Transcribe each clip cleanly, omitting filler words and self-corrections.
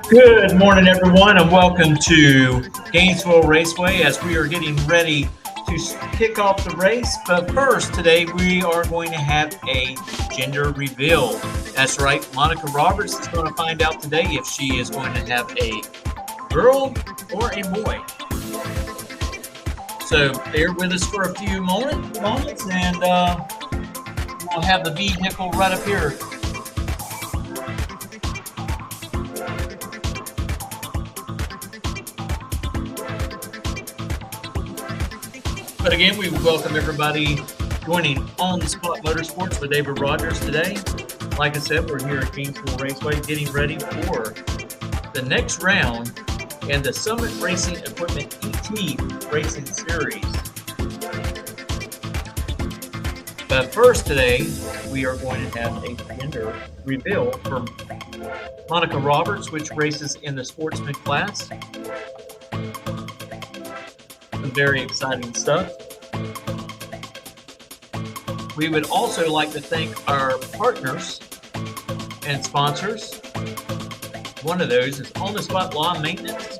Good morning, everyone, and welcome to Gainesville Raceway as we are getting ready to kick off the race. But first, today we are going to have a gender reveal. That's right, Monica Roberts is going to find out today if she is going to have a girl or a boy. So bear with us for a few moments and we'll have the vehicle right up here. But again, we welcome everybody joining On the Spot Motorsports with David Rogers today. Like I said, we're here at Gainesville Raceway getting ready for the next round in the Summit Racing Equipment ET Racing Series. But first today, we are going to have a gender reveal from Monica Roberts, which races in the sportsman class. Some very exciting stuff. We would also like to thank our partners and sponsors. One of those is On the Spot Lawn Maintenance.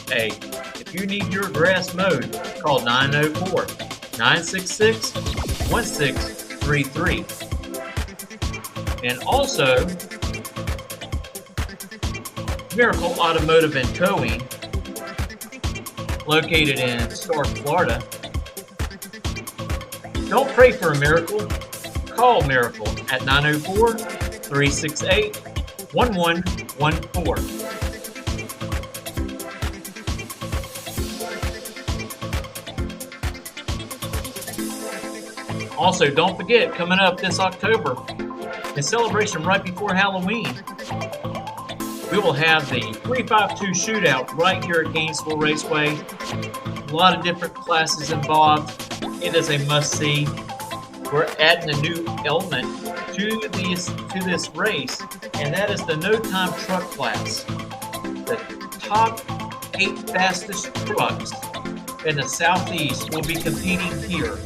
Hey, if you need your grass mowed, call 904-966-1633. And also, Miracle Automotive and Towing, located in Stark, Florida. Don't pray for a miracle. Call Miracle at 904-368-1114. Also, don't forget, coming up this October, in celebration right before Halloween, we will have the 352 shootout right here at Gainesville Raceway. A lot of different classes involved. It is a must-see. We're adding a new element to this race, and that is the no-time truck class. The top 8 fastest trucks in the Southeast will be competing here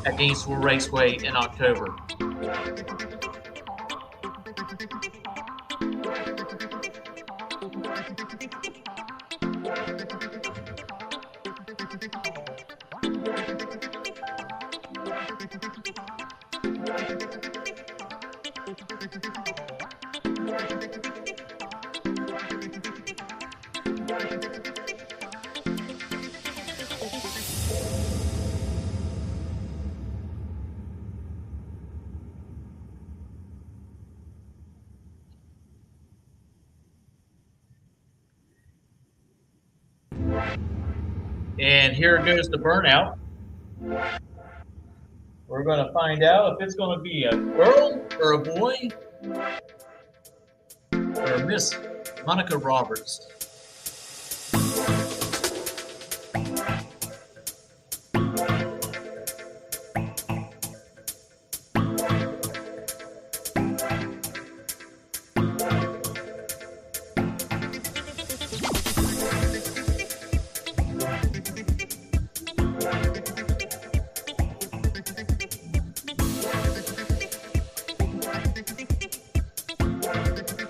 at Gainesville Raceway in October. And here goes the burnout. We're going to find out if it's going to be a girl or a boy or Miss Monica Roberts.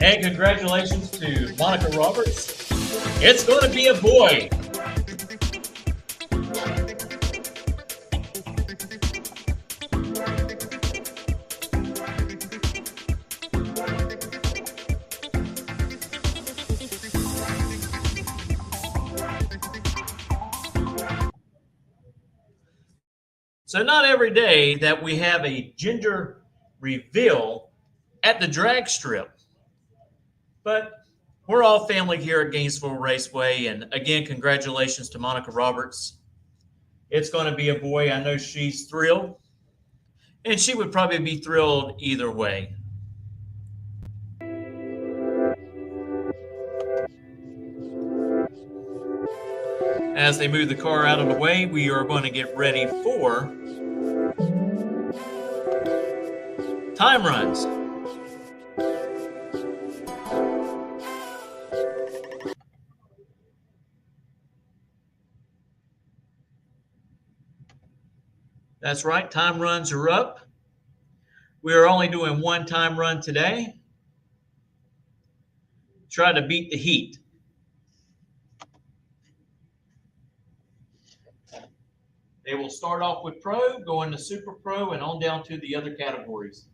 And congratulations to Monica Roberts. It's going to be a boy. So not every day that we have a gender reveal at the drag strip. But we're all family here at Gainesville Raceway. And again, congratulations to Monica Roberts. It's going to be a boy. I know she's thrilled. And she would probably be thrilled either way. As they move the car out of the way, we are going to get ready for time runs. That's right, time runs are up. We are only doing one time run today. try to beat the heat. They will start off with Pro, go into Super Pro, and on down to the other categories.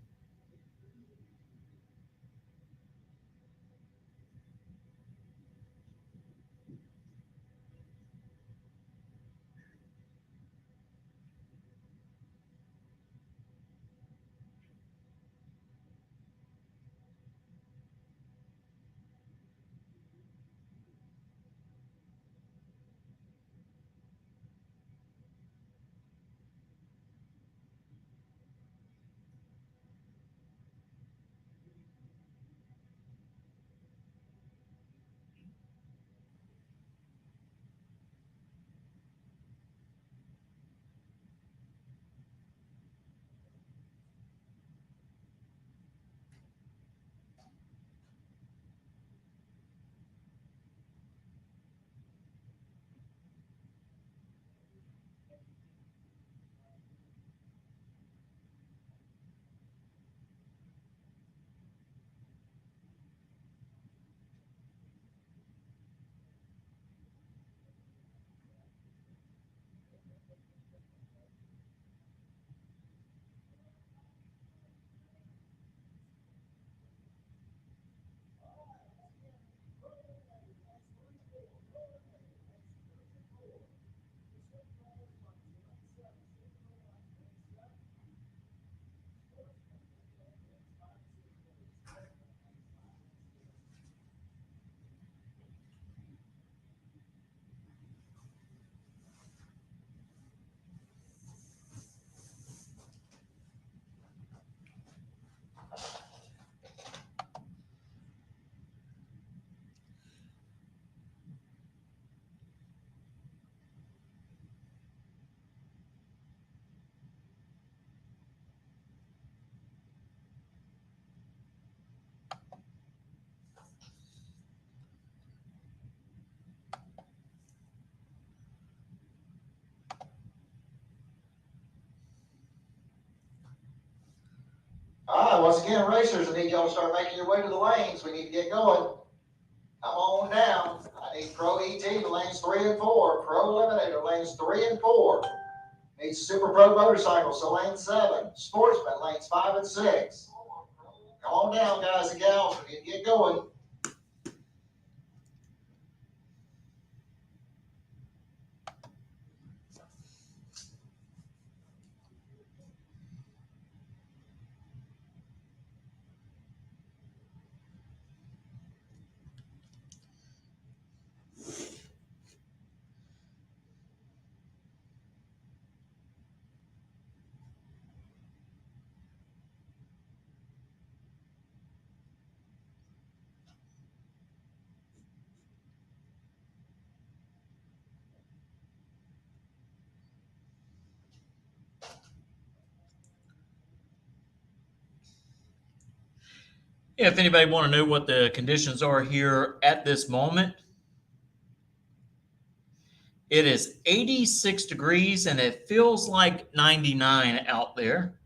All right, once again, racers, I need y'all to start making your way to the lanes. We need to get going. Come on down. I need Pro ET to lanes 3 and 4. Pro Eliminator lanes 3 and 4. Need Super Pro Motorcycles to lane 7. Sportsman lanes 5 and 6. Come on down, guys and gals. We need to get going. If anybody want to know what the conditions are here at this moment, it is 86 degrees and it feels like 99 out there.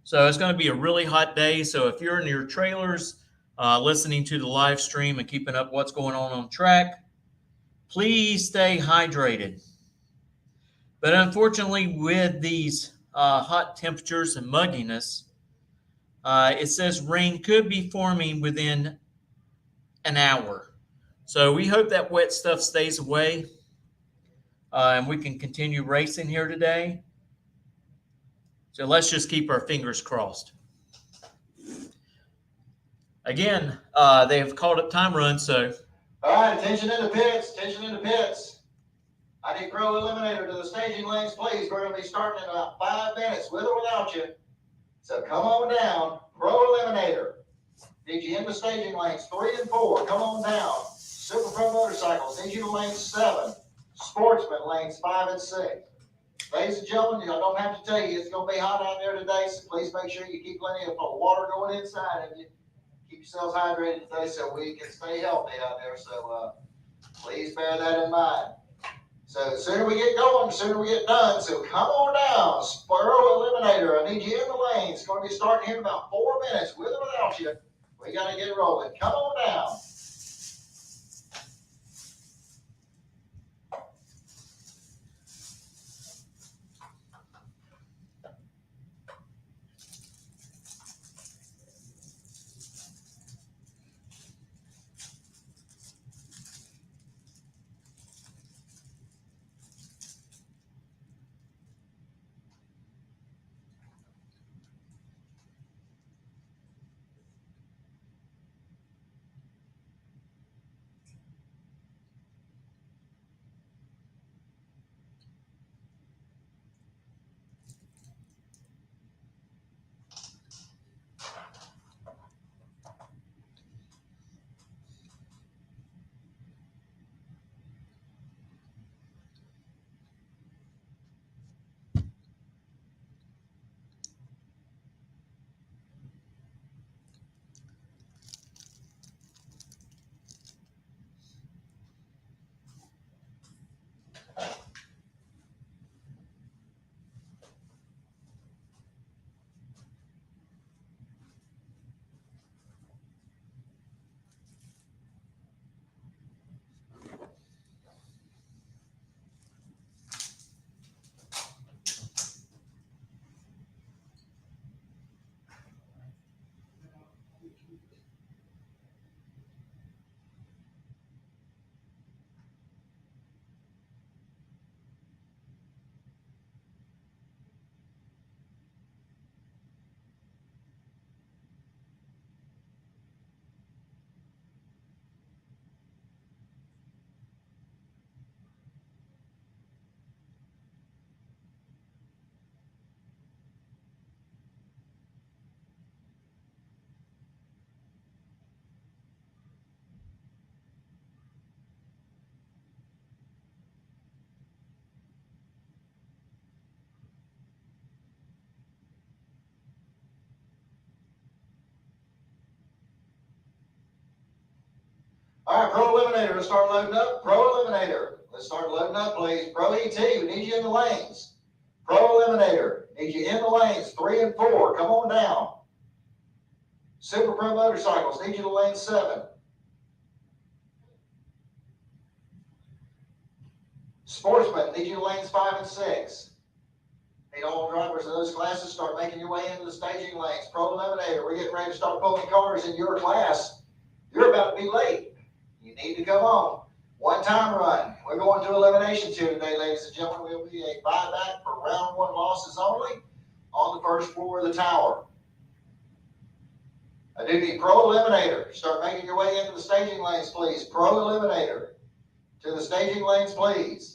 So it's going to be a really hot day. So if you're in your trailers listening to the live stream and keeping up what's going on track, please stay hydrated. But unfortunately, with these hot temperatures and mugginess, it says rain could be forming within an hour. So we hope that wet stuff stays away and we can continue racing here today. So let's just keep our fingers crossed. Again, they have called it time run, so. All right, attention in the pits, attention in the pits. I need Pro Eliminator to the staging lanes, please. We're going to be starting in about 5 minutes, with or without you. So come on down, Pro Eliminator. Need you in the staging lanes 3 and 4. Come on down. Super Pro Motorcycles, need you to lane 7. Sportsman lanes 5 and 6. Ladies and gentlemen, I don't have to tell you, it's going to be hot out there today, so please make sure you keep plenty of water going inside of you. Keep yourselves hydrated today so we can stay healthy out there. So please bear that in mind. So the sooner we get going, the sooner we get done. So come on down, Pro Eliminator. I need you in the lanes. It's going to be starting here in about 4 minutes, with or without you. We got to get rolling. Come on down. All right, Pro Eliminator, let's start loading up. Pro Eliminator, let's start loading up, please. Pro ET, we need you in the lanes. Pro Eliminator, need you in the lanes, 3 and 4, come on down. Super Pro Motorcycles, need you to lane 7. Sportsman, need you to lanes 5 and 6. Need all drivers in those classes, start making your way into the staging lanes. Pro Eliminator, we're getting ready to start pulling cars in your class. You're about to be late. You need to come on. One-time run. We're going to Elimination 2 today, ladies and gentlemen. We'll be a buyback for round 1 losses only on the first floor of the tower. I do need Pro Eliminator. Start making your way into the staging lanes, please. Pro Eliminator. To the staging lanes, please.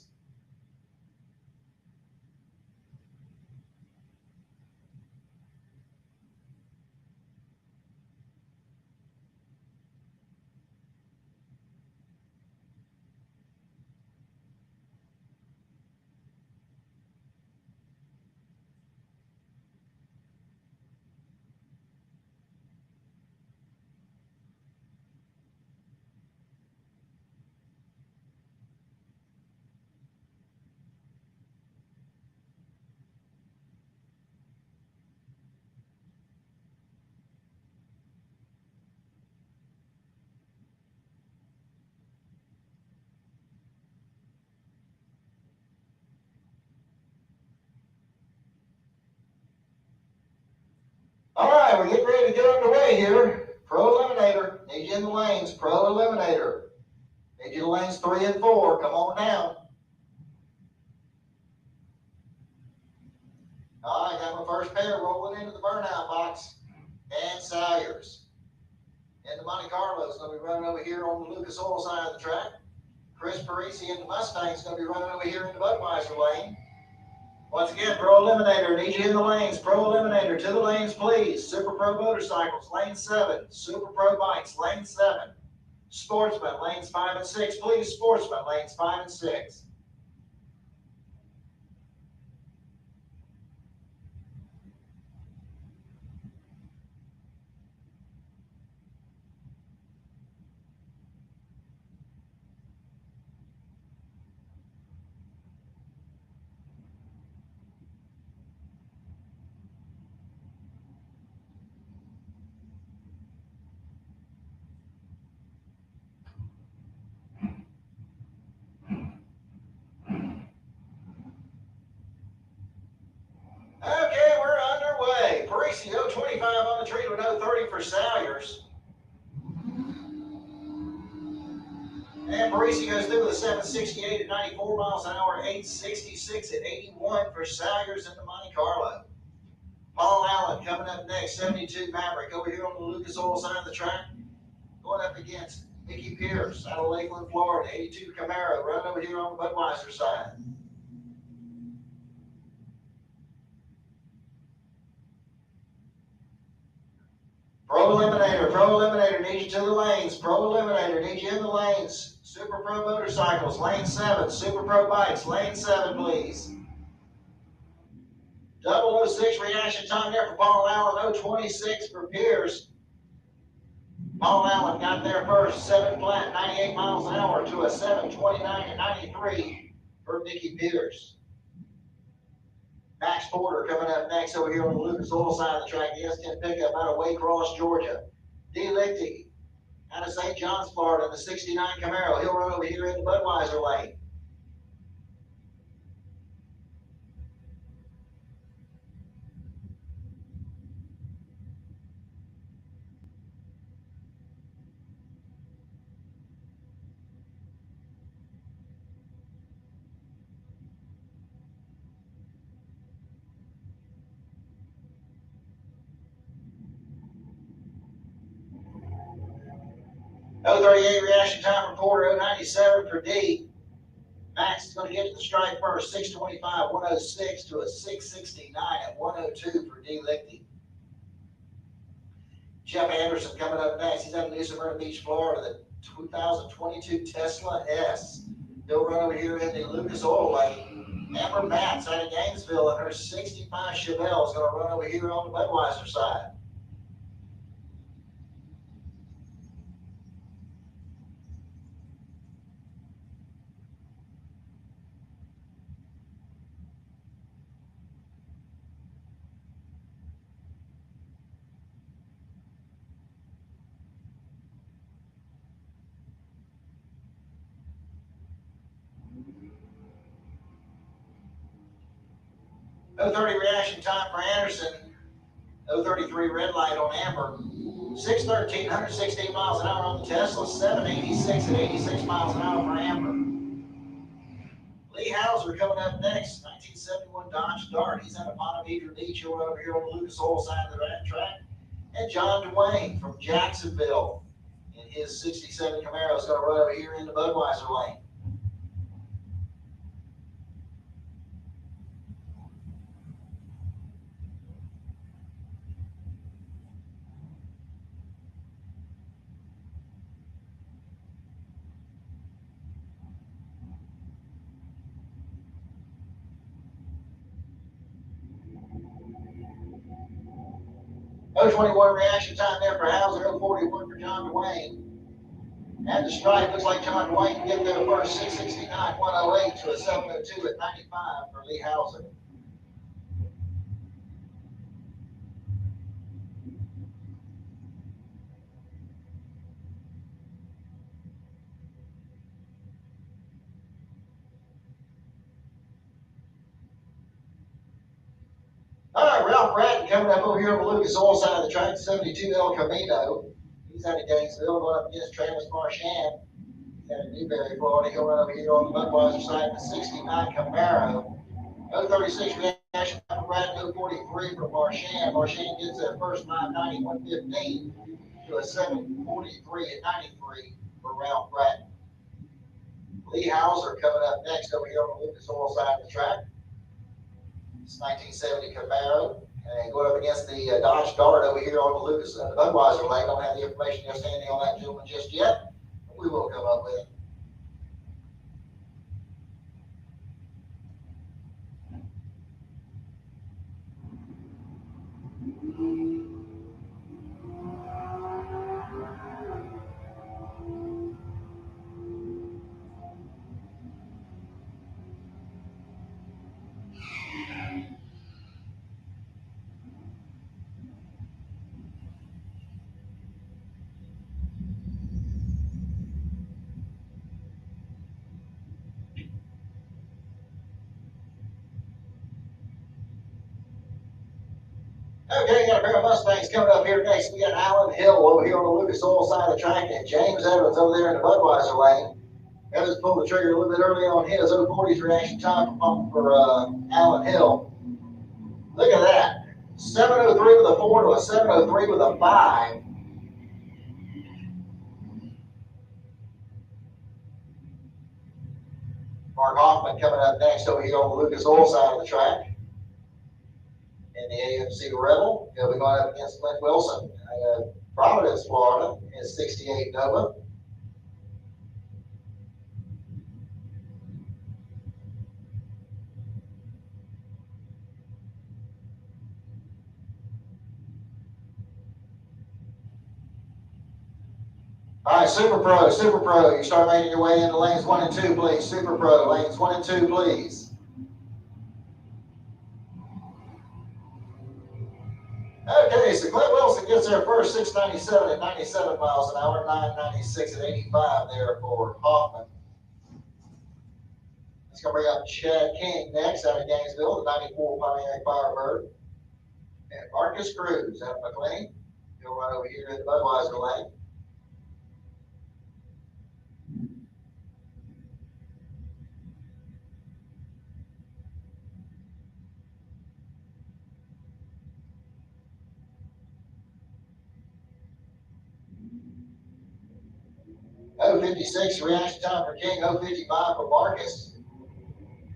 All right, we're getting ready to get underway here. Pro Eliminator, need you in the lanes. Pro Eliminator, need you in lanes 3 and 4. Come on down. All right, got my first pair rolling into the burnout box. And Salyers. And the Monte Carlo's going to be running over here on the Lucas Oil side of the track. Chris Parisi and the Mustang's going to be running over here in the Budweiser lane. Once again, Pro Eliminator, need you in the lanes. Pro Eliminator, to the lanes, please. Super Pro Motorcycles, lane 7. Super Pro Bikes, lane 7. Sportsman, lanes 5 and 6. Please, Sportsman, lanes 5 and 6. Okay, we're underway. Parisi, 025 on the tree with 030 for Salyers. And Parisi goes through with a 768 at 94 miles an hour, 866 at 81 for Salyers in the Monte Carlo. Paul Allen coming up next, 72 Maverick over here on the Lucas Oil side of the track. Going up against Mickey Pierce out of Lakeland, Florida, 82 Camaro, running over here on the Budweiser side. Pro Eliminator, need you to the lanes. Pro Eliminator, need you in the lanes. Super Pro Motorcycles, lane 7. Super Pro Bikes, lane 7, please. 006 reaction time there for Paul Allen, 026 for Pierce. Paul Allen got there first, 7 flat, 98 miles an hour to a 729 at 93 for Mickey Pierce. Max Porter coming up next over here on the Lucas Oil side of the track. The S10 pickup out of Waycross, Georgia. D. Lichty out of St. John's, Florida, in the 69 Camaro. He'll run over here in the Budweiser lane. .038 reaction time for Porter, 097 for D. Max is going to get to the stripe first, 625, 106 to a 669 at 102 for D. Lichty. Jeff Anderson coming up next. He's out of New Smyrna Beach, Florida, the 2022 Tesla S. He'll run over here in the Lucas Oil lane. Amber Batts out of Gainesville and her 65 Chevelle is going to run over here on the Budweiser side. 0:30 reaction time for Anderson. 0:33 red light on Amber. 6:13, 116 miles an hour on the Tesla. 786 at 86 miles an hour for Amber. Lee Hauser coming up next. 1971 Dodge Dart. He's out of Ponte Vedra Beach. He'll run over here on the Lucas Oil side of the track. And John Dwayne from Jacksonville in his 67 Camaro is going to run over here in the Budweiser lane. .021 reaction time there for Hauser. 0:41 for John Dwayne. At the stripe, looks like John Dwayne can get there first. 6:69, 1:08 to a 7:02 at 95 for Lee Hauser. All right, Ralph Bratton coming up over here on the Lucas Oil side of the track, 72 El Camino. He's out of Gainesville, going up against Travis Marchand. He's out of Newberry, Florida. He'll run over here on the Budweiser side of the 69 Camaro. 0:36 reaction for Bratton, 0:43 for Marchand. Marchand gets that first 590, 115 to a 7:43 at 93 for Ralph Bratton. Lee Hauser coming up next over here on the Lucas Oil side of the track. It's 1970 Camaro, and going up against the Dodge Dart over here on the Lucas Budweiser lane. Don't have the information just handy on that gentleman just yet, but we will come up with it. Okay, got a pair of Mustangs coming up here next. We got Alan Hill over here on the Lucas Oil side of the track, and James Evans over there in the Budweiser lane. Evans pulled the trigger a little bit early on his. 0:40's reaction time for Alan Hill. Look at that. 7:03 with a 4 to a 7:03 with a 5. Mark Hoffman coming up next over here on the Lucas Oil side of the track. In the AMC Rebel, he'll be going up against Clint Wilson, Providence, Florida, in 68 Nova. All right, Super Pro, you start making your way into lanes 1 and 2, please. Super Pro, lanes 1 and 2, please. Okay, so Clint Wilson gets there first, 697 at 97 miles an hour, 996 at 85 there for Hoffman. It's going to bring up Chad King next out of Gainesville, the 94 Pontiac Firebird. And Marcus Cruz out of McLean. He'll run over here in the Budweiser lane. .056 reaction time for King, 0:55 for Marcus.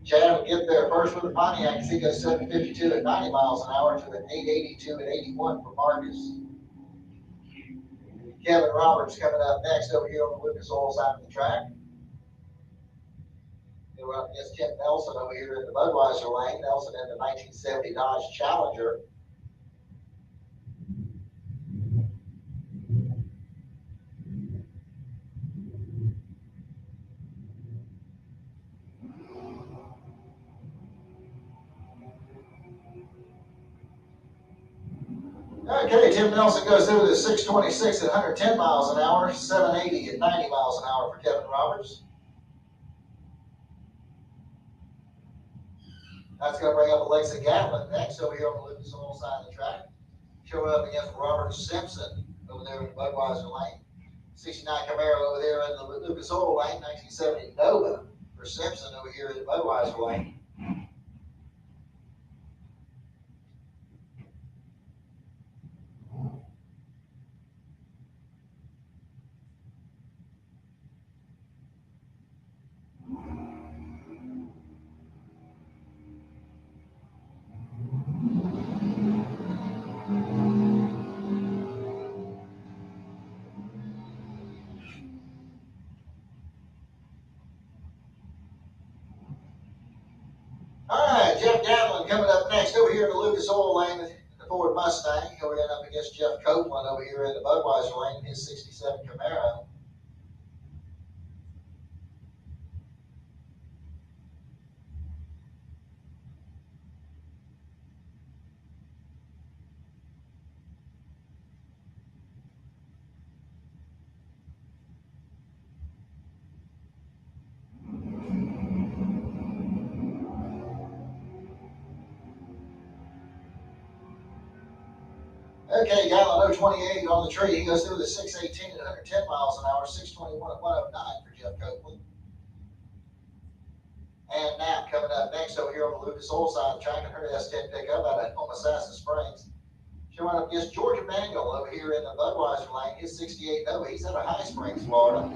Chad will get there first with the Pontiac as he goes 7:52 at 90 miles an hour to an 8:82 at 81 for Marcus. Kevin Roberts coming up next over here on the Lucas Oil side of the track. He'll run against Tim Nelson over here in the Budweiser lane. Nelson in the 1970 Dodge Challenger. Okay, Tim Nelson goes through the 626 at 110 miles an hour, 780 at 90 miles an hour for Kevin Roberts. That's going to bring up Alexa Gatlin next over here on the Lucas Oil side of the track. Showing up against Robert Simpson over there in the Budweiser lane. 69 Camaro over there in the Lucas Oil lane. 1970 Nova for Simpson over here in the Budweiser lane. All right, Jeff Gatlin coming up next over here in the Lucas Oil lane, the Ford Mustang. We're going up against Jeff Copeland over here in the Budweiser lane, his 67 Camaro. Okay, Gatlin 028 on the tree. He goes through the 618 at 110 miles an hour, 621 at 109 for Jeff Copeland. And Knapp coming up next over here on the Lucas Oil side of the track, and her S10 pickup out of Homosassa Springs. Showing up against George Emanuel over here in the Budweiser lane, his 68 Nova. He's out of High Springs, Florida.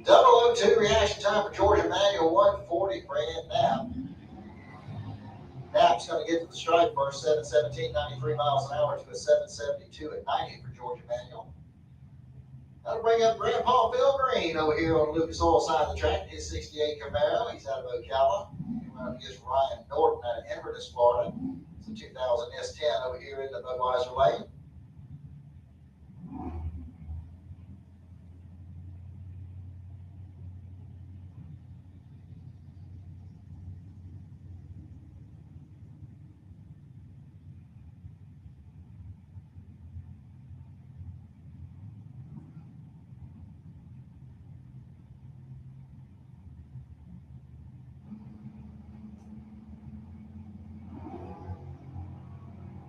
Double 02 reaction time for George Emanuel, 140 for Ed Knapp. Knapp's going to get to the stripe first, 717, 93 miles an hour to a 772 at 90 for George Emanuel. That'll bring up Grandpa Phil Green over here on the Lucas Oil side of the track, his 68 Camaro. He's out of Ocala. He went up against Ryan Norton out of Inverness, Florida. It's a 2000 S10 over here in the Budweiser lane.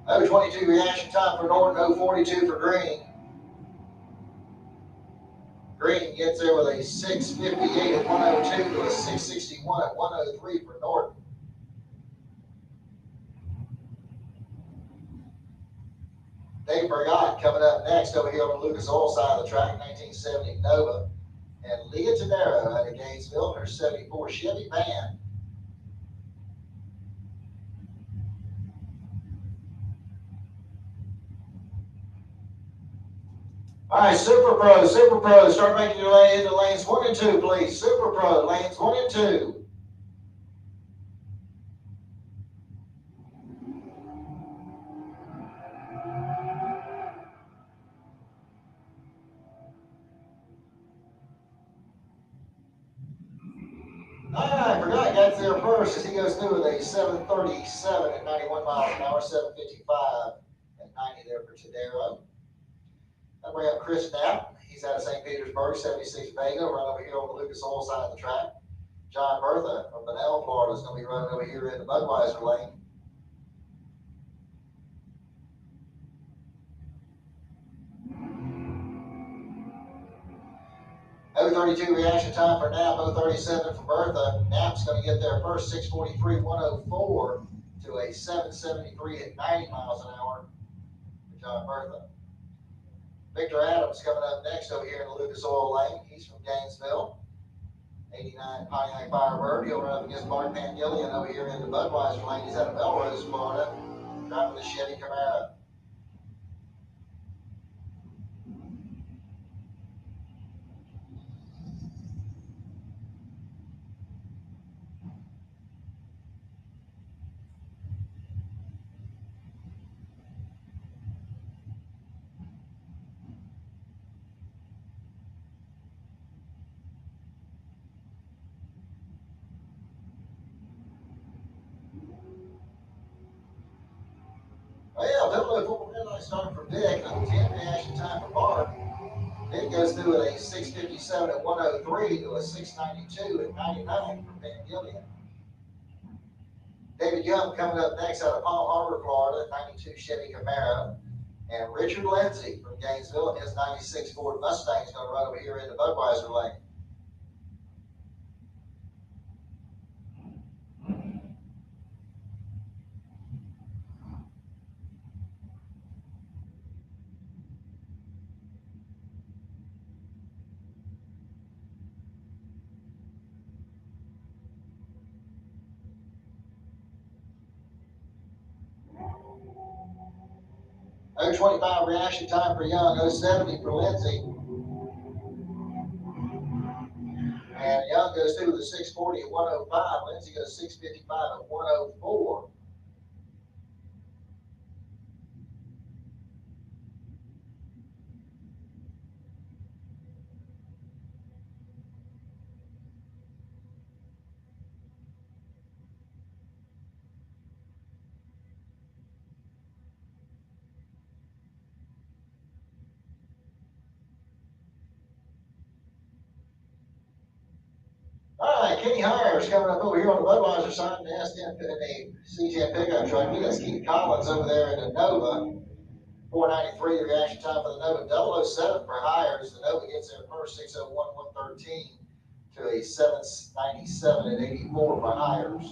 .022 reaction time for Norton, 042 for Green. Green gets there with a 658 at 102 to a 661 at 103 for Norton. Dave Burgott coming up next over here on the Lucas Oil side of the track, 1970 Nova. And Leah Tadero out of Gainesville, her 74 Chevy Van. All right, Super Pro, start making your way into lanes 1 and 2, please. Super Pro, lanes 1 and 2. All right, Forgot got there first as he goes through with a 737 at 91 miles an hour, 755 at 90 there for Tadero. I'll bring up Chris Knapp. He's out of St. Petersburg, 76 Vega, right over here on the Lucas Oil side of the track. John Bertha from Bunnell, Florida, is going to be running over here in the Budweiser lane. .032 reaction time for Knapp, .037 for Bertha. Knapp's going to get there first, 643, 104 to a 773 at 90 miles an hour for John Bertha. Victor Adams coming up next over here in the Lucas Oil lane. He's from Gainesville. 89 Pontiac Firebird. He'll run up against Mark Pangillian over here in the Budweiser lane. He's out of Melrose, Florida, driving the Chevy Camaro. starting for Vic, a 10 reaction time for Bart. Vic goes through at a 6:57 at 103 to a 6:92 at 99 for Van Gillian. David Young coming up next out of Palm Harbor, Florida, 92 Chevy Camaro. And Richard Lindsay from Gainesville, his 96 Ford Mustang is going to run over here into Budweiser lane. .025 reaction time for Young, 070 for Lindsay. And Young goes through the 640 at 105. Lindsay goes 655 at 104. All right, Kenny Hires coming up over here on the Budweiser side in the S10 in the C10 pickup truck. That's Keith Collins over there in the Nova. 493 the reaction time for the Nova. 007 for Hires. The Nova gets there first, 601 113 to a 797 at 84 for Hires.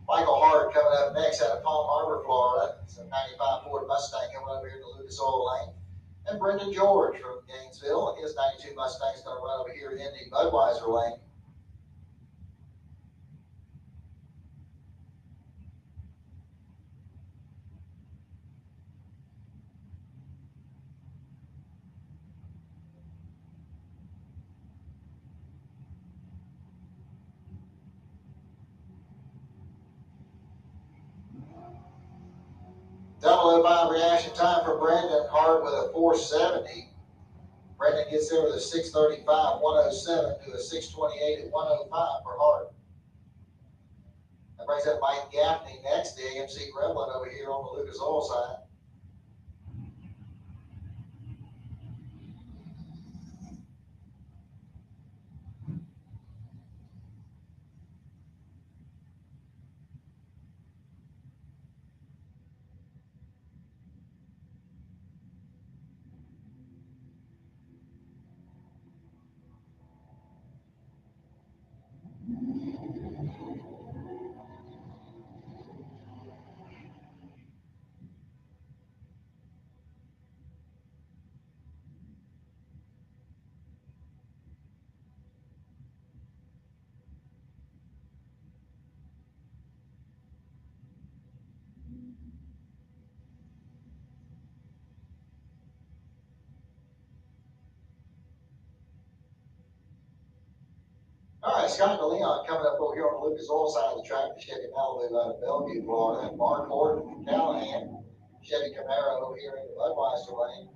Michael Hart coming up next out of Palm Harbor, Florida. It's a 95 Ford Mustang coming over here to Lucas Oil Lane. And Brendan George from Gainesville, his 92 Mustang is going to run over here in the Budweiser lane. Double 05 reaction time for Brandon Hart with a 470. Brandon gets there with a 635, 107 to a 628 at 105 for Hart. That brings up Mike Gaffney next, the AMC Gremlin over here on the Lucas Oil side. All right, Scott DeLeon coming up over here on the Lucas Oil side of the track, the Chevy Malibu out of Bellevue, Florida. And Mark Horton from Callahan, Chevy Camaro over here in the Budweiser lane.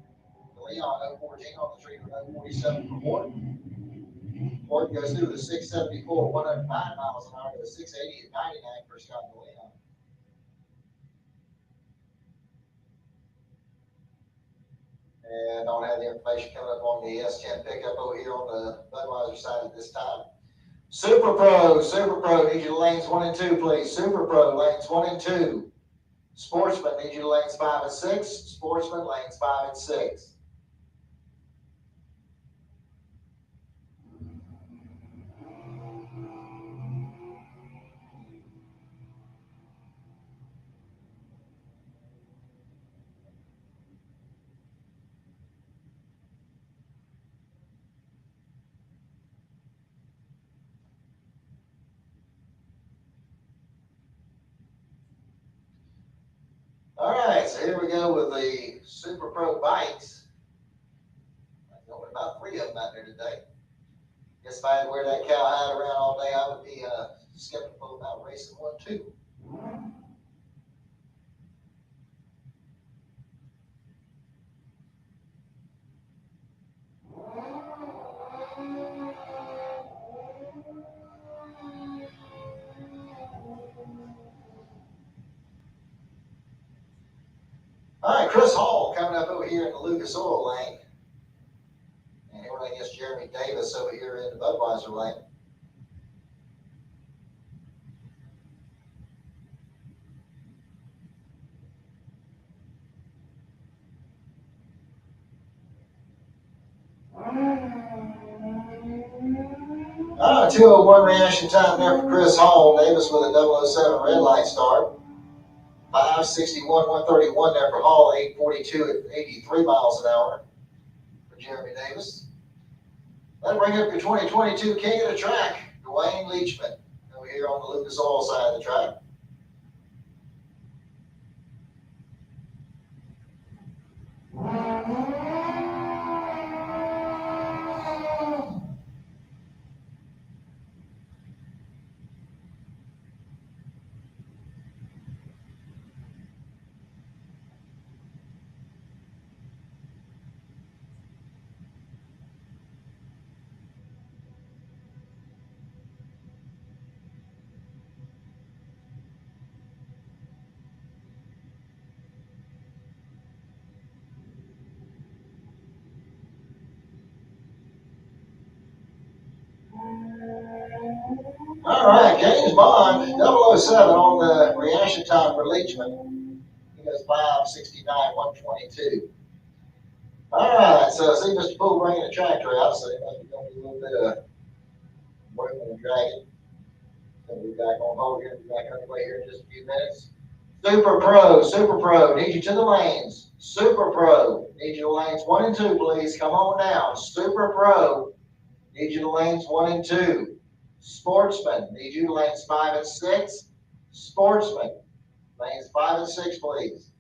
DeLeon 014 on the street with 047 for Horton. Horton goes through the 674, 109 miles an hour to the 680 at 99 for Scott DeLeon. And don't have the information coming up on the S10 pickup over here on the Budweiser side at this time. Super Pro, need you to lanes 1 and 2, please. Super Pro, lanes 1 and 2. Sportsman, need you to lanes 5 and 6. Sportsman, lanes 5 and 6. All right, so here we go with the Super Pro bikes. There's only about 3 of them out there today. Guess if I had to wear that cowhide around all day, I would be skeptical about racing one too. right, Chris Hall coming up over here in the Lucas Oil lane. And here we're against Jeremy Davis over here in the Budweiser lane. All right, 2:01 reaction time there for Chris Hall. Davis with a 007 red light start. 5:61, 131 there for Hall. 8:42 at 83 miles an hour for Jeremy Davis. That'll bring up your 2022 King of the Track, Dwayne Leachman, over here on the Lucas Oil side of the track. All right, James Bond, 007 on the reaction time for Leachman. He goes 5:69, 122. All right, so I see Mr. Poole bringing the tractor out, so there must be going to be a little bit of working and dragging. So we'll be back on hold here, we'll be back underway here in just a few minutes. Super Pro, need you to the lanes. Super Pro, need you to lanes 1 and 2, please. Come on down. Super Pro, need you to lanes 1 and 2. Sportsman, need you to lanes 5 and 6. Sportsman, lanes 5 and 6, please.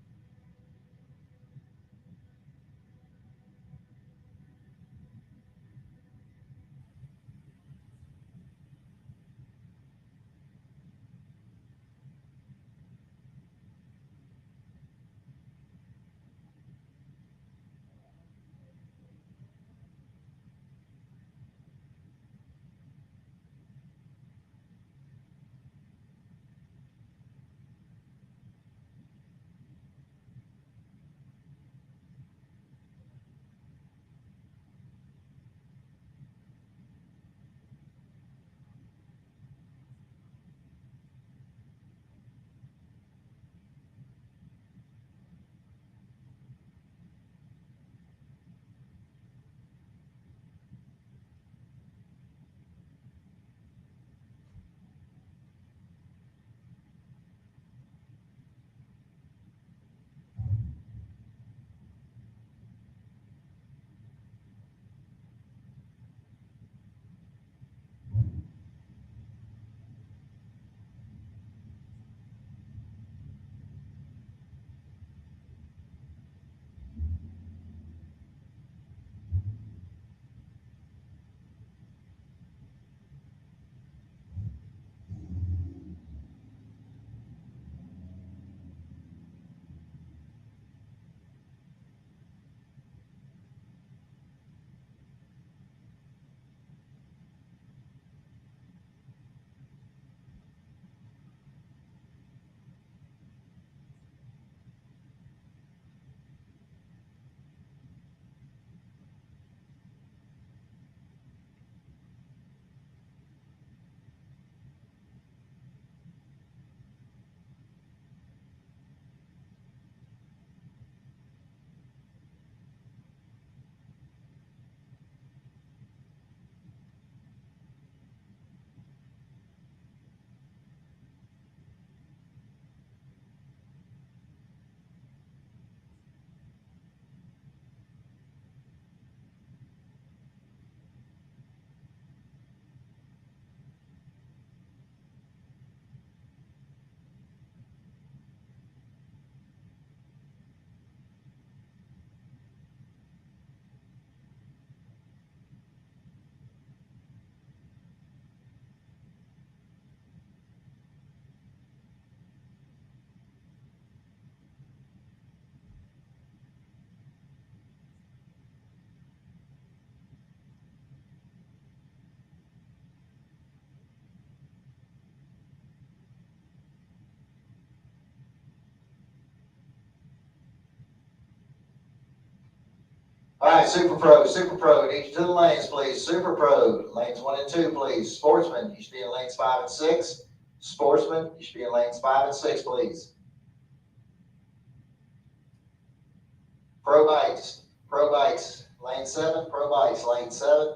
right, Super Pro, need you to the lanes, please. Super Pro, lanes 1 and 2, please. Sportsman, you should be in lanes 5 and 6. Sportsman, you should be in lanes 5 and 6, please. Pro bikes, lane 7, pro bikes, lane 7.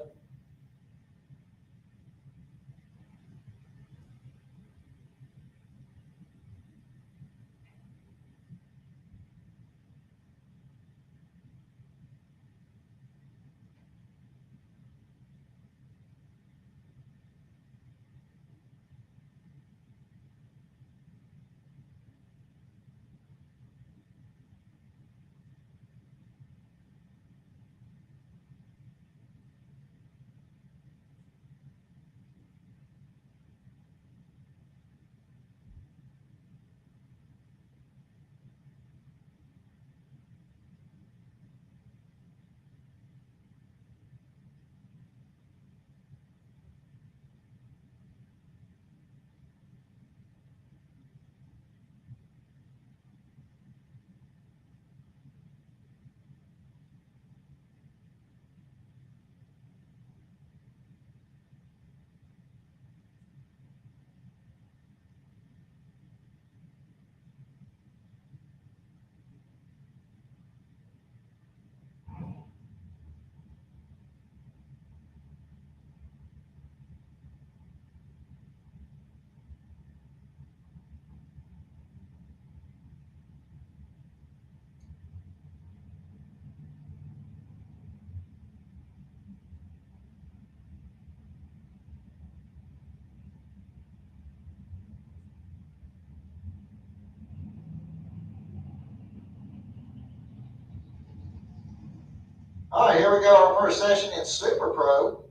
All right, here we go. Our first session in Super Pro.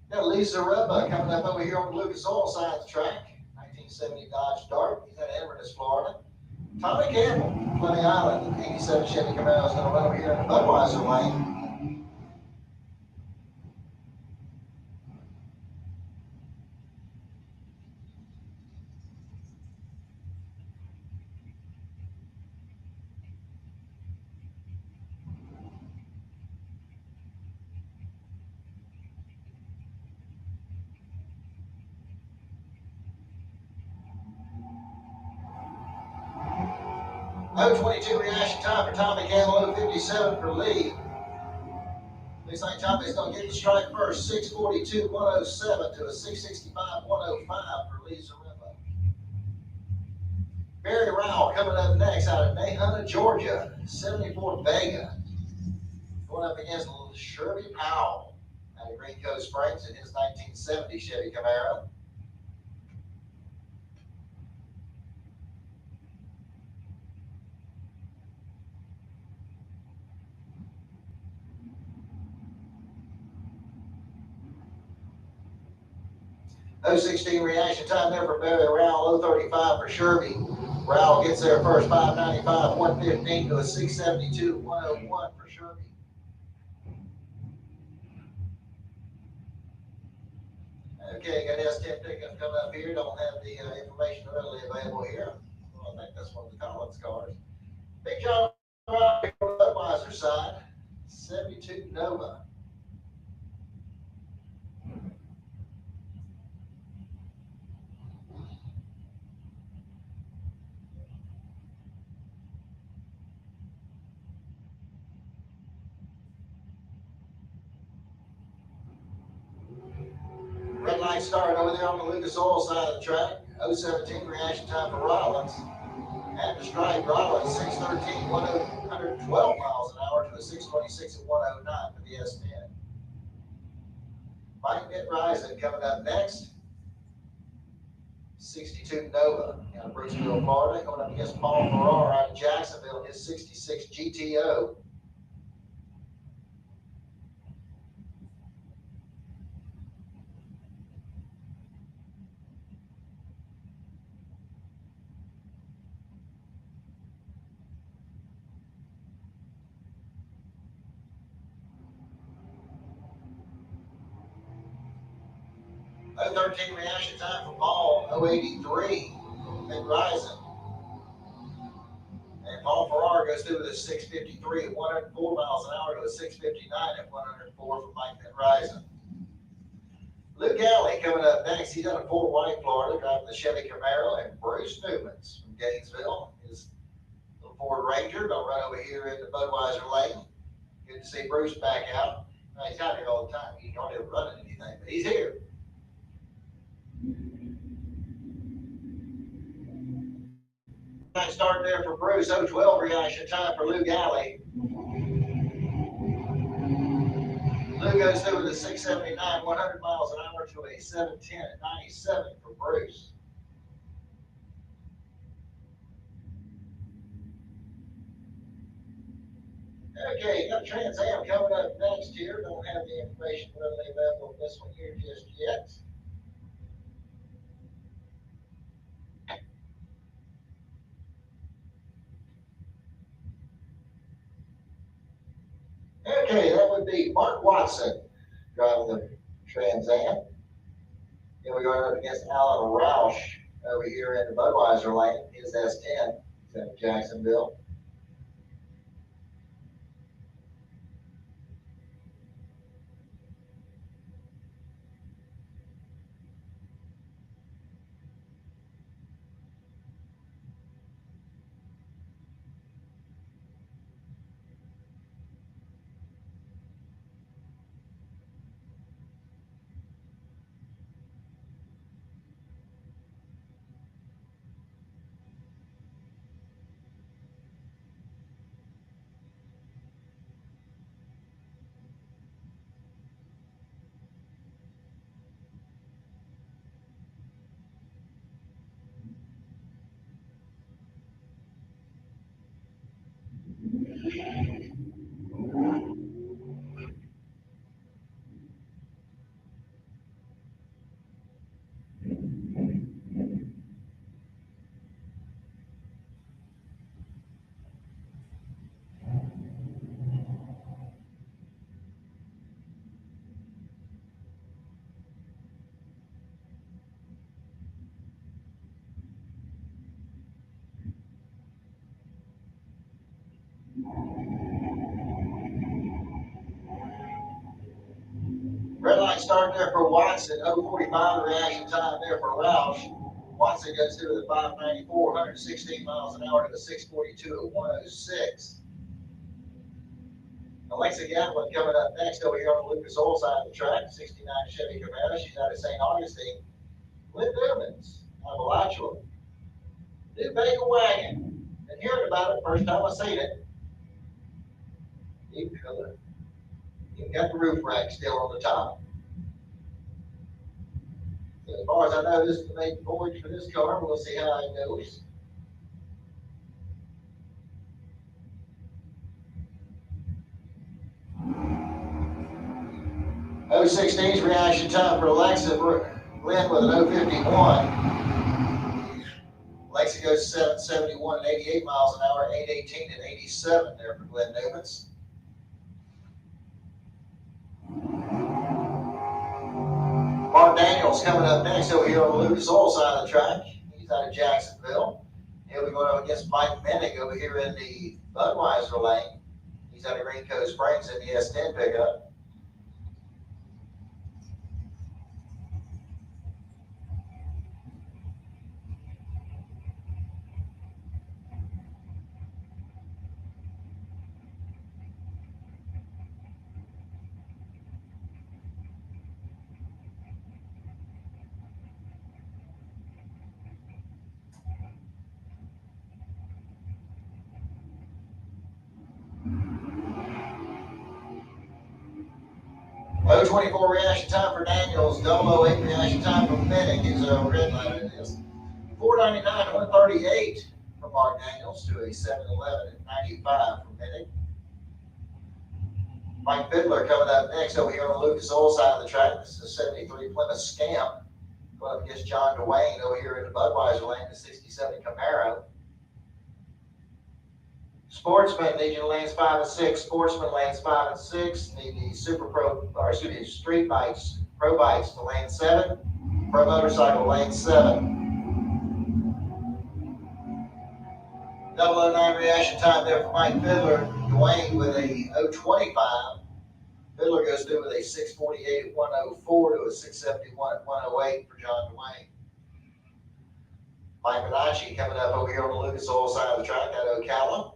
Got Lisa Rubba coming up over here on the Lucas Oil side of the track. 1970 Dodge Dart. He's out of Inverness, Florida. Tommy Campbell, Fleming Island. 87 Chevy Camaro is going to run over here in the Budweiser lane. .022 reaction time for Tommy Campbell, 057 for Lee. Looks like Tommy's going to get the strike first. 642.107 to a 665.105 for Lee Zaremba. Barry Rowell coming up next out of Nahunta, Georgia. 74 Vega. Going up against Sherby Powell out of Green Cove Springs in his 1970 Chevy Camaro. .016 reaction time there for Barry Rowell, 035 for Sherby. Rowell gets there first, 595, 115 to a 672, 101 for Sherby. Okay, got S10 pickup coming up here. Don't have the information readily available here. Well, I think that's one of the Collins cars. Big John on the Budweiser side, 72 Nova. Red light started over there on the Lucas Oil side of the track. 017 reaction time for Rollins. After strike, Rollins 613, 112 miles an hour to a 626 and 109 for the S10. Mike Mitt-Risen coming up next. 62 Nova out of Brooksville, Florida, going up against Paul Farrar out of Jacksonville in his 66 GTO. .013 reaction time for Paul, 083, Mitt-Risen. And Paul Farrar goes through with a 6:53 at 104 miles an hour to a 6:59 at 104 from Mike Van Ryzen. Luke Alley coming up next. He's out of Fort White, Florida, driving the Chevy Camaro, and Bruce Newman's from Gainesville. His little Ford Ranger gonna run over here in the Budweiser lane. Good to see Bruce back out. Now, he's out here all the time. He don't ever running anything, but he's here. Nice start there for Bruce. 0-12 reaction time for Luke Alley. Luke goes through with a 6:79, 100 miles an hour to a 7:10 at 97 for Bruce. Okay, got Trans Am coming up next here. Don't have the information readily available on this one here just yet. Okay, that would be Mark Watson driving the Trans Am. Then we're going up against Alan Roush over here in the Budweiser lane. His S10. He's out of Jacksonville. Red light start there for Watson. 0:45 reaction time there for Roush. Watson goes through the 594, 116 miles an hour to the 642 at 106. Alexa Gatlin coming up next over here on the Lucas Oil side of the track. 69 Chevy Camaro. She's out of St. Augustine. Lynn Newman's out of Alachua. New Bagel Wagon. Been hearing about it. First time I seen it. Neat color. Even got the roof rack still on the top. So as far as I know, this is the main voyage for this car. We'll see how it goes. .016's reaction time for Alexa Lynn with an 051. Alexa goes 771 at 88 miles an hour, 818 at 87 there for Glenn Newman's. Mark Daniels coming up next over here on the Lucas Oil side of the track. He's out of Jacksonville. Here we're going up against Mike Menning over here in the Budweiser lane. He's out of Green Cove Springs in the S10 pickup. .024 reaction time for Daniels. 008 reaction time for Menning. His red light it is. 499 138 for Mark Daniels to a 711 at 95 for Menning. Mike Fiddler coming up next over here on the Lucas Oil side of the track. This is a 73 Plymouth Scamp. Going up against John Dwayne over here in the Budweiser lane, the 67 Camaro. Sportsman, Legion lands 5 and 6. Sportsman lands 5 and 6. Need the Street Bikes, Pro Bikes to land 7. Pro Motorcycle lane 7. 009 reaction reaction time there for Mike Fiddler. Dwayne with a 0.25. Fiddler goes through with a 6:48 at 1:04 to a 6:71 at 1:08 for John Dwayne. Mike Benacci coming up over here on the Lucas Oil side of the track out of Ocala.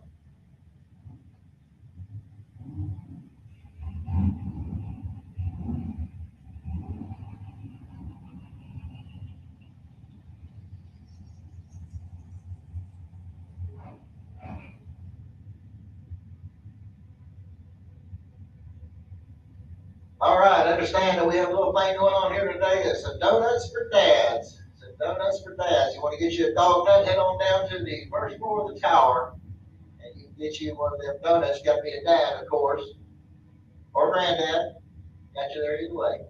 All right, understand that we have a little thing going on here today. It's some donuts for dads. Some donuts for dads. You want to get you a dog nut, head on down to the first floor of the tower, and you can get you one of them donuts. You got to be a dad, of course, or granddad. Got you there either way.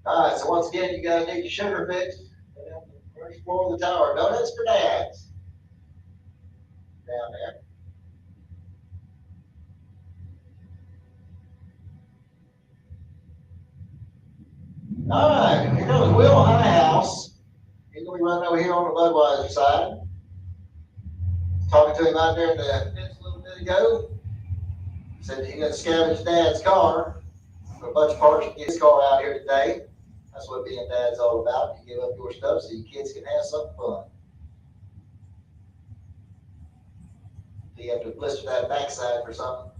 All right, so once again, you guys need your sugar fixed. Go down to the first floor of the tower. Donuts for dads. Down there. All right, here comes Will Highhouse. He's going to be running over here on the Budweiser side. Talking to him out there in the fence a little bit ago. Said he got to scavenge Dad's car for a bunch of parts to get his car out here today. That's what being dad's all about. You give up your stuff so your kids can have something fun. So you have to blister that backside for something.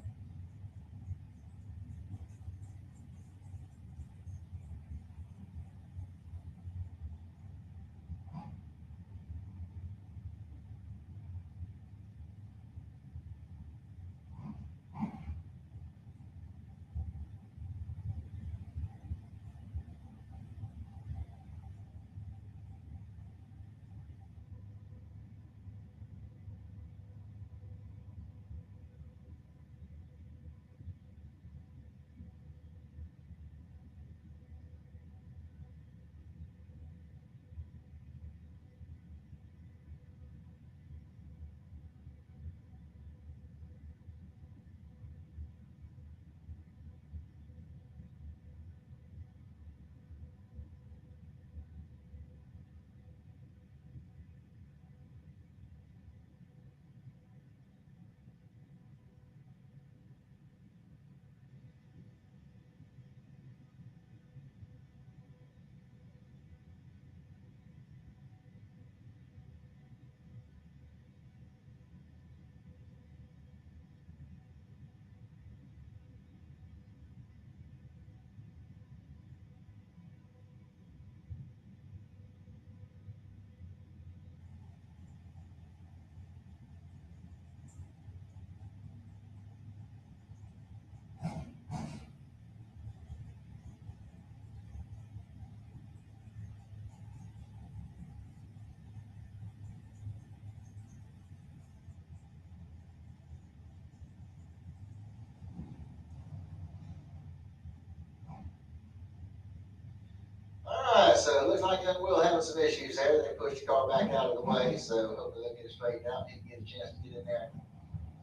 All right, so it looks like Will having some issues there. They pushed the car back out of the way, so hopefully they'll get it straightened out and he can get a chance to get in there and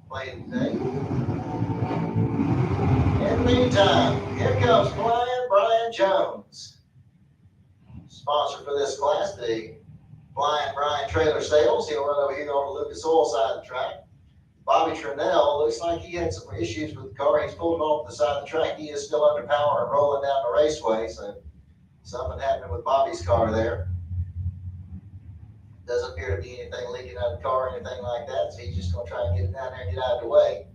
play it today. In the meantime, here comes Brian Jones. Sponsor for this class, the Brian Trailer Sales. He'll run over here on the Lucas Oil side of the track. Bobby Trinnell, looks like he had some issues with the car. He's pulled off the side of the track. He is still under power and rolling down the raceway, so something happened with Bobby's car there. Doesn't appear to be anything leaking out of the car or anything like that, so he's just going to try and get it down there and get out of the way.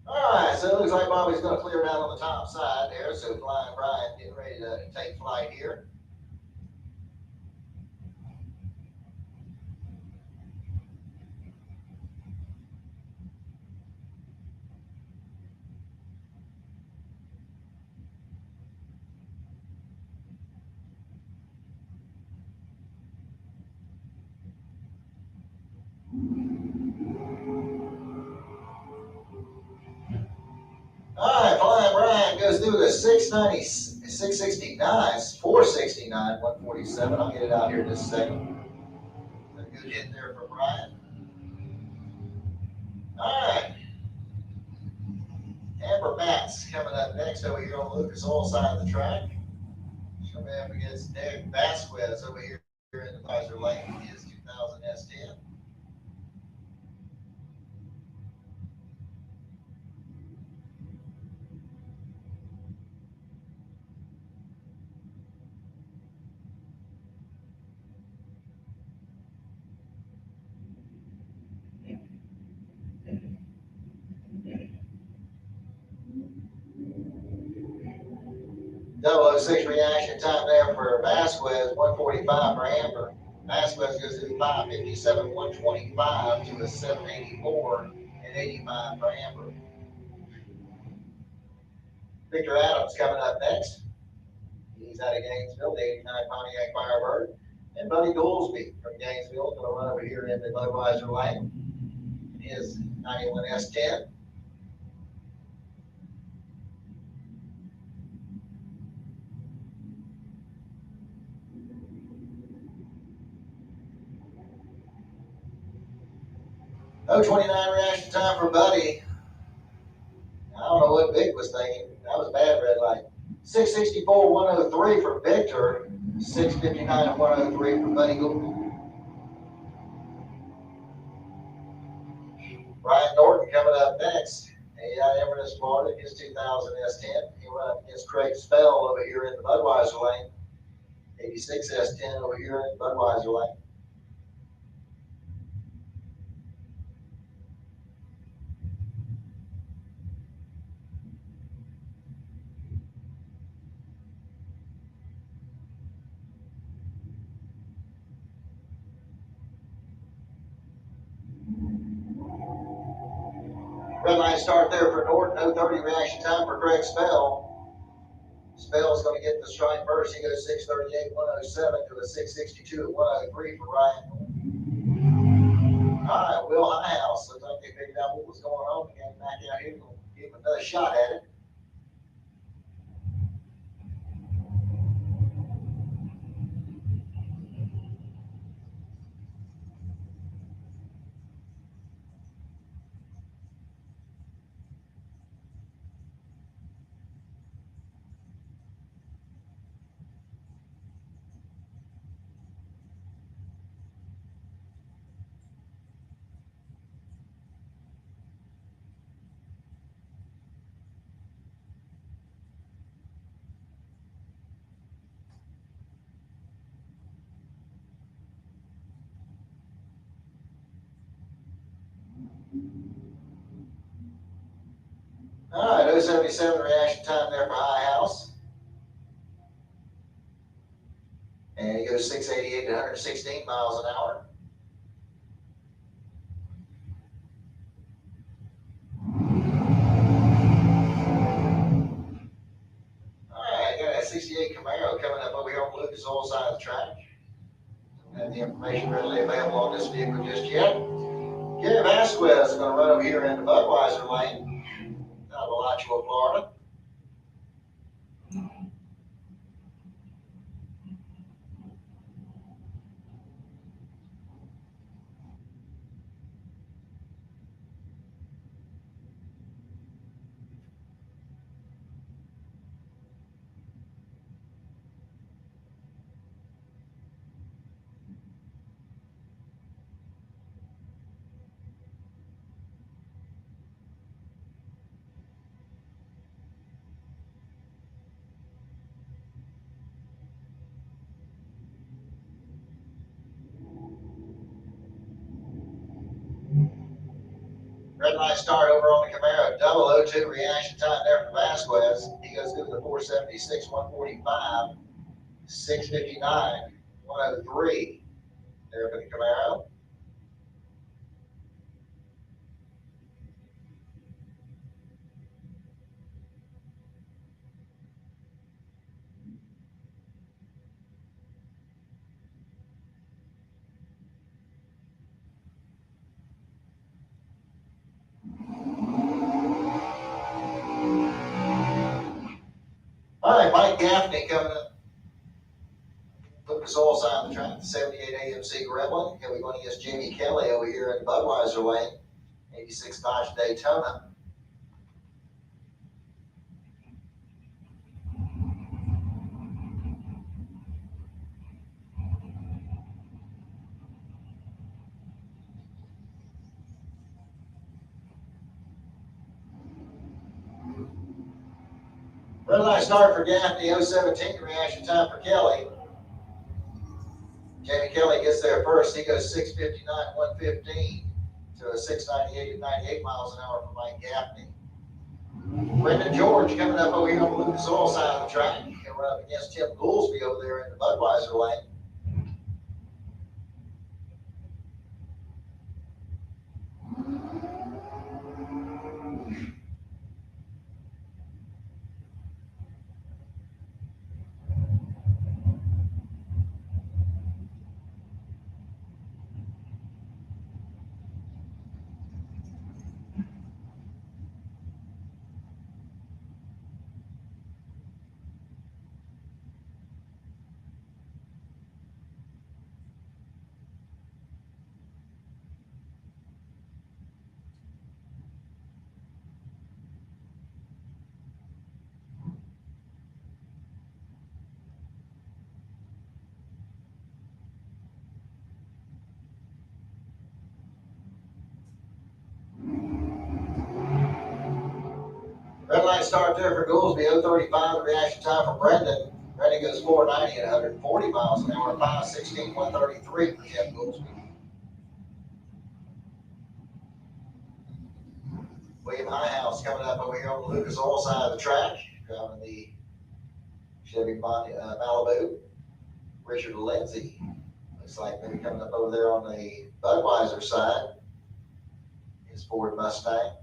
Alright, so it looks like Bobby's going to clear down on the top side there, so Flying Brian getting ready to take flight here. All right, Flying Brian goes through the 690, 669, 469, 147. I'll get it out here in just a second. A good hit there for Brian. All right. Amber Mats coming up next over here on the Lucas Oil side of the track. She's coming up against Nick Vasquez over here in the Visor Lane. He is 2000 S10. Double 006 reaction time there for Vasquez, 145 for Amber. Vasquez goes through 557, 125 to a 784 and 85 for Amber. Victor Adams coming up next. He's out of Gainesville, the 89 Pontiac Firebird. And Buddy Goolsby from Gainesville going to run over here in the Budweiser lane. His 91 S10. Oh, 29 reaction time for Buddy. I don't know what Vic was thinking. That was a bad red light. 664, 103 for Victor. 659 and 103 for Buddy Goolsby. Ryan Norton coming up next. He out of Inverness, Florida, his 2000 S10. He'll run up against Craig Spell over here in the Budweiser lane. 86 S10 over here in the Budweiser lane. Red line start there for Norton. 0:30 reaction time for Craig Spell. Spell's going to get the strike first. He goes 638, 107 to a 662 and 103 for Ryan. All right, Will Highhouse. Looks like they figured out what was going on. They got back out here and give him another shot at it. All right, 077 reaction time there for Highhouse. And he goes 688 to 116 miles an hour. All right, got a 68 Camaro coming up over here on the Lucas Oil side of the track. Don't have the information readily available on this vehicle just yet. Gary Vasquez is going to run over here in the Budweiser lane out of Alachua, Florida. Red line start over on the Camaro. 002 reaction time there for Vasquez. He goes through the 476, 145, 659, 103 there for the Camaro. Mike Gaffney coming up. Lucas Oil sign the track, 78 AMC Gremlin. Here we go against Jamie Kelly over here in Budweiser lane, 86 Dodge Daytona. Red light start for Gaffney, 017 reaction time for Kelly. Jamie Kelly gets there first. He goes 6:59, 1:15 to a 6:98 at 98 miles an hour for Mike Gaffney. Brendan George coming up over here on the Lucas Oil side of the track. He'll run up against Tim Goolsby over there in the Budweiser lane. Red light start there for Goolsby, 0:35 the reaction time for Brendan. Brendan goes 490 at 140 miles an hour, 5:16, 133 for Tim Goolsby. William Highhouse coming up over here on the Lucas Oil side of the track, driving the Chevy Malibu. Richard Lindsay looks like maybe coming up over there on the Budweiser side. His Ford Mustang.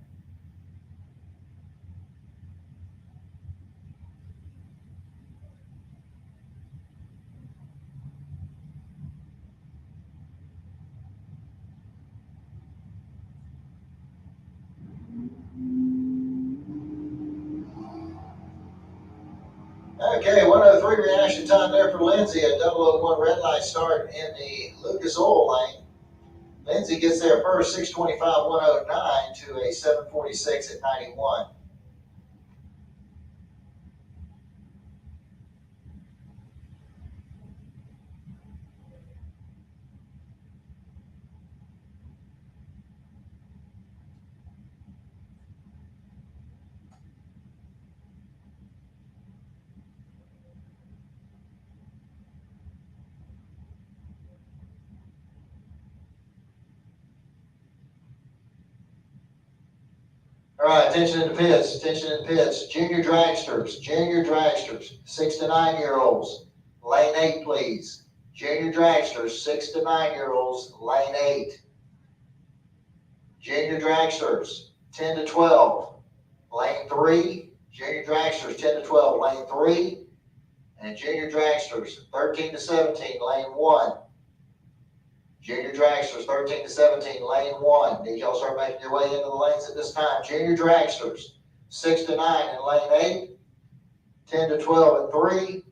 Okay, 103 reaction time there for Lindsay, a 001 red light start in the Lucas Oil lane. Lindsay gets there first, 6:25, 109 to a 7:46 at 91. All right, attention in the pits, attention in the pits. Junior dragsters, 6 to 9 year olds. Lane 8, please. Junior dragsters, 6 to 9 year olds, lane 8. Junior dragsters, 10 to 12, lane 3. Junior dragsters, 10 to 12, lane 3. And junior dragsters, 13 to 17, lane 1. Junior dragsters, 13 to 17, lane 1. Need y'all start making your way into the lanes at this time. Junior dragsters, 6 to 9 in lane 8, 10 to 12 in 3,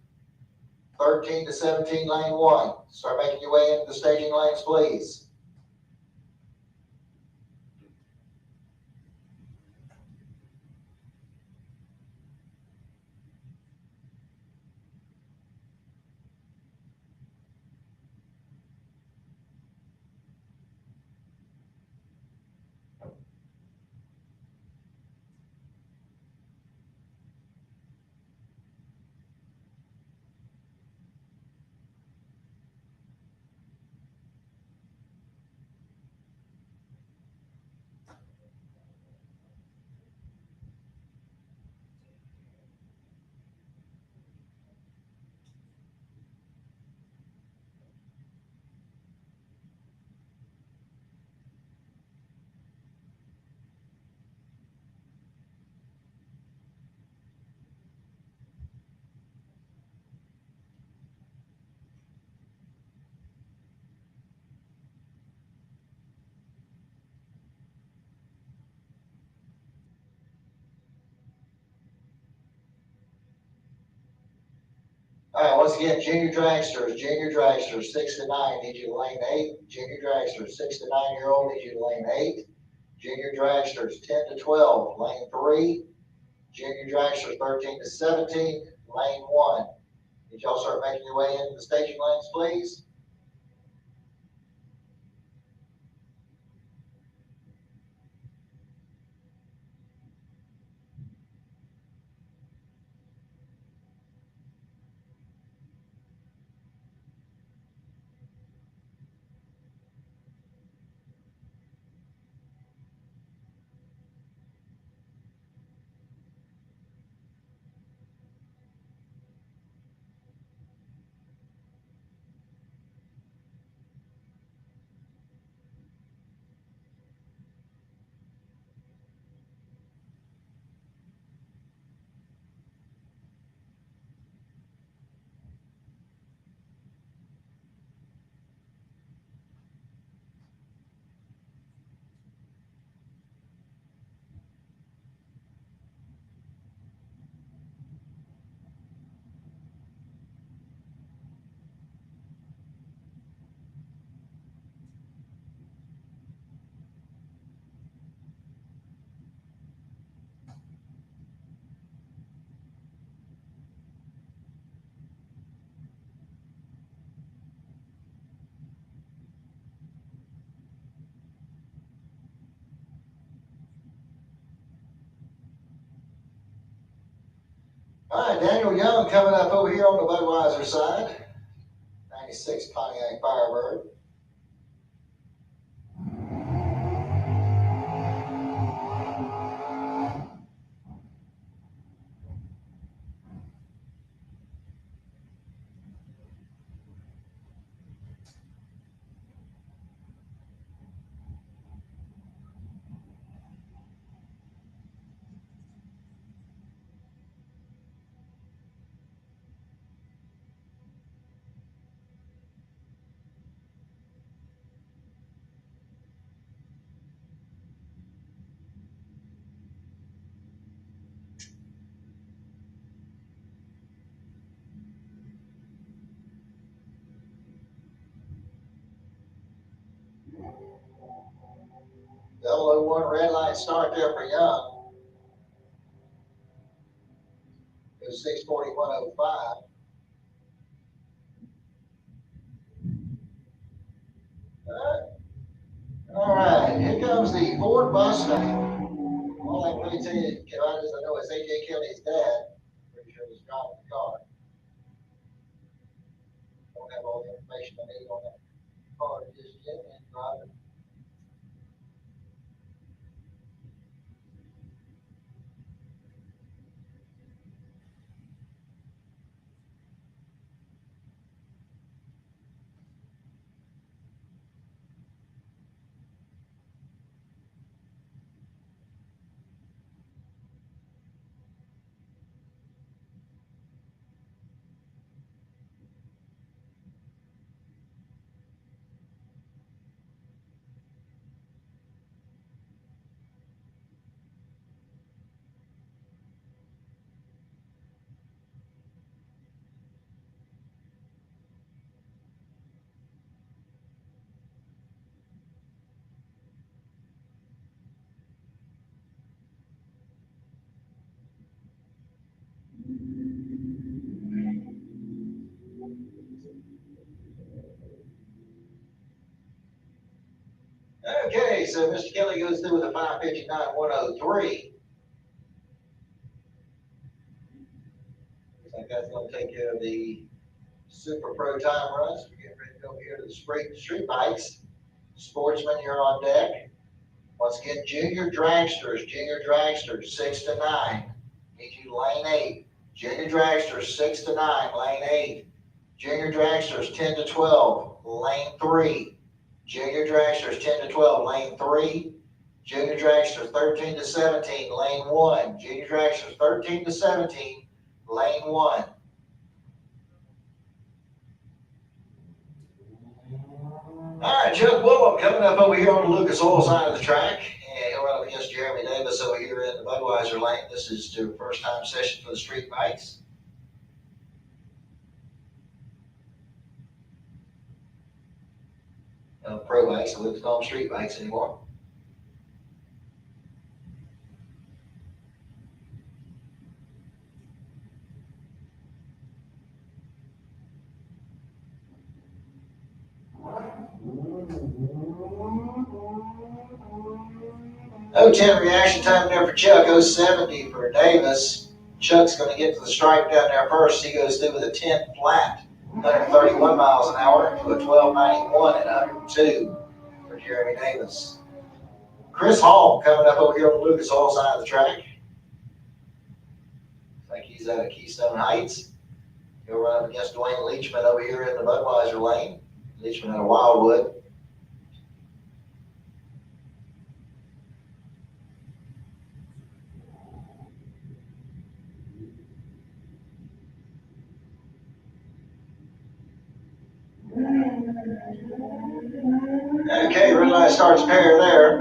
13 to 17, lane 1. Start making your way into the staging lanes, please. All right, once again, junior dragsters, 6 to 9, need you to lane 8. Junior dragsters, 6 to 9-year-old, need you to lane 8. Junior dragsters, 10 to 12, lane 3. Junior dragsters, 13 to 17, lane 1. Did y'all start making your way into the staging lanes, please? All right, Daniel Young coming up over here on the Budweiser side. 96 Pontiac Firebird. Double 001 red line start there for Young. It was 6:41.05. All right, here comes the Ford Mustang. All I can really tell you, Kevin, is I know it's A.J. Kelly's dad. Pretty sure he's driving the car. Don't have all the information I need on that car just yet. And driving. Okay, so Mr. Kelly goes through with a 5:59.103. Looks like that's going to take care of the Super Pro time runs. We're getting ready to go here to the street bikes. Sportsmen, you're on deck. Once again, junior dragsters, 6 to 9. Need you lane 8. Junior dragsters, 6 to 9, lane 8. Junior dragsters, 10 to 12, lane 3. Junior dragsters, 10 to 12, lane 3. Junior dragsters, 13 to 17, lane 1. Junior dragsters, 13 to 17, lane 1. All right, Chuck Willem coming up over here on the Lucas Oil side of the track. And he'll run up against Jeremy Davis over here in the Budweiser lane. This is the first time session for the street bikes. Pro bikes, so we don't call them street bikes anymore. .010 reaction time there for Chuck. 070 for Davis. Chuck's going to get to the stripe down there first. He goes through with a 10 flat, 131 miles an hour to a 1291 and 102 for Jeremy Davis. Chris Hall coming up over here on the Lucas Oil side of the track. Looks like he's out of Keystone Heights. He'll run up against Dwayne Leachman over here in the Budweiser lane. Leachman out of Wildwood. Okay, red light starts pair there.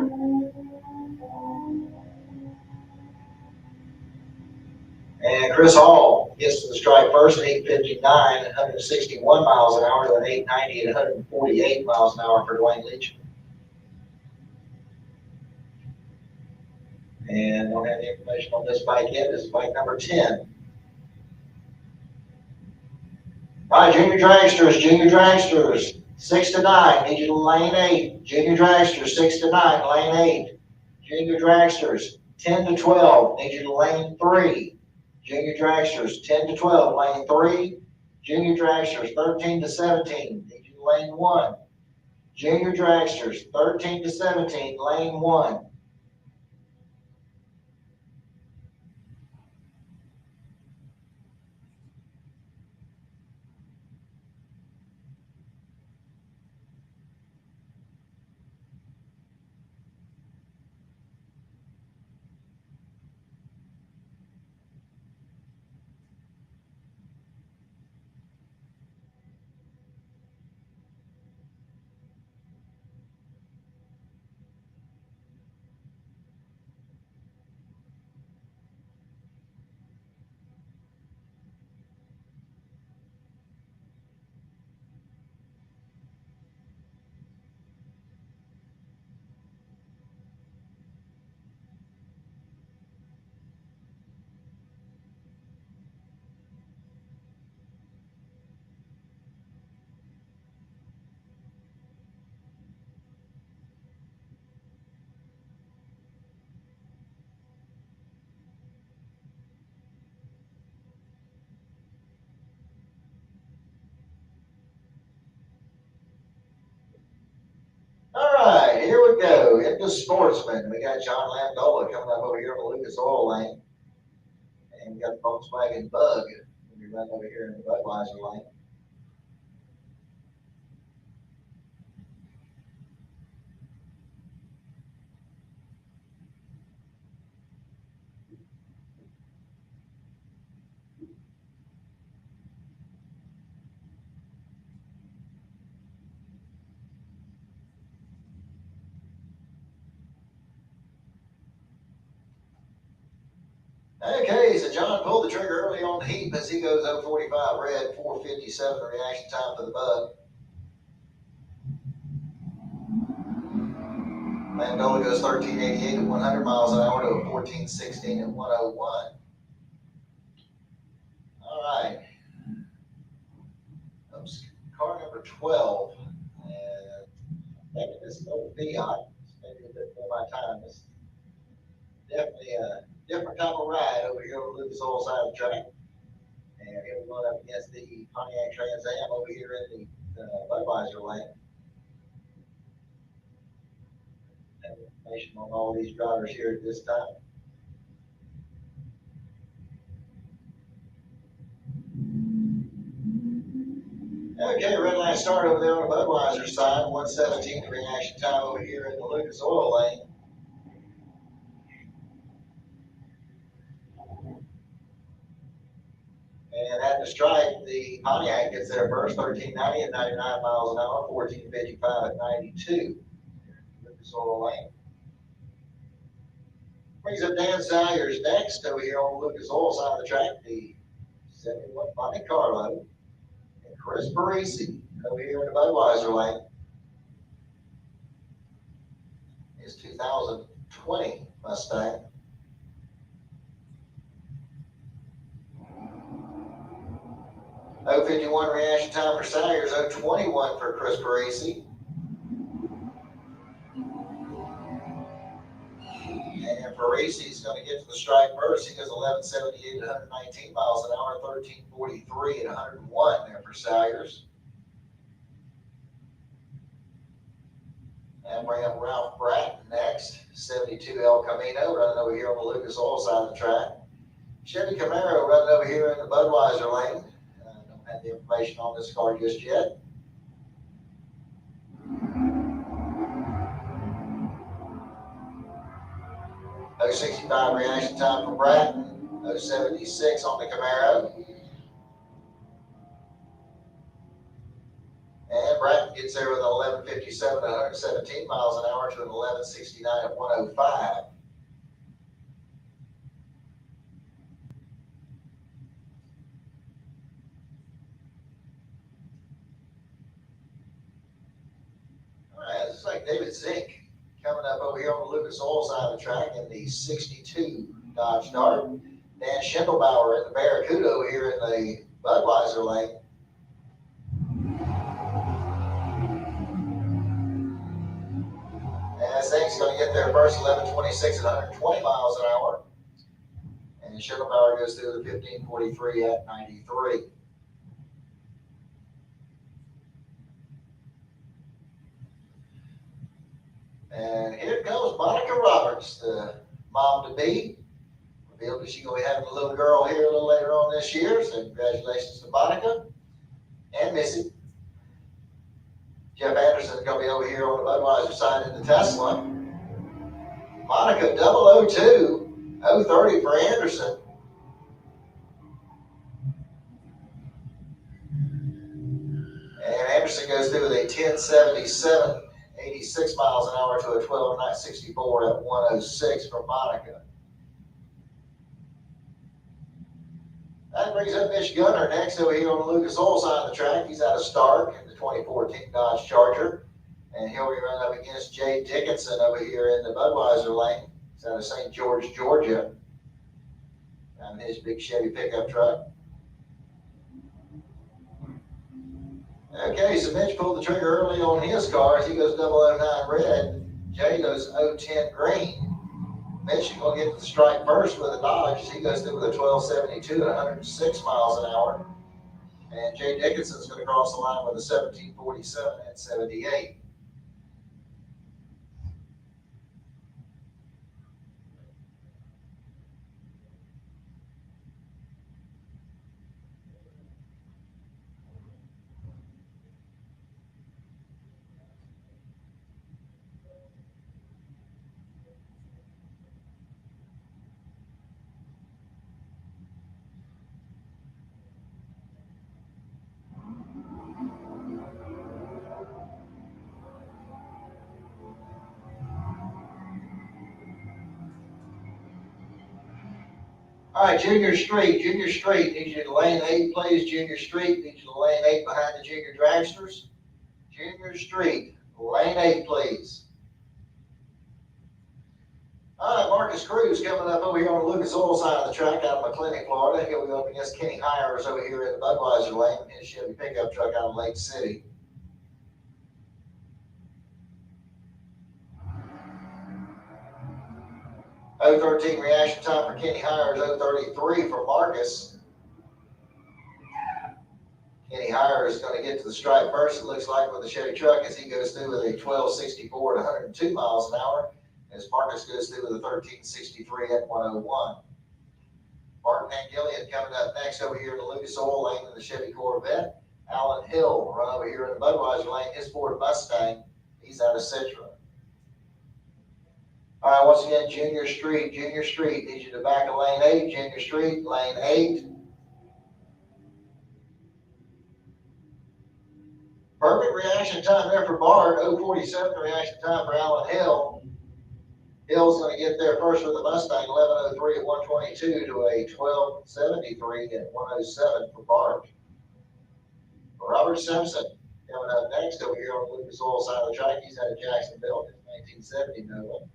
And Chris Hall gets to the stripe first at 859 and 161 miles an hour to an 890 and 148 miles an hour for Dwayne Leachman. And don't have the information on this bike yet. This is bike number 10. All right, junior dragsters, 6 to 9, need you to lane 8. Junior dragsters, 6 to 9, lane 8. Junior dragsters, 10 to 12, need you to lane 3. Junior dragsters, 10 to 12, lane 3. Junior dragsters, 13 to 17, need you to lane 1. Junior dragsters, 13 to 17, lane 1. All right, here we go. Into sportsman. We got John Landola coming up over here in the Lucas Oil lane. And we got the Volkswagen Bug. We run over here in the Budweiser lane. Okay, so John pulled the trigger early on the heat as he goes 045 red, 457 the reaction time for the Bug. Landola goes 1388 at 100 miles an hour to a 1416 at 101. All right. Oops. Car number 12. And I think this is old Fiat. It's maybe a bit more my time. It's definitely a different type of ride over here on the Lucas Oil side of the track. And here we're going up against the Pontiac Trans Am over here in the Budweiser lane. And information on all these drivers here at this time. Okay, red line start over there on the Budweiser side, 117 reaction time over here in the Lucas Oil lane. And at the stripe, the Pontiac gets there first, 1390 at 99 miles an hour, 1455 at 92. Lucas Oil lane. Brings up Dan Salyers next over here on the Lucas Oil side of the track, the 71 Monte Carlo. And Chris Parisi over here in the Budweiser lane. his 2020 Mustang. .051 reaction time for Saggers, .021 for Chris Parisi. And Parisi's going to get to the stripe first. He goes 11.78 at 119 miles an hour, 13.43 at 101 there for Saggers. And bring up Ralph Bratton next, 72 El Camino, running over here on the Lucas Oil side of the track. Chevy Camaro running over here in the Budweiser lane. Don't have the information on this car just yet. .065 reaction time for Bratton, .076 on the Camaro. And Bratton gets there with an 11.57 at 117 miles an hour to an 11.69 at 105. All right, this is like David Zink coming up over here on the Lucas Oil side of the track in the 62 Dodge Dart. Dan Schindelbauer in the Barracuda over here in the Budweiser lane. And Zink's going to get there first, 11.26 at 120 miles an hour. And Schindelbauer goes through the 15.43 at 93. And here comes Monica Roberts, the mom-to-be. Revealed that she's going to be having a little girl here a little later on this year. So congratulations to Monica and Missy. Jeff Anderson is going to be over here on the Budweiser side in the Tesla. Monica 002, 030 for Anderson. And Anderson goes through with a 10.77, 86 miles an hour to a 12.64 at 106 for Monica. That brings up Mitch Gunner next over here on the Lucas Oil side of the track. He's out of Stark in the 2014 Dodge Charger. And he'll be running up against Jay Dickinson over here in the Budweiser lane. He's out of St. George, Georgia. And his big Chevy pickup truck. Okay, so Mitch pulled the trigger early on his cars. He goes 009 red. Jay goes 010 green. Mitch is going to get to the stripe first with a Dodge. He goes through with a 12.72 at 106 miles an hour. And Jay Dickinson's going to cross the line with a 17.47 at 78. All right, Junior Street, need you to lane 8, please. Junior Street, need you to lane 8 behind the Junior Dragsters. Junior Street, lane 8, please. All right, Marcus Cruz coming up over here on the Lucas Oil side of the track out of McClintock, Florida. He'll be up against Kenny Hires over here in the Budweiser lane in his Chevy pickup truck out of Lake City. .013 reaction time for Kenny Hires, .033 for Marcus. Kenny Hires is going to get to the stripe first, it looks like, with the Chevy truck as he goes through with a 12.64 at 102 miles an hour, as Marcus goes through with a 13.63 at 101. Martin Van Gillian coming up next over here in the Lucas Oil lane in the Chevy Corvette. Alan Hill run over here in the Budweiser lane, his Ford Mustang. He's out of Citra. All right, once again, Junior Street, need you to back of lane 8, Junior Street, lane 8. Perfect reaction time there for Bart, 0.47 reaction time for Alan Hill. Hill's going to get there first with the Mustang, 11.03 at 122 to a 12.73 at 107 for Bart. Robert Simpson, Coming up next over here on the Lucas Oil side of the track, he's out of Jacksonville, 1970 Nova.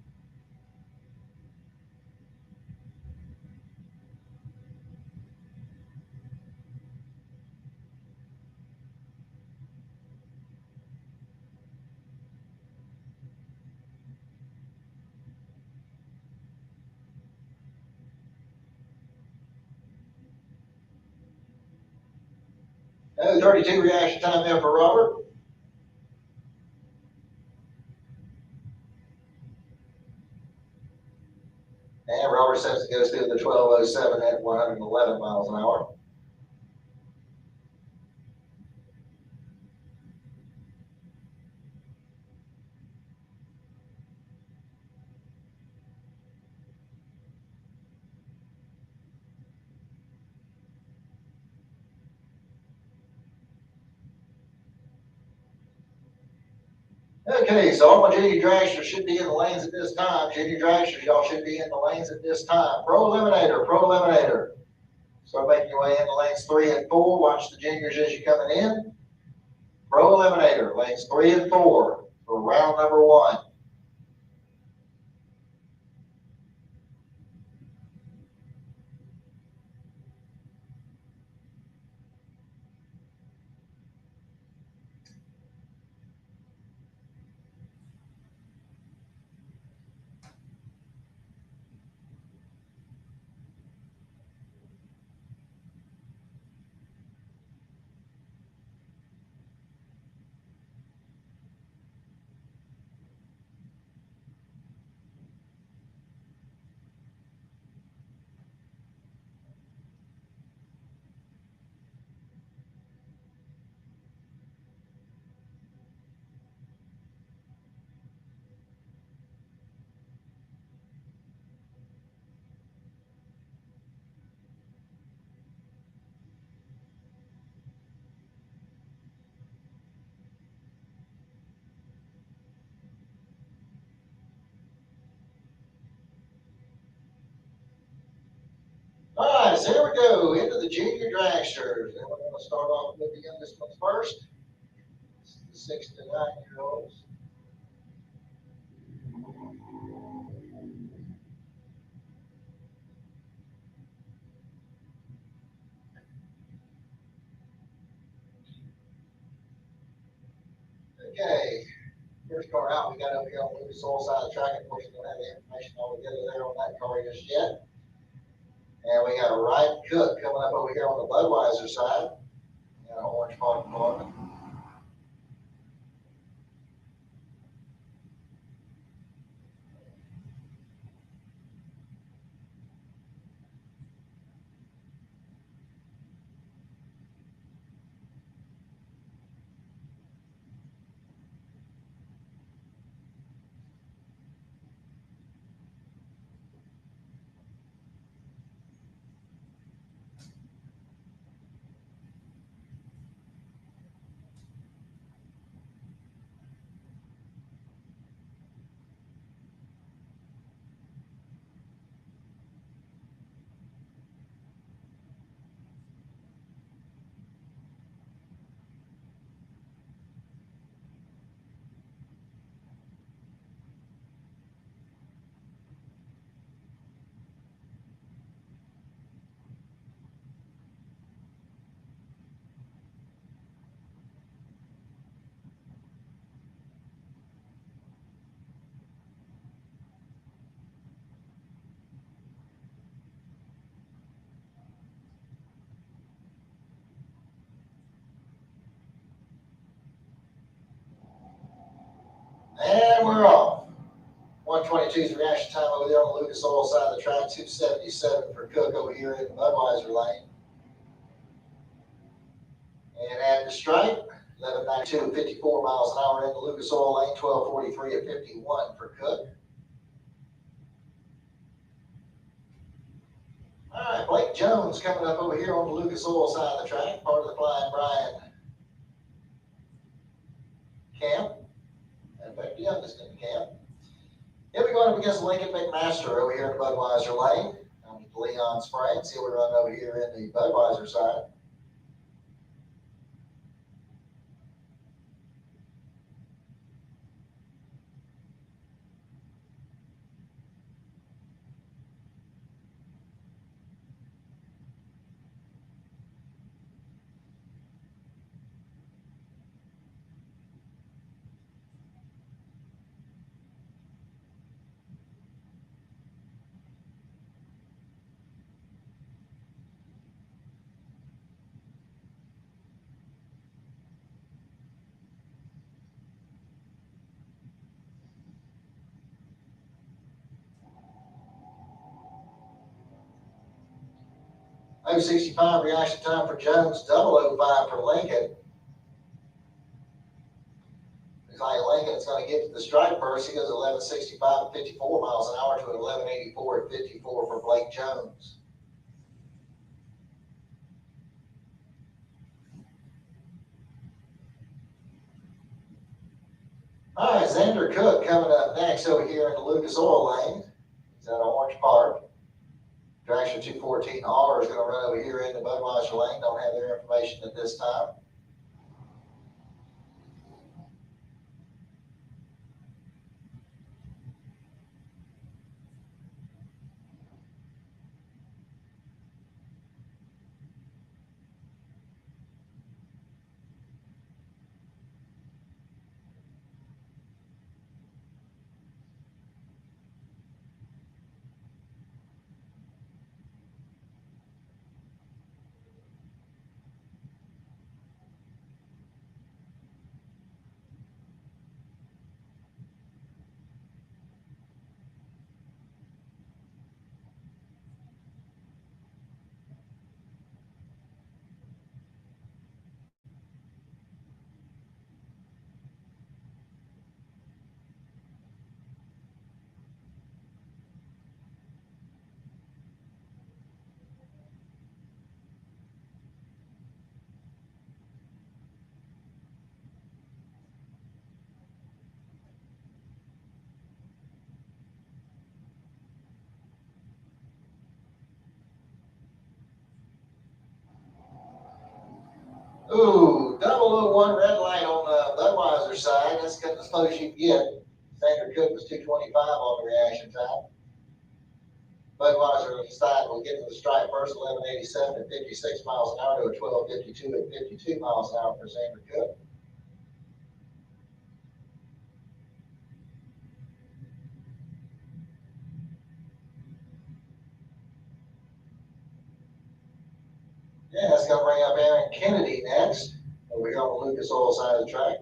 Oh, 32 reaction time there for Robert. And Robert says it goes through the 1207 at 111 miles an hour. Okay, so all my junior dragsters should be in the lanes at this time. Junior dragsters, y'all should be in the lanes at this time. Pro Eliminator, Pro Eliminator. Start making your way in the lanes 3 and 4. Watch the juniors as you're coming in. Pro Eliminator, lanes 3 and 4 for round number 1. All right, so here we go into the junior dragsters. And we're going to start off with the youngest ones first. The 6 to 9-year-olds. Okay, first car out we got over here on the Lucas Oil side of the track. Unfortunately, don't have the information all together there on that car just yet. And we got a Ryan Cook coming up over here on the Budweiser side. Got an orange part compartment. And we're off. 122's reaction time over there on the Lucas Oil side of the track. 277 for Cook over here in the Budweiser lane. And at the stripe, 1192 at 54 miles an hour in the Lucas Oil lane. 1243 at 51 for Cook. All right, Blake Jones coming up over here on the Lucas Oil side of the track. Part of the Flying Brian camp. In fact, the youngest in the camp. He'll be going up against Lincoln McMaster over here in the Budweiser lane. I'm with Leon Springs. He'll be running over here in the Budweiser side. 065 reaction time for Jones, 005 for Lincoln. Looks like Lincoln's going to get to the stripe first. He goes 1165 at 54 miles an hour to 1184 at 54 for Blake Jones. All right, Xander Cook coming up next over here in the Lucas Oil Lane. He's at Orange Park. Traction 214 R is going to run over here in the Budweiser lane. Don't have their information at this time. Ooh, 001 red light on the Budweiser side. That's as close as you can get. Xander Cook was 225 on the reaction time. Budweiser side will get to the stripe first, 1187 at 56 miles an hour to a 1252 at 52 miles an hour for Xander Cook. Yeah, that's going to bring up Aaron Kennedy next, over here on the Lucas Oil side of the track.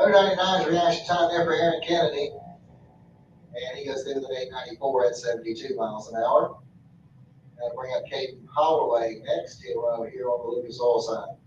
.099's reaction time there for Aaron Kennedy. And he goes through with an 894 at 72 miles an hour. That'll bring up Caden Holloway next. He'll run over here on the Lucas Oil side.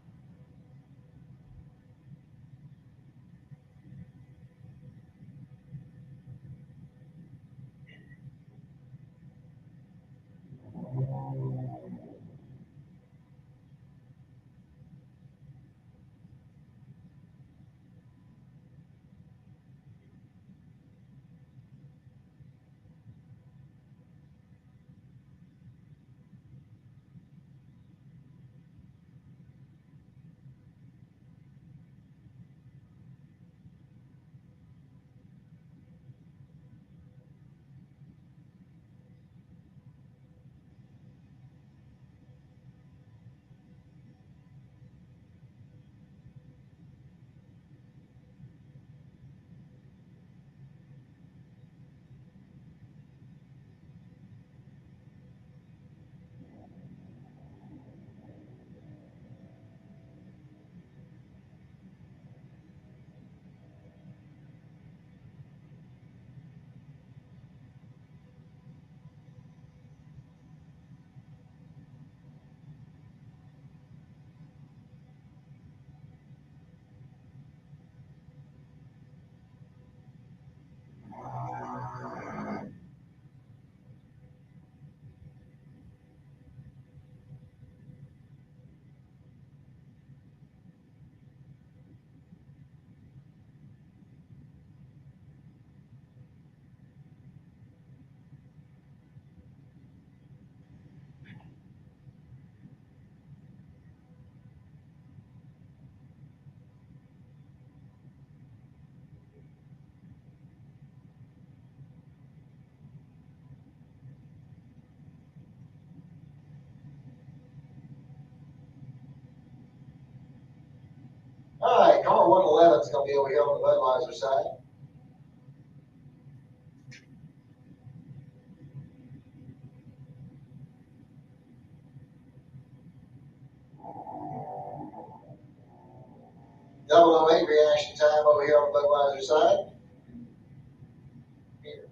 Number 111 is going to be over here on the Budweiser side. Double 08 reaction time over here on the Budweiser side. Here.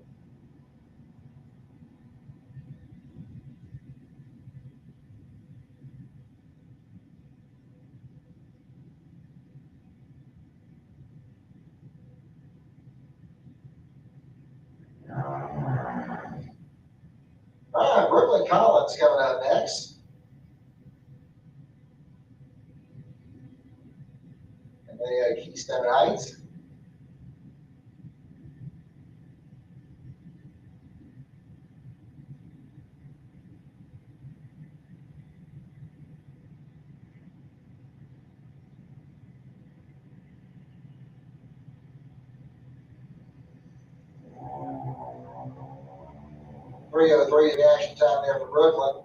All right, Brooklyn Collins coming up next. And they Keystone Heights. .303 reaction time there for Brooklyn.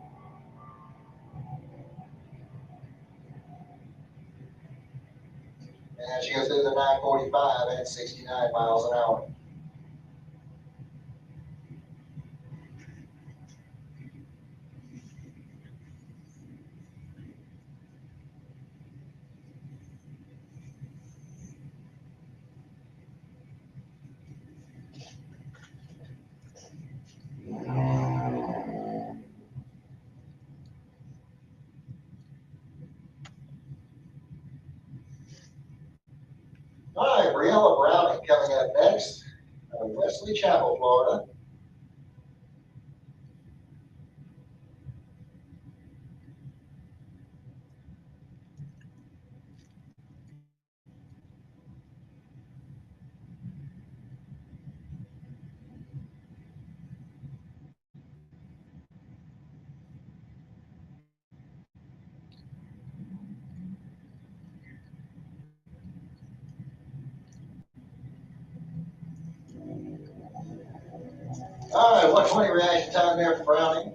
And she goes through the 945 at 69 miles an hour. All right, Briella Browning coming up next. Wesley Chapel, Florida. All right, 120 reaction time there for Browning.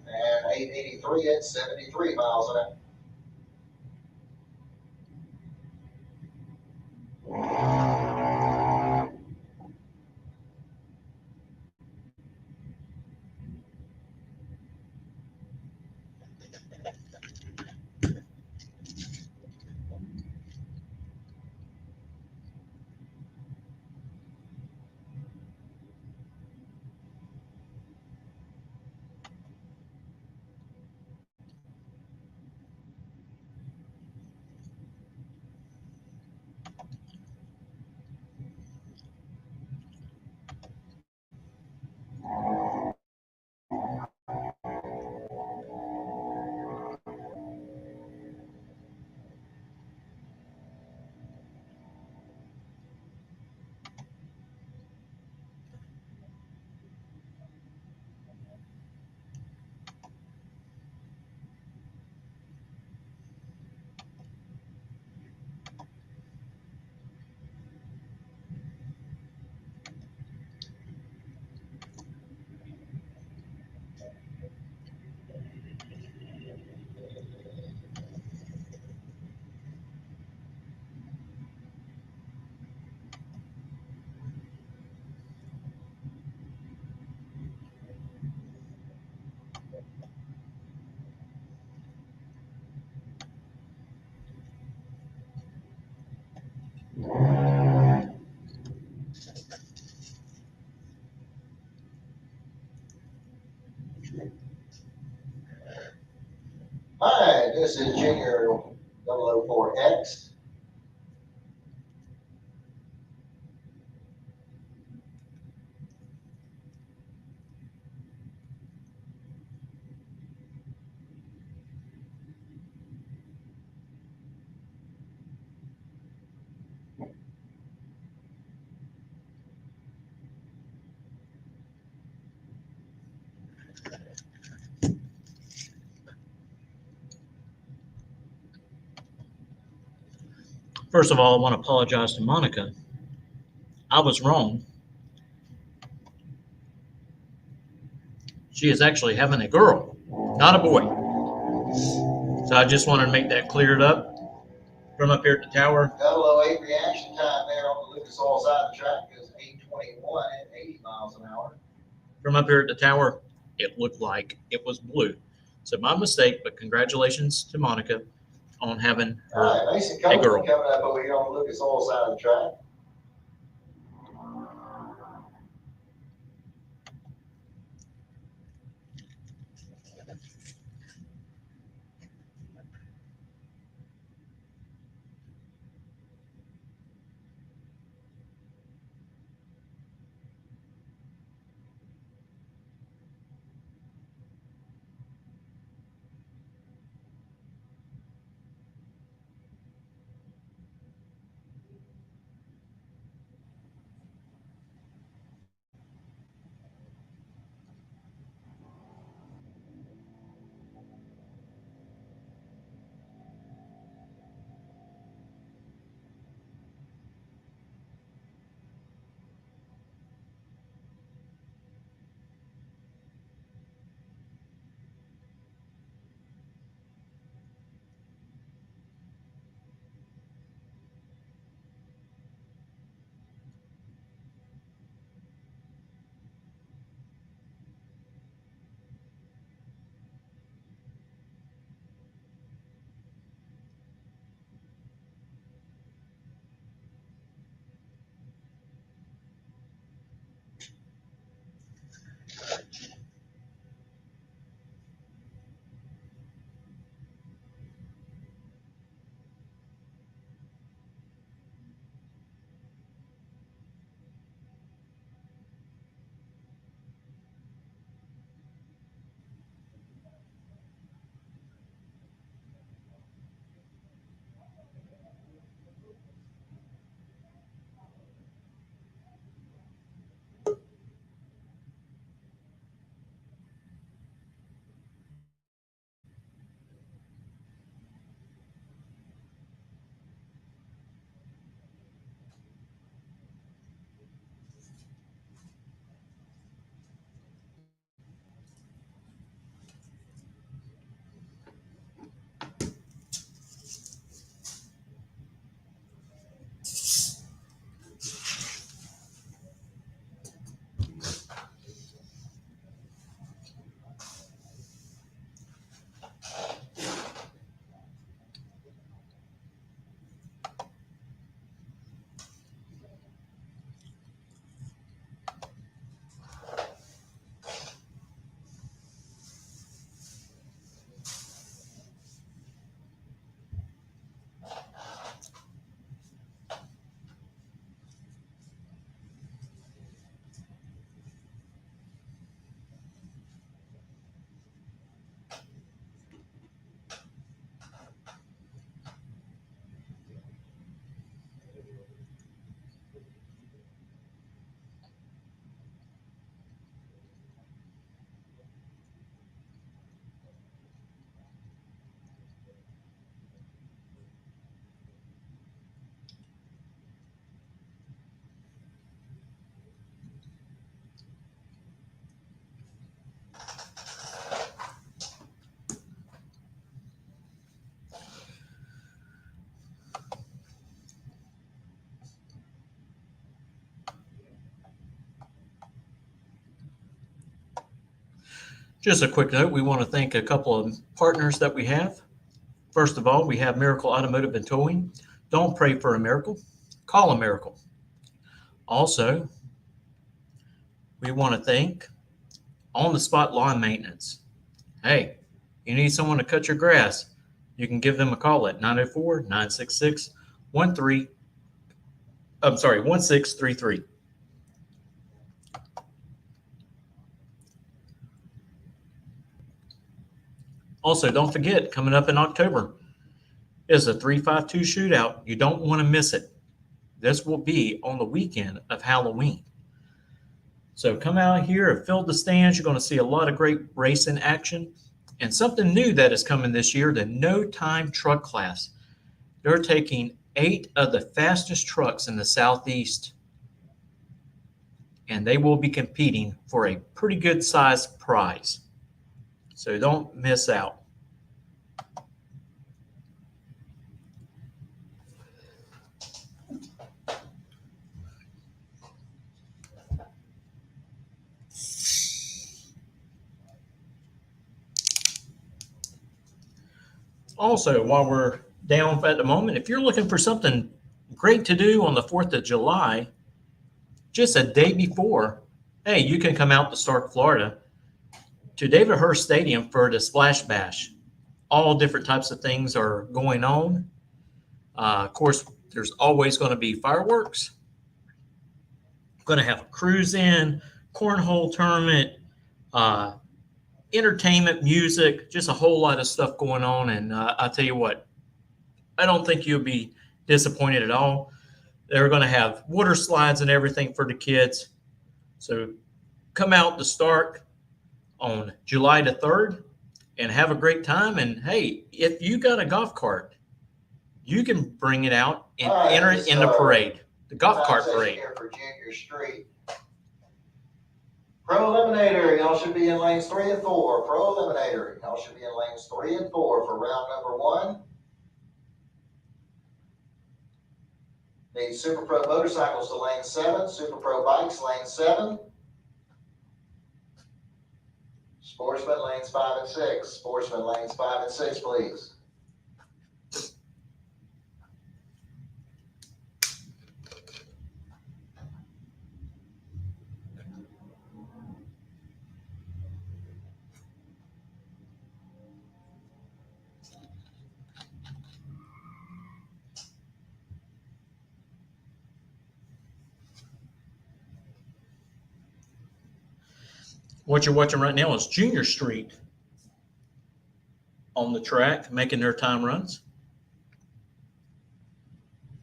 And 883 at 73 miles an hour. All right, this is Junior 004X. First of all, I want to apologize to Monica. I was wrong. She is actually having a girl, not a boy. So I just wanted to make that cleared up from up here at the tower. Got a low 8 reaction time there on the Lucas Oil side of the track because 8:21 at 80 miles an hour. From up here at the tower, it looked like it was blue. So my mistake, but congratulations to Monica on having her All right, Mason a girl. Copeland coming up over here on the Lucas Oil side of the track. Just a quick note, we want to thank a couple of partners that we have. First of all, we have Miracle Automotive and Towing. Don't pray for a miracle, call a miracle. Also, we want to thank On the Spot Lawn Maintenance. Hey, you need someone to cut your grass, you can give them a call at 1633. Also, don't forget, coming up in October is a 352 shootout. You don't want to miss it. This will be on the weekend of Halloween. So come out here and fill the stands. You're going to see a lot of great racing action. And something new that is coming this year, the no time truck class. They're taking 8 of the fastest trucks in the Southeast, and they will be competing for a pretty good sized prize. So don't miss out. Also, while we're down at the moment, if you're looking for something great to do on the 4th of July, just a day before, hey, you can come out to Stark, Florida to David Hurst Stadium for the Splash Bash. All different types of things are going on. Of course, there's always going to be fireworks. Going to have a cruise in, cornhole tournament, uh, entertainment, music, just a whole lot of stuff going on. And I'll tell you what, I don't think you'll be disappointed at all. They're going to have water slides and everything for the kids. So come out to Stark on July the 3rd and have a great time. And hey, if you got a golf cart, you can bring it out and enter it in the parade, the golf cart parade. Here for Junior Street. Pro Eliminator, y'all should be in lanes 3 and 4. Pro Eliminator, y'all should be in lanes 3 and 4 for round number 1. The Super Pro motorcycles to lane 7. Super Pro bikes, lane 7. Sportsman lanes 5 and 6. Sportsman lanes 5 and 6, please. What you're watching right now is Junior Street on the track making their time runs.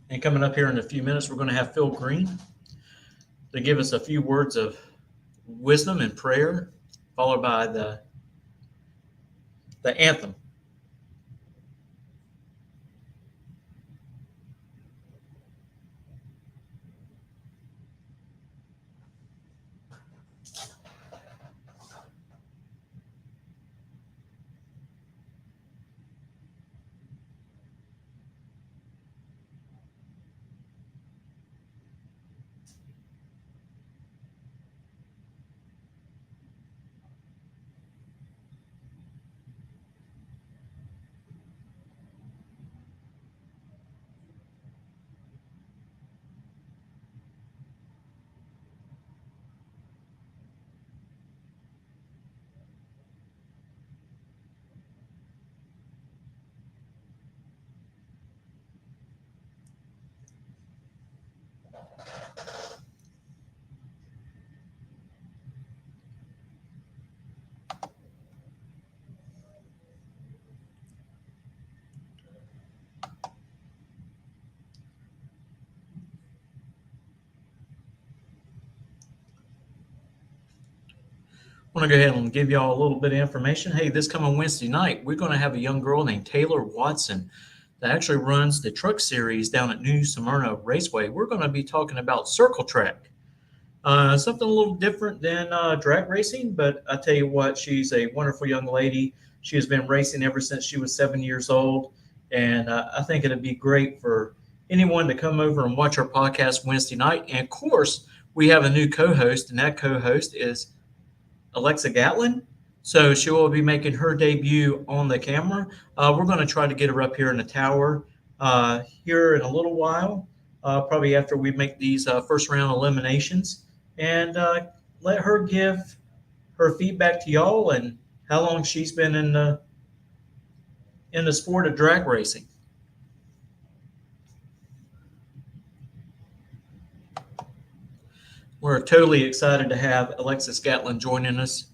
And coming up here in a few minutes, we're going to have Phil Green to give us a few words of wisdom and prayer, followed by the anthem. I want to go ahead and give y'all a little bit of information. Hey, this coming Wednesday night, we're going to have a young girl named Taylor Watson that actually runs the truck series down at New Smyrna Raceway. We're going to be talking about circle track. Something a little different than drag racing, but I tell you what, she's a wonderful young lady. She has been racing ever since she was 7 years old, and I think it'd be great for anyone to come over and watch our podcast Wednesday night. And of course, we have a new co-host, and that co-host is Alexa Gatlin. So she will be making her debut on the camera. We're going to try to get her up here in the tower here in a little while, probably after we make these first round eliminations, and let her give her feedback to y'all and how long she's been in the sport of drag racing. We're totally excited to have Alexis Gatlin joining us.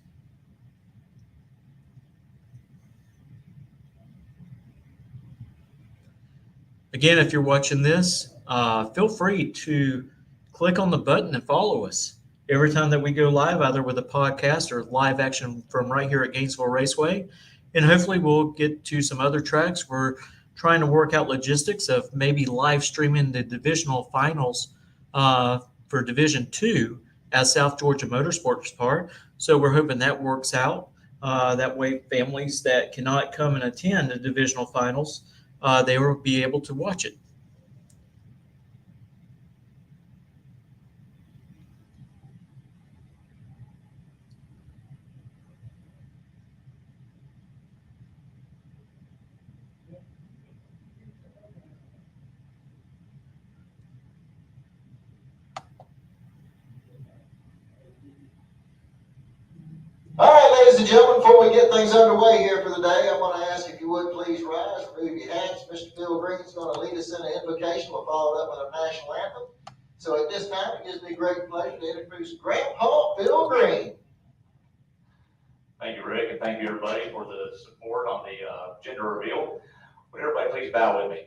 Again, if you're watching this, feel free to click on the button and follow us. Every time that we go live, either with a podcast or live action from right here at Gainesville Raceway, and hopefully we'll get to some other tracks. We're trying to work out logistics of maybe live streaming the divisional finals for Division 2 at South Georgia Motorsports Park. So we're hoping that works out. That way families that cannot come and attend the divisional finals, they will be able to watch it. ladies and gentlemen, before we get things underway here for the day, I'm going to ask if you would please rise, remove your hats. Mr. Bill Green is going to lead us in an invocation. We'll follow it up with our national anthem. So at this time, it gives me great pleasure to introduce Grandpa Bill Green. Thank you, Rick, and thank you, everybody, for the support on the gender reveal. Would everybody please bow with me?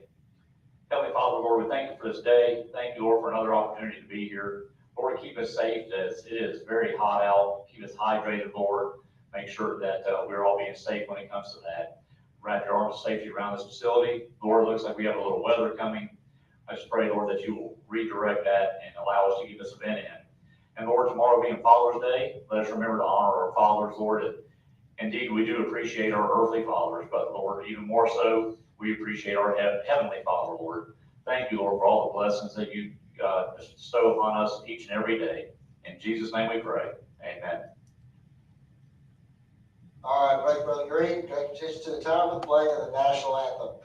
Heavenly Father, Lord, we thank you for this day. Thank you, Lord, for another opportunity to be here. Lord, keep us safe as it is very hot out. Keep us hydrated, Lord. Make sure that we're all being safe when it comes to that. Wrap your arms of safety around this facility. Lord, it looks like we have a little weather coming. I just pray, Lord, that you will redirect that and allow us to get this event in. And Lord, tomorrow being Father's Day, let us remember to honor our fathers, Lord. Indeed, we do appreciate our earthly fathers, but Lord, even more so, we appreciate our heavenly Father, Lord. Thank you, Lord, for all the blessings that you bestow upon us each and every day. In Jesus' name we pray. Amen. All right, thank you, Brother Green. Take your attention to the time of the playing of the national anthem.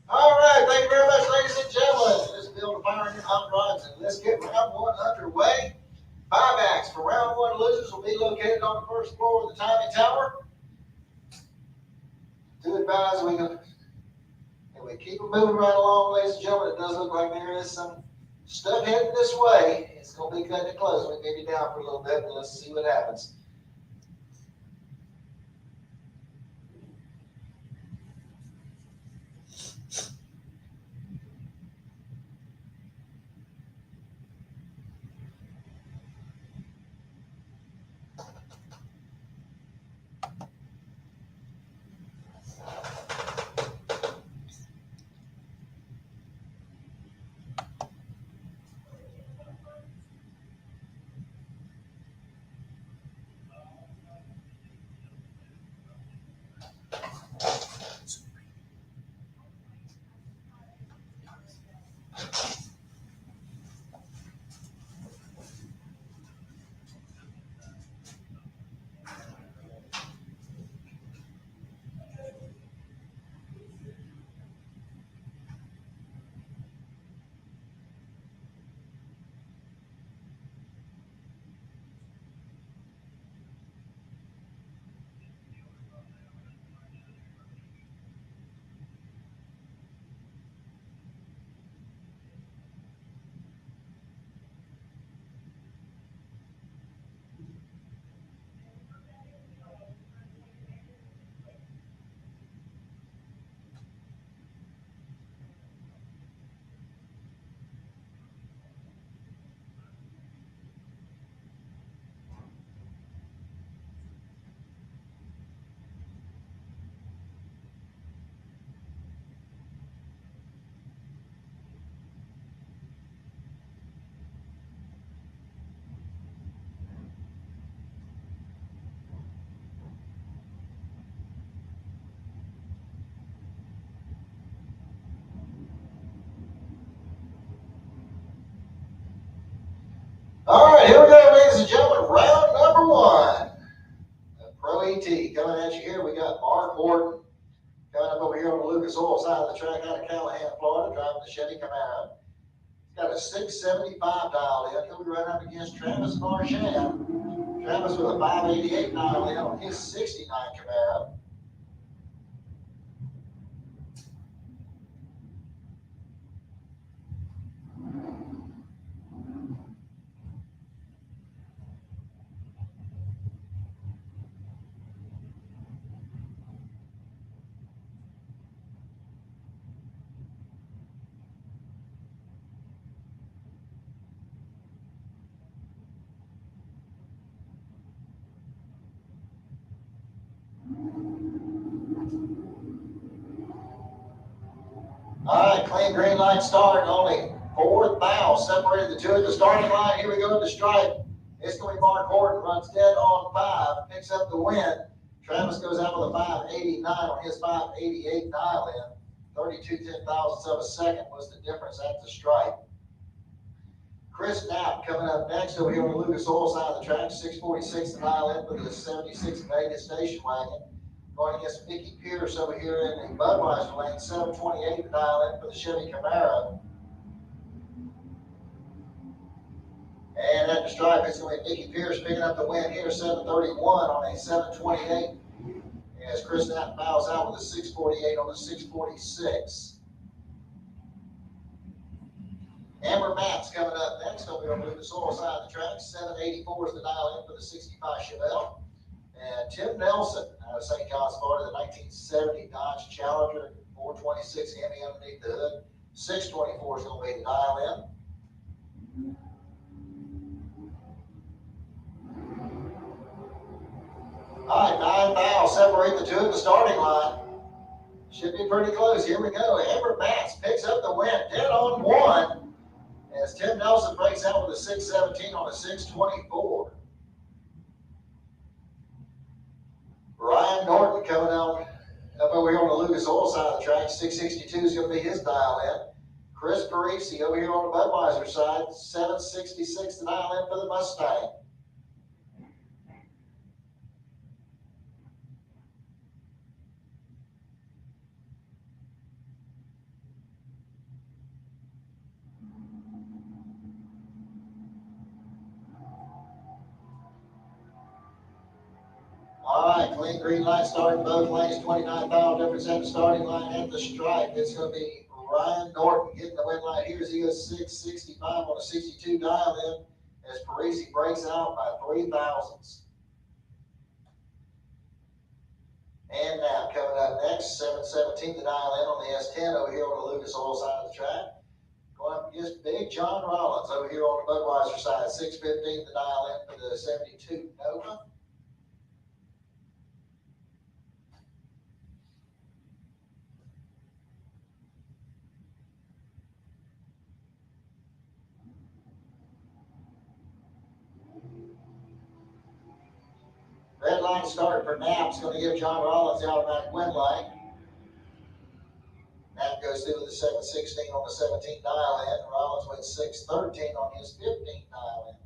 All right, thank you very much, ladies and gentlemen. Let's build a fire in your hot rods and let's get round one underway. Buybacks for round one losers will be located on the first floor of the timing tower. Do advise we keep it moving right along, ladies and gentlemen. It does look like there is some stuff heading this way. It's going to be cutting it close. We may be down for a little bit, but let's see what happens. All right, here we go, ladies and gentlemen. Round number one. Pro ET coming at you here. We got Mark Horton coming up over here on the Lucas Oil side of the track out of Callahan, Florida, driving the Chevy Camaro. Got a 675 dialed in. He'll be running up against Travis Marchand. Travis with a 588 dialed in on his 69 Camaro. All right, clean green light start. Only 4th bow separated the two at the starting line. Here we go at the stripe. It's going to be Mark Horton, runs dead on 5, picks up the win. Travis goes out with a 589 on his 588 dial in. 32 10,000ths of a second was the difference at the stripe. Chris Knapp coming up next over here on the Lucas Oil side of the track. 646 to dial in for the 76 Vegas station wagon. Going against Mickey Pierce over here in the Budweiser lane. 728 to dial in for the Chevy Camaro. And at the stripe, it's going to be Mickey Pierce picking up the win here. 731 on a 728. As Chris Knapp bows out with a 648 on the 646. Amber Matt's coming up next over on the Lucas Oil side of the track. 784 is the dial in for the 65 Chevelle. And Tim Nelson out of St. John's, Florida, the 1970 Dodge Challenger, 426 Hemi underneath the hood. 624 is going to be the dial in. All right, 9 thou separate the two at the starting line. Should be pretty close. Here we go. Amber Matz picks up the win, dead on 1. As Tim Nelson breaks out with a 617 on a 624. Ryan Norton coming out up over here on the Lucas Oil side of the track. 662 is going to be his dial in. Chris Parisi over here on the Budweiser side. 766 to dial in for the Mustang. All right, clean green light starting both lanes, 29,000 difference at the starting line at the stripe. It's going to be Ryan Norton getting the win light here as he goes 665 on a 62 dial in as Parisi breaks out by 3 thousandths. And now coming up next, 717 to dial in on the S10 over here on the Lucas Oil side of the track. Going up against Big John Rollins over here on the Budweiser side, 615 to dial in for the 72 Nova. Red line start for Knapp's going to give John Rollins the automatic win light. Knapp goes through with the 716 on the 17 dial in. Rollins went 613 on his 15 dial in.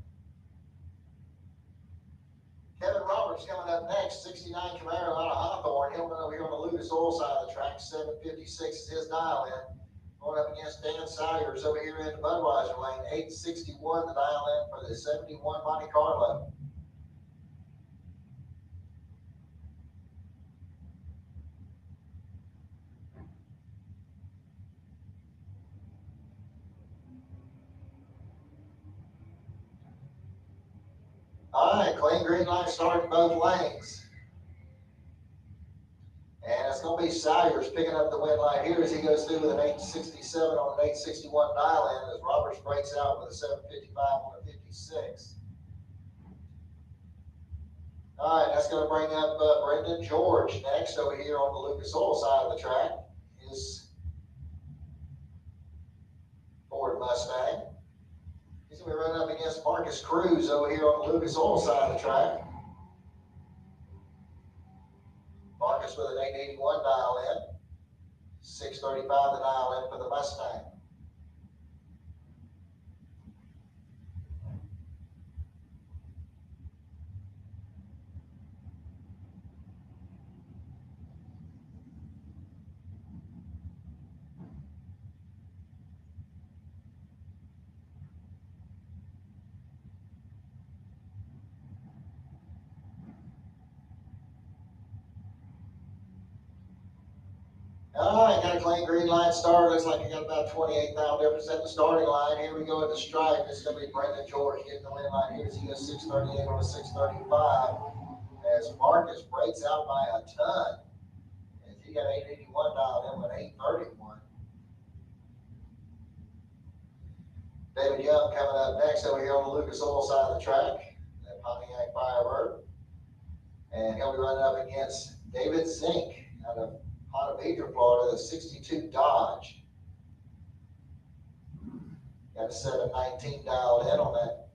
Kevin Roberts coming up next, 69 Camaro out of Hawthorne. He'll run over here on the Lucas Oil side of the track. 756 is his dial in. Going up against Dan Salyers over here in the Budweiser lane. 861 the dial in for the 71 Monte Carlo. All right, clean green light starting both lanes. And it's going to be Salyers picking up the win light here as he goes through with an 867 on an 861 dial in as Roberts breaks out with a 755 on a 56. All right, that's going to bring up Brendan George next over here on the Lucas Oil side of the track. His Ford Mustang. He's going to be running up against Marcus Cruz over here on the Lucas Oil side of the track. Marcus with an 881 dial in. 635 the dial in for the Mustang. green line start. Looks like you got about 28,000 difference at the starting line. Here we go at the stripe. It's going to be Brendan George getting the win line here as he goes 638 on a 635. As Marcus breaks out by a ton. As he got 881 dialed in with 831. David Young coming up next over here on the Lucas Oil side of the track. That Pontiac Firebird. And he'll be running up against David Zink out of Ponte Vedra, Florida, the 62 Dodge. Got a 719 dialed in on that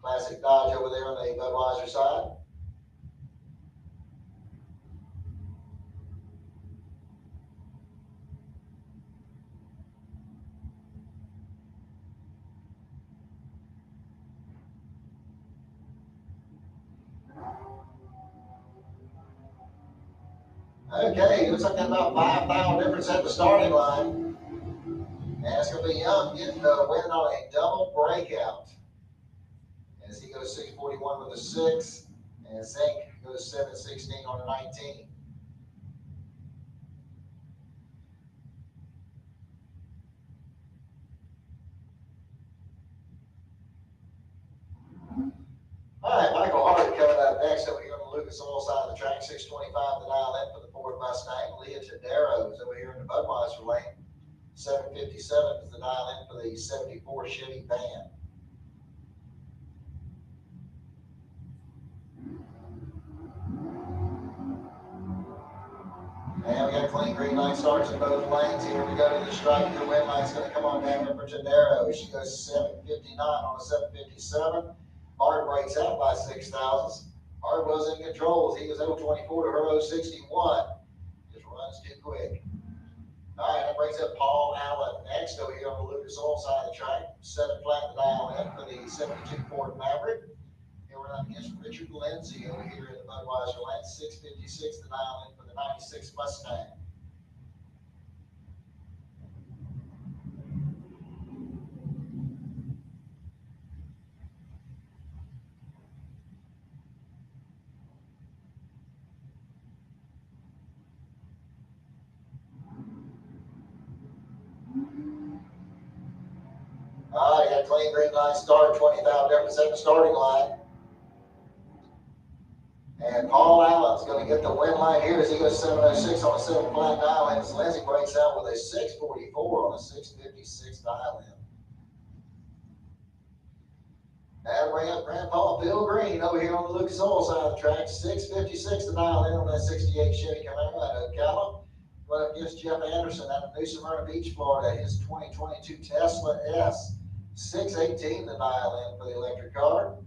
classic Dodge over there on the Budweiser side. Okay, looks like that's about 5,000 difference at the starting line. And it's going to be Young getting the win on a double breakout. As he goes 641 with a 6, and Zink goes 716 on a 19. All right, Michael Hart coming up next over here on the Lucas Oil side of the track, 625 the dial in for the Ford Mustang. Leah Tadero is over here in the Budweiser lane. 757 is the dial in for the 74 Chevy van. And we got a clean green light starts in both lanes. Here we go to the stripe. Your win light's going to come on down there for Tadero. She goes 759 on a 757. Hard breaks out by 6 thousandths. Hard was in control as he was 024 to her 061. Just runs too quick. All right, that brings up Paul Allen next over here on the Lucas Oil side of the track. 7 flat to dial in for the 72 Ford Maverick. Here we're up against Richard Lindsay over here in the Budweiser lane. 656 to dial in for the 96 Mustang. All right, got a clean green line start, 20,000 difference at the starting line. And Paul Allen's going to get the win line here as he goes 706 on a 7 flat dial in. As Lindsay breaks out with a 644 on a 656 dial in. That'll bring up Grandpa Bill Green over here on the Lucas Oil side of the track. 656 to dial in on that 68 Chevy Camaro out of Ocala. Run up against Jeff Anderson out of New Smyrna Beach, Florida. His 2022 Tesla S. 618 to dial in for the electric car.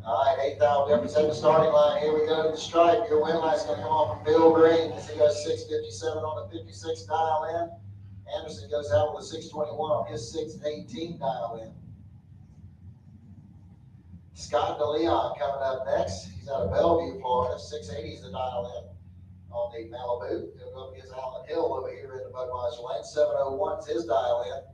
All right, 8,000 difference at the starting line. Here we go to the stripe. Your win line's going to come off from Bill Green as he goes 657 on the 56 dial in. Anderson goes out with a 621 on his 618 dial in. Scott DeLeon coming up next. He's out of Bellevue, Florida. 680 is the dial in on the Malibu. He'll go up against Alan Hill over here in the Budweiser lane. 701 is his dial in.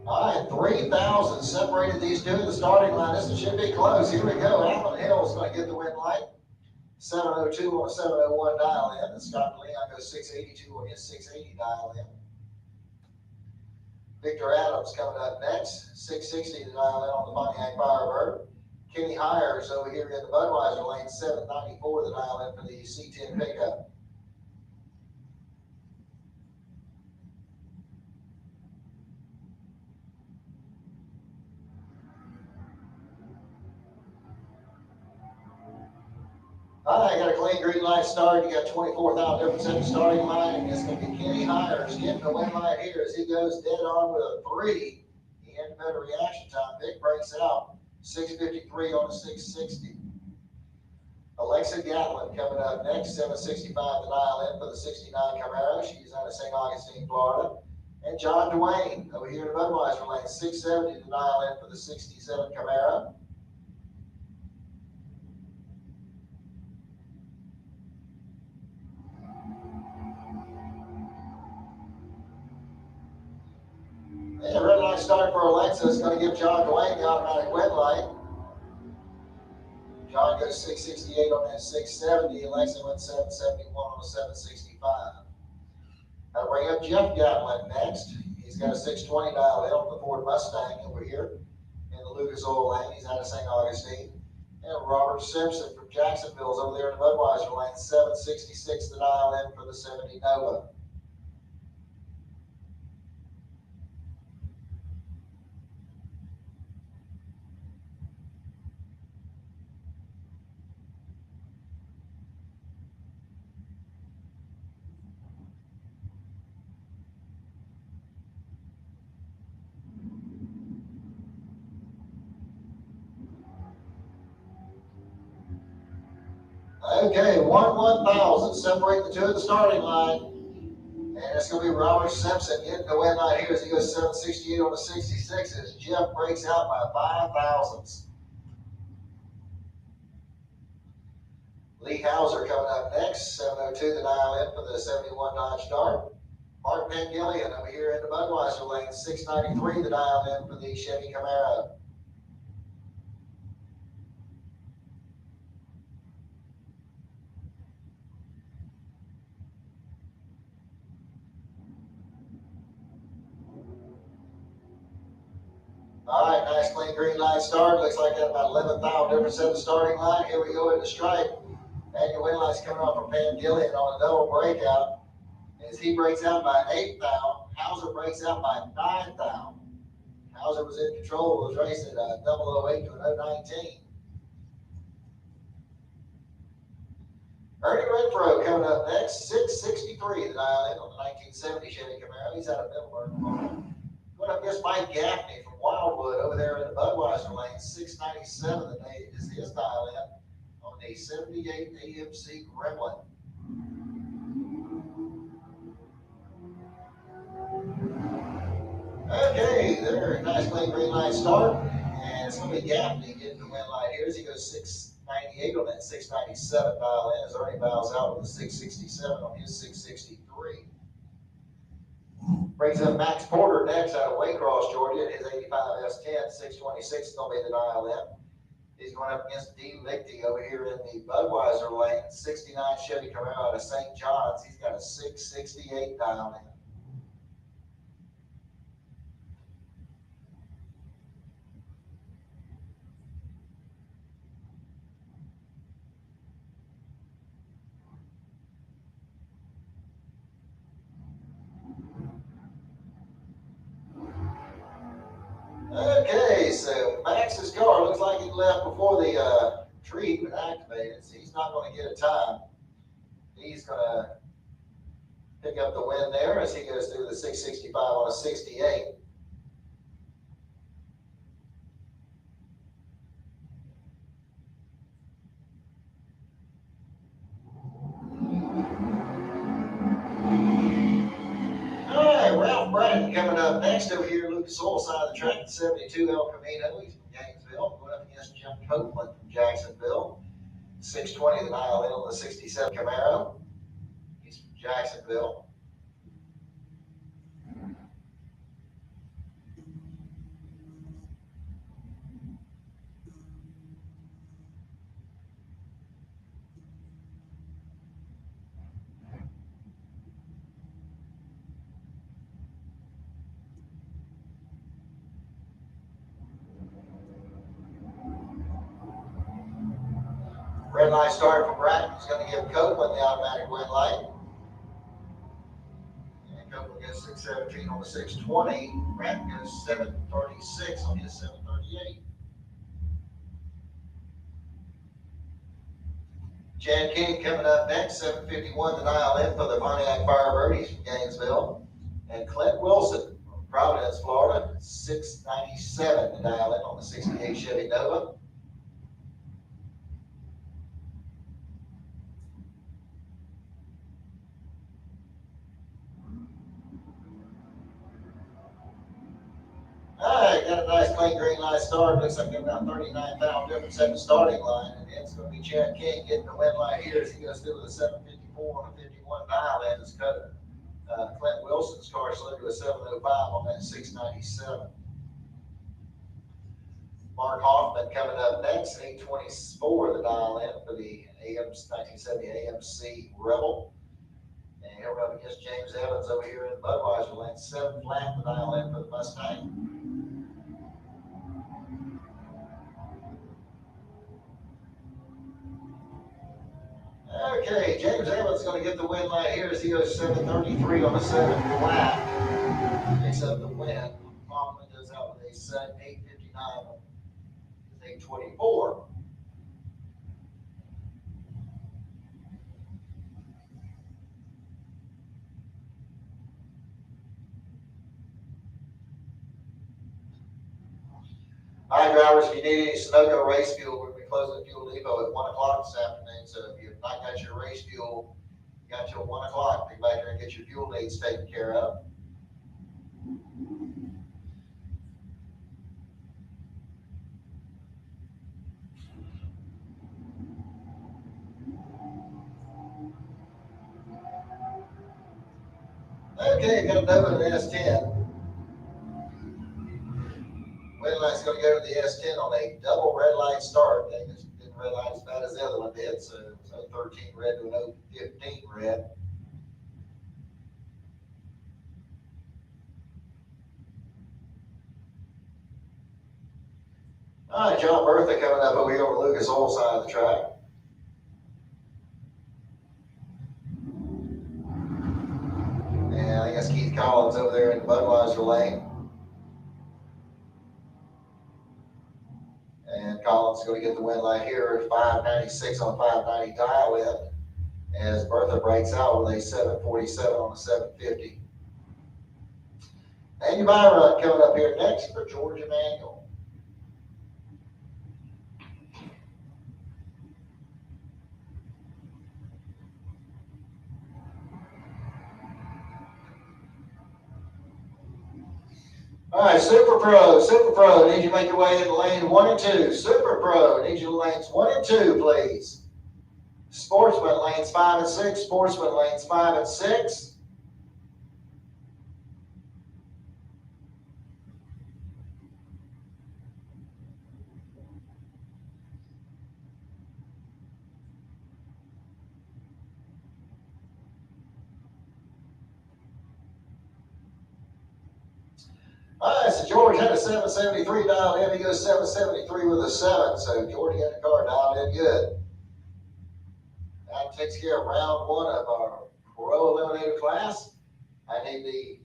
All right, 3,000 separated these two in the starting line. This should be close. Here we go. Alan Hill's going to get the win light. 702 on a 701 dial in. And Scott Leon goes 682 on his 680 dial in. Victor Adams coming up next. 660 to dial in on the Pontiac Firebird. Kenny Hires over here in the Budweiser lane. 794 to dial in for the C10 pickup. All right, got a clean green light start. You got 24,000 difference at the starting line. And it's going to be Kenny Hires getting the win light here as he goes dead on with a 3. He had better reaction time. Vic breaks out 653 on a 660. Alexa Gatlin coming up next, 765 to dial in for the 69 Camaro. She's out of St. Augustine, Florida. And John Dwayne over here in Budweiser lane, 670 to dial in for the 67 Camaro. And red light start for Alexa is going to give John Dwayne the automatic win light. John goes 668 on that 670. Alexa went 771 on the 765. I'll bring up Jeff Gatlin next. He's got a 620 dial in on the Ford Mustang over here in the Lucas Oil lane. He's out of St. Augustine. And Robert Simpson from Jacksonville is over there in the Budweiser lane, 766 the dial in for the 70 Nova. Okay, 1,000. Separate the two at the starting line. And it's going to be Robert Simpson getting the win line here as he goes 768 on the 66 as Jeff breaks out by 5 thousandths. Lee Hauser coming up next, 702 the dial in for the 71 Dodge Dart. Mark Van Gillian over here in the Budweiser lane, 693 the dial in for the Chevy Camaro. All right, nice clean green light start. Looks like that about 11,000 difference at the starting line. Here we go in the stripe. And your win light's coming off from Van Gillian on a double breakout. As he breaks out by 8,000, Hauser breaks out by 9,000. Hauser was in control of the race at 008 to an 019. Ernie Renfro coming up next, 663 the dial in on the 1970 Chevy Camaro. He's out of Middleburg. Going up against Mike Gaffney from Wildwood over there in the Budweiser lane, 697 the day is his dial in on the 78 AMC Gremlin. Okay, there, nice clean green light start. And it's going to be Gaffney getting the win light here as he goes 698 on that 697 dial in as Ernie bows out with a 667 on his 663. Brings up Max Porter next out of Waycross, Georgia, in his 85 S10, 626 is going to be the dial in. He's going up against Dee Lichty over here in the Budweiser lane, 69 Chevy Camaro out of St. John's. He's got a 668 dial in. Okay, so Max's car looks like he left before the treatment activated, so he's not going to get a time. He's going to pick up the win there as he goes through the 665 on a 68. All right, Ralph Bratton coming up next over here, Lucas Oil side of the track, 72 El Camino. He's from Gainesville, going up against Jim Copeland from Jacksonville. 620 the dial in on the 67 Camaro. He's from Jacksonville. Red light start from Bratton. He's going to give Copeland the automatic win light. And Copeland goes 617 on the 620. Bratton goes 736 on his 738. Chad King coming up next, 751 the dial in for the Pontiac Firebird. He's from Gainesville. And Clint Wilson from Providence, Florida, 697 the dial in on the 68 Chevy Nova. clean green light start. Looks like they're about 39 pound difference at the starting line. And it's going to be Chad King getting the win light here as he goes through with a 754 on a 51 dial in. It's cut. Clint Wilson's car slowed to a 705 on that 697. Mark Hoffman coming up next, 824 the dial in for the 1970 AMC Rebel. And he'll run against James Evans over here in the Budweiser lane, 7 flat the dial in for the Mustang. Okay, James Evans is going to get the win light here as he goes 733 on a 7 flat. Picks up the win. Hoffman goes out with a 859 on 824. All right, drivers, if you need any Sunoco race fuel, we'll be closing the fuel depot at 1 o'clock this afternoon. So if you've not got your race fuel, you got till 1 o'clock to get back here and get your fuel needs taken care of. Okay, got a Nova in the S10. Red light's going to go to the S10 on a double red light start. They just didn't red light as bad as the other one did, so it was 013 red to an 015 red. All right, John Bertha coming up over here on the Lucas Oil side of the track. And I guess Keith Collins over there in the Budweiser lane. And Collins is going to get the win light here at 596 on 590 dial in as Bertha breaks out with a 747 on the 750. Andy Byron coming up here next for George Emanuel. All right, Super Pro, need you to make your way into lane 1 and 2. Super Pro, need you to lanes 1 and 2, please. Sportsman, lanes 5 and 6. Sportsman, lanes 5 and 6. All right, so George had a 773 dialed in. He goes 773 with a 7. So George got the car dialed in good. That takes care of round 1 of our Pro Eliminator class. I need the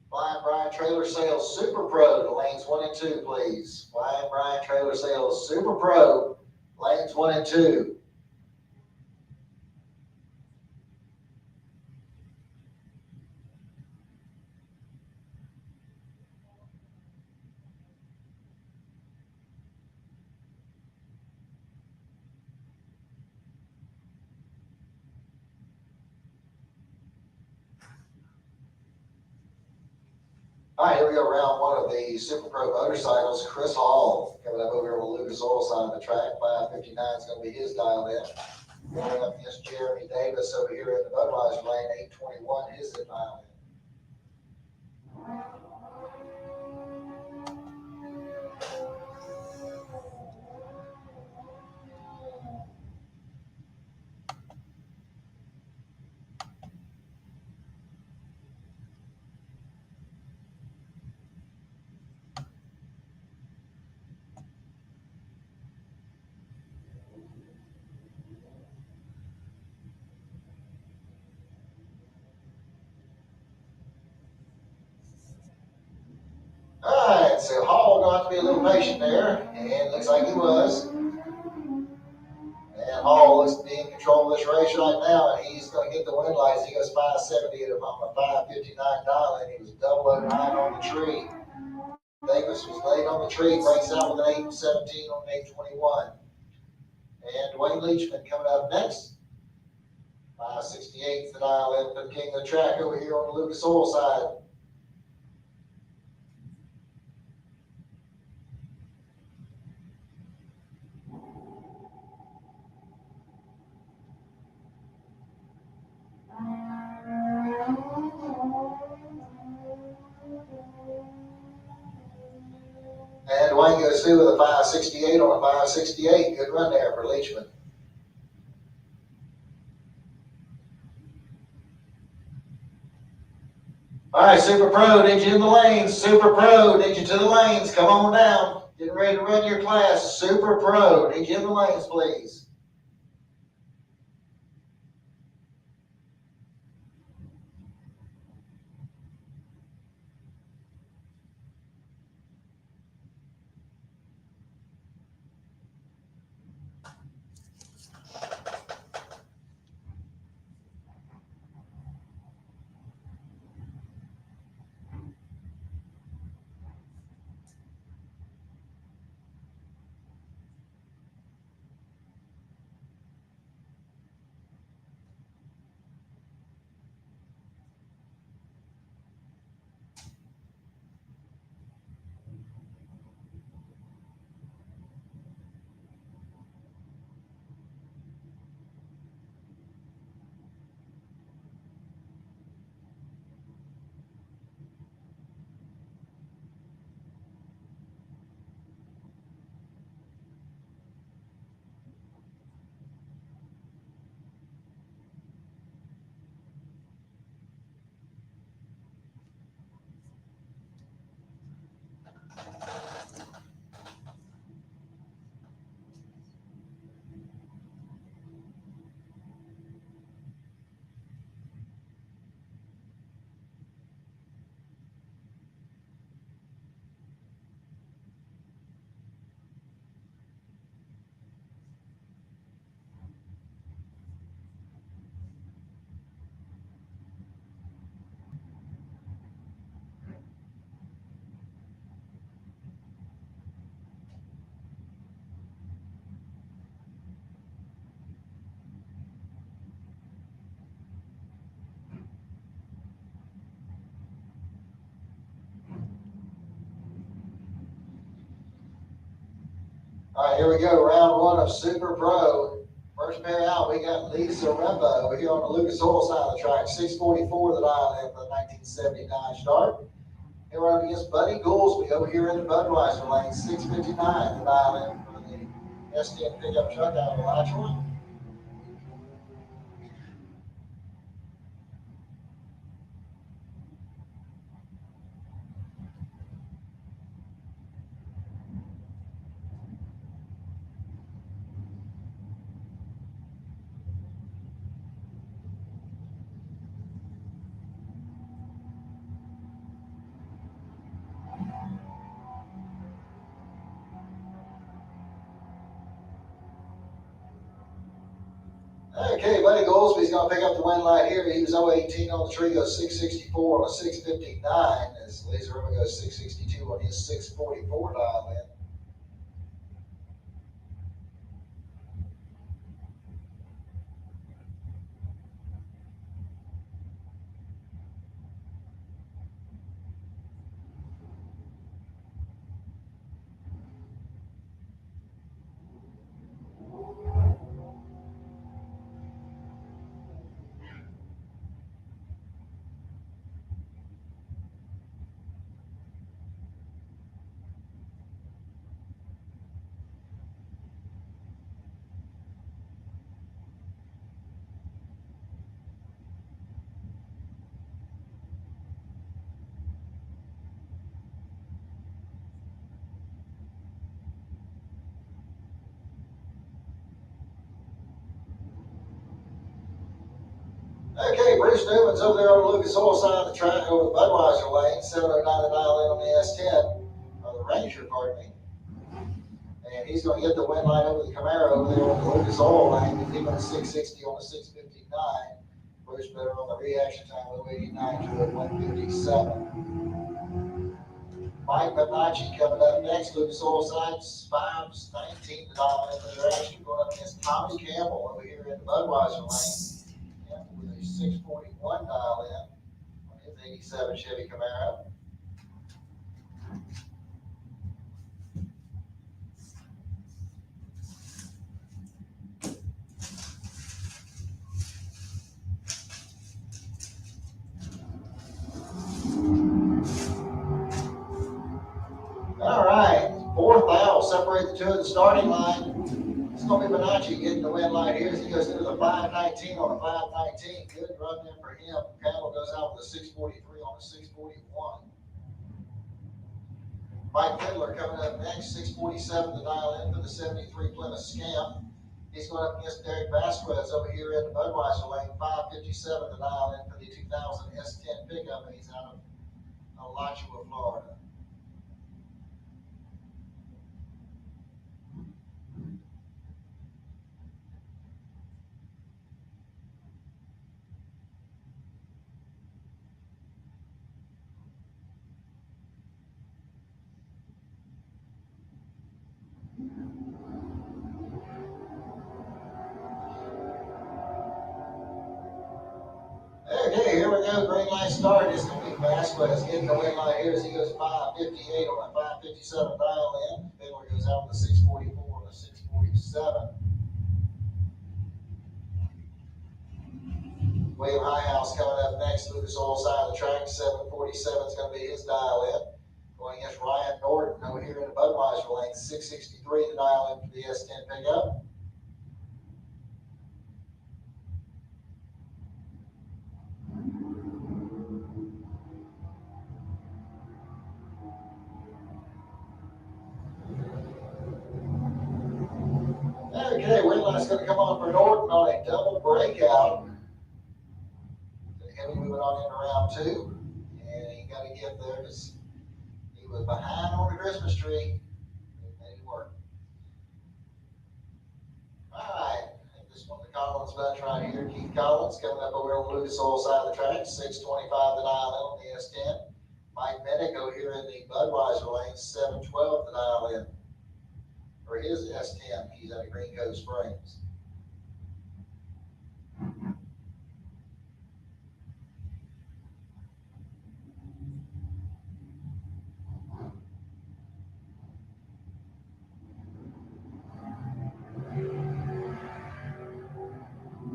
Flying Brian Trailer Sales Super Pro to lanes 1 and 2, please. Flying Brian Trailer Sales Super Pro, lanes 1 and 2. All right, here we go, round 1 of the Super Pro motorcycles. Chris Hall coming up over here on the Lucas Oil side of the track. 559 is going to be his dial in. Going up against Jeremy Davis over here in the Budweiser lane. 821 is the dial in. All right, so Hall going to have to be a little patient there, and it looks like he was. And Hall looks to be in control of this race right now, and he's going to get the win lights. He goes 570 on a 559 dial, and he was 009 on the tree. Davis was late on the tree, breaks out with an 817 on 821. And Dwayne Leachman coming up next. 568 the dial in for the king of the track over here on the Lucas Oil side. goes through with a 568 on a 568. Good run there for Leachman. All right, Super Pro, need you in the lanes. Super Pro, need you to the lanes. Come on down. Getting ready to run your class. Super Pro, need you in the lanes, please. All right, here we go. Round one of Super Pro. First pair out, we got Lisa Rembo here on the Lucas Oil side of the track. 6:44 the dial in for the 1979 start. Here we're up against Buddy Goolsby over here in the Budweiser lane. 6:59 the dial in for the S10 pickup truck out of Alachua. Okay, Buddy Goolsby's going to pick up the win light here. He was 018 on the tree, goes 664 on a 659, as Lisa Rembo goes 662 on his 644 dial in. Okay, Bruce Newman's over there on the Lucas Oil side of the track over the Budweiser lane. 709 to dial in on the S10, or the Ranger, pardon me. And he's going to get the win line over the Camaro over there on the Lucas Oil lane. He went 660 on the 659. Bruce better on the reaction time, 089 to a 157. Mike Pavnacci coming up next. Lucas Oil side, 519 to dial in for the action, going up against Tommy Campbell over here in the Budweiser lane. With a 641 dial in on his 87 Chevy Camaro. All right, 4,000. into the starting line. It's going to be Bonacci getting the win line here as he goes into the 5:19 on the 5:19. Good run there for him. Campbell goes out with a 6:43 on the 6:41. Mike Fiddler coming up next, 6:47 to dial in for the 73 Plymouth Scamp. He's going up against Derek Vasquez over here in the Budweiser lane, 5:57 to dial in for the 2000 S10 pickup, and he's out of Alachua, Florida. Okay, here we go. Green light start. It's going to be Vasquez getting the win line here as he goes 5:58 on the 5:57 dial in. Fiddler goes out with the 6:44 on the 6:47. William Highhouse coming up next, Lucas Oil side of the track. 7:47 is going to be his dial in. Going against Ryan Norton over here in the Budweiser lane. 6:63 to dial in for the S10 pickup. Okay, win line's going to come on for Norton on a double breakout. Heavy moving on into round two. And he got to get there because he was behind on the Christmas tree. It made it work. All right, I think this one, the Collins bunch right here. Keith Collins coming up over on the Lucas Oil side of the track. 6:25 to dial in on the S10. Mike Minnick over here in the Budweiser lane. 7:12 to dial in for his S10. He's out of Green Cove Springs.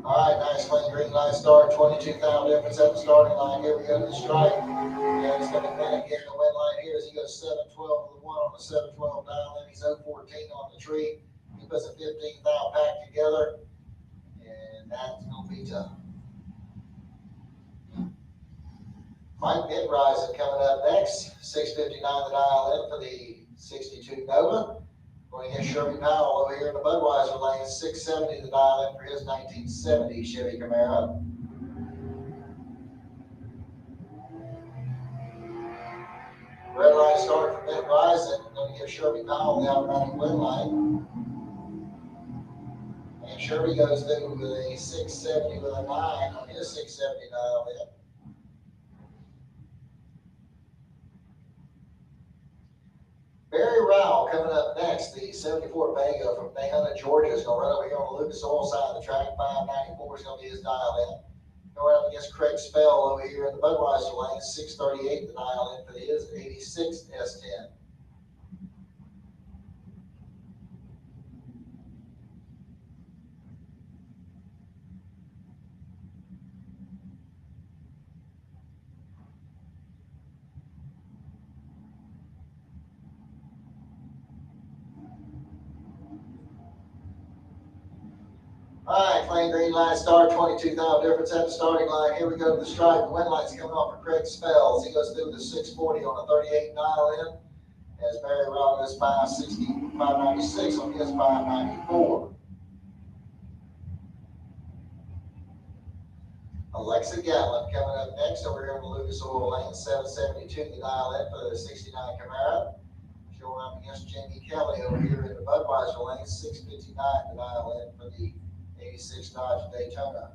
All right, nice clean green light start. 22,000 difference at the starting line. Here we go to the stripe. And it's going to Minnick getting the win line here as he goes 7:12 to the 1 on the 7:12 dial in. He's 0:14 on the tree. He puts a 15,000 pack together. And that's going to be tough. Mike Midrise coming up next. 6:59 to dial in for the 62 Nova. Going against Sherby Powell over here in the Budweiser lane. 6:70 to dial in for his 1970 Chevy Camaro. Red light start for Midrise, and going to give Sherby Powell the automatic win line. And Sherby goes through with a 6:70 with a 9 on his 6:70 dial in. Barry Rowell coming up next. The 74 Vega from Nahunta, Georgia is going to run over here on the Lucas Oil side of the track. 5:94 is going to be his dial in. Going up against Craig Spell over here in the Budweiser lane. 6:38 to dial in for his 86 S10. All right, clean green line start, 22,000 difference at the starting line. Here we go to the stripe. The wind light's coming off for Craig Spells. He goes through with a 6:40 on a 38 dial in. As Barry Rowell goes 5:60, 5:96 on his 5:94. Alexa Gatlin coming up next over here on the Lucas Oil lane. 7:72 to dial in for the 69 Camaro. Showing up against Jamie Kelly over here in the Budweiser lane. 6:59 to dial in for the 86 Dodge Daytona.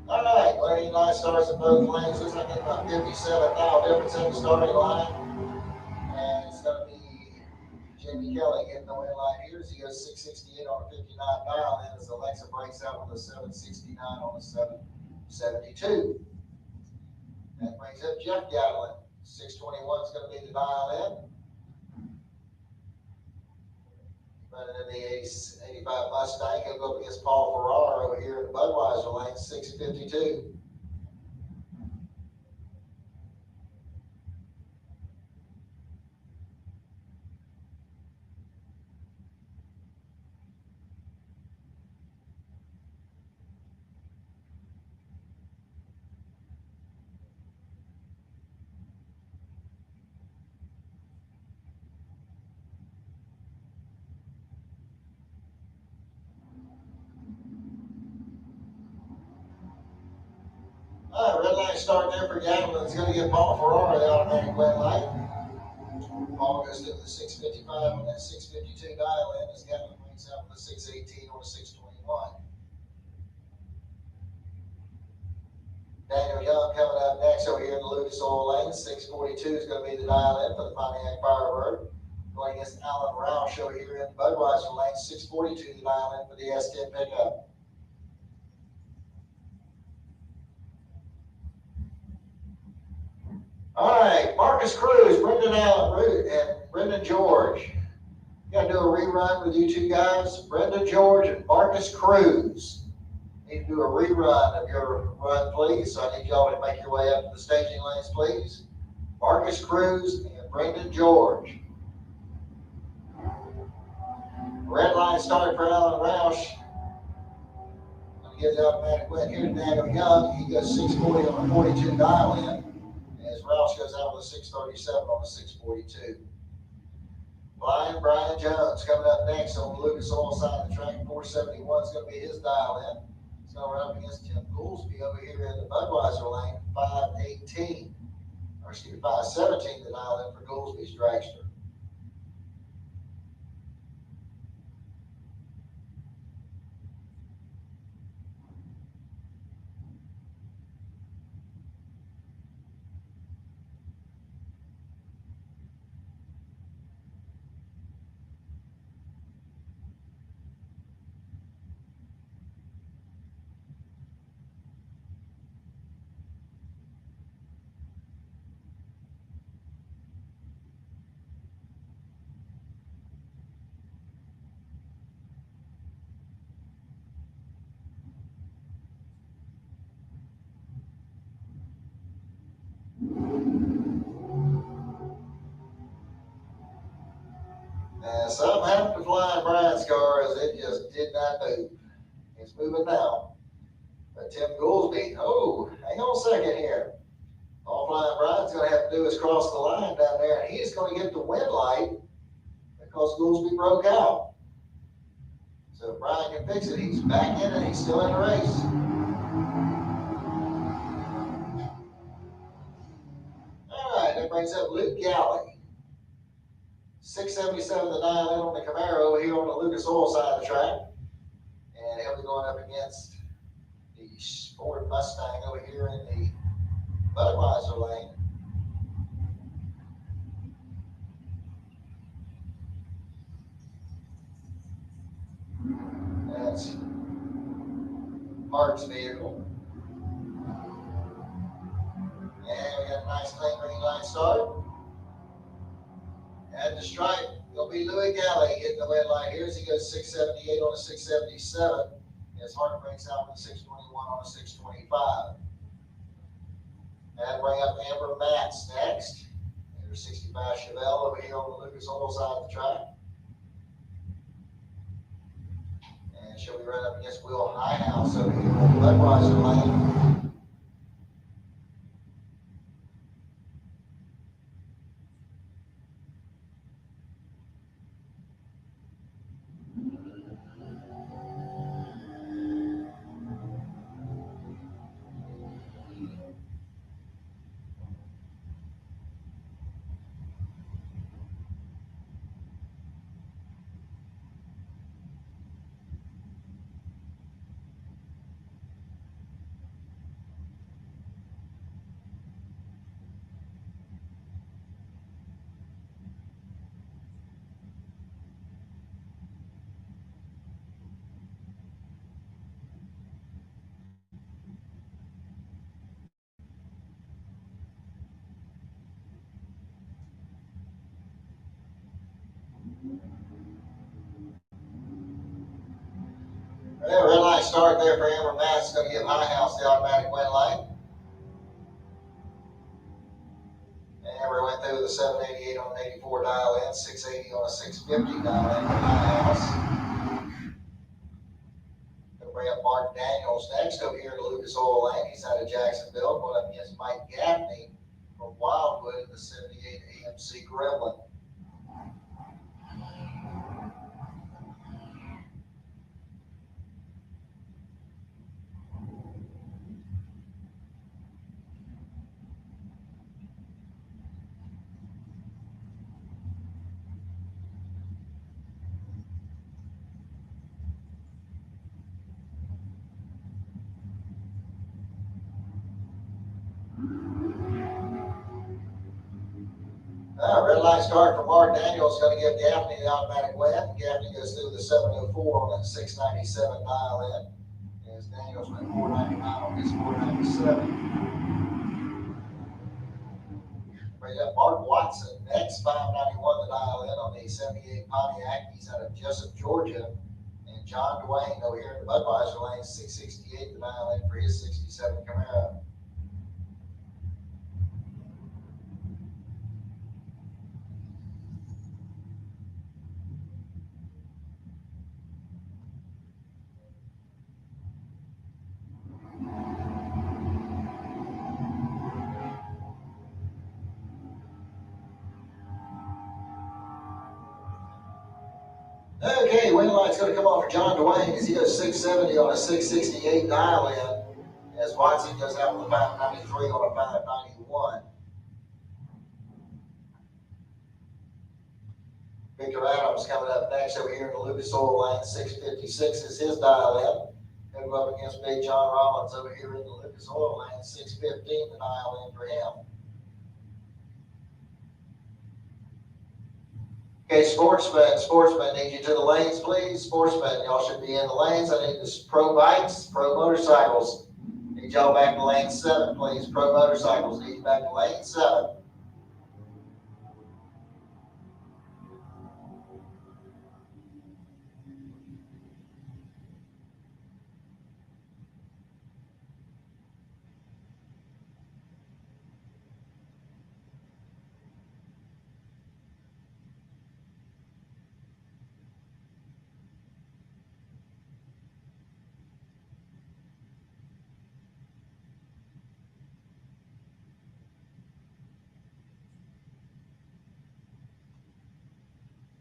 All right, green light starts in both lanes. Looks like about 57,000 difference at the starting line. And it's going to be Jamie Kelly getting the win line here as he goes 6:68 on a 59 dial in as Alexa breaks out with a 7:69 on a 7:72. That brings up Jeff Gatlin. 6:21 is going to be the dial in. Running in the 85 Mustang, he'll go up against Paul Ferrara over here in the Budweiser lane, 6:52. All right, red line start there for Gatlin. It's going to get Paul Ferrara the automatic red light. Paul goes to the 6:55 on that 6:52 dial in as Gatlin brings out the 6:18 on the 6:21. Daniel Young coming up next over here in the Lucas Oil lane. 6:42 is going to be the dial in for the Pontiac Firebird. Going against Alan Roush over here in the Budweiser lane. 6:42 the dial in for the S10 pickup. All right, Marcus Cruz, Brendan Allen, and Brendan George. Got to do a rerun with you two guys, Brendan George and Marcus Cruz. Need to do a rerun of your run, please. So I need y'all to make your way up to the staging lanes, please. Marcus Cruz and Brendan George. Red line started for Alan Roush. Going to get the automatic win here to Daniel Young. He goes 6:40 on the 42 dial in. As Roush goes out with a 6:37 on the 6:42. Brian Jones coming up next on the Lucas Oil side of the track. 471 is going to be his dial in. He's going to run up against Tim Goolsby over here in the Budweiser lane. 5:17 the dial in for Goolsby's dragster. Something happened to Flying Brian's car as it just did not move. It's moving now. But Tim Goolsby, hang on a second here. All Flying Brian's going to have to do is cross the line down there, and he's going to get the win light because Goolsby broke out. So if Brian can fix it, he's back in and he's still in the race. All right, that brings up Luke Galley. 6:77 the dial in on the Camaro over here on the Lucas Oil side of the track. And he'll be going up against the Ford Mustang over here in the Budweiser lane. That's Hart's vehicle. And we got a nice clean green line start. At the stripe, it'll be Louis Galley hitting the red line here as he goes 6:78 on a 6:77. As Hart brings out the 6:21 on a 6:25. And bring up Amber Matz next. There's 65 Chevelle over here on the Lucas Oil side of the track. And she'll be running up against Will Highhouse over here on the Budweiser lane. start there for Amber Mass. It's going to give High House the automatic win lane. Amber went through with a 788 on an 84 dial in, 680 on a 650 dial in for High House. Going to bring up Mark Daniels next over here to Lucas Oil Lane. He's out of Jacksonville, going up against Mike Gaffney from Wildwood in the 78 AMC Gremlin. Red light start for Mark Daniels, going to give Gaffney the automatic win. Gaffney goes through the 704 on that 697 dial in. As Daniels went 499 on his 497. Bring up Mark Watson next, 591 the dial in on the 78 Pontiac. He's out of Jessup, Georgia. And John Dwayne over here in the Budweiser lane, 668 the dial in for his 67 Camaro. Okay, win light's going to come off for John Dwayne as he goes 670 on a 668 dial in. As Watson goes out with a 593 on a 591. Victor Adams coming up next over here in the Lucas Oil Lane, 656 is his dial in. He'll go up against Big John Rollins over here in the Lucas Oil Lane, 615 the dial in for him. Okay, sportsmen, need you to the lanes, please. Sportsmen, y'all should be in the lanes. I need this pro bikes, pro motorcycles. Need y'all back to lane 7, please. Pro motorcycles, need you back to lane 7.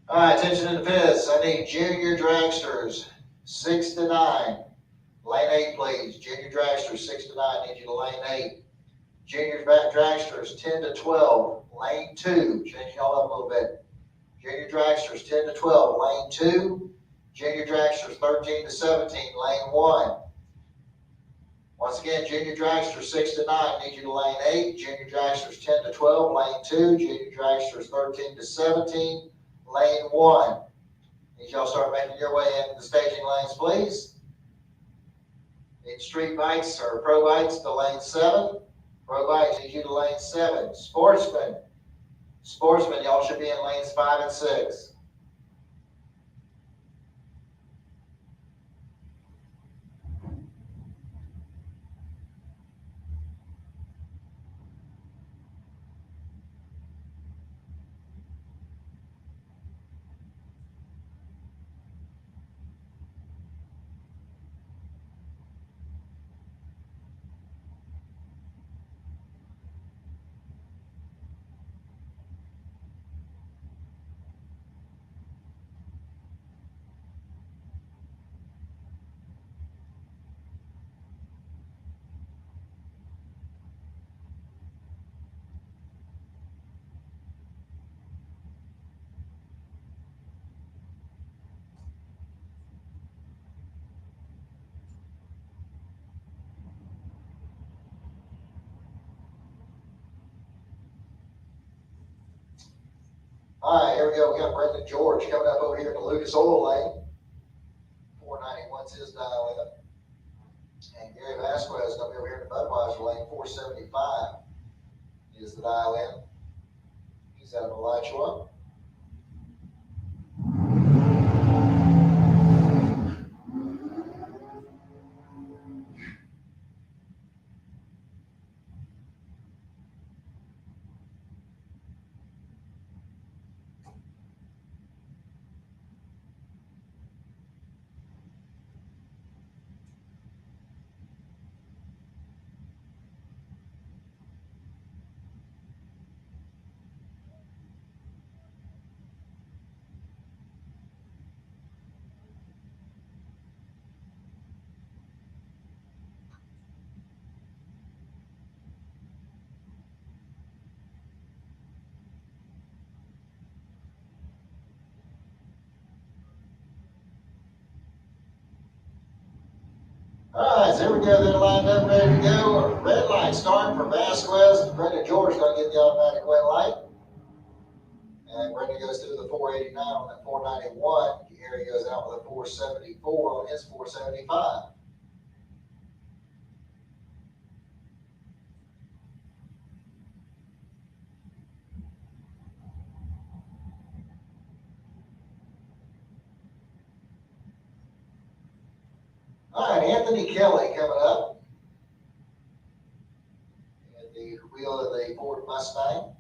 All right, attention in the pits. I need junior dragsters, 6 to 9. Lane 8, please. Junior dragsters, 6 to 9. Need you to lane 8. Junior dragsters, 10 to 12. Lane 2. Changing y'all up a little bit. Junior dragsters, 10 to 12. Lane 2. Junior dragsters, 13 to 17. Lane 1. Once again, junior dragsters, 6 to 9. Need you to lane 8. Junior dragsters, 10 to 12. Lane 2. Junior dragsters, 13 to 17. Lane 1. Need y'all start making your way into the staging lanes, please. Need street bikes or pro bikes to lane 7. Pro bikes need you to lane 7. Sportsmen, y'all should be in lanes 5 and 6. All right, here we go. We got Brendan George coming up over here in the Lucas Oil Lane. 491's his dial in. And Gary Vasquez is going to be over here in the Budweiser Lane. 475 is the dial in. He's out of Alachua. All right, so here we go, they're lined up, ready to go. Red light starting for Vasquez. Brendan George going to get the automatic red light. And Brendan goes through the 489 on that 491. Gary goes out with a 474 on his 475. All right, Anthony Kelly coming up at the wheel of the Ford Mustang.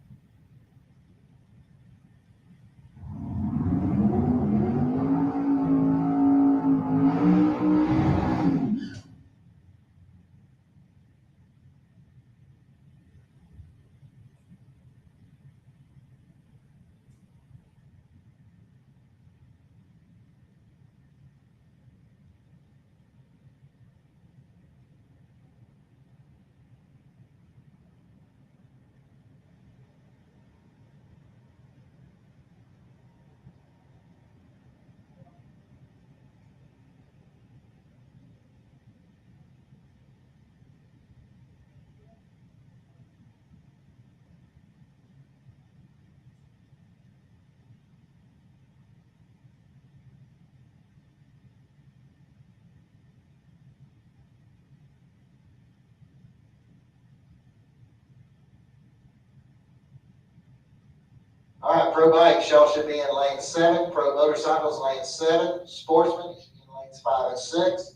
All right, Pro Bikes, y'all should be in lane 7. Pro Motorcycles, lane 7. Sportsman, in lanes 5 and 6.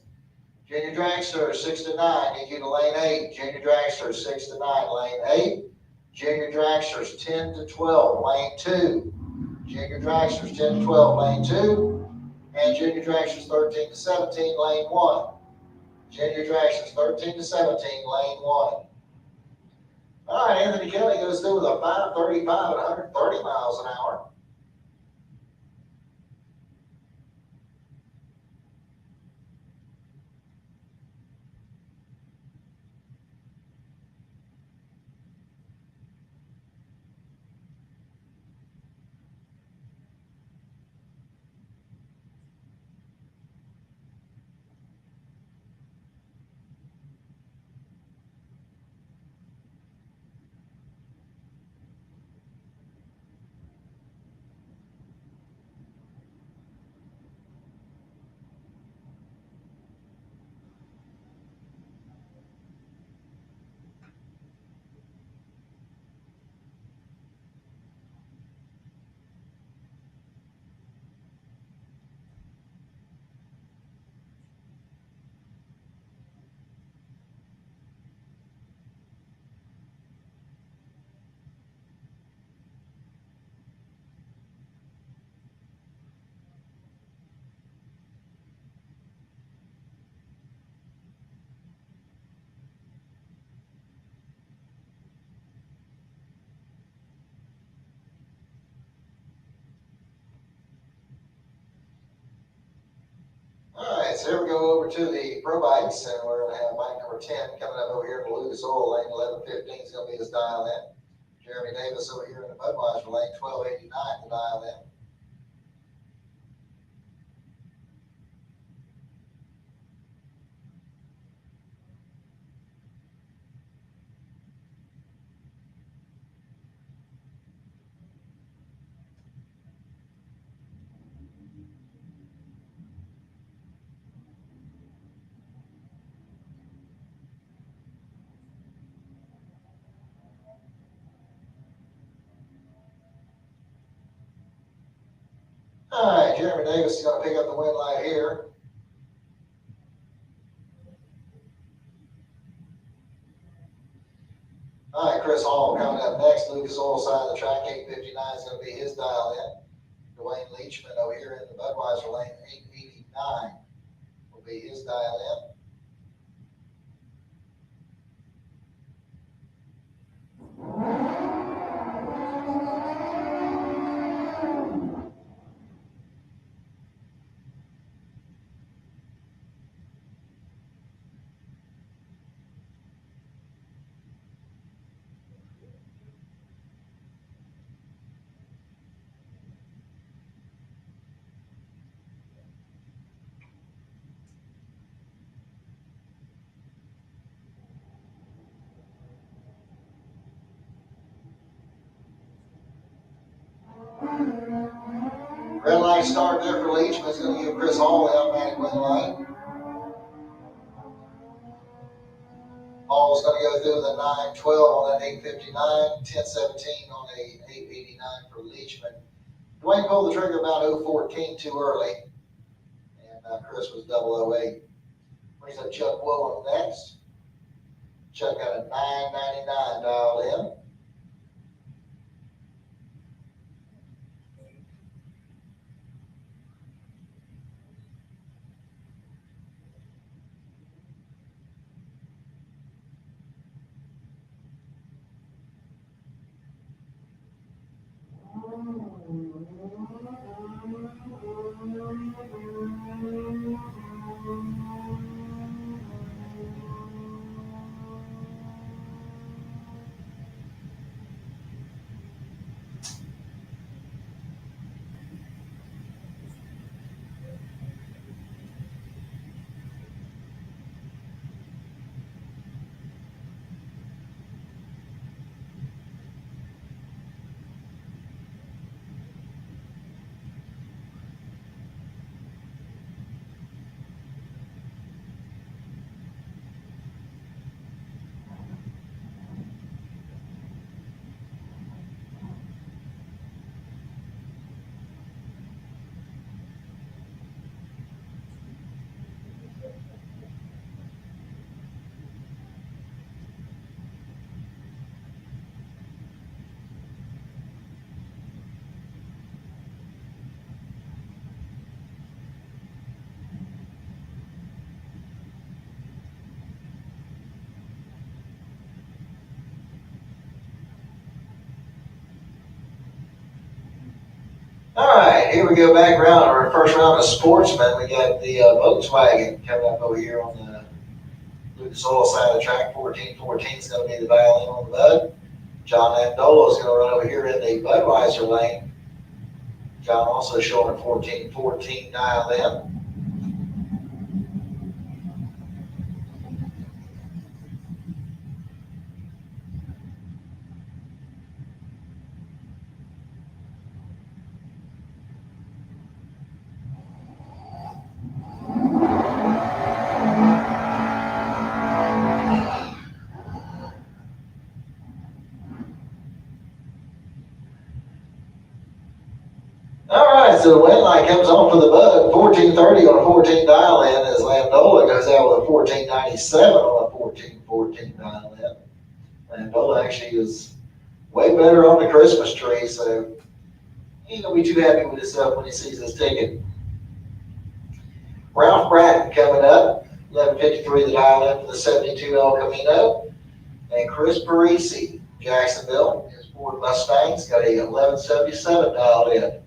Junior Dragster, 6 to 9, need you to lane 8. Junior Dragster, 6 to 9, lane 8. Junior Dragsters, 10 to 12, lane 2. Junior Dragsters, 10 to 12, lane 2. And Junior Dragsters, 13 to 17, lane 1. Junior Dragsters, 13 to 17, lane 1. All right, Anthony Kelly goes through with a 535 at 130 miles an hour. All right, so here we go over to the Pro Bikes, and we're going to have bike number 10 coming up over here in Lucas Oil, lane 1115 is going to be his dial in. Jeremy Davis over here in the Budweiser, lane 1289 to dial in. All right, Jeremy Davis is going to pick up the win light here. All right, Chris Hall coming up next. Lucas Oil side of the track, 859 is going to be his dial in. Dwayne Leachman over here in the Budweiser lane, 889 will be his dial in. nice start there for Leachman. It's going to give Chris Hall the automatic win line. Hall's going to go through the 9:12 on that 8:59, 10:17 on a 8:89 for Leachman. Dwayne pulled the trigger about 0:14 too early, and Chris was 0:08. Brings up Chuck Willem next. Chuck got a 9.99 dialed in. All right, here we go back around our first round of sportsmen. We got the Volkswagen coming up over here on the Lucas Oil side of the track. 14-14 is going to be the dial-in on the Bud. John Amendola is going to run over here in the Budweiser lane. John also showing a 14-14 dial-in. So the win line comes on for the Bud. 14:30 on a 14 dial in as Landola goes out with a 14.97 on a 14-14 dial in. Landola actually is way better on the Christmas tree, so he ain't gonna be too happy with himself when he sees this ticket. Ralph Bratton coming up. 11:53 the dial in for the 72 El Camino. And Chris Parisi, Jacksonville, his Ford Mustangs, got a 11:77 dialed in.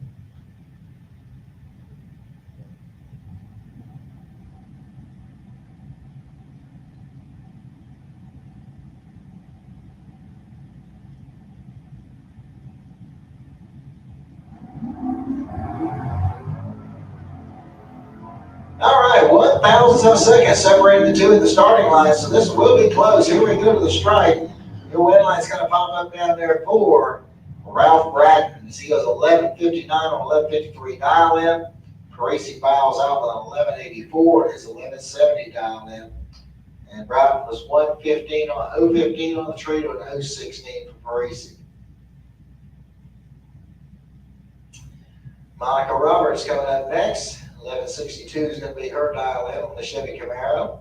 All right, 1,000th of a second separating the two at the starting line, so this will be close. Here we go to the strike. Your win line's going to pop up down there for Ralph Bratton. He goes 11:59 on 11:53 dial in. Parisi fouls out with an 11:84. His 11:70 dial in. And Bratton was 1:15 on 0:15 on the tree to an 0:16 for Parisi. Monica Roberts coming up next. 11:62 is going to be her dial in on the Chevy Camaro.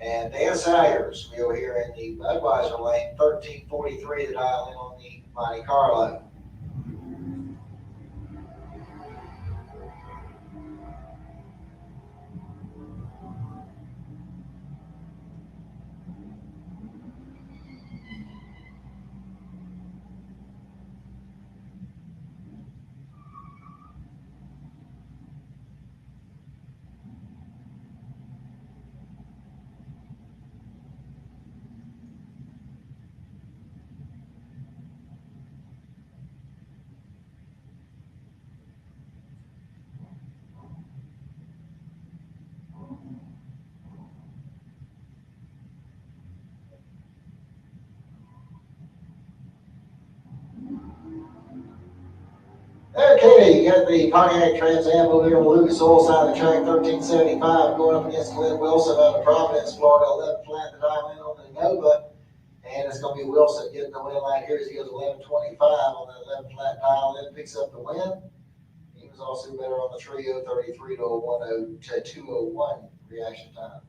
And Dan Sayers, we over here in the Budweiser lane, 13:43 the dial in on the Monte Carlo. Okay, you got the Pontiac Trans Am over here on the Lucas Oil side of the track, 1375, going up against Glenn Wilson out of Providence, Florida, 11 flat to dial in on the Nova. And it's going to be Wilson getting the win line here as he goes 11.25 on that 11 flat dial in, picks up the win. He was also better on the trio, 33 to 201 reaction time.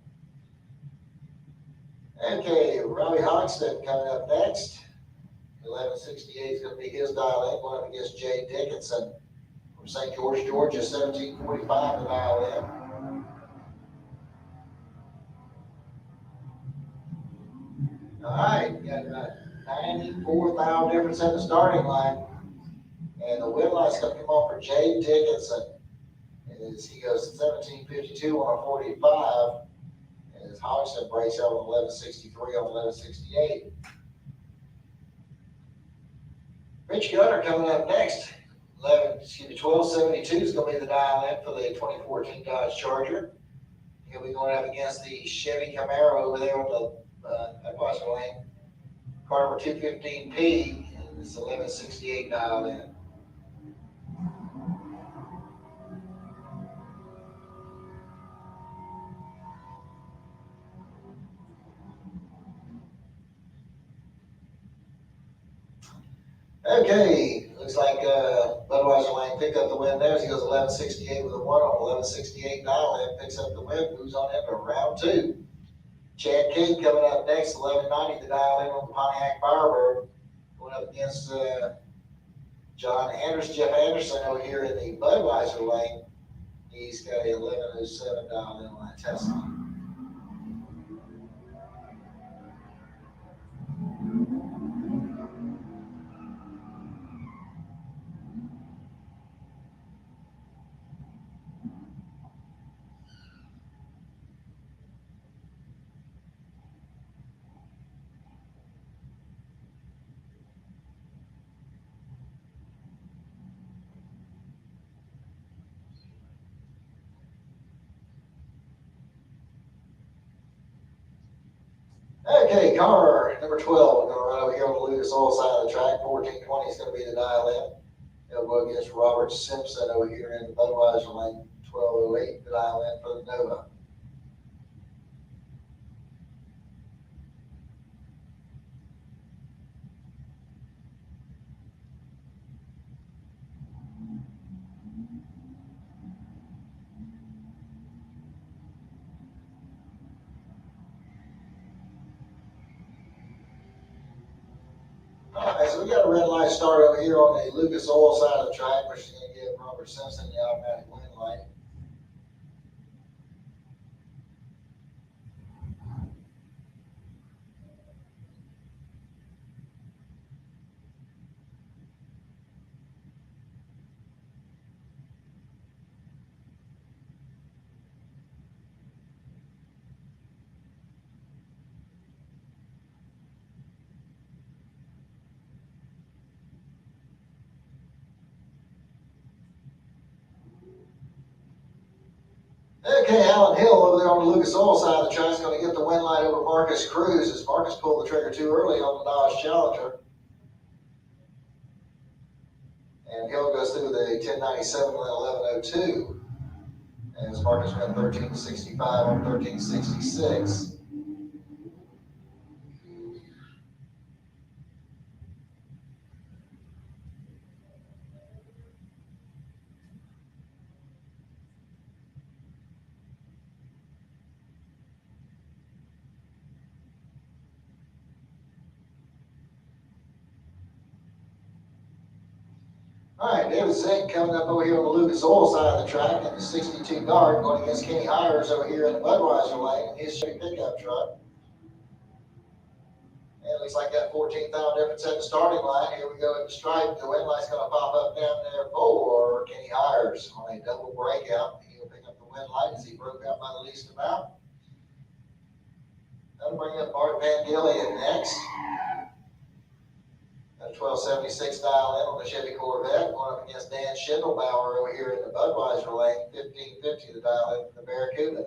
Okay, Robbie Hogston coming up next. 1168 is going to be his dial in, going up against Jay Dickinson from St. George, Georgia, 1745 to dial in. All right, you got about 94 thou difference in the starting line. And the win line's going to come on for Jay Dickinson. As he goes 1752 on a 45. And as Hodgson breaks out on 1163 on 1168. Rich Gunner coming up next. 1272 is going to be the dial in for the 2014 Dodge Charger. He'll be going up against the Chevy Camaro over there on the Budweiser lane. Car number 215P, and it's 1168 dial in. Okay, looks like Budweiser Lane picked up the win there as he goes 1168 with a 1 on 1168 dial in, picks up the win, moves on into round 2. Chad King coming up next, 1190 the dial in on the Pontiac Firebird, going up against Jeff Anderson over here in the Budweiser Lane. He's got a 1107 dial in on that Tesla. Okay, car number 12, we're going to run over here on the Lucas Oil side of the track. 1420 is going to be the dial in. He'll go against Robert Simpson over here in the Budweiser lane. 1208 the dial in for the Nova. Alright, so we got a red light start over here on the Lucas Oil side of the track, which is going to give Robert Simpson the automatic win light. Okay, Alan Hill over there on the Lucas Oil side of the track is going to get the win light over Marcus Cruz as Marcus pulled the trigger too early on the Dodge Challenger. And Hill goes through the 1097 and 1102. As Marcus went 1365 on 1366. All right, David Zink coming up over here on the Lucas Oil side of the track in the 62 Dart, going against Kenny Hires over here in the Budweiser lane in his Chevy pickup truck. And it looks like that 14th hour difference at the starting line. Here we go at the stripe. The win light's going to pop up down there for Kenny Hires on a double breakout. He'll pick up the win light as he broke out by the least amount. That'll bring up Bart Van Gillian next. Got a 1276 dial in on the Chevy Corvette, going up against Dan Schindelbauer over here in the Budweiser lane, 1550 the dial in for the Barracuda.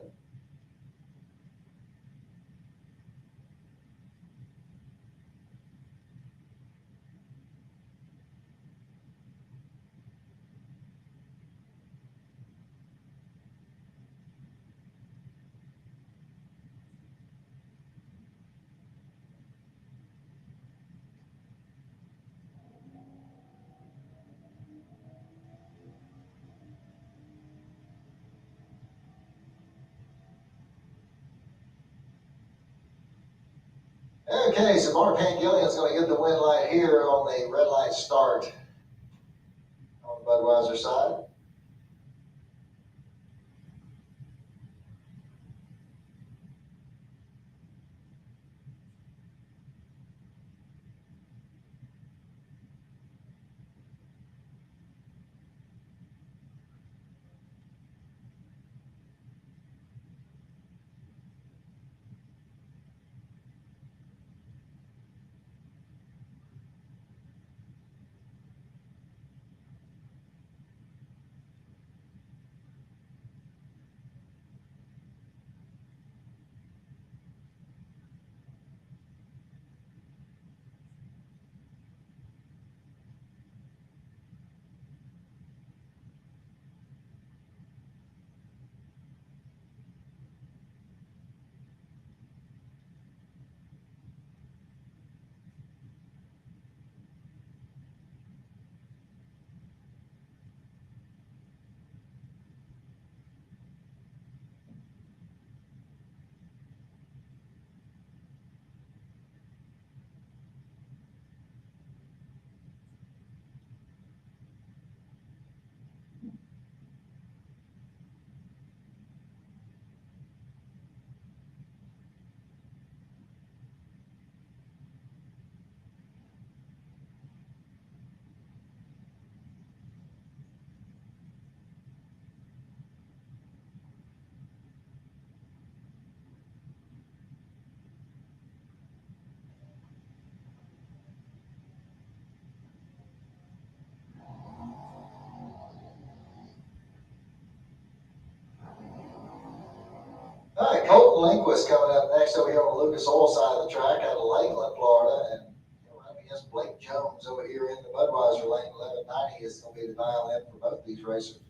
Okay, so Mark Pangillian's going to get the win light here on the red light start on the Budweiser side. All right, Colton Lindquist coming up next over here on the Lucas Oil side of the track out of Lakeland, Florida. And up against Blake Jones over here in the Budweiser lane. 1190 is going to be the dial in for both these racers.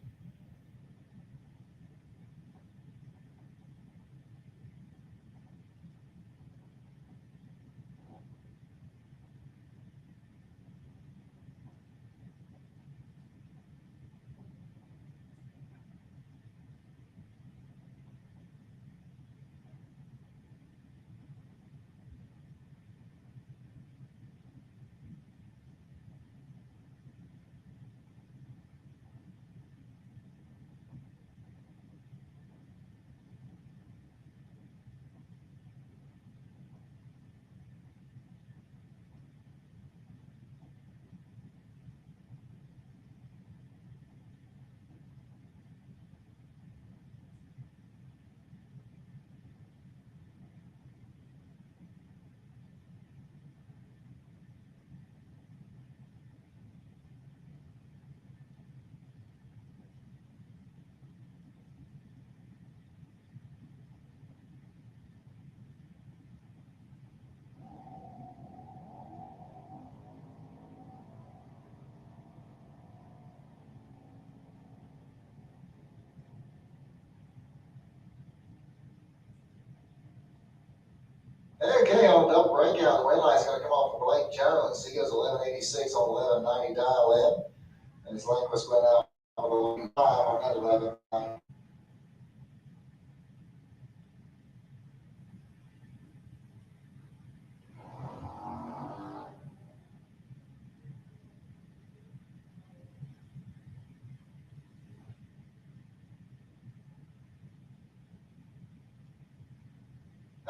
Okay, on double breakout, the win light's going to come off for Blake Jones. He goes 1186 on 1190 dial in. And his Lindquist went out on 5 on that 1190.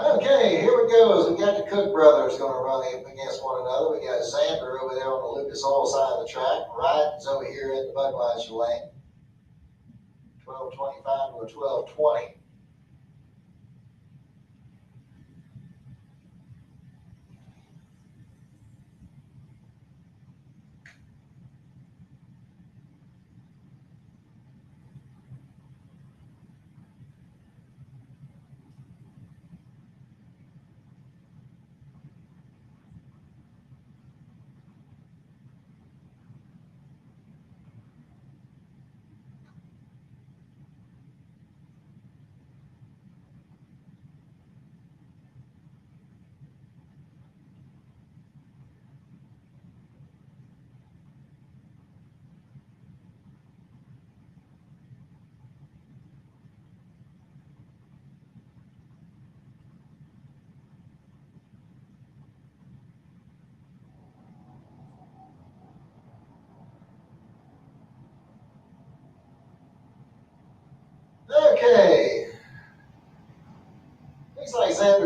Okay, here we go. We got the Cook brothers going to run against one another. We got Xander over there on the Lucas Oil side of the track. Ryan's over here in the Budweiser lane. 1225 to a 1220.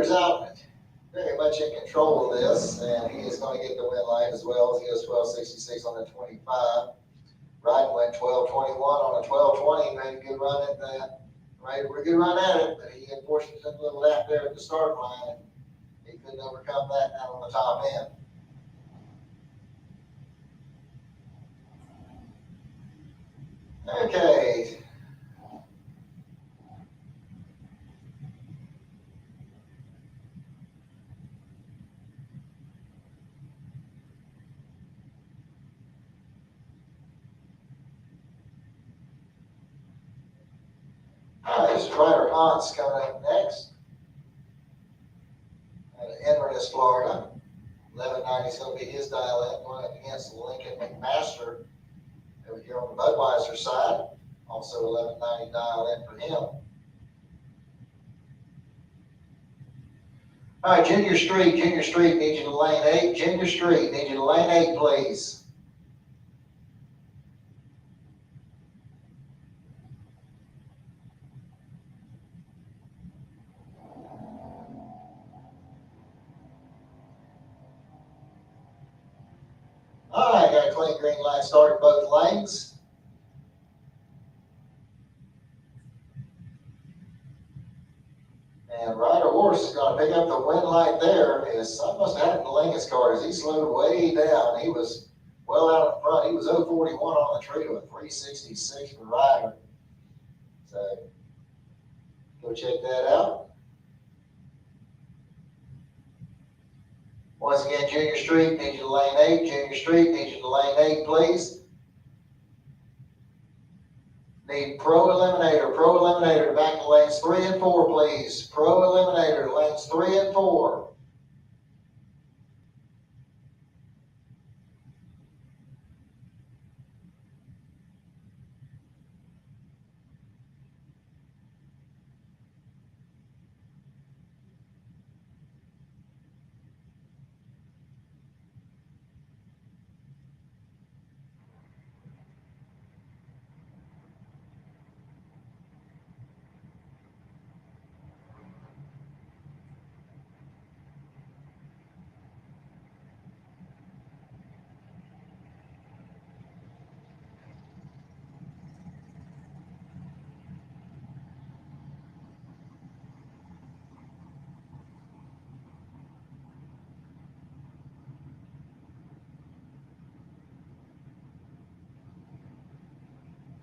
Eliminator's out very much in control of this, and he is going to get the win line as well as he goes 12.66 on the 25. Ryan went 12.21 on a 12.20, made a good run at that. Made a good run at it, but he unfortunately took a little lap there at the start line, and he couldn't overcome that down on the top end. Okay. All right, this is Ryder Hans coming up next. Out of Inverness, Florida. 1190 is going to be his dial in, going up against Lincoln McMaster over here on the Budweiser side. Also 1190 dial in for him. All right, Junior Street, need you to lane 8. Junior Street, need you to lane 8, please. All right, got a clean green light start both lanes. And Ryder Horse is going to pick up the win light there. I must have had it in the Lincoln's car as he slowed way down. He was well out in front. He was 0.41 on the tree with 3.66 for Ryder. So go check that out. Once again, Junior Street, need you to lane 8. Junior Street, need you to lane 8, please. Need Pro Eliminator back to lanes 3 and 4, please. Pro Eliminator, lanes 3 and 4.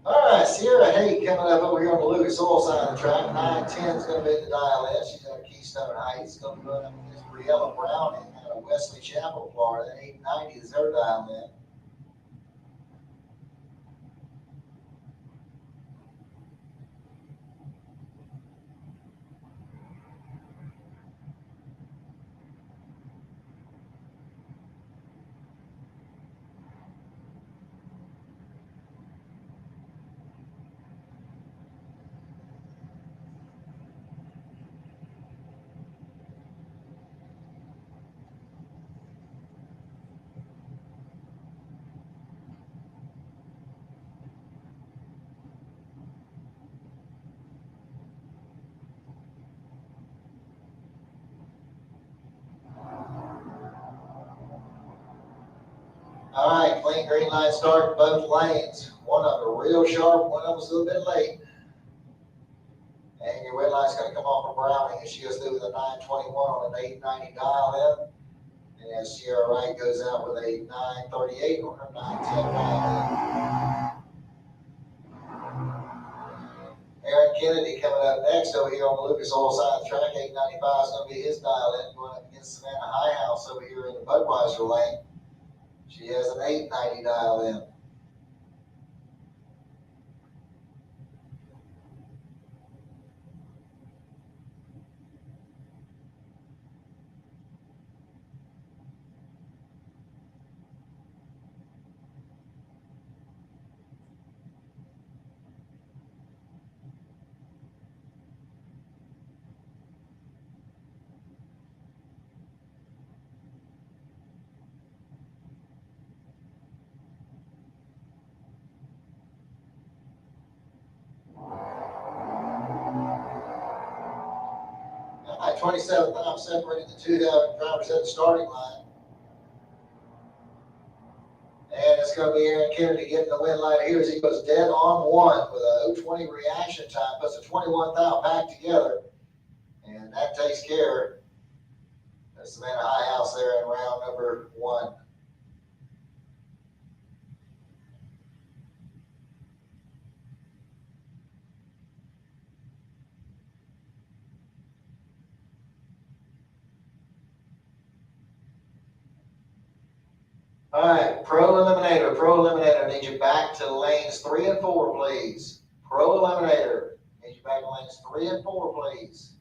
All right, Sierra Hay coming up over here on the Lucas Oil side of the track. 910 is going to be the dial in. She's out of Keystone Heights. Going to be going up against Briella Browning out of Wesley Chapel, Florida. 890 is her dial in. All right, clean green light start both lanes. One of them real sharp, one of them was a little bit late. And your win light's going to come off of Browning as she goes through with a 921 on an 890 dial in. And as Sierra Wright goes out with a 938 on her 910 dial in. Aaron Kennedy coming up next over here on the Lucas Oil side of the track. 895 is going to be his dial in, going up against Savannah High House over here in the Budweiser lane. She has an 890 dial in. right, 27th time separating the two drivers at the starting line. And it's going to be Aaron Kennedy getting the win line here as he goes dead on one with a 0:20 reaction time, puts a 21 thou back together. And that takes care of Savannah High House there in round number 1. All right, Pro Eliminator, need you back to lanes 3 and 4, please. Pro Eliminator, need you back to lanes 3 and 4, please.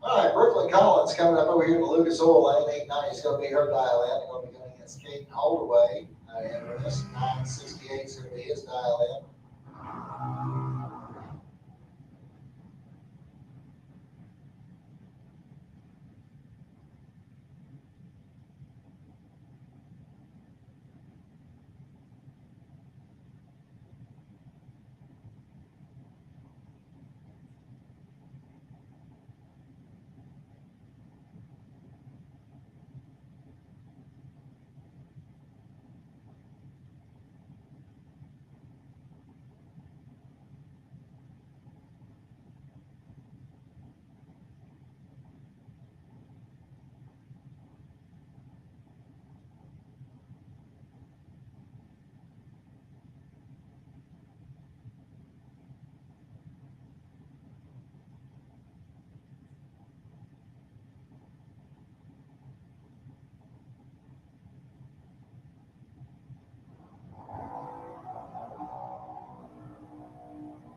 All right, Brooklyn Collins coming up over here to Lucas Oil Lane. 890 is going to be her dial in. Going to be going against Caden Holdaway. And this 968 is going to be his dial in.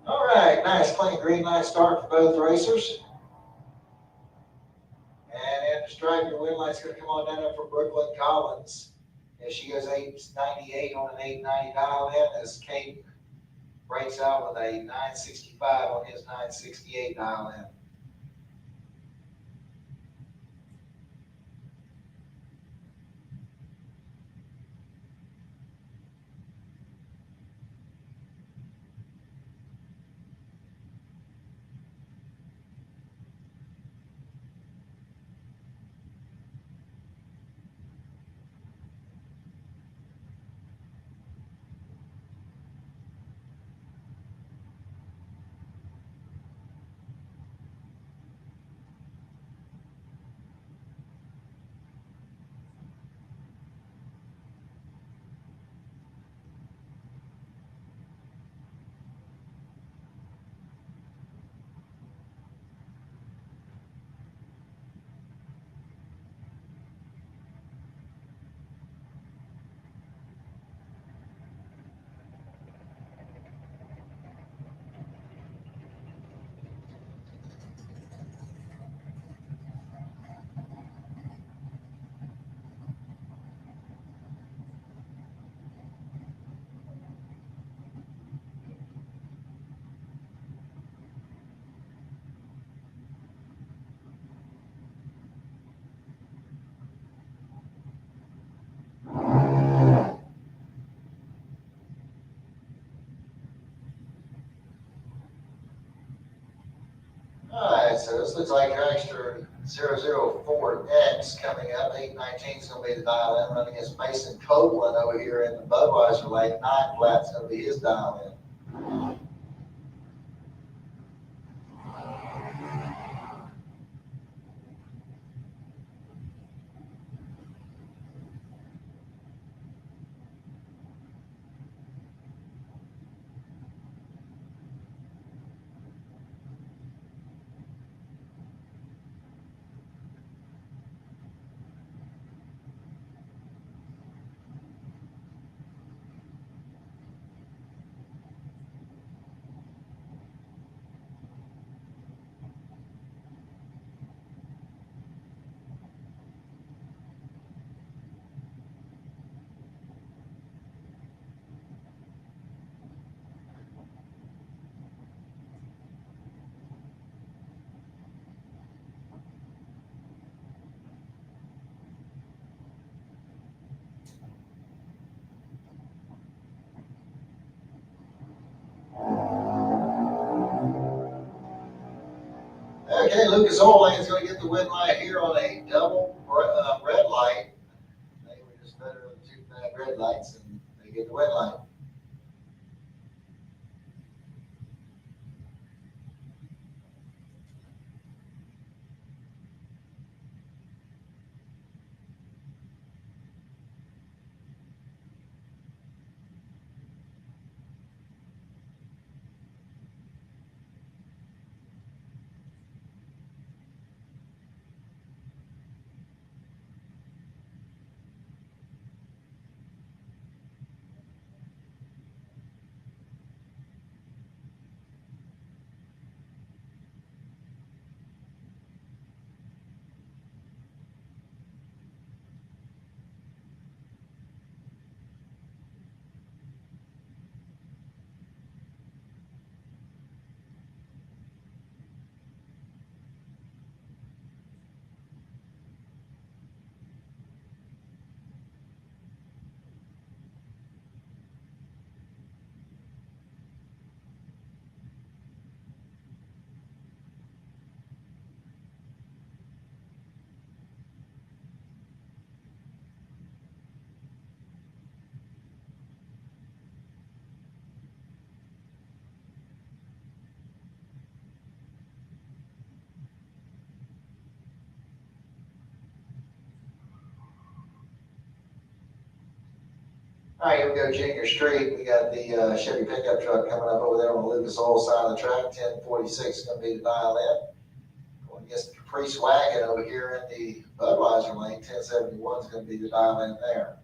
All right, nice clean green light start for both racers. And in the stripe, your win light's going to come on down there for Brooklyn Collins. As she goes 898 on an 890 dial in, as Kate breaks out with a 965 on his 968 dial in. All right, so this looks like your extra 004X coming up. 819 is going to be the dial in, running against Mason Copeland over here in the Budweiser lane. 9 flat's going to be his dial in. Okay, Lucas Oil is going to get the win light here on a double red light. They were just better than 2 bad red lights, and they get the win light. All right, here we go, Junior Street. We got the Chevy pickup truck coming up over there on the Lucas Oil side of the track. 1046 is going to be the dial in. Going against the Caprice wagon over here in the Budweiser lane. 1071 is going to be the dial in there.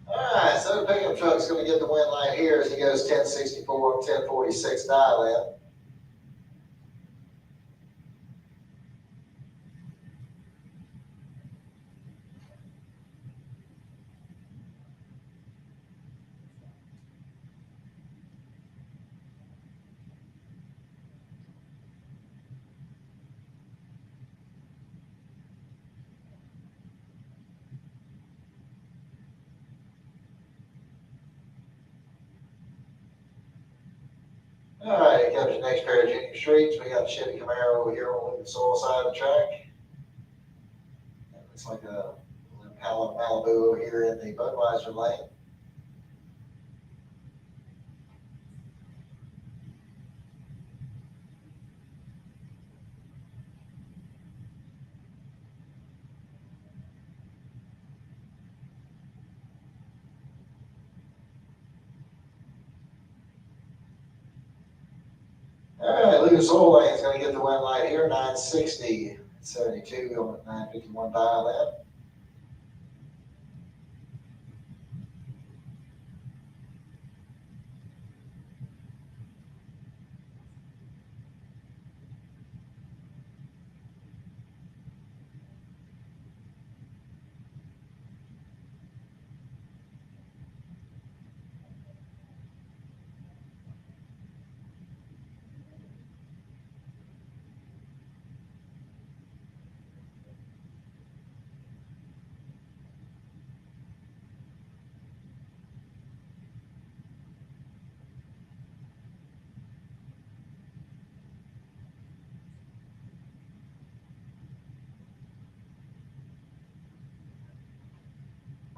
Alright, so the pickup truck's going to get the win light here as he goes 1064 and 1046 dial in. Alright, here comes the next pair of Junior Streets. We got the Chevy Camaro over here on the Lucas Oil side of the track. That looks like a Impala Malibu over here in the Budweiser lane. Alright, Lucas Oil Lane is going to get the win light here, 960, 72 on 951 dial in.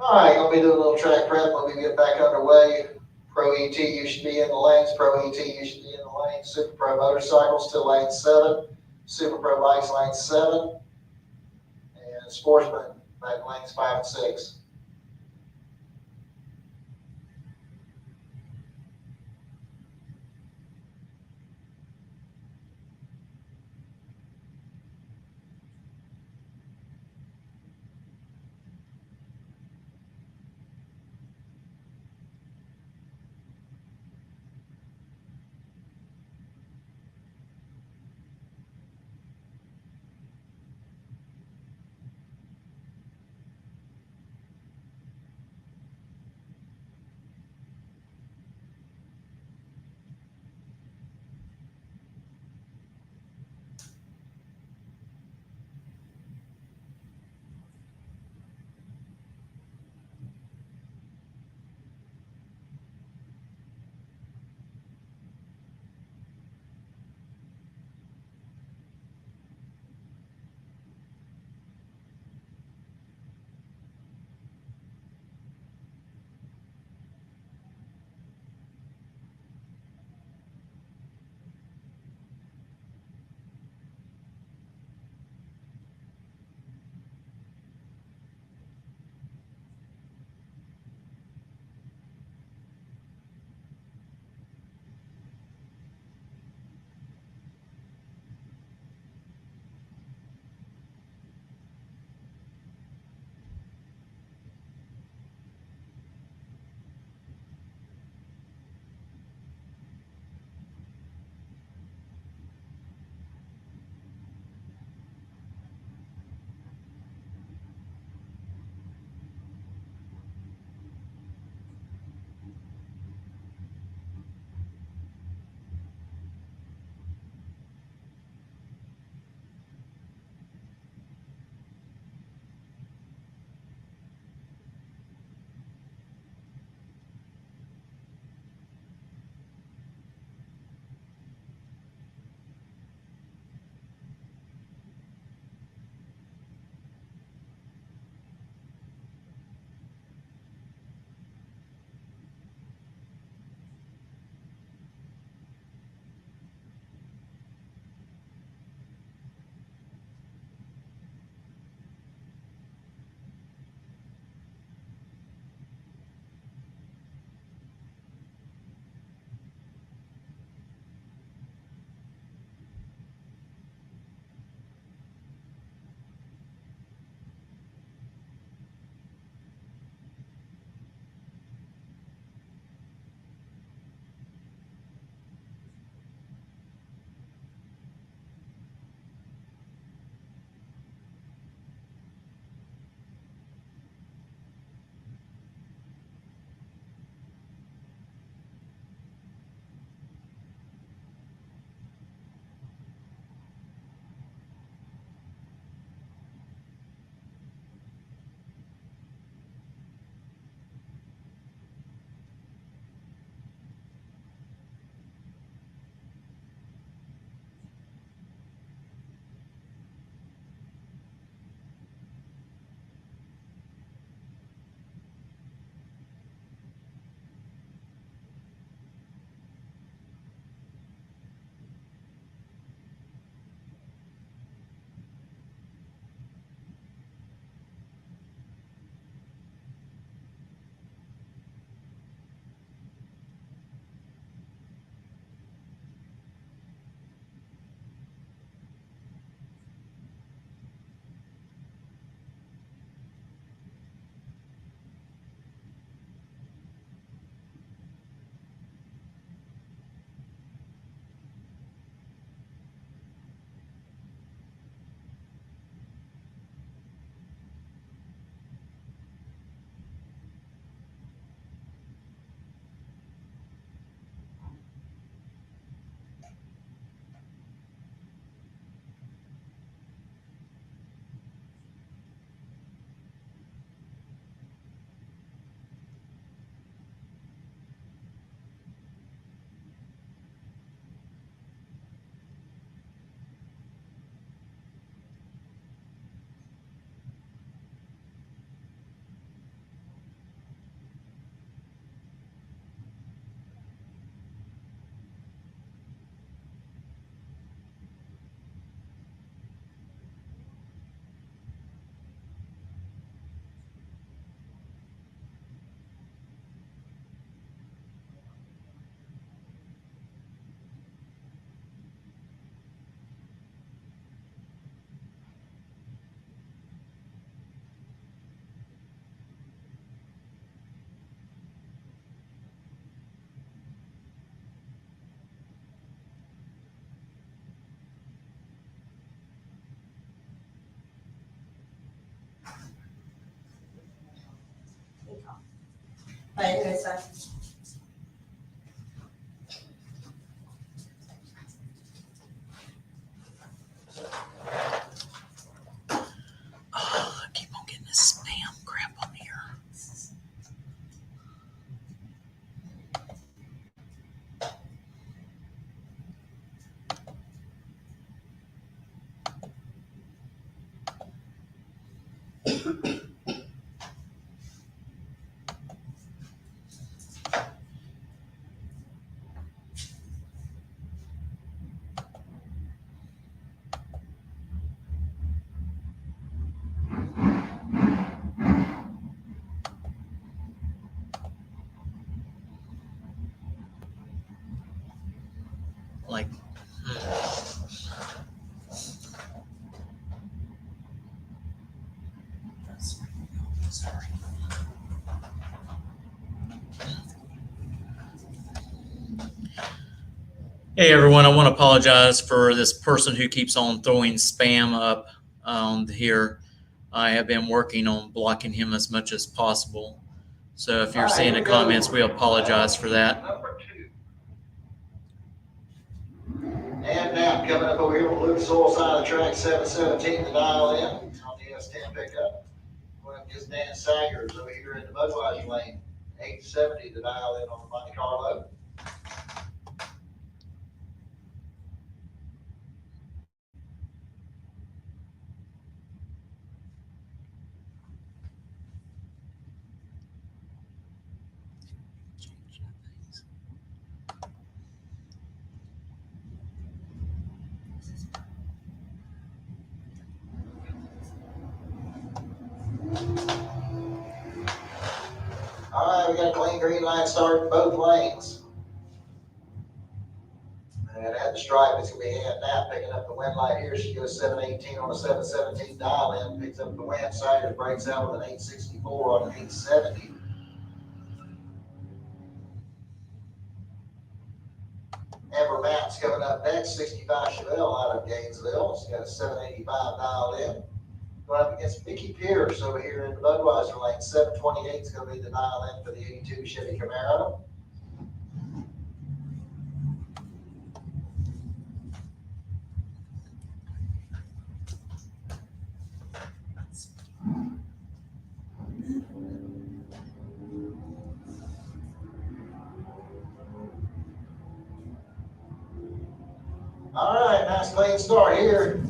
All right, gonna be doing a little track prep when we get back underway. Pro ET, you should be in the lanes. Pro ET, you should be in the lanes. Super Pro motorcycles to lane 7. Super Pro bikes lane 7. And sportsmen back lanes 5 and 6. Okay, good, sir. Oh, I keep on getting this spam crap on here. Like, sorry. Hey everyone, I want to apologize for this person who keeps on throwing spam up here. I have been working on blocking him as much as possible. So if you're seeing the comments, we apologize for that. Number 2. And now coming up over here on the Lucas Oil side of the track, 717 to dial in on the S10 pickup. Going up against Dan Saggers over here in the Budweiser lane, 870 to dial in on the Monte Carlo. All right, we got a clean green line start in both lanes. And at the stripe, it's going to be Ann Knapp picking up the win light here. She goes 718 on a 717 dial in, picks up the win. Siders breaks out with an 864 on an 870. Amber Matt's coming up next, 65 Chevelle out of Gainesville. She's got a 785 dial in. Going up against Mickey Pierce over here in the Budweiser lane. 728 is going to be the dial in for the 82 Chevy Camaro. All right, nice clean start here.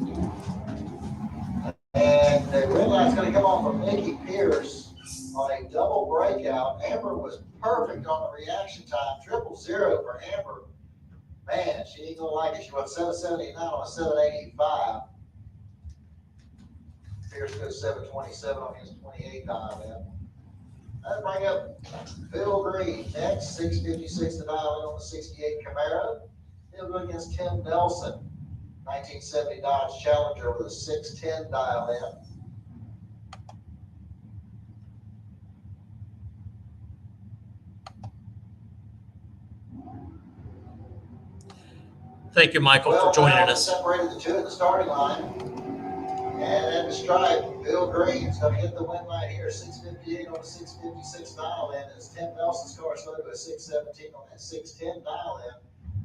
And the red light's going to come on from Mickey Pierce on a double breakout. Amber was perfect on the reaction time. 000 for Amber. Man, she ain't going to like it. She went 779 on a 785. Pierce goes 727 on his 28 dial in. That'll bring up Phil Green next, 656 to dial in on the 68 Camaro. He'll go against Tim Nelson, 1970 Dodge Challenger with a 610 dial in. Thank you, Michael, for joining us. Separated the two at the starting line. And at the stripe, Bill Green's going to get the win light here, 658 on a 656 dial in. As Tim Nelson's car slowed to a 617 on that 610 dial in.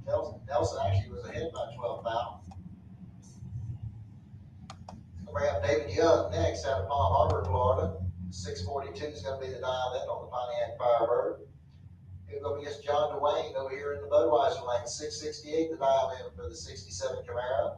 Nelson actually was ahead by 12 thou. Bring up David Young next out of Palm Harbor, Florida. 642 is going to be the dial in on the Pontiac Firebird. He'll go against John DeWayne over here in the Budweiser lane. 668 the dial in for the 67 Camaro.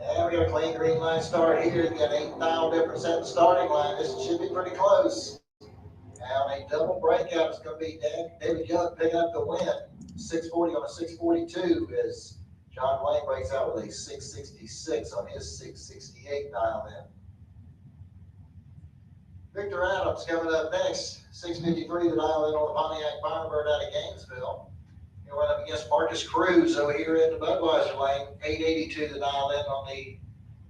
And we got a clean green line start here. You got 8 thou difference at the starting line. This should be pretty close. Now a double breakout is going to be David Young picking up the win. 640 on a 642 as John Wayne breaks out with a 666 on his 668 dial in. Victor Adams coming up next. 653 the dial in on the Pontiac Firebird out of Gainesville. He'll run up against Marcus Cruz over here in the Budweiser lane. 882 the dial in on the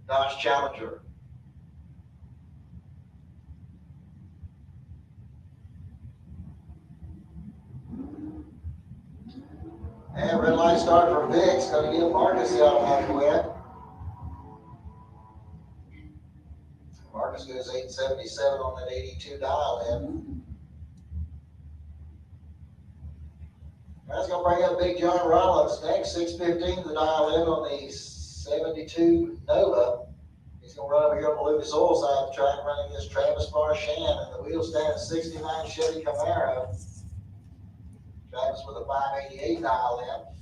Dodge Challenger. And red light start for Vic's, going to get Marcus out of the win. Marcus goes 877 on that 82 dial in. That's going to bring up Big John Rollins next, 615 to the dial in on the 72 Nova. He's going to run over here on the Lucas Oil side of the track, running against Travis Marchand and the wheel stand 69 Chevy Camaro. Travis with a 588 dial in.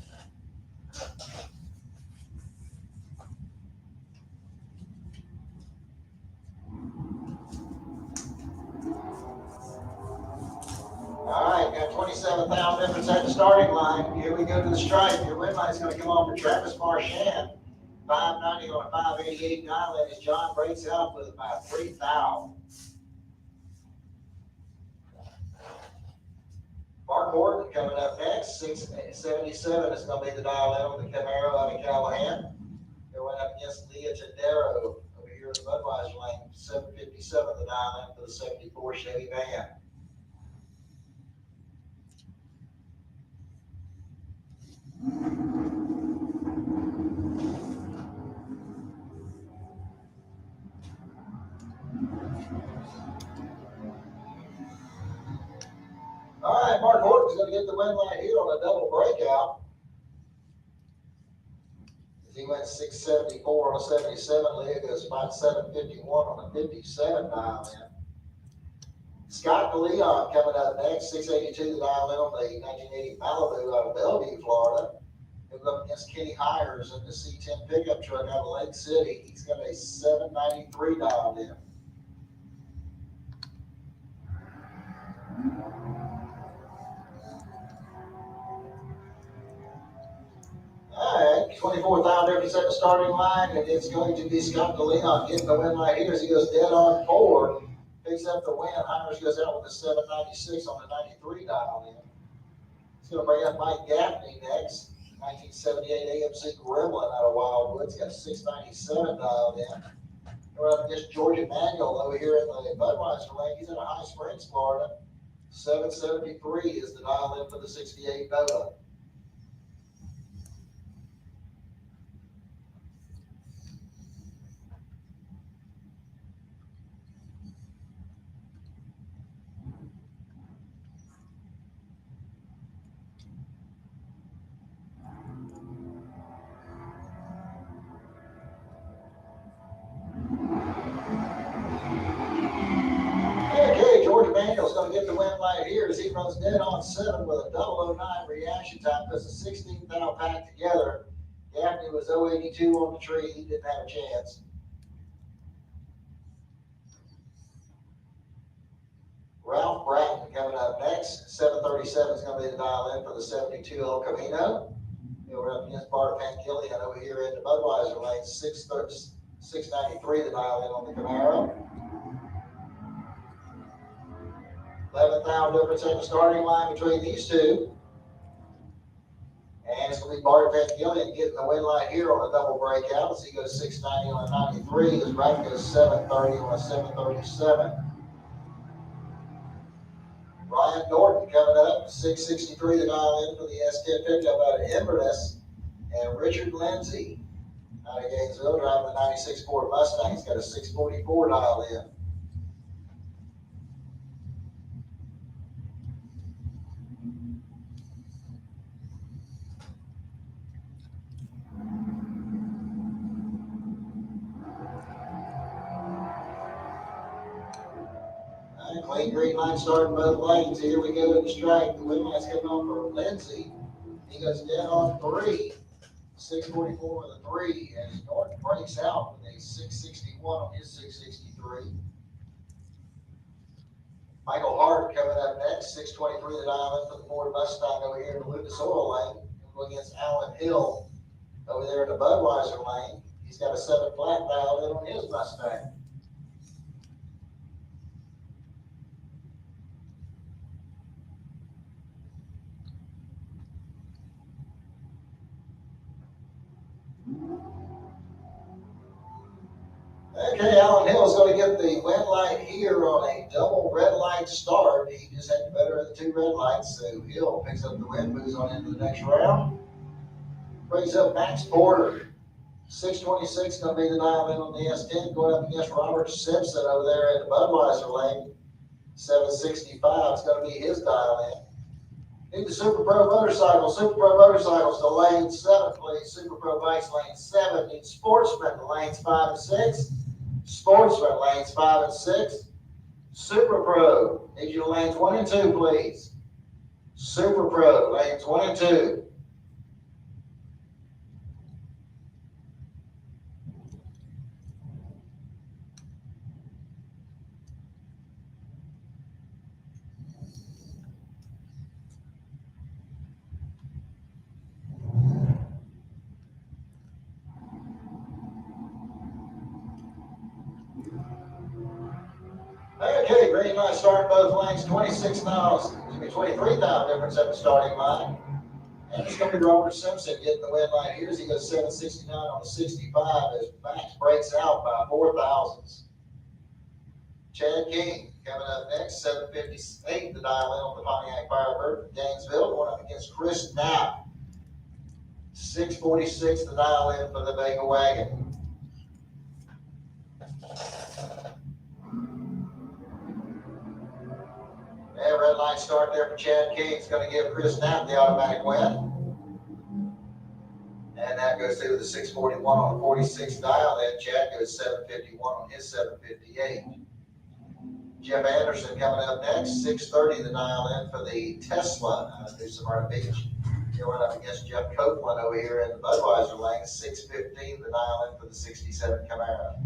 All right, got 27,000 difference at the starting line. Here we go to the stripe. Your win line's going to come on for Travis Marchand. 590 on a 588 dial in as John breaks out with about 3,000. Mark Horton coming up next. 677 is going to be the dial in on the Camaro out of Callahan. Going up against Leah Tadero over here in the Budweiser lane. 757 the dial in for the 74 Chevy van. All right, Mark Horton's going to get the win line here on a double breakout. He went 674 on a 77. Leah goes 5751 on a 57 dial in. Scott DeLeon coming up next, 682 the dial in on the 1980 Malibu out of Bellevue, Florida. He'll go up against Kenny Hires in the C10 pickup truck out of Lake City. He's got a 793 dialed in. All right, 24,000 difference at the starting line, and it's going to be Scott DeLeon getting the win right here as he goes dead on 4. Picks up the win. Hires goes out with a 796 on the 93 dial in. He's going to bring up Mike Gaffney next. 1978 AMC Gremlin out of Wildwood's got 697 dialed in. We're up against George Emanuel over here in the Budweiser lane. He's in a High Springs, Florida. 773 is the dial in for the 68 Nova. Okay, George Emanuel's going to get the win right here as he runs dead on 7 with a 009 reaction time. Puts a 16 thou pack together. Gaffney was 082 on the tree. He didn't have a chance. Ralph Bratton coming up next. 737 is going to be the dial in for the 72 El Camino. We're up against Bart Pankillian over here in the Budweiser lane. 693 the dial in on the Camaro. 11,000 difference in the starting line between these two. And it's going to be Bart Pankillian getting the win line here on a double breakout as he goes 690 on a 93. As Bratton goes 730 on a 737. Ryan Norton coming up, 663 the dial in for the S10 pickup out of Inverness. And Richard Lindsay out of Gainesville driving the 96 Ford Mustang. He's got a 644 dial in. Clean green line starting both lanes. Here we go to the strike. The win line's coming on for Lindsay. He goes dead on 3. 644 with a 3 as Norton breaks out with a 661 on his 663. Michael Hart coming up next. 623 the dial in for the Ford Mustang over here in the Lucas Oil lane. We'll go against Alan Hill over there in the Budweiser lane. He's got a 7 flat dialed in on his Mustang. Okay, Alan Hill's going to get the win light here on a double red light start. He just had better of the two red lights, so Hill picks up the win, moves on into the next round. Brings up Max Porter. 626 going to be the dial in on the S10, going up against Robert Simpson over there in the Budweiser lane. 765 is going to be his dial in. Need the Super Pro motorcycles. Super Pro motorcycles to lane 7, please. Super Pro bikes lane 7. Need Sportsman lanes 5 and 6. Sportsman lanes 5 and 6. Super Pro, need you to lanes 1 and 2, please. Super Pro lanes 1 and 2. Okay, green light start both lanes, 23,000 difference at the starting line. And it's going to be Robert Simpson getting the win light here as he goes 769 on the 65 as Max breaks out by 4 thousandths. Chad King coming up next, 758, the dial in on the Pontiac Firebird from Gainesville, going up against Chris Knapp. 646, the dial in for the Vega Wagon. And red light start there for Chad King. It's going to give Chris Knapp the automatic win. And that goes through the 641 on the 46 dial. Then Chad goes 751 on his 758. Jeff Anderson coming up next, 630 the dial in for the Tesla out of New Smyrna Beach. Going up against Jeff Copeland over here in the Budweiser lane, 615 the dial in for the 67 Camaro.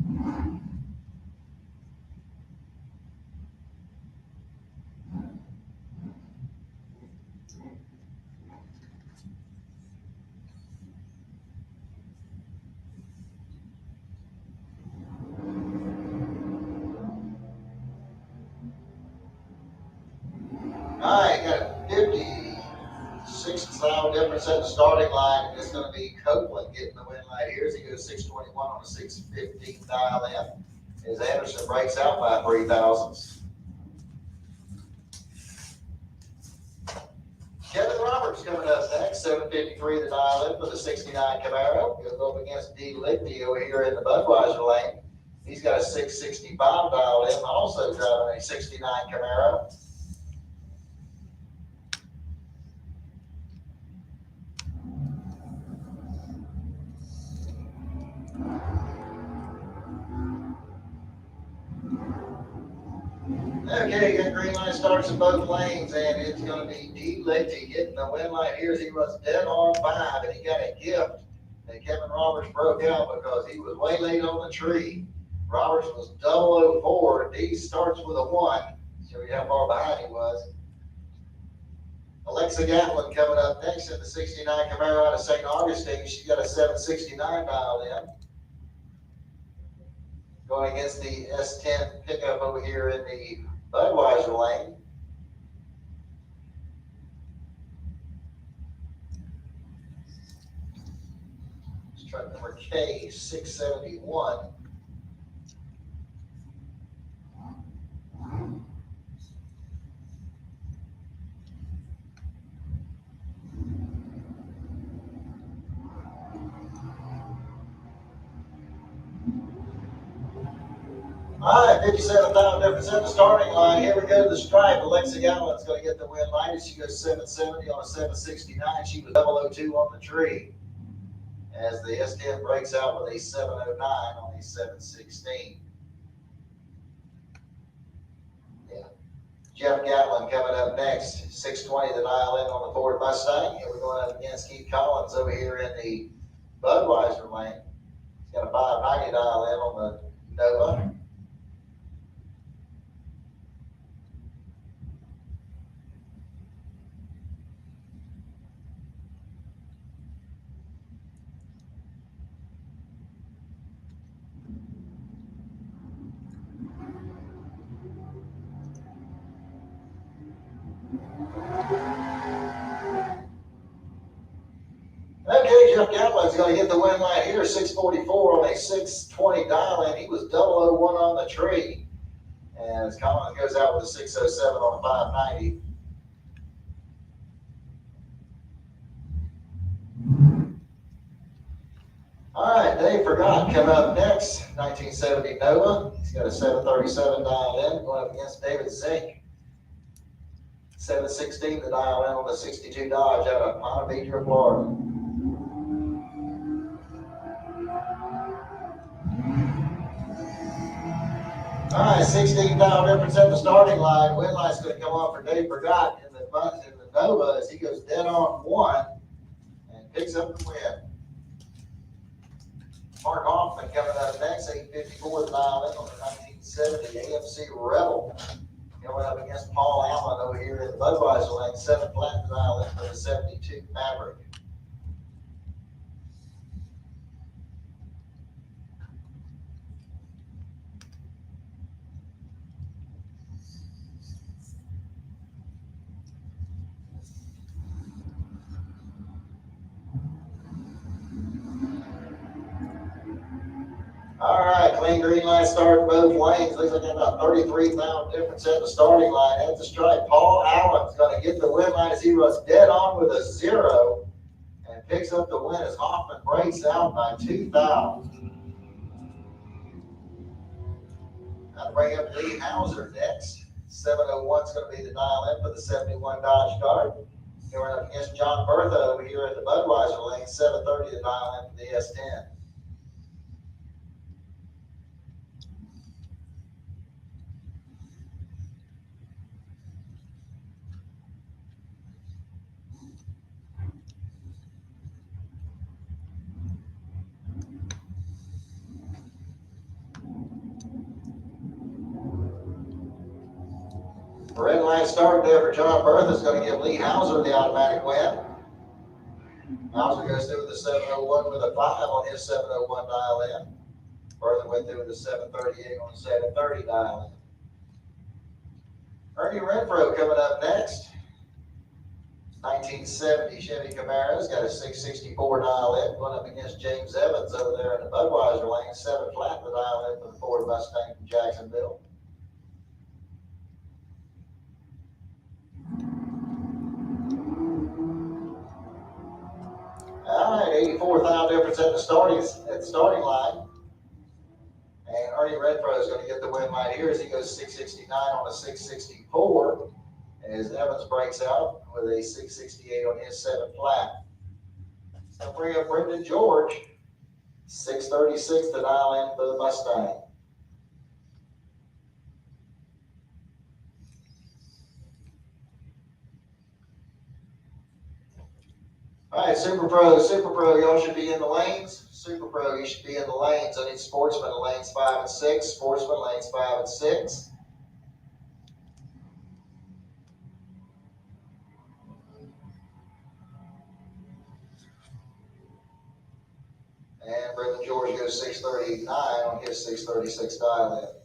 All right, got a 56,000 difference at the starting line. It's going to be Copeland getting the win light here as he goes 621 on a 615 dial in. As Anderson breaks out by 3 thousandths. Kevin Roberts coming up next, 753 the dial in for the 69 Camaro. Goes up against D. Ligby over here in the Budweiser lane. He's got a 665 dial in, also driving a 69 Camaro. Okay, got green light starts in both lanes, and it's going to be D. Ligby getting the win light here as he runs dead on 5, and he got a gift that Kevin Roberts broke out because he was way late on the tree. Roberts was 004, D starts with a 1. Show you how far behind he was. Alexa Gatlin coming up next in the 69 Camaro out of St. Augustine. She got a 769 dialed in. Going against the S10 pickup over here in the Budweiser lane. It's truck number K671. All right, 57,000 difference at the starting line. Here we go to the stripe. Alexa Gatlin's going to get the win light as she goes 770 on a 769. She was 002 on the tree as the S10 breaks out with a 709 on a 716. Yeah. Jeff Gatlin coming up next. 620 the dial in on the Ford Mustang. And we're going up against Keith Collins over here in the Budweiser lane. He's got a 590 dial in on the Nova. Okay, Jeff Gatlin's gonna get the win line here, 644 on a 620 dial in. He was 001 on the tree. And Collins goes out with a 607 on a 590. All right, Dave Forgot coming up next, 1970 Nova. He's got a 737 dial in, going up against David Zink. 716 the dial in on the 62 Dodge out of Ponte Vedra, Florida. All right, 16 dial difference at the starting line. Win line's going to come on for Dave Forgot in the Nova as he goes dead on one and picks up the win. Mark Hoffman coming up next, 854 the dial in on the 1970 AMC Rebel. Going up against Paul Allen over here in the Budweiser lane, 7 flat the dial in for the 72 Maverick. All right, clean green line start both lanes. Looks like about 33,000 difference at the starting line. At the stripe, Paul Allen's going to get the win line as he runs dead on with a 0 and picks up the win as Hoffman breaks out by 2,000. Now to bring up Lee Hauser next. 701 is going to be the dial in for the 71 Dodge Dart. Going up against John Bertha over here at the Budweiser lane. 730 the dial in for the S10. Red line start there for John Bertha is going to give Lee Hauser the automatic win. Hauser goes through with the 701 with a 5 on his 701 dial in. Bertha went through with the 738 on the 730 dial in. Ernie Renfro coming up next. 1970 Chevy Camara's got a 664 dial in, going up against James Evans over there in the Budweiser lane. 7 flat the dial in for the Ford Mustang from Jacksonville. All right, 84,000 difference at the starting line. And Ernie Renfro is going to get the win line here as he goes 669 on a 664. As Evans breaks out with a 668 on his 7 flat. So bring up Brendan George, 636 to dial in for the Mustang. All right, Super Pro, y'all should be in the lanes. Super Pro, you should be in the lanes. I need Sportsman in lanes 5 and 6. Sportsman lanes 5 and 6. And Brendan George goes 639 on his 636 dial in.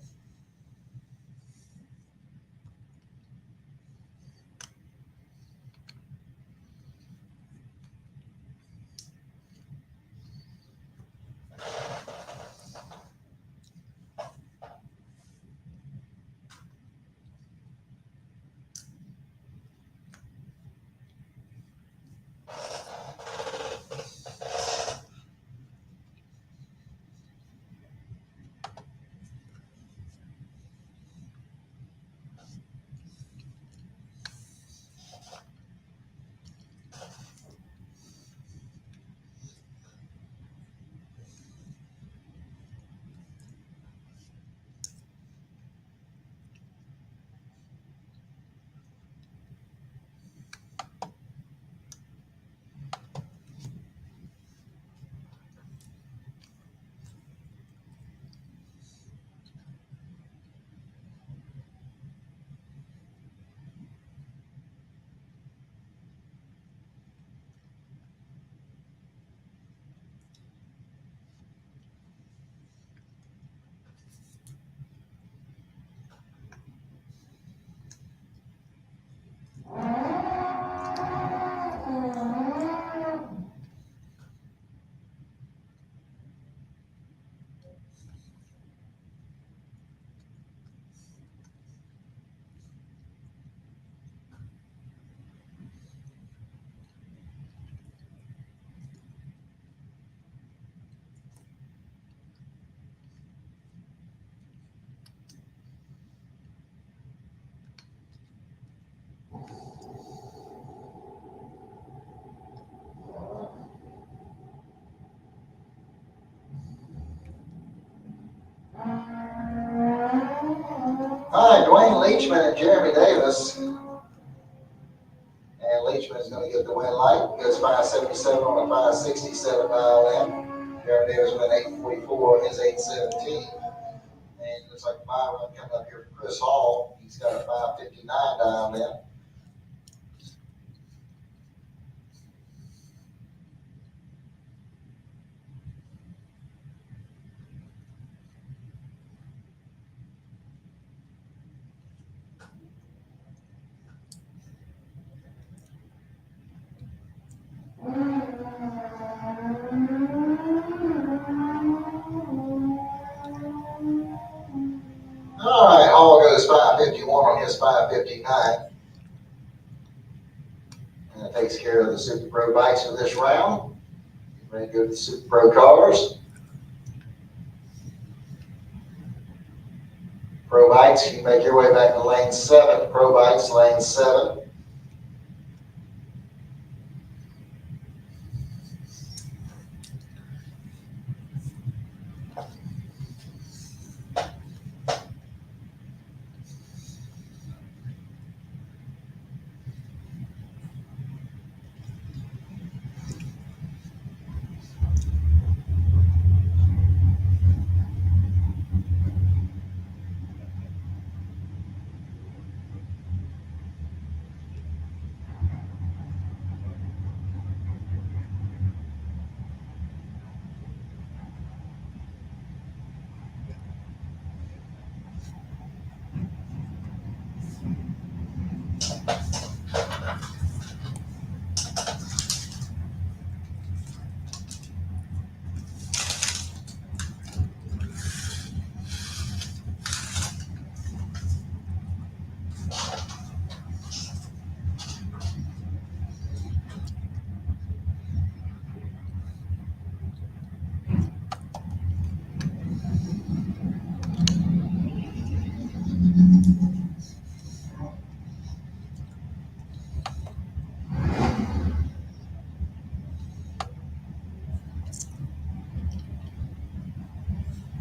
All right, Dwayne Leachman and Jeremy Davis. And Leachman is going to get the win light. Goes 577 on a 567 dial in. Jeremy Davis went 844 on his 817. And looks like my run coming up here for Chris Hall. He's got a 559 dial in. All right, Hall goes 551 on his 559. And that takes care of the Super Pro bikes for this round. Ready to go to the Super Pro cars. Pro bikes, you can make your way back to lane 7. Pro bikes, lane 7.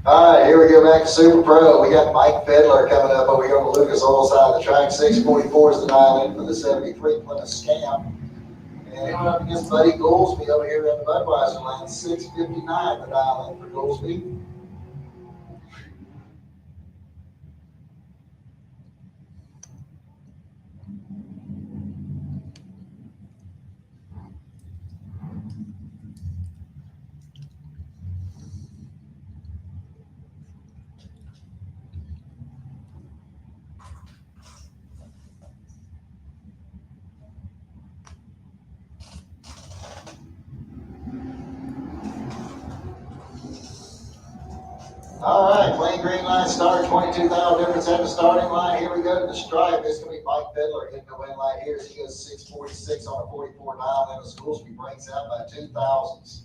All right, here we go back to Super Pro. We got Mike Fedler coming up over here on the Lucas Oil side of the track. 644 is the dial in for the 73 Plymouth Scamp. And going up against Buddy Goolsby over here in the Budweiser lane. 659 the dial in for Goolsby. All right, plain green line start, 22,000 difference at the starting line. Here we go to the stripe. It's going to be Mike Fedler getting the win line here as he goes 646 on a 44 dial in. The Goolsby breaks out by 2 thousandths.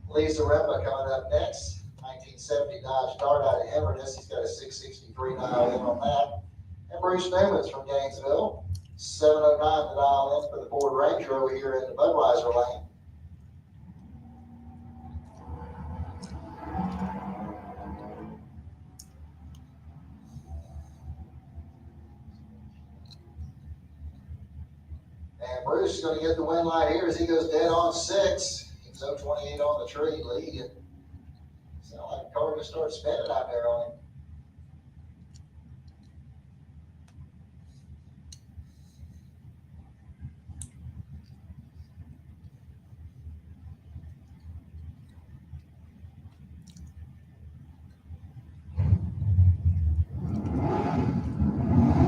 Lisa Repa coming up next. 1970 Dodge Dart out of Inverness. He's got a 663 dial in on that. And Bruce Newman's from Gainesville. 709 the dial in for the Ford Ranger over here in the Budweiser lane. And Bruce is going to get the win light here as he goes dead on 6. He's 028 on the tree lead. Sound like the car just started spinning out there on him.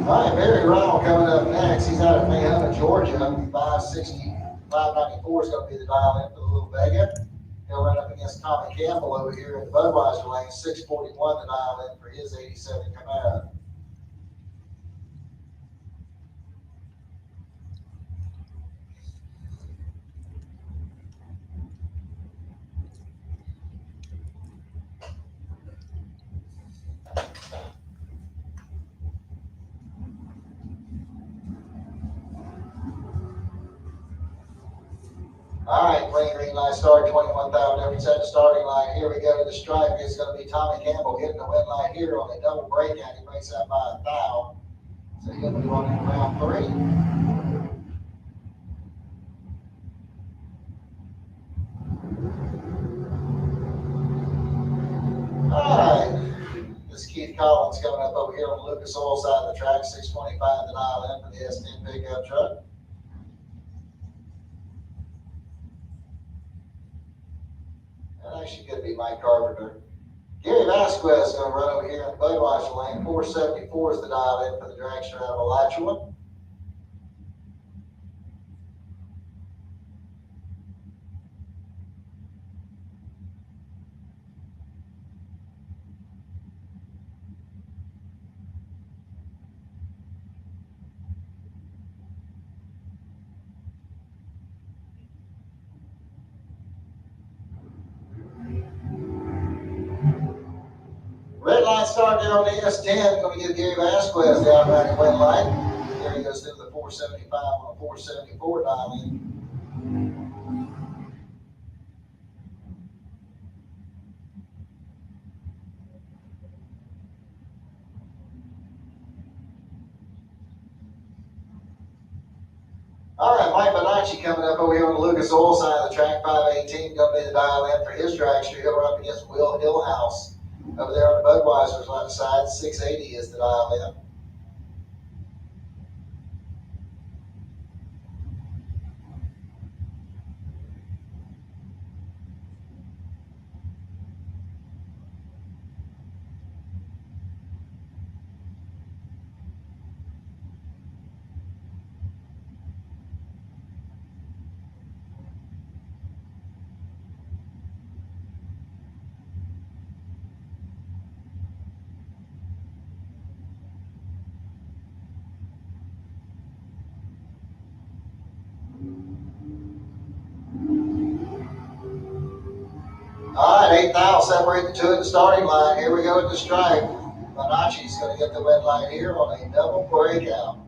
All right, Barry Rowell coming up next. He's out of Mayhuna, Georgia. 560, 594 is going to be the dial in for the Little Vega. He'll run up against Tommy Campbell over here in the Budweiser lane. 641 the dial in for his 87 Camaro. All right, clean green line start, 21,000 difference at the starting line. Here we go to the stripe. It's going to be Tommy Campbell getting the win line here on a double breakout. He breaks out by 1,000. So he'll move on in round 3. All right. This is Keith Collins coming up over here on the Lucas Oil side of the track, 625 the dial in for the S10 pickup truck. That actually could be Mike Carpenter. Gary Vasquez is going to run over here in the Budweiser lane. 474 is the dial in for the dragster out of Alachua. Red line start there on the S10. Going to give Gary Vasquez the outright win line. Here he goes through the 475 on a 474 dial in. All right, Mike Bonacci coming up over here on the Lucas Oil side of the track, 518, going to be the dial in for his dragster. He'll run up against Will Hillhouse over there on the Budweiser's left side. 680 is the dial in. All right, 8,000 separate the two at the starting line. Here we go at the stripe. Bonacci's going to get the win line here on a double breakout.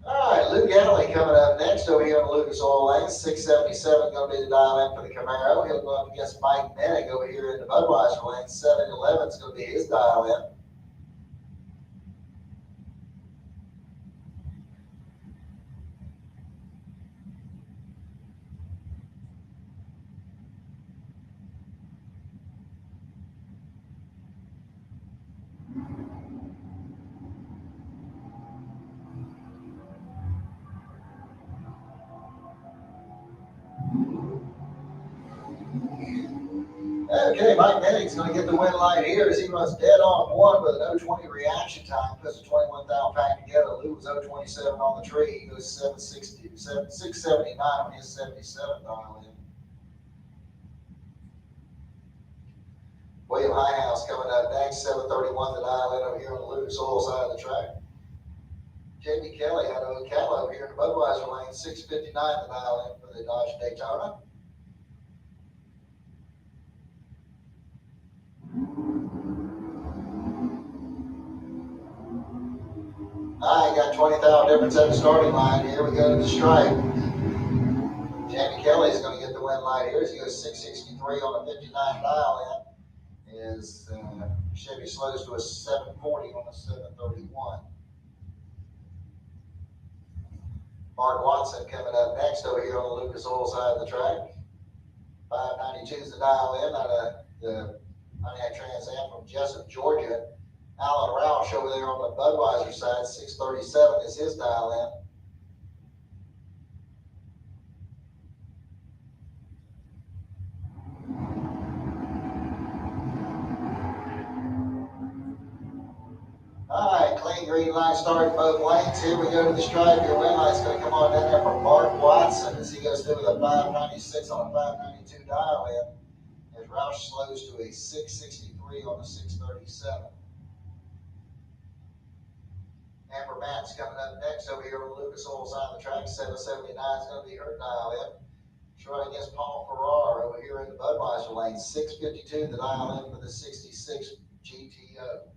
All right, Luke Alley coming up next over here on the Lucas Oil lane. 677 going to be the dial in for the Camaro. He'll go up against Mike Mennig over here in the Budweiser lane. 711 is going to be his dial in. Okay, Mike Mennig's going to get the win line here as he runs dead on one with an 020 reaction time. Puts a 21,000 pack together. Lou was 027 on the tree. He goes 679 on his 77 dial in. William Highhouse coming up next, 731 the dial in over here on the Lucas Oil side of the track. J.B. Kelly out of Ocala over here in the Budweiser lane, 659 the dial in for the Dodge Daytona. All right, got 20,000 difference at the starting line. Here we go to the stripe. Jamie Kelly is going to get the win line here. He goes 663 on a 59 dial in. His Chevy slows to a 740 on a 731. Mark Watson coming up next over here on the Lucas Oil side of the track. 592 is the dial in out of the Pontiac Trans Am from Jessup, Georgia. Alan Roush over there on the Budweiser side, 637 is his dial in. All right, clean green line starting both lanes. Here we go to the stripe. Your win line's going to come on down there from Mark Watson as he goes through with a 596 on a 592 dial in. As Roush slows to a 663 on a 637. Amber Matt's coming up next over here on the Lucas Oil side of the track. 779 is going to be her dial in. She's running against Paul Farrar over here in the Budweiser lane. 652 the dial in for the 66 GTO.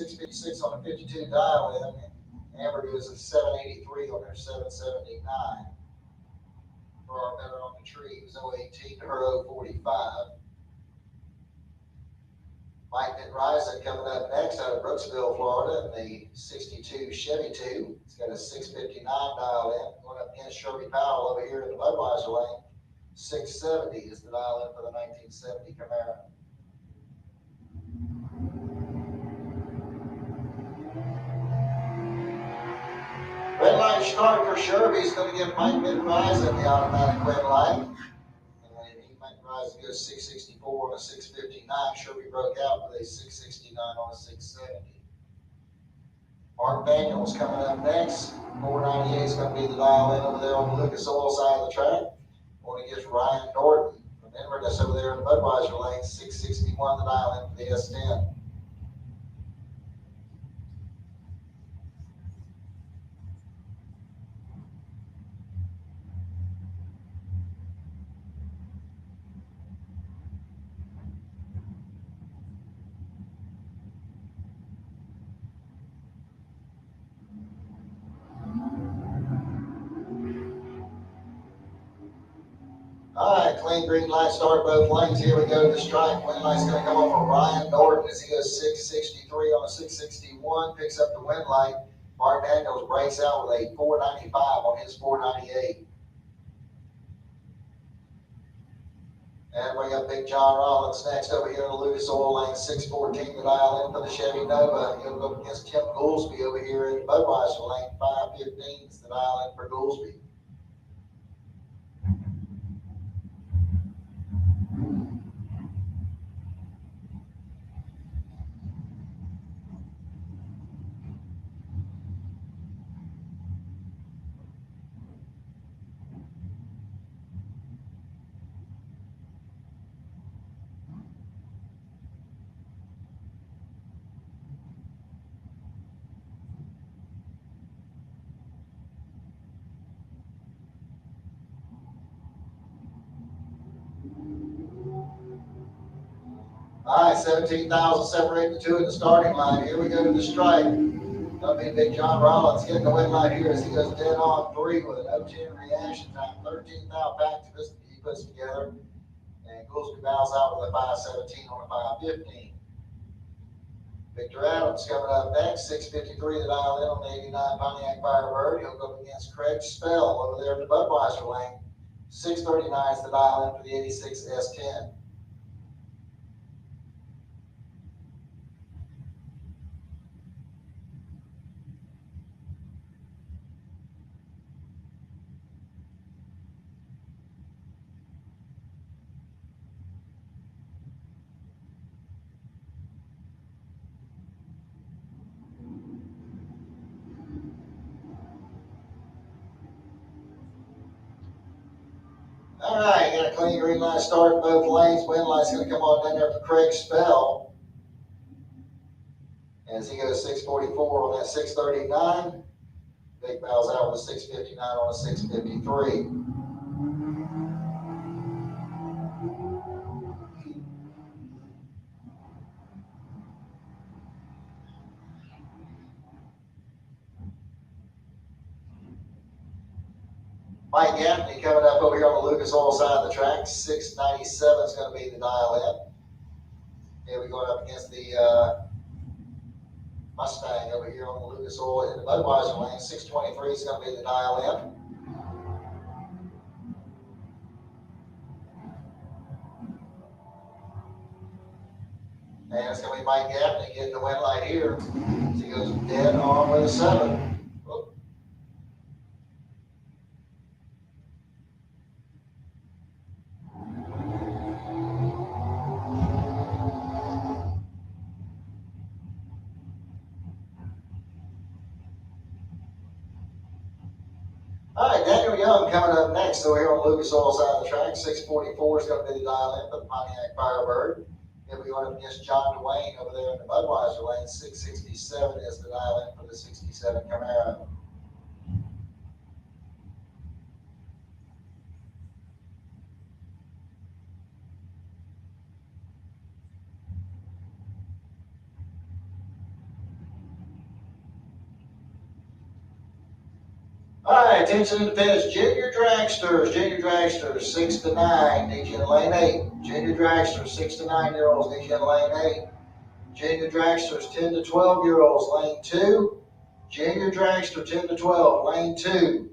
656 on the 52 dial in. Amber goes at 783 on her 779. For our better on the tree, it was 018 to her 045. Mike Rising coming up next out of Brooksville, Florida, in the 62 Chevy 2. It's got a 659 dial in. Going up against Sherby Powell over here in the Budweiser lane. 670 is the dial in for the 1970 Camaro. Red light start for Sherby's going to give Mike Rising the automatic red light. Mike Rising goes 664 on a 659. Sherby broke out with a 669 on a 670. Mark Daniels coming up next. 498 is going to be the dial in over there on the Lucas Oil side of the track. Going against Ryan Norton from Inverness over there in the Budweiser lane. 661 the dial in for the S10. All right, clean green light start both lanes. Here we go to the stripe. Wind light's going to come off of Ryan Norton as he goes 663 on a 661. Picks up the wind light. Mark Daniels breaks out with a 495 on his 498. And we got Big John Rollins next over here in the Lucas Oil lane. 614 the dial in for the Chevy Nova. He'll go up against Tim Goolsby over here in the Budweiser lane. 515 is the dial in for Goolsby. All right, 17,000 separate the two in the starting line. Here we go to the stripe. That'll be Big John Rollins getting the win line here as he goes dead on 3 with an 0-10 reaction time. 13th out back to this he puts together. And Goolsby bows out with a 517 on a 515. Victor Adams coming up next. 653 the dial in on the 89 Pontiac Firebird. He'll go up against Craig Spell over there in the Budweiser lane. 639 is the dial in for the 86 S10. All right, got a clean green light start in both lanes. Wind light's going to come on down there for Craig Spell. As he goes 644 on that 639. Big bows out with a 659 on a 653. Mike Gaffney coming up over here on the Lucas Oil side of the track. 697 is going to be the dial in. Here we go up against the Mustang over here on the Lucas Oil in the Budweiser lane. 623 is going to be the dial in. And it's going to be Mike Gaffney getting the win light here. He goes dead on with a 7. All right, Daniel Young coming up next over here on the Lucas Oil side of the track. 644 is going to be the dial in for the Pontiac Firebird. Here we go up against John Dwayne over there in the Budweiser lane. 667 is the dial in for the 67 Camaro. All right, attention in the pits. Junior dragsters, 6 to 9, need you in lane 8. Junior dragsters, 6 to 9-year-olds, need you in lane 8. Junior dragsters, 10 to 12-year-olds, lane 2. Junior dragster, 10 to 12, lane 2.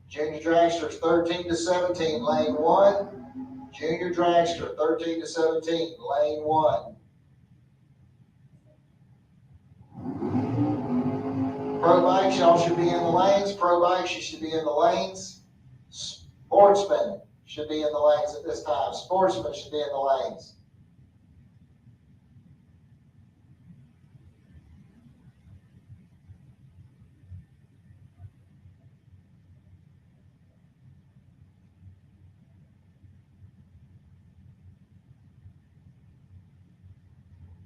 Junior dragsters, 13 to 17, lane 1. Junior dragster, 13 to 17, lane 1. Pro bikes, y'all should be in the lanes. Pro bikes, you should be in the lanes. Sportsmen should be in the lanes at this time. Sportsmen should be in the lanes.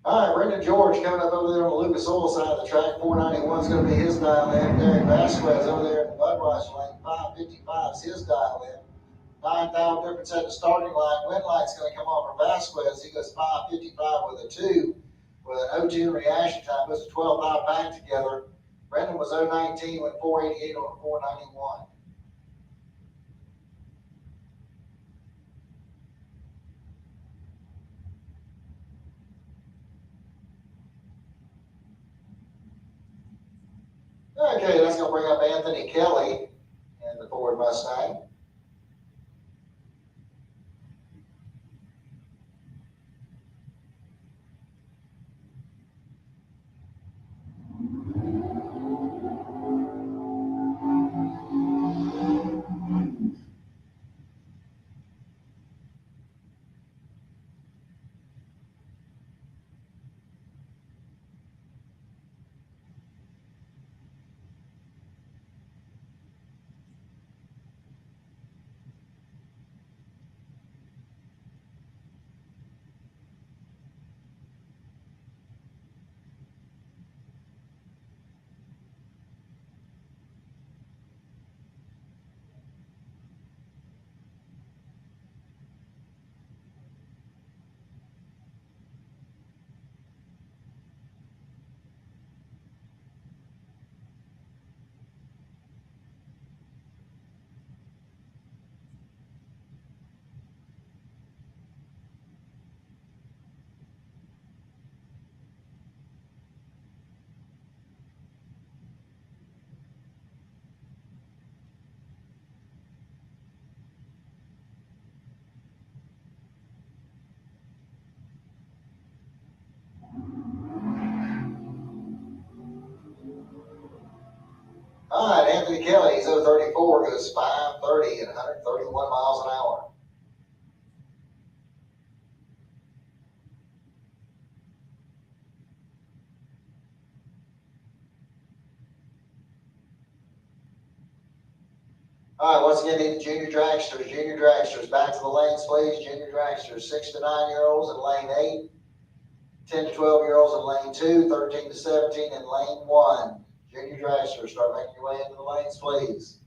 All right, Brendan George coming up over there on the Lucas Oil side of the track. 491 is going to be his dial in. Derek Vasquez over there in the Budweiser lane. 555 is his dial in. 9,000 difference at the starting line. Wind light's going to come on for Vasquez. He goes 555 with a 2. With an 0-2 reaction time. Puts a 12.5 back together. Brendan was 0-19 with 488 on 491. Okay, that's going to bring up Anthony Kelly in the Ford Mustang. All right, Anthony Kelly, he's 034, goes 530 at 131 miles an hour. All right, once again, need the junior dragsters. Junior dragsters, back to the lanes, please. Junior dragsters, 6 to 9-year-olds in lane 8. 10 to 12-year-olds in lane 2. 13 to 17 in lane 1. Junior dragsters, start making your way into the lanes, please.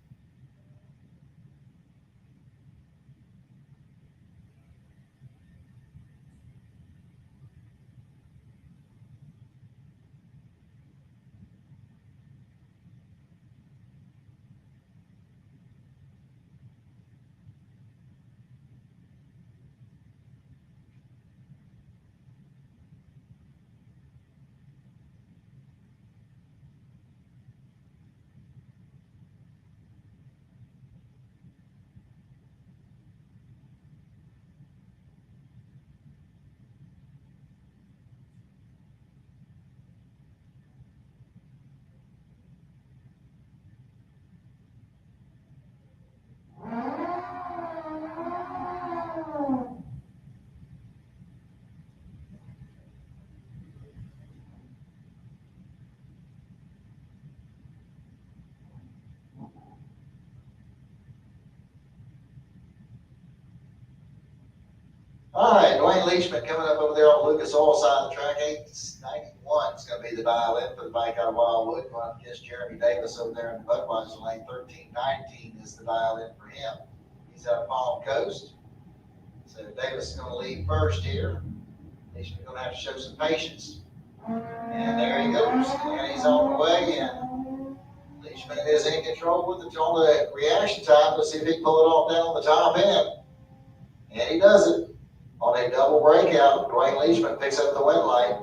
All right, Dwayne Leachman coming up over there on the Lucas Oil side of the track. 891 is going to be the dial in for the bike out of Wildwood. Going up against Jeremy Davis over there in the Budweiser lane. 1319 is the dial in for him. He's out of Palm Coast. So Davis is going to lead first here. Leachman's going to have to show some patience. And there he goes. And he's on the way in. Leachman Leachman is in control with on the reaction time. Let's see if he can pull it off down on the top end. And he does it. On a double breakout, Dwayne Leachman picks up the win light.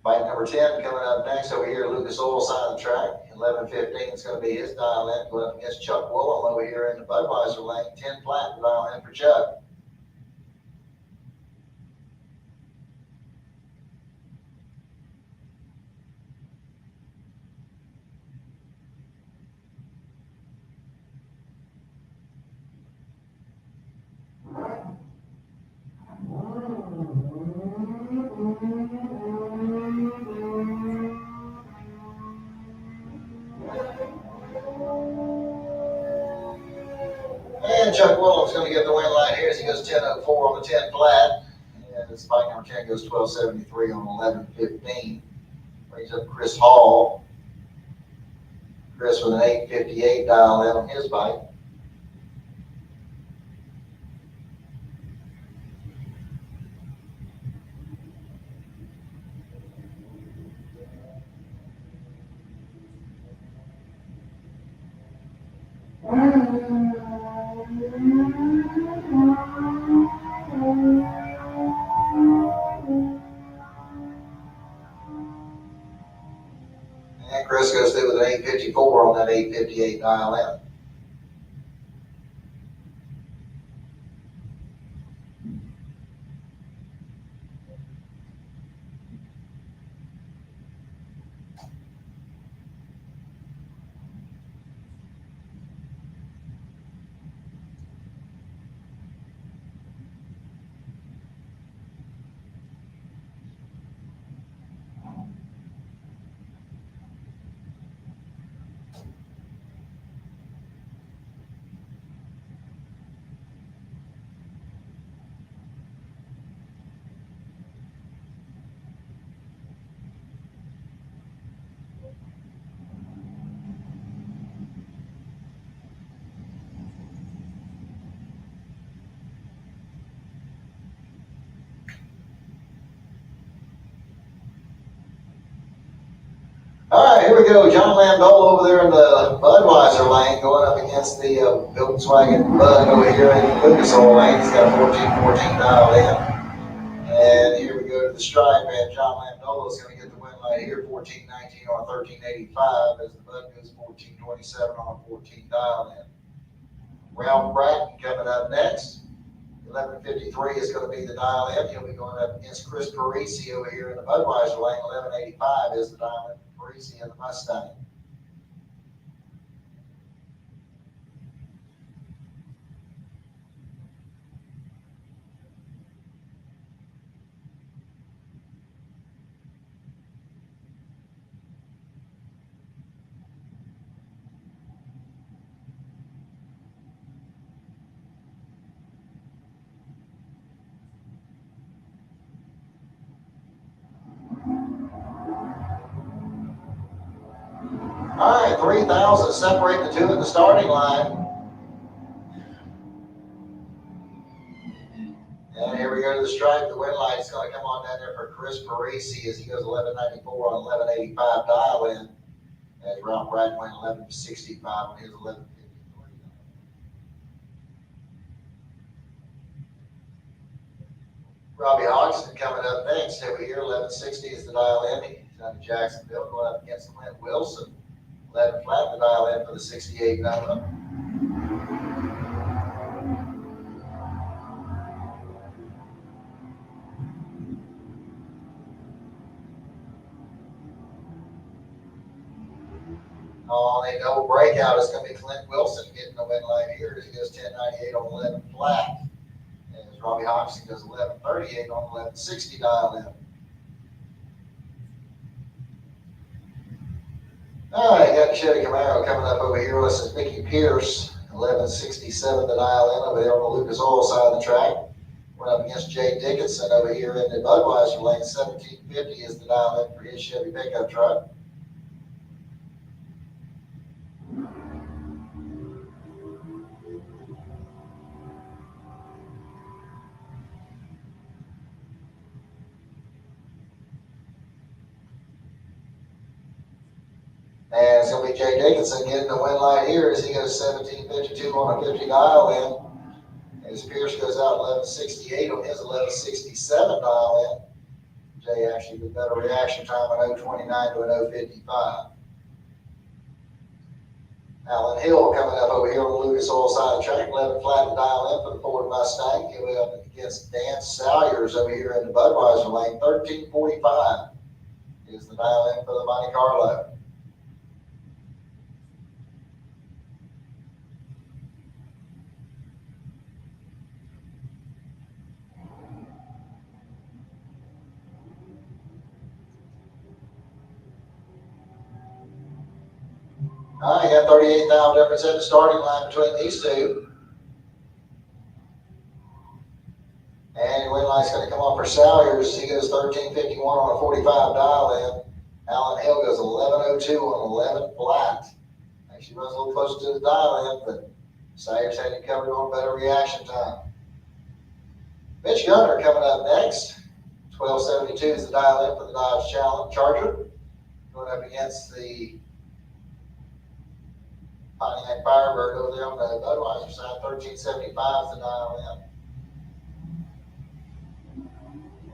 Fight number 10 coming up next over here, Lucas Oil side of the track. 11:15 is going to be his dial in, going up against Chuck Woolen over here in the Budweiser lane. 10 flat to dial in for Chuck. And Chuck Woolen's going to get the win light here as he goes 10:04 on the 10 flat. And this bike number 10 goes 12:73 on 11:15. Brings up Chris Hall. Chris with an 8:58 dial in on his bike. And Chris goes through with an 8:54 on that 8:58 dial in. All right, here we go. John Landola over there in the Budweiser lane going up against the Volkswagen Bud over here in the Lucas Oil lane. He's got a 14-14 dialed in. And here we go to the stripe, and John Landola is going to get the win light here, 14-19 on 13.85 as the Bud goes 14-27 on 14 dialed in. Ralph Bratton coming up next. 11:53 is going to be the dial in. He'll be going up against Chris Parisi over here in the Budweiser lane. 11:85 is the dial in. Parisi in the Mustang. All right, 3,000 separate the two at the starting line. And here we go to the stripe. The win light's going to come on down there for Chris Parisi as he goes 11.94 on 11.85 dial in. As Ralph Bratton went 11.65 on his 11.53. Robbie Hodgson coming up next over here. 11.60 is the dial in. He's out of Jacksonville going up against Clint Wilson. 11 flat the dial in for the 68 number. On a double breakout, it's going to be Clint Wilson getting the win light here as he goes 10.98 on 11 flat. And as Robbie Hodgson goes 11.38 on 11.60 dial in. All right, got Chevy Camaro coming up over here. This is Mickey Pierce, 11.67 the dial in over there on the Lucas Oil side of the track. We're up against Jay Dickinson over here in the Budweiser lane. 17.50 is the dial in for his Chevy pickup truck. And it's gonna be Jay Dickinson getting the win light here as he goes 17.52 on a 50 dial in. As Pierce goes out 11.68 on his 11.67 dial in. Jay actually with better reaction time an 0.29 to an 0.55. Alan Hill coming up over here on the Lucas Oil side of the track, 11 flat to dial in for the Ford Mustang. He'll be up against Dan Salyers over here in the Budweiser lane. 13.45 is the dial in for the Monte Carlo. All right, you got 38,000 difference at the starting line between these two. And your win light's going to come off for Salyers. He goes 13.51 on a 45 dial in. Alan Hill goes 11.02 on 11 flat. Actually runs a little closer to the dial in, but Salyers had it covered on better reaction time. Mitch Gunner coming up next. 12.72 is the dial in for the Dodge Charger. Going up against the Pontiac Firebird over there on the Budweiser side. 13.75 is the dial in.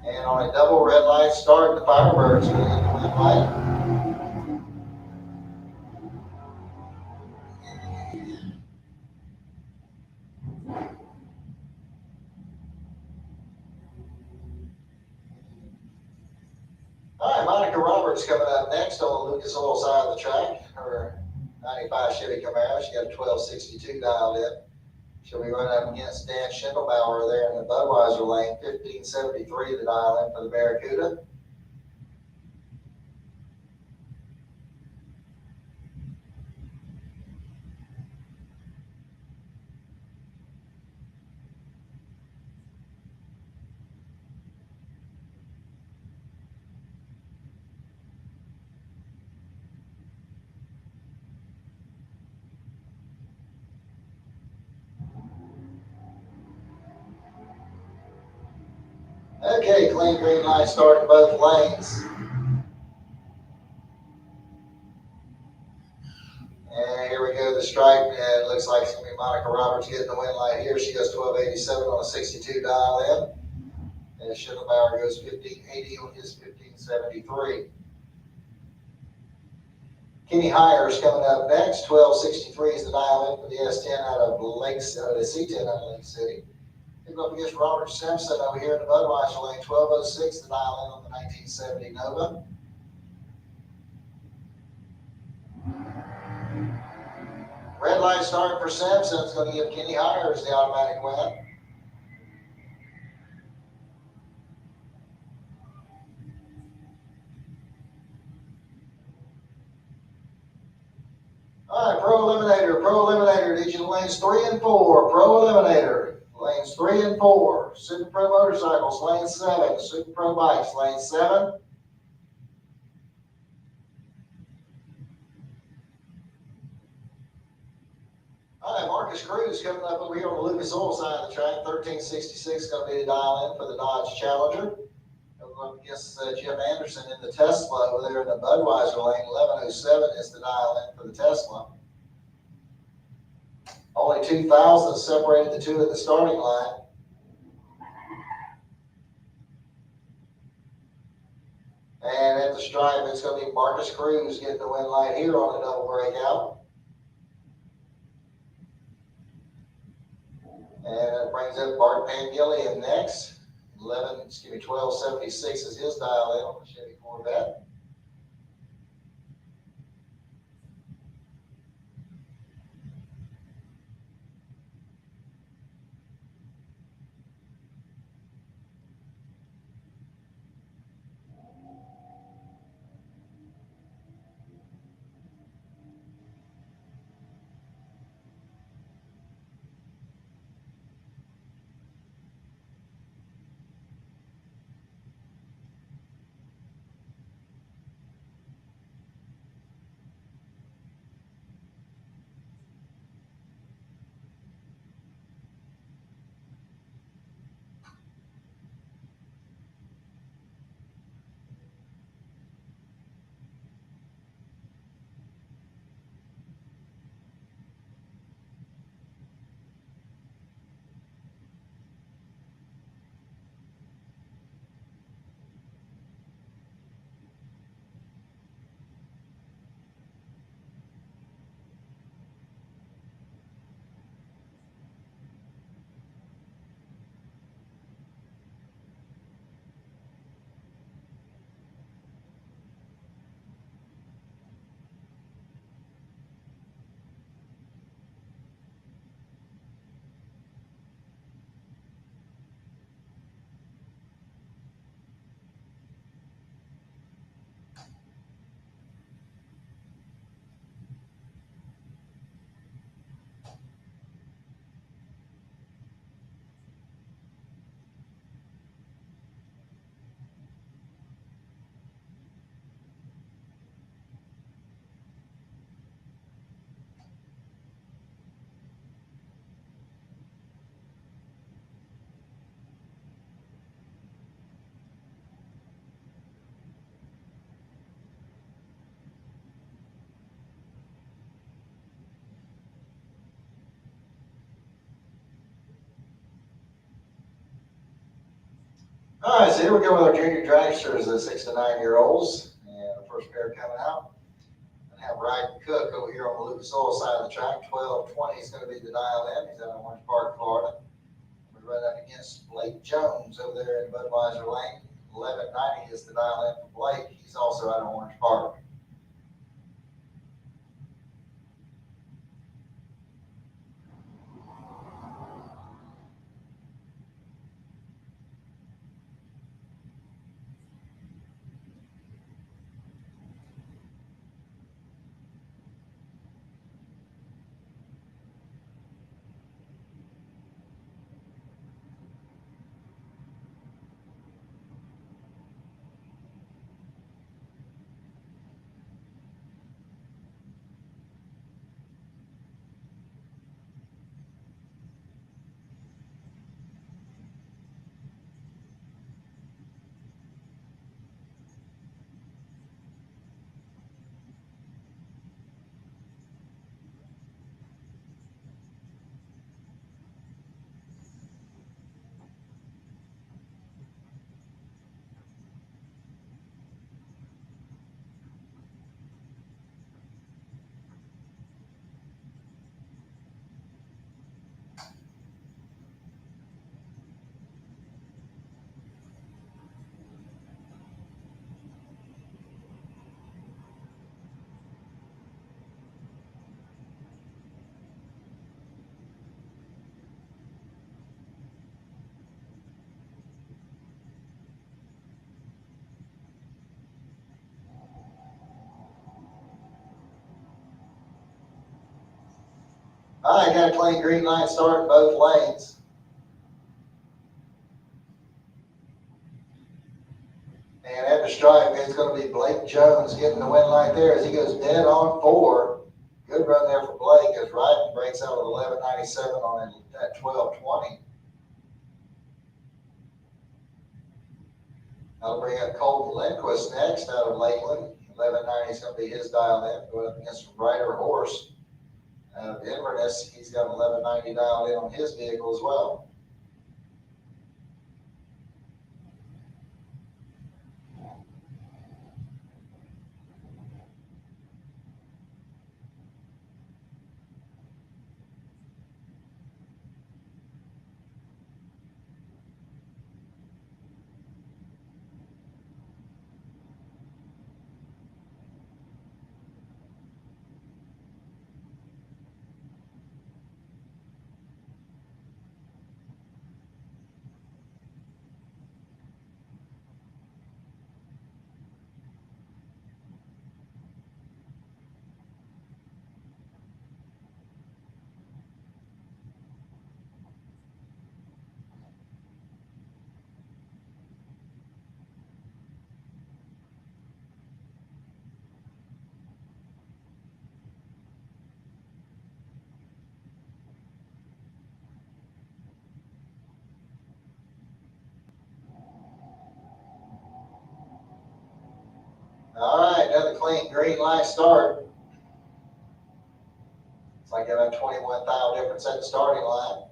And on a double red light start, the Firebird's going to get the win light. All right, Monica Roberts coming up next on the Lucas Oil side of the track. Her 95 Chevy Camaro, she got a 12.62 dialed in. She'll be running up against Dan Schindelbauer there in the Budweiser lane. 15.73 the dial in for the Barracuda. Okay, clean green light starting both lanes. And here we go, the stripe, and it looks like it's going to be Monica Roberts getting the win light here. She goes 12.87 on a 62 dial in. And Schindelbauer goes 15.80 on his 15.73. Kenny Hires coming up next. 12.63 is the dial in for the S10 out of the C10 out of Lake City. He'll go up against Robert Simpson over here in the Budweiser lane. 12.06 the dial in on the 1970 Nova. Red light starting for Simpson. It's going to give Kenny Hires the automatic win. All right, Pro Eliminator, need you to lanes 3 and 4. Pro Eliminator, lanes 3 and 4. Super Pro Motorcycles, lane 7. Super Pro Bikes, lane 7. All right, Marcus Cruz coming up over here on the Lucas Oil side of the track. 13.66 going to be the dial in for the Dodge Challenger. Up against Jim Anderson in the Tesla over there in the Budweiser lane. 11.07 is the dial in for the Tesla. Only 2 thousandths separated the two at the starting line. And at the stripe, it's going to be Marcus Cruz getting the win light here on a double breakout. And it brings up Bart Pangillian next. 12.76 is his dial in on the Chevy Corvette. All right, so here we go with our junior dragsters, the 6 to 9-year-olds. And the first pair coming out. And have Ryan Cook over here on the Lucas Oil side of the track. 12:20 is going to be the dial in. He's out in Orange Park, Florida. We're right up against Blake Jones over there in Budweiser Lane. 11:90 is the dial in for Blake. He's also out in Orange Park. All right, got a clean green light start in both lanes. And after stripe, it's going to be Blake Jones getting the win light there as he goes dead on 4. Good run there for Blake as Ryden breaks out with 11:97 on it at 12:20. That'll bring up Colton Lindquist next out of Lakeland. 11:90 is going to be his dial in, going up against Ryder Horse. Out of Inverness, he's got 11:90 dialed in on his vehicle as well. All right, another clean green light start. It's like about 21 thou difference at the starting line.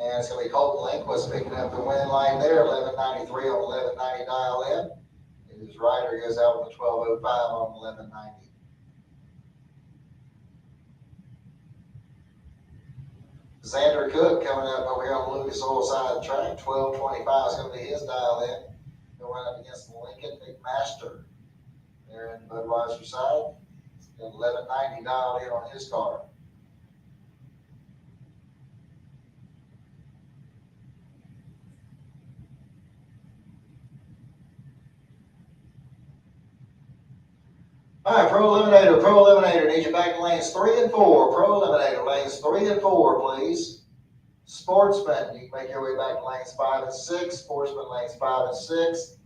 And it's going to be Colton Lindquist picking up the win line there, 11:93 on 11:90 dial in. His rider goes out with a 12:05 on 11:90. Xander Cook coming up over here on the Lucas Oil side of the track. 12:25 is going to be his dial in. He'll run up against Lincoln McMaster there in Budweiser side. 11:90 dialed in on his car. All right, Pro Eliminator, need you back in lanes 3 and 4. Pro Eliminator, lanes 3 and 4, please. Sportsman, you can make your way back to lanes 5 and 6. Sportsman, lanes 5 and 6.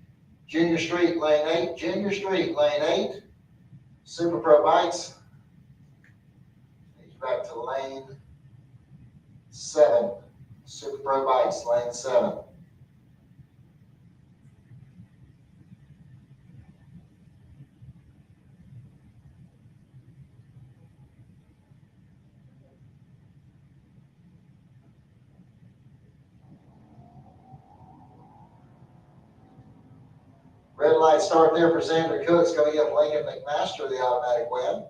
Junior Street, lane 8. Junior Street, lane 8. Super Pro Bikes, he's back to lane 7. Super Pro Bikes, lane 7. Red light start there for Xander Cooks, coming up Lincoln McMaster, the automatic win.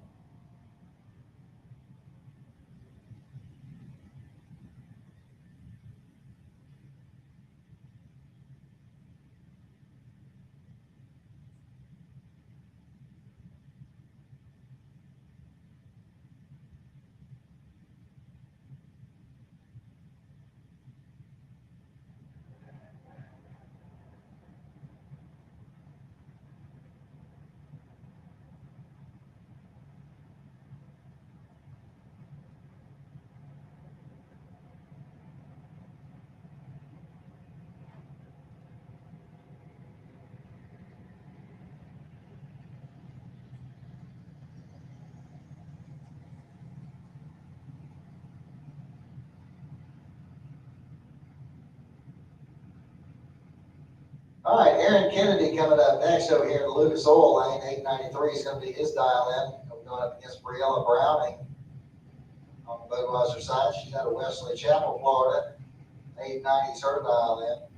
All right, Aaron Kennedy coming up next over here in the Lucas Oil Lane. 893 is going to be his dial in. We're going up against Briella Browning on the Budweiser side. She's out of Wesley Chapel, Florida. 890 is her dial in.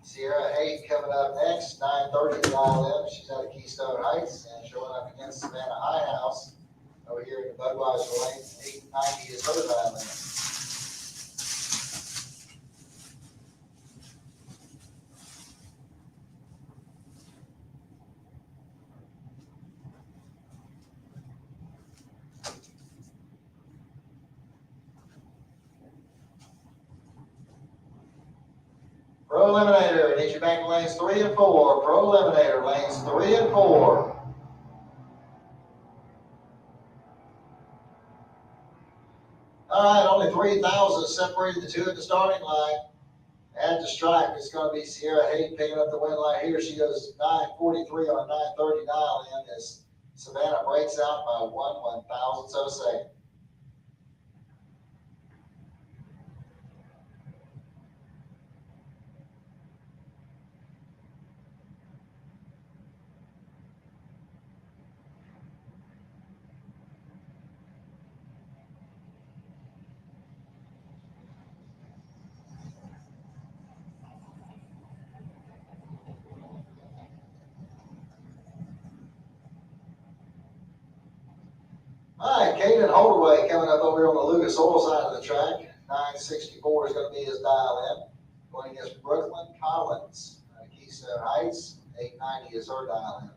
Sierra Haight coming up next, 930 dial in. She's out of Keystone Heights and showing up against Savannah Highhouse over here in the Budweiser Lane. 890 is her dial in. Pro Eliminator, need you back in lanes 3 and 4. Pro Eliminator, lanes 3 and 4. All right, only 3,000 separated the two at the starting line. At the stripe, it's going to be Sierra Haight picking up the win line here. She goes 943 on a 930 dial in as Savannah breaks out by 1/1000th of a second. All right, Caden Holdaway coming up over here on the Lucas Oil side of the track. 964 is going to be his dial in. Going against Brooklyn Collins, Keystone Heights. 890 is her dial in.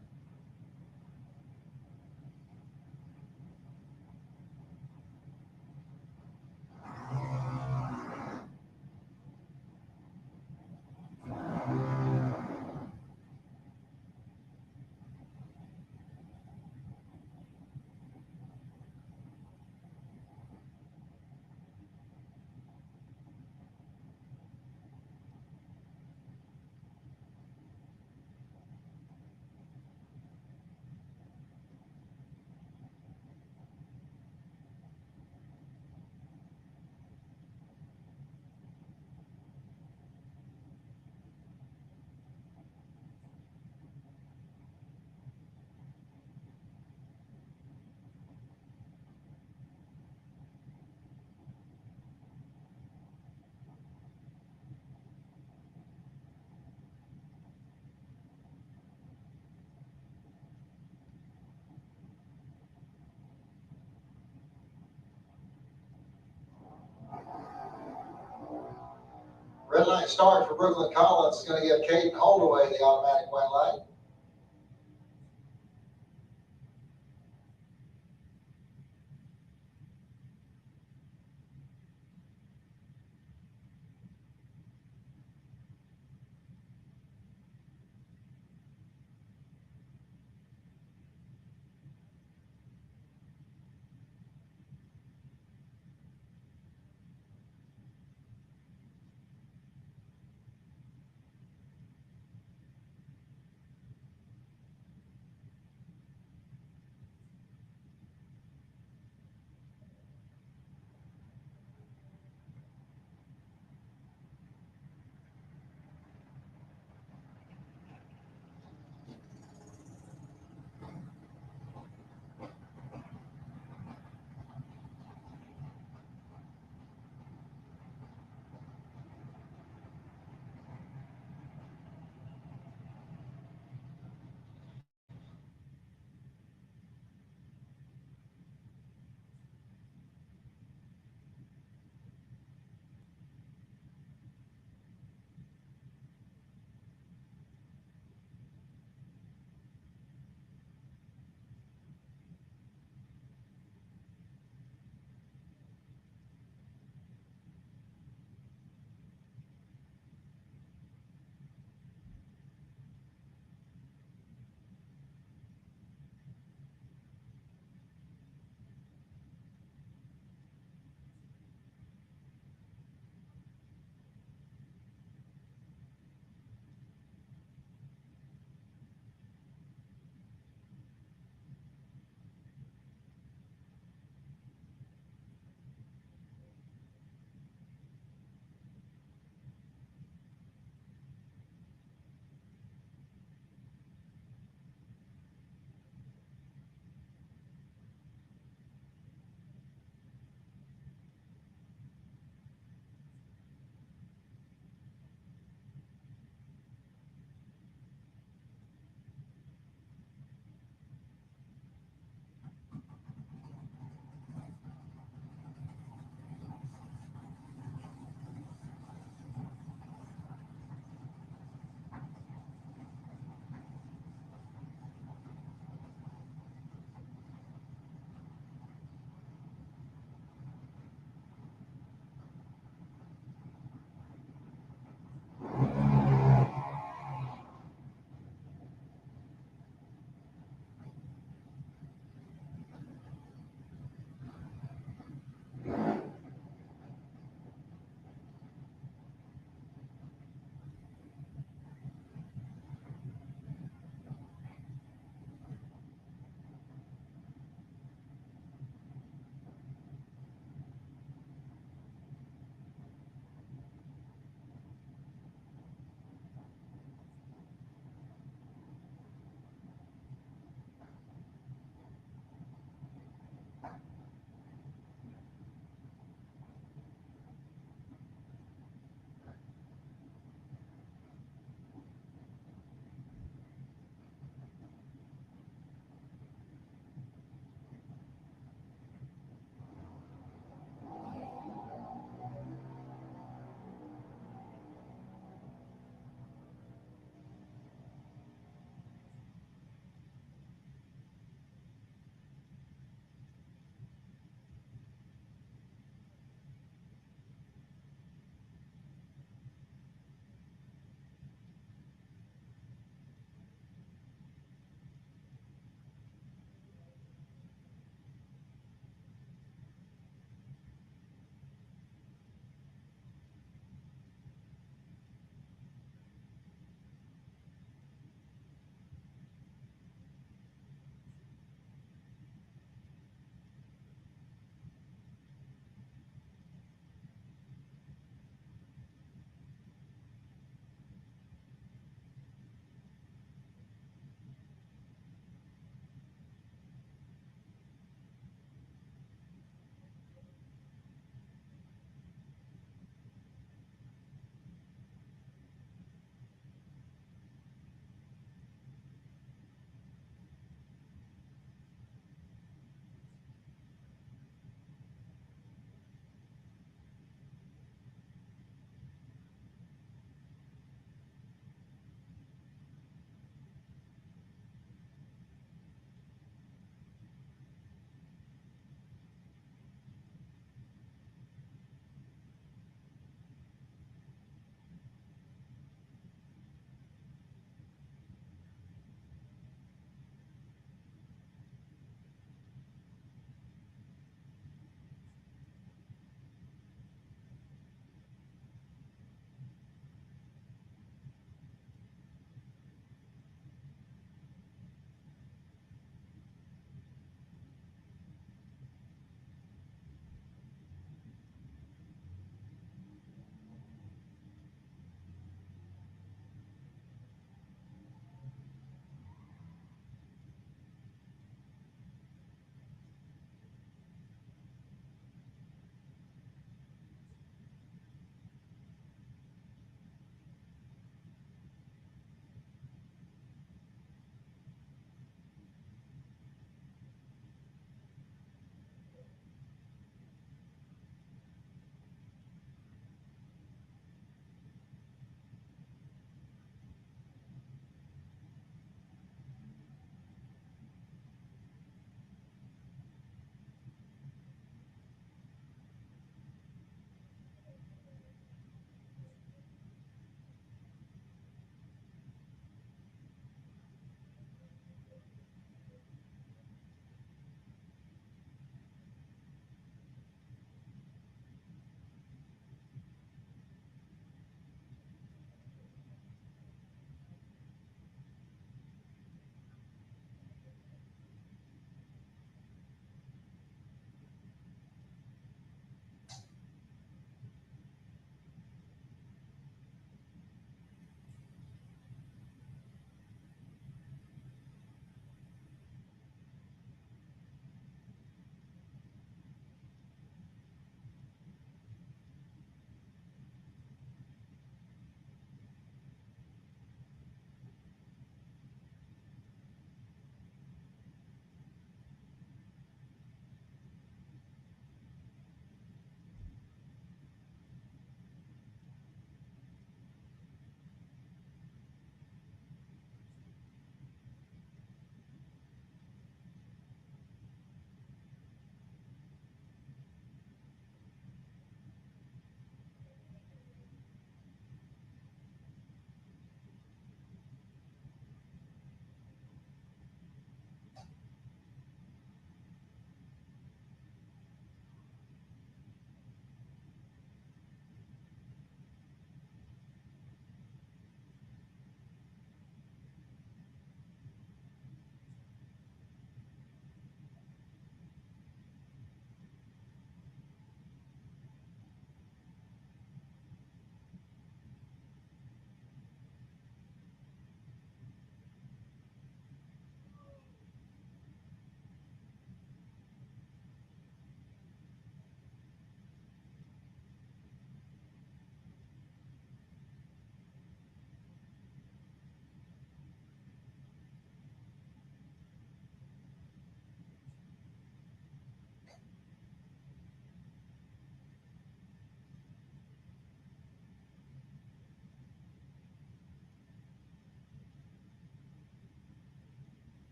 Red light start for Brooklyn Collins is going to give Caden Holdaway the automatic win light.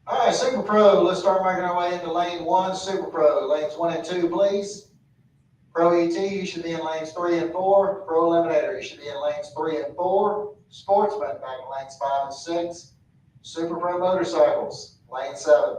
All right, Super Pro, let's start making our way into lane 1, Super Pro. Lanes 1 and 2, please. Pro ET, you should be in lanes 3 and 4. Pro Eliminator, you should be in lanes 3 and 4. Sportsman, back in lanes 5 and 6. Super Pro Motorcycles, lane 7.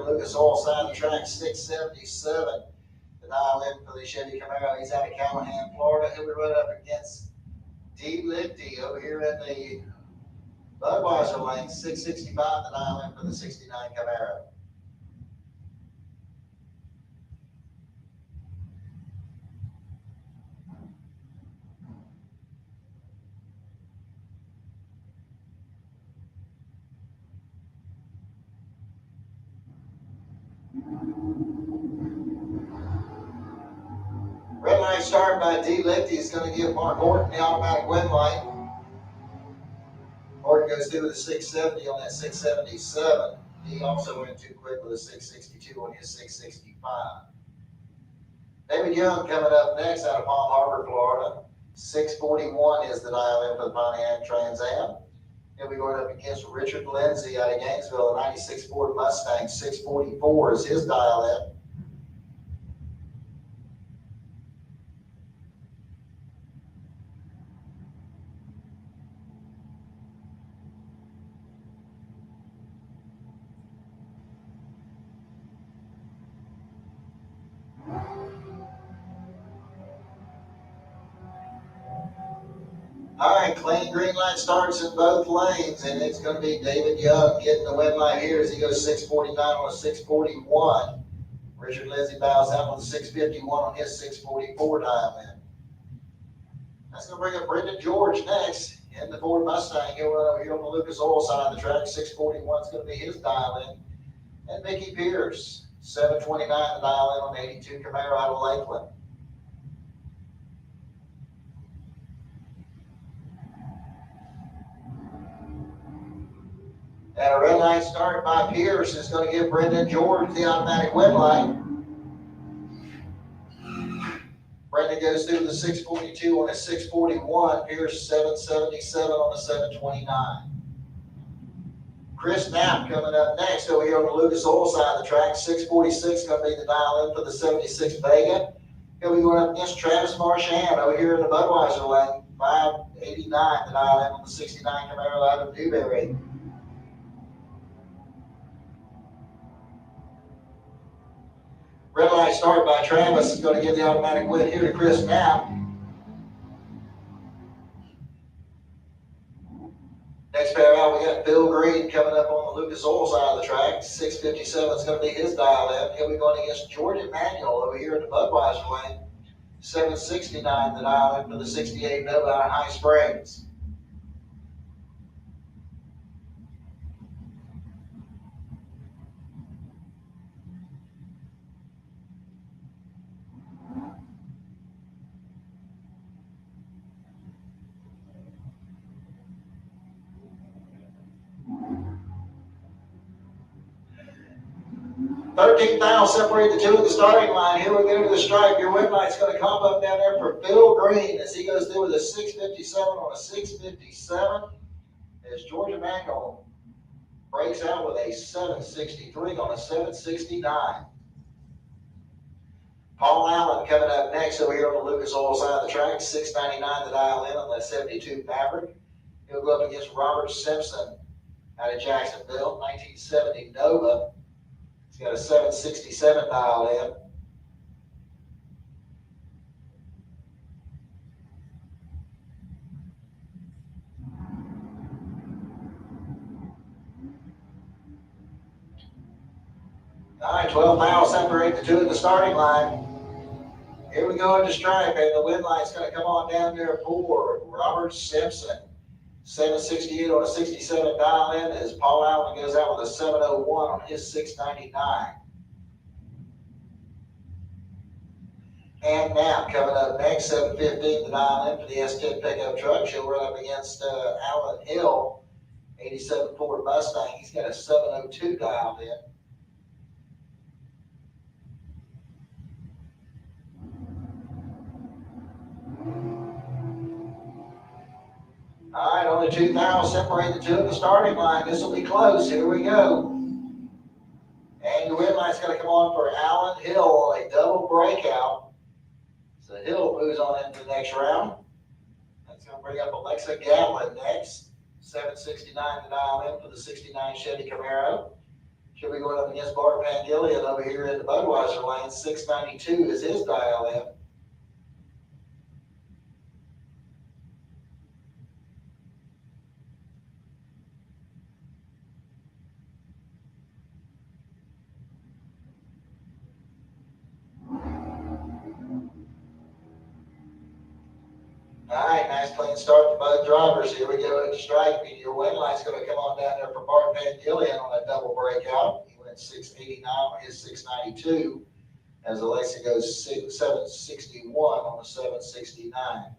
Lucas Oil side of the track, 677. The dial in for the Chevy Camaro. He's out of Callahan, Florida. He'll be right up against D. Lifty over here in the Budweiser lane, 665. The dial in for the 69 Camaro. Red light start by D. Lifty is going to give Mark Horton the automatic win light. Horton goes through with a 670 on that 677. He also went too quick with a 662 on his 665. David Young coming up next out of Palm Harbor, Florida. 641 is the dial in for the Pontiac Trans Am. He'll be going up against Richard Lindsay out of Gainesville, a 96 Ford Mustang. 644 is his dial in. All right, clean green light starts in both lanes, and it's going to be David Young getting the win light here as he goes 649 on a 641. Richard Lindsay bows out on the 651 on his 644 dial in. That's going to bring up Brendan George next in the Ford Mustang. He'll run over here on the Lucas Oil side of the track. 641 is going to be his dial in. And Mickey Pierce, 729 the dial in on the 82 Camaro out of Lakeland. And a red light start by Pierce is going to give Brendan George the automatic win light. Brendan goes through the 642 on a 641. Pierce 777 on a 729. Chris Knapp coming up next over here on the Lucas Oil side of the track. 646 going to be the dial in for the 76 Vega. He'll be going up against Travis Marchand over here in the Budweiser lane. 589 the dial in on the 69 Camaro out of Newberry. Red light start by Travis is going to give the automatic win here to Chris Knapp. Next pair out, we got Bill Green coming up on the Lucas Oil side of the track. 657 is going to be his dial in. He'll be going against George Emanuel over here in the Budweiser lane. 769 the dial in for the 68 Nova out of High Springs. $13,000 separate the two at the starting line. Here we go to the stripe. Your win light's going to come up down there for Bill Green as he goes through with a 657 on a 657. As George Emanuel breaks out with a 763 on a 769. Paul Allen coming up next over here on the Lucas Oil side of the track. 699 the dial in on that 72 Maverick. He'll go up against Robert Simpson out of Jacksonville, 1970 Nova. He's got a 767 dialed in. All right, 12,000 separate the two at the starting line. Here we go into stripe, and the win light's going to come on down there for Robert Simpson. 768 on a 67 dial in as Paul Allen goes out with a 701 on his 699. And now coming up next, 715 the dial in for the S10 pickup truck. She'll run up against Alan Hill, 87 Ford Mustang. He's got a 702 dialed in. All right, only 2,000 separate the two at the starting line. This will be close. Here we go. And your win light's going to come on for Alan Hill on a double breakout. So Hill moves on into the next round. That's going to bring up Alexa Gatlin next. 769 to dial in for the 69 Chevy Camaro. Should be going up against Bart Pangillion over here in the Budweiser lane. 692 is his dial in. All right, nice clean start for both drivers. Here we go at the stripe. Your win line's going to come on down there for Bart Pangillion on a double breakout. He went 689 on his 692 as Alexi goes 761 on the 769.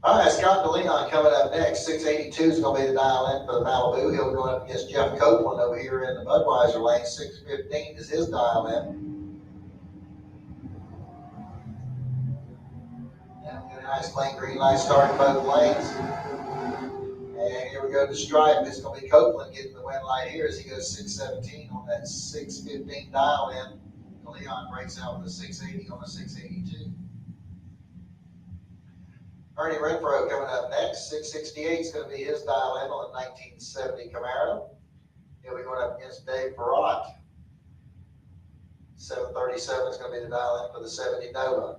All right, Scott DeLeon coming up next. 682 is going to be the dial in for the Malibu. He'll go up against Jeff Copeland over here in the Budweiser lane. 615 is his dial in. Yeah, get a nice clean green light start in both lanes. And here we go to stripe. It's going to be Copeland getting the win light here as he goes 617 on that 615 dial in. DeLeon breaks out with a 680 on a 682. Ernie Renfro coming up next. 668 is going to be his dial in on a 1970 Camaro. He'll be going up against Dave Barat. 737 is going to be the dial in for the 70 Nova.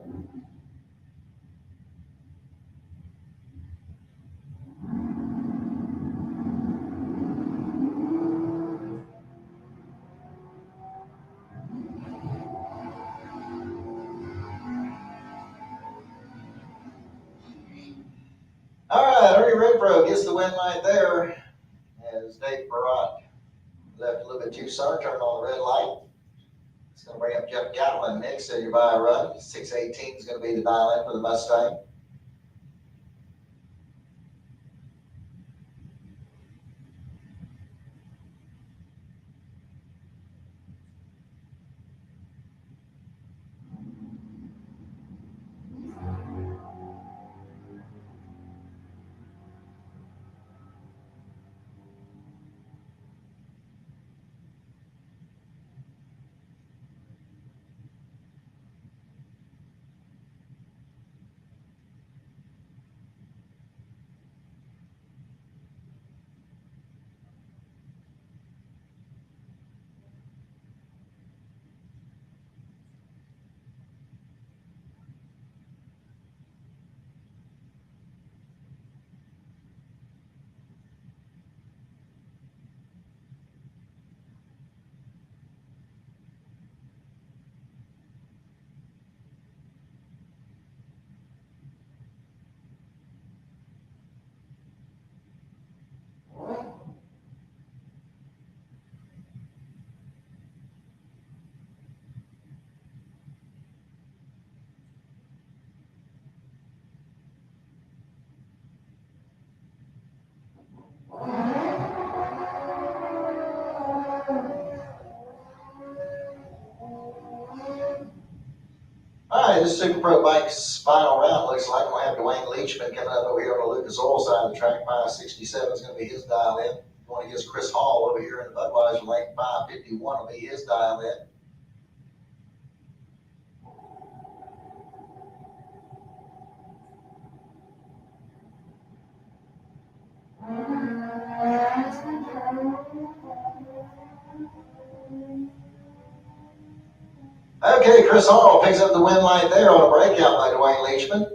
All right, Ernie Renfro gets the win light there as Dave Barat left a little bit too soon, turned on the red light. It's going to bring up Jeff Gatlin next to your by run. 618 is going to be the dial in for the Mustang. All right, this Super Pro Bike's final round looks like we'll have Dwayne Leachman coming up over here on the Lucas Oil side of the track. 567 is going to be his dial in. Going against Chris Hall over here in the Budweiser lane. 551 will be his dial in. Okay, Chris Hall picks up the win light there on a breakout by Dwayne Leachman.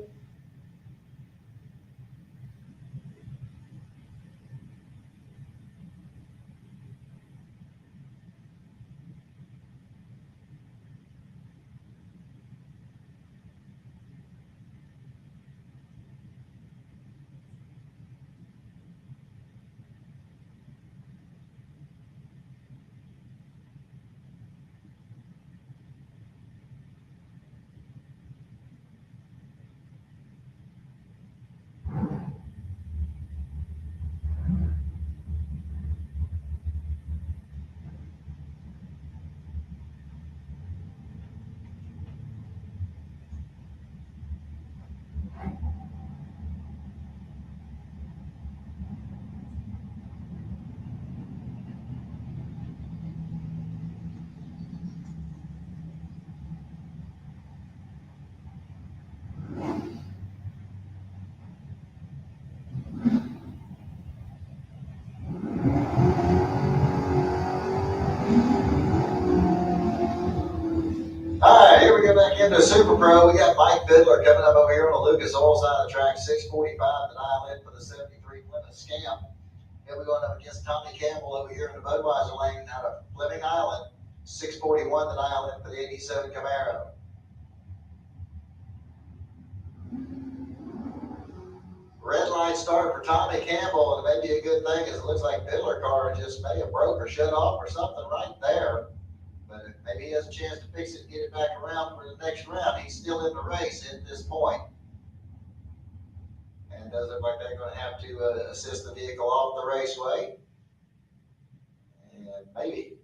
All right, here we go back into Super Pro. We got Mike Fiddler coming up over here on the Lucas Oil side of the track. 645 the dial in for the 73 Plymouth Scamp. Here we're going up against Tommy Campbell over here in the Budweiser lane out of Fleming Island. 641 the dial in for the 87 Camaro. Red light start for Tommy Campbell, and it may be a good thing because it looks like Fiddler car just may have broke or shut off or something right there. But maybe he has a chance to fix it and get it back around for the next round. He's still in the race at this point. And it does look like they're going to have to assist the vehicle off the raceway. And maybe.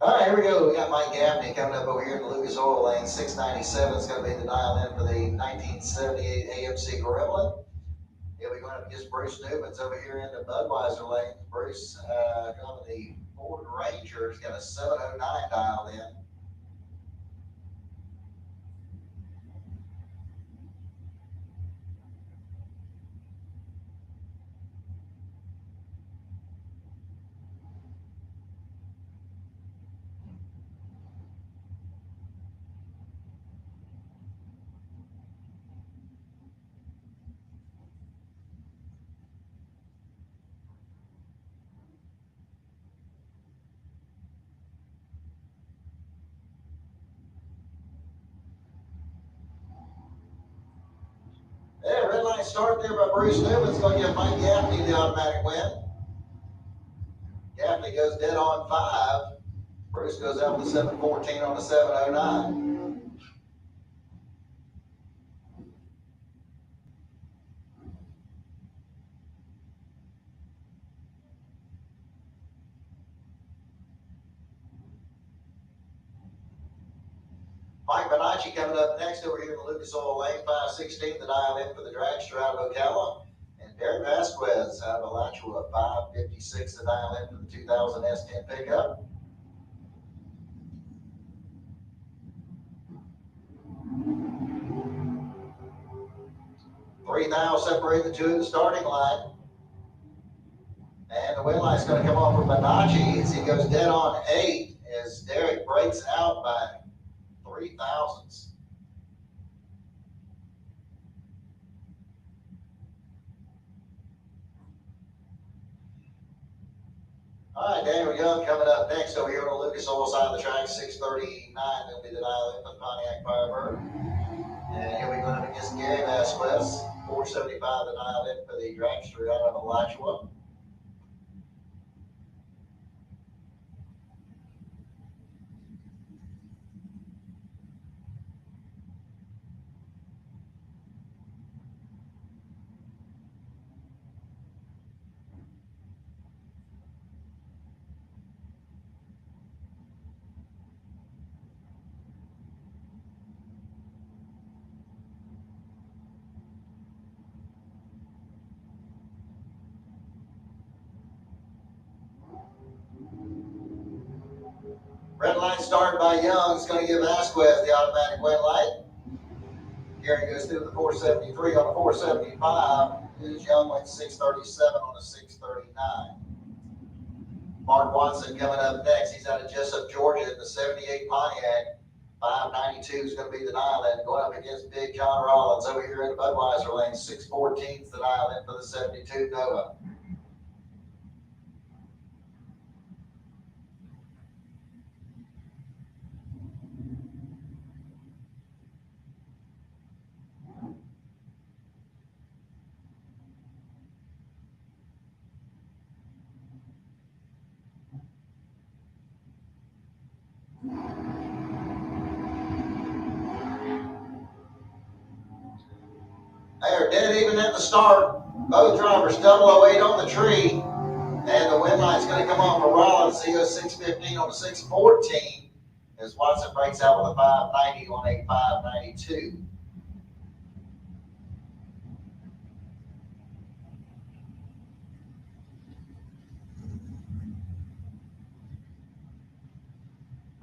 All right, here we go. We got Mike Gaffney coming up over here in the Lucas Oil Lane, 697. It's going to be the dial in for the 1978 AMC Gremlin. He'll be going up against Bruce Newman's over here in the Budweiser Lane. Bruce, coming the Ford Ranger, has got a 709 dialed in. Yeah, red line start there by Bruce Newman's going to give Mike Gaffney the automatic win. Gaffney goes dead on 5. Bruce goes out with 714 on the 709. Mike Bonacci coming up next over here in the Lucas Oil Lane, 516, the dial in for the dragster out of Ocala. And Derek Vasquez out of Alachua, 556, the dial in for the 2000 S10 pickup. Three thou separate the two in the starting line. And the win line's going to come off for Bonacci as he goes dead on 8 as Derek breaks out by 3 thousandths. All right, Daniel Young coming up next over here on the Lucas Oil side of the track, 639. That'll be the dial in for the Pontiac Firebird. And here we go up against Gary Vasquez, 475 the dial in for the dragster out of Alachua. Red line started by Young. It's going to give Vasquez the automatic win light. Gary goes through the 473 on the 475. As Young went 637 on the 639. Mark Watson coming up next. He's out of Jessup, Georgia in the 78 Pontiac. 592 is going to be the dial in. Going up against Big John Rollins over here in the Budweiser Lane. 614 is the dial in for the 72 Nova. They are dead even at the start. Both drivers 008 on the tree. And the win line's going to come on for Rollins. He goes 615 on the 614 as Watson breaks out with a 590 on a 592.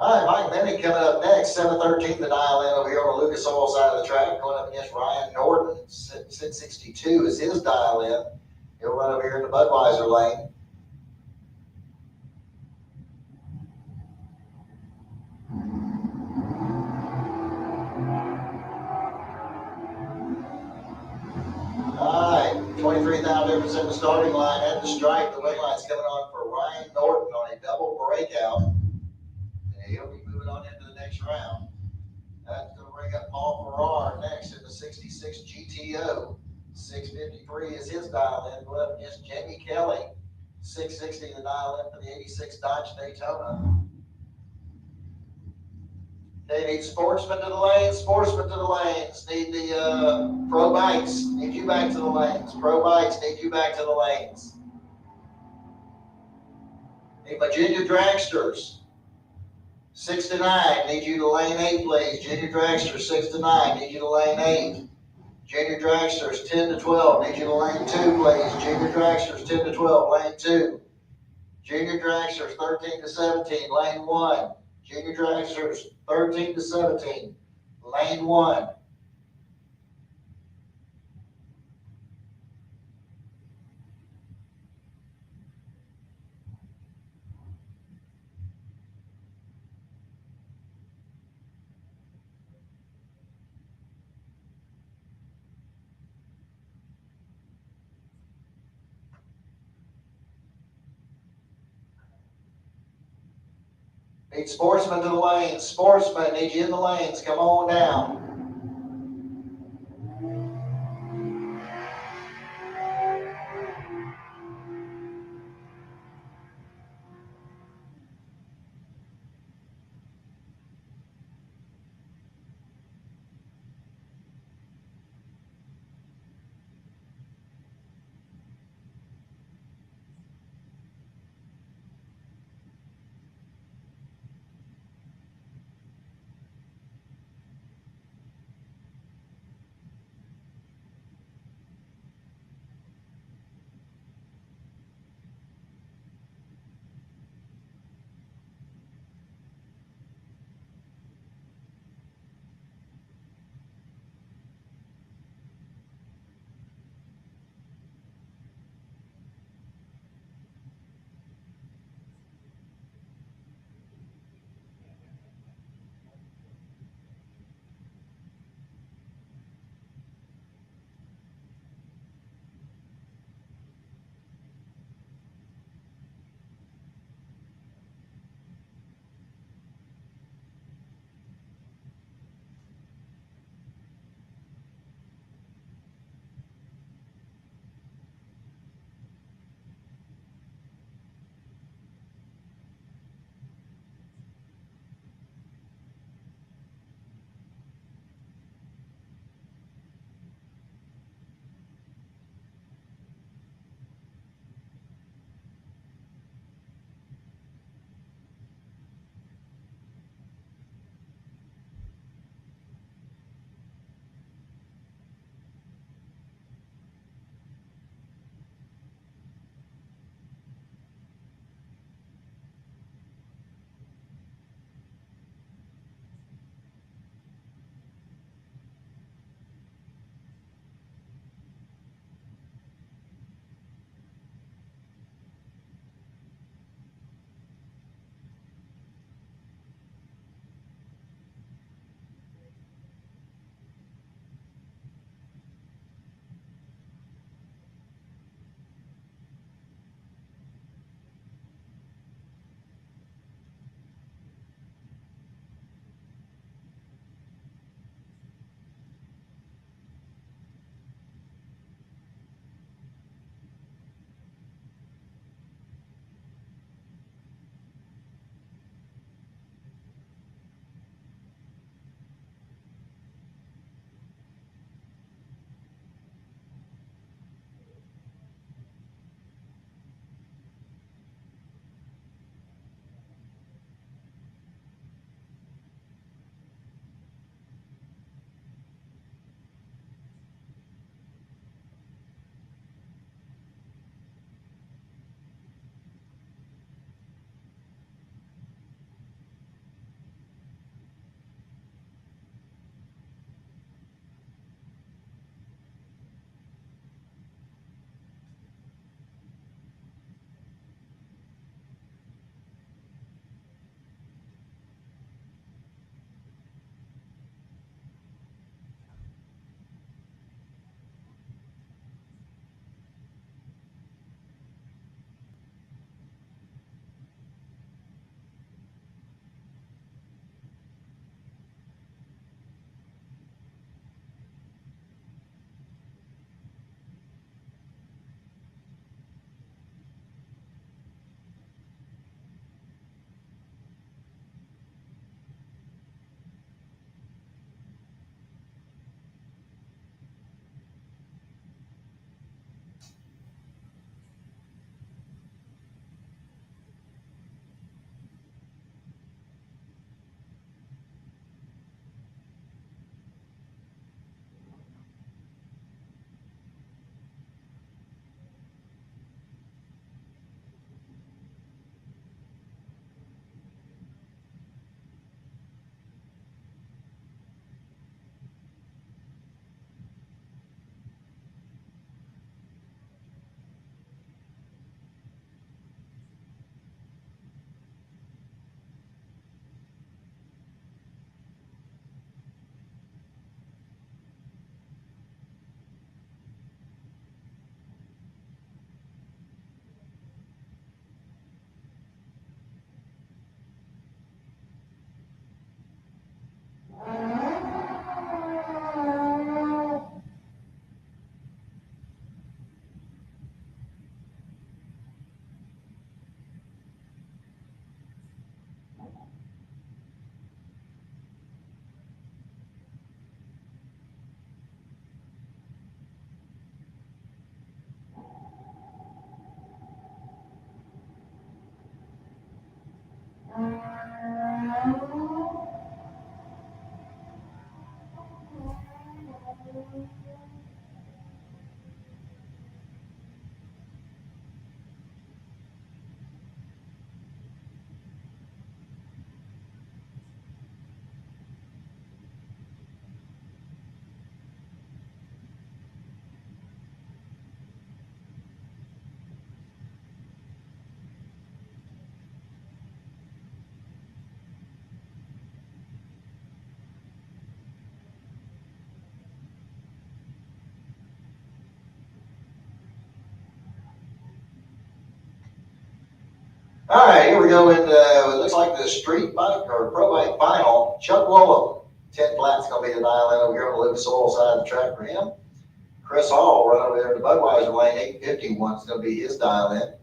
All right, Mike Minnie coming up next, 713 the dial in over here on the Lucas Oil side of the track, going up against Ryan Norton. 662 is his dial in. He'll run over here in the Budweiser lane. All right, 23,000 difference in the starting line at the stripe. The win line's coming on for Ryan Norton on a double breakout. He'll be moving on into the next round. That's going to bring up Paul Farrar next in the 66 GTO. 653 is his dial in. Going up against Jamie Kelly. 660 the dial in for the 86 Dodge Daytona. They need sportsmen to the lanes, sportsmen to the lanes. Need the pro bikes. Need you back to the lanes. Pro bikes need you back to the lanes. Need Virginia dragsters. 6 to 9, need you to lane 8, please. Junior dragsters, 6 to 9, need you to lane 8. Junior dragsters, 10 to 12, need you to lane 2, please. Junior dragsters, 10 to 12, lane 2. Junior dragsters, 13 to 17, lane 1. Junior dragsters, 13 to 17, lane 1. Need sportsmen to the lanes. Sportsmen, need you in the lanes. Come on down. All right, here we go in it looks like the street bike or pro bike final. Chuck Wallop, 10 flat's gonna be the dial in over here on the Lucas Oil side of the track for him. Chris Hall right over there in the Budweiser lane, 851 is gonna be his dial in.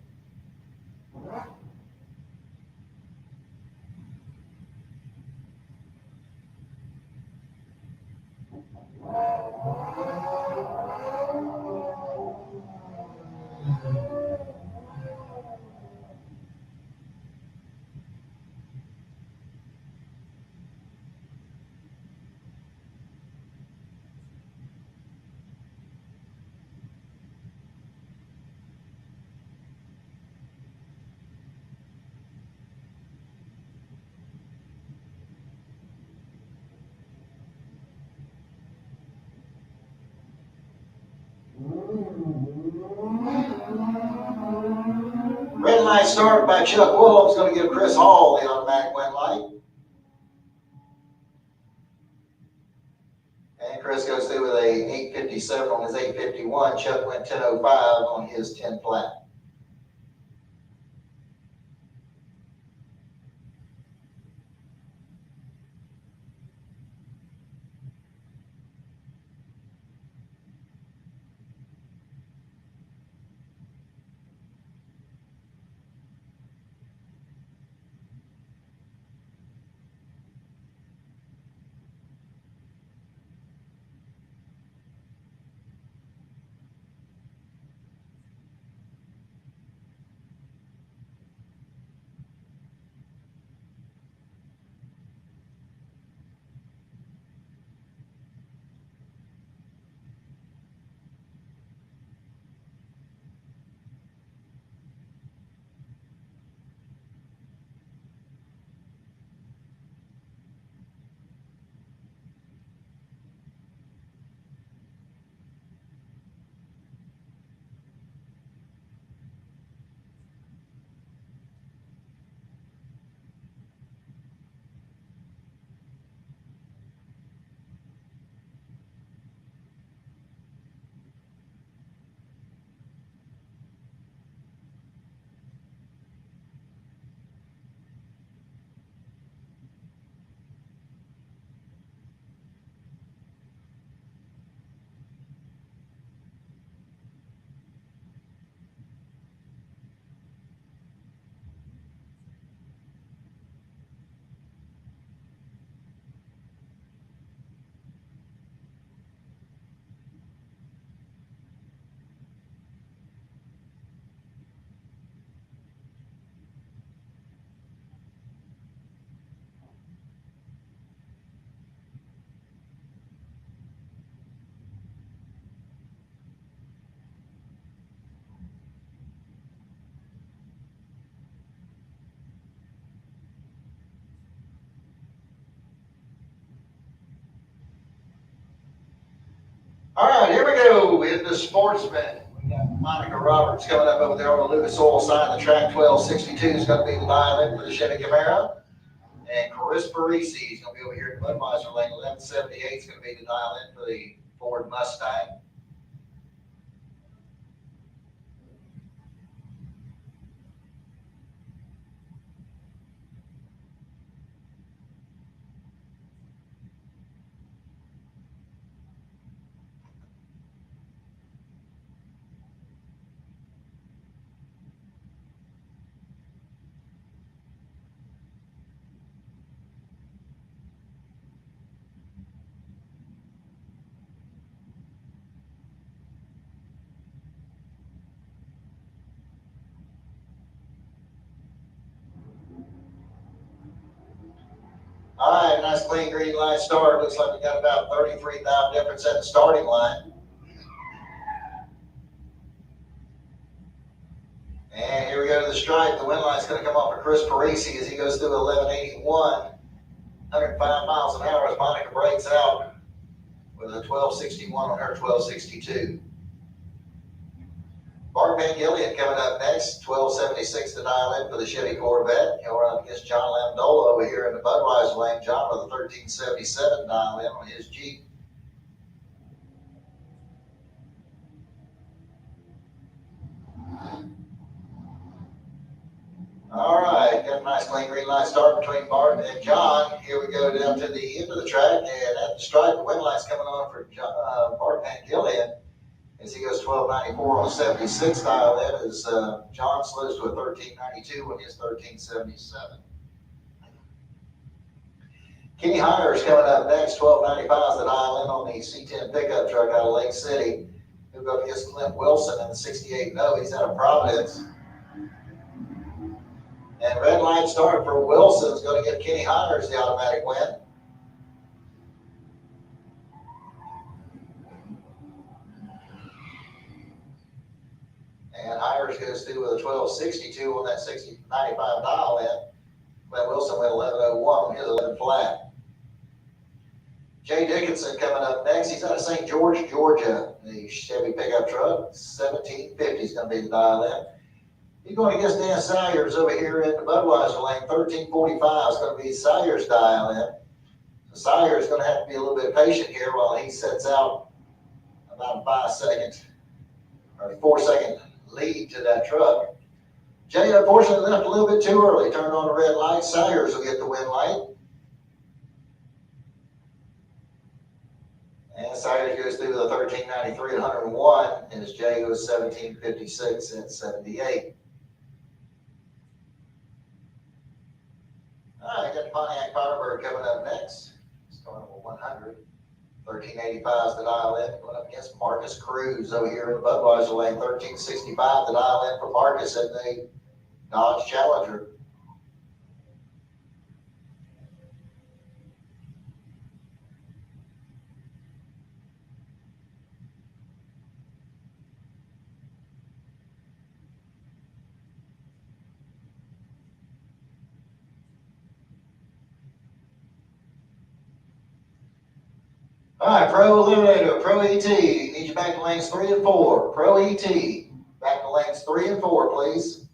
Red light start by Chuck Wallop is going to give Chris Hall the automatic win light. And Chris goes through with a 857 on his 851. Chuck went 1005 on his 10 flat. All right, here we go in the sportsman. We got Monica Roberts coming up over there on the Lucas Oil side of the track. 1262 is going to be the dial in for the Chevy Camaro. And Chris Parisi is going to be over here in the Budweiser lane. 1178 is going to be the dial in for the Ford Mustang. nice clean green line start. Looks like we got about 33,000 difference at the starting line. And here we go to the stripe. The wind line's going to come off of Chris Parisi as he goes through 1181, 105 miles an hour as Monica breaks out with a 1261 on her 1262. Bart Van Gillian coming up next, 1276 to dial in for the Chevy Corvette. He'll run against John Lamendola over here in the Budweiser lane. John with a 1377 dial in on his Jeep. All right, got a nice clean green line start between Bart and John. Here we go down to the end of the track, and at the stripe, the wind line's coming on for Bart Van Gillian as he goes 1294 on 76 dial in as John slows to a 1392 on his 1377. Kenny Hires coming up next, 1295 the dial in on the C10 pickup truck out of Lake City. He'll go up against Clint Wilson in the 68 no. He's out of Providence. And red line start for Wilson is going to get Kenny Hires the automatic win. And Hires goes through with a 1262 on that 95 dial in. Clint Wilson went 1101 on his 11 flat. Jay Dickinson coming up next. He's out of St. George, Georgia. The Chevy pickup truck, 1750 is going to be the dial in. He's going against Dan Salyers over here in the Budweiser lane. 1345 is going to be Salyers dial in. So Salyers is going to have to be a little bit patient here while he sets out about a 5 second or 4 second lead to that truck. Jay unfortunately left a little bit too early. Turned on the red light. Salyers will get the win light. And Salyers goes through the 1393 at 101, and as Jay goes 1756 at 78. All right, got the Pontiac Firebird coming up next. It's going up 100. 1385 is the dial in. Going up against Marcus Cruz over here in the Budweiser lane. 1365 the dial in for Marcus in the Dodge Challenger. All right, Pro Eliminator, Pro ET, need you back to lanes 3 and 4. Pro ET, back to lanes 3 and 4, please.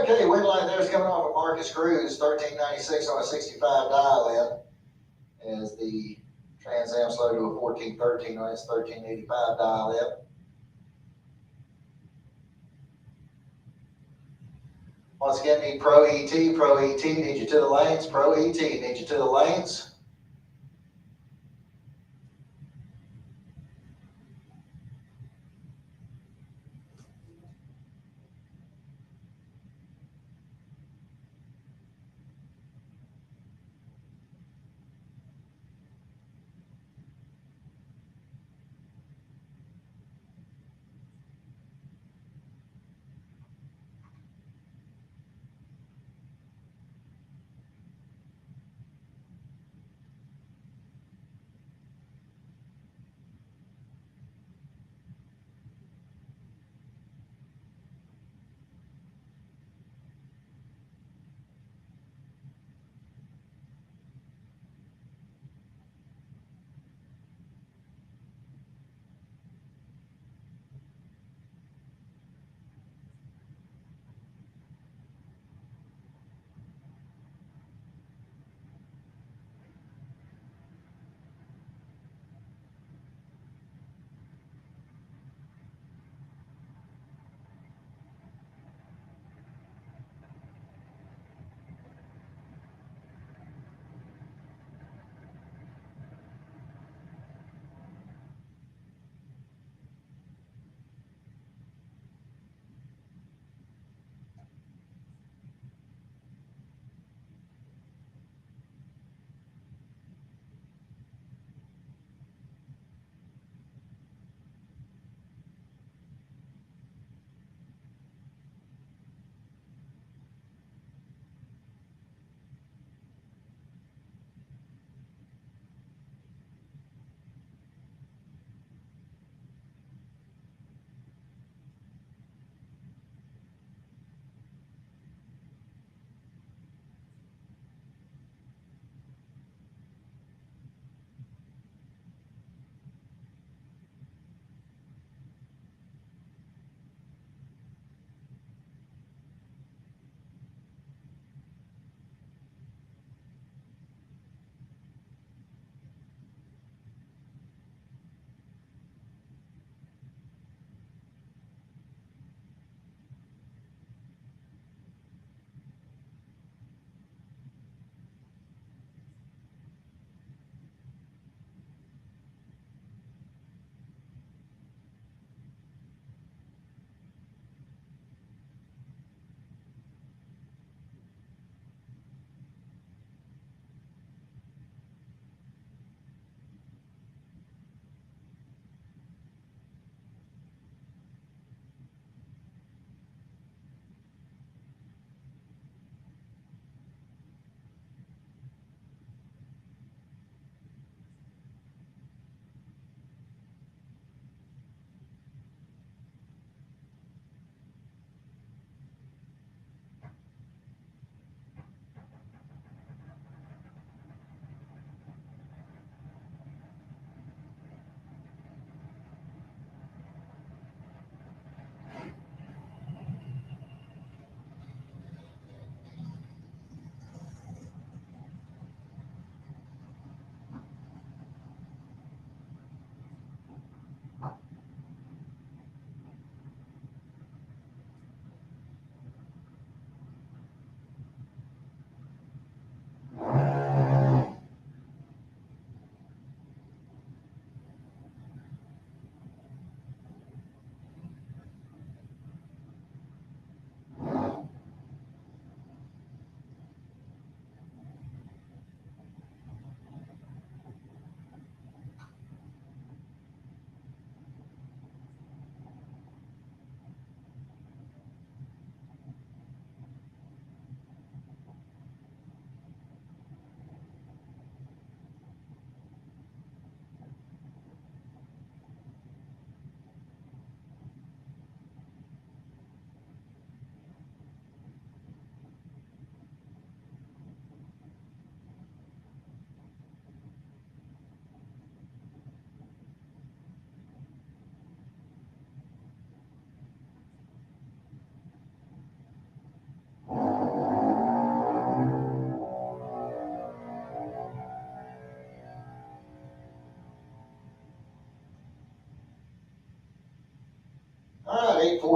Okay, wind line there's coming off of Marcus Cruz, 1396 on a 65 dial in, as the Trans Am slowed to a 1413 on its 1385 dial in. Once again, need Pro ET, need you to the lanes, Pro ET, need you to the lanes.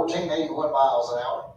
1481 miles an hour.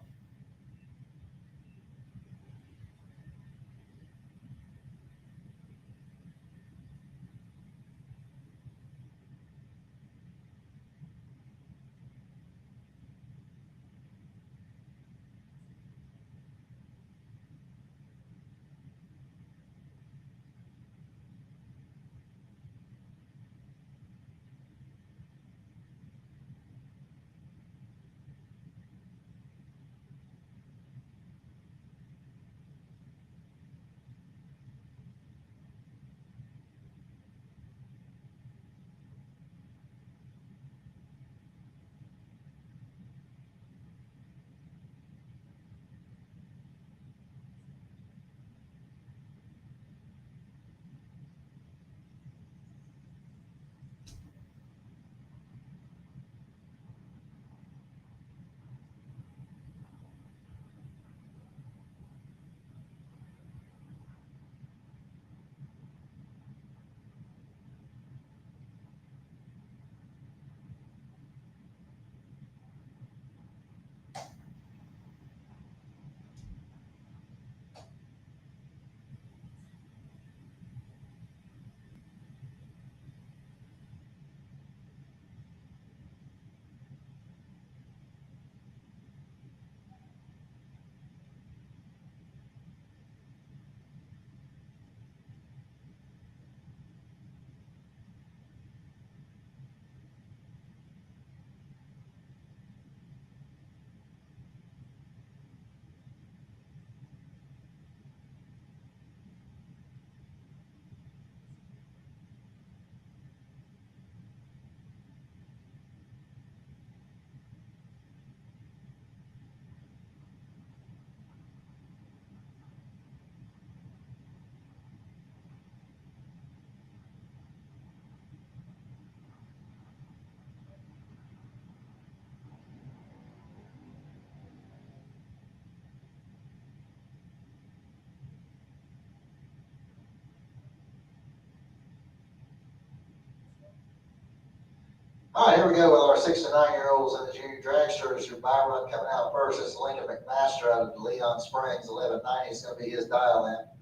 All right, here we go with our 6 to 9-year-olds and the junior dragsters. Your bye run coming out first is Lincoln McMaster out of Leon Springs. 1190 is going to be his dial in.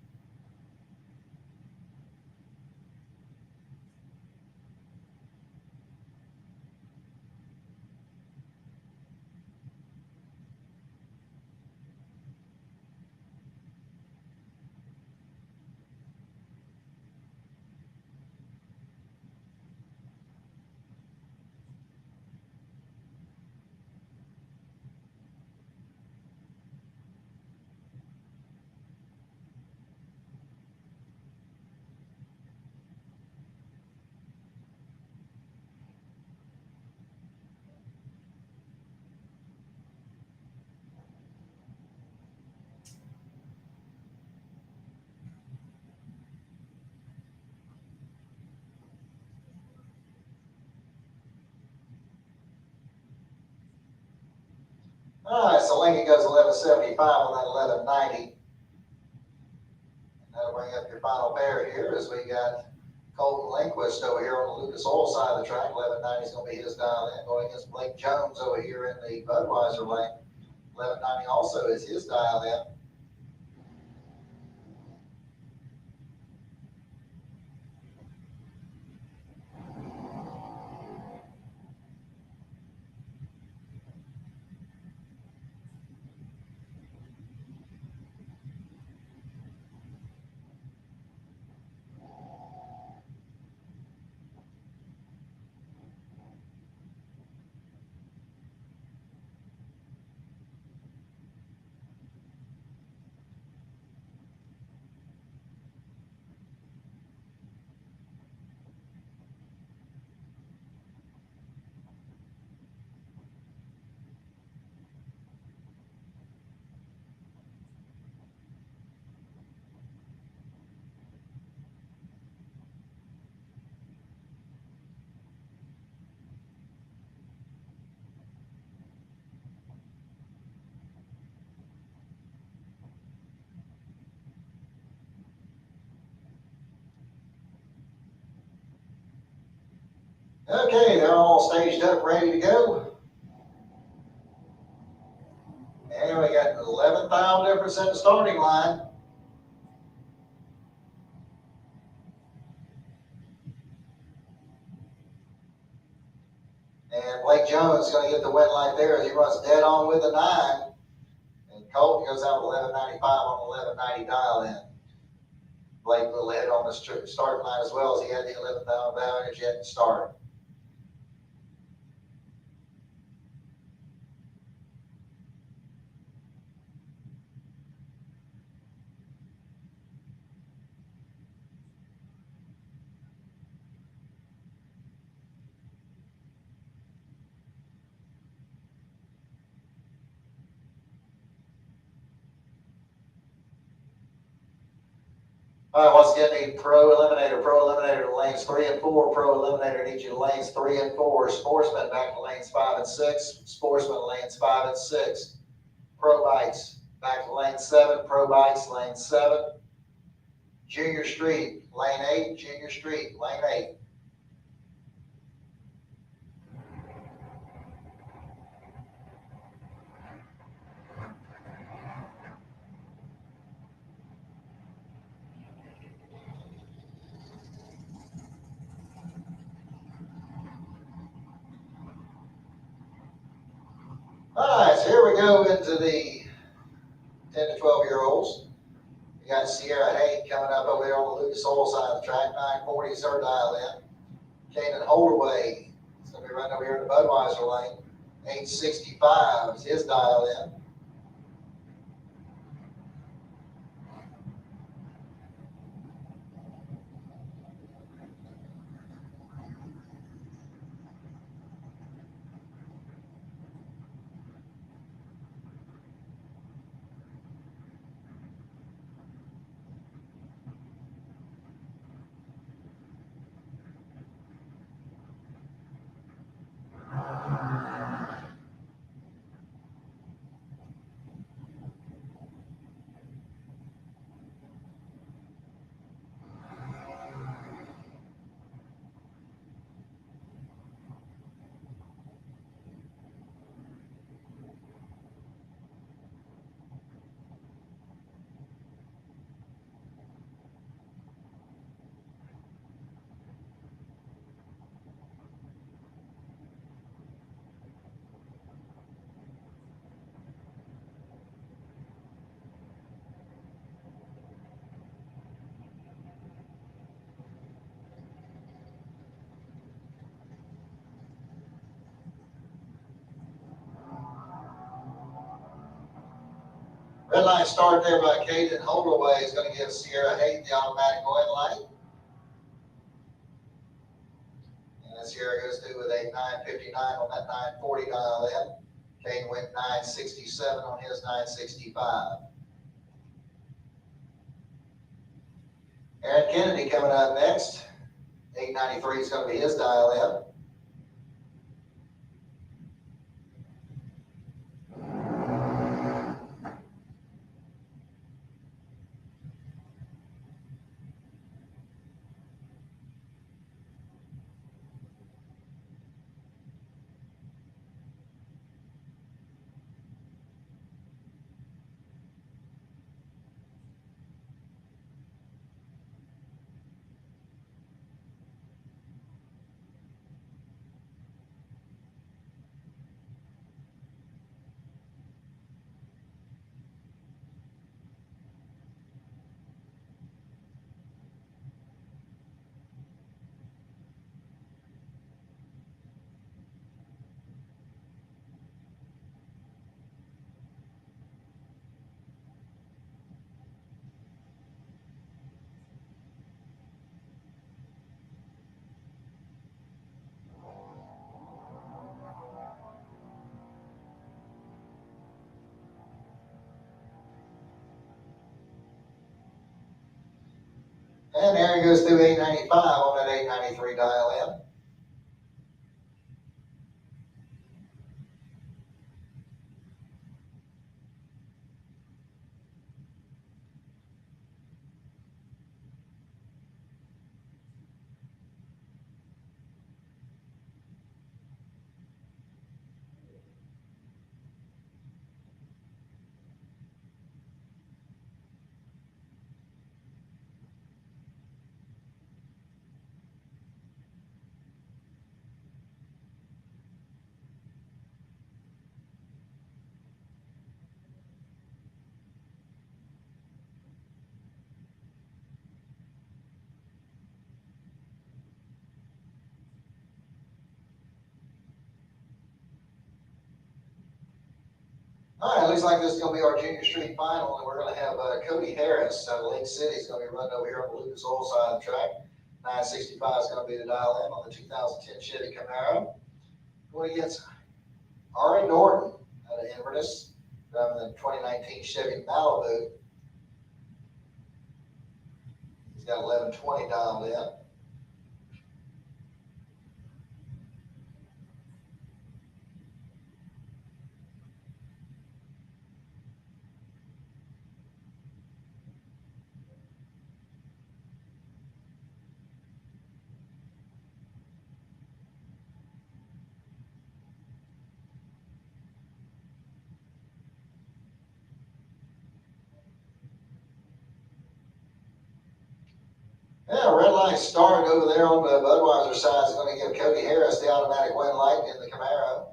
All right, so Lincoln goes 1175 on that 1190. And that'll bring up your final pair here as we got Colton Lindquist over here on the Lucas Oil side of the track. 1190 is going to be his dial in, going against Blake Jones over here in the Budweiser lane. 1190 also is his dial in. Okay, they're all staged up, ready to go. 11th thou difference in the starting line. And Blake Jones is going to get the win light there as he runs dead on with the 9. And Colton goes out with 11.95 on 11.90 dial in. Blake a little ahead on the starting line as well as he had the 11th thou advantage yet to start. All right, once again, need Pro Eliminator to lanes 3 and 4. Pro Eliminator needs you to lanes 3 and 4. Sportsman back to lanes 5 and 6. Sportsman lanes 5 and 6. Pro Bikes back to lane 7. Pro Bikes lane 7. Junior Street lane 8. Junior Street lane 8. All right, so here we go into the 10 to 12-year-olds. We got Sierra Hayden coming up over here on the Lucas Oil side of the track. 940 is her dial in. Caden Holdaway is going to be running over here in the Budweiser lane. 865 is his dial in. Red line started there by Caden Holdaway is going to give Sierra Hayden the automatic win light. And then Sierra goes through with a 959 on that 940 dial in. Caden went 967 on his 965. Aaron Kennedy coming up next. 893 is going to be his dial in. And Aaron goes through 895 on that 893 dial in. All right, looks like this is gonna be our junior street final, and we're gonna have Cody Harris out of Lake City is gonna be running over here on the Lucas Oil side of the track. 965 is gonna be the dial in on the 2010 Chevy Camaro. Going against Ari Norton out of Inverness, driving the 2019 Chevy Malibu. He's got 1120 dialed in. Yeah, red light start over there on the Budweiser side is going to give Cody Harris the automatic win light in the Camaro.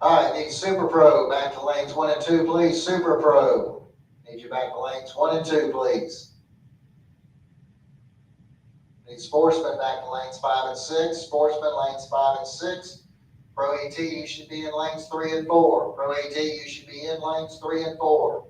All right, need Super Pro back to lanes 1 and 2, please. Super Pro. Need you back to lanes 1 and 2, please. Need Sportsman back to lanes 5 and 6. Sportsman lanes 5 and 6. Pro AT, you should be in lanes 3 and 4. Pro AT, you should be in lanes 3 and 4.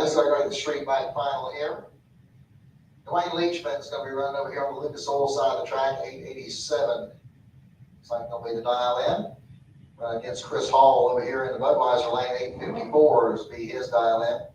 this is our street bike final here. Dwayne Leachman's going to be running over here on the Lucas Oil side of the track, 887. Looks like they'll be the dial in. Against Chris Hall over here in the Budweiser lane, 854 is be his dial in.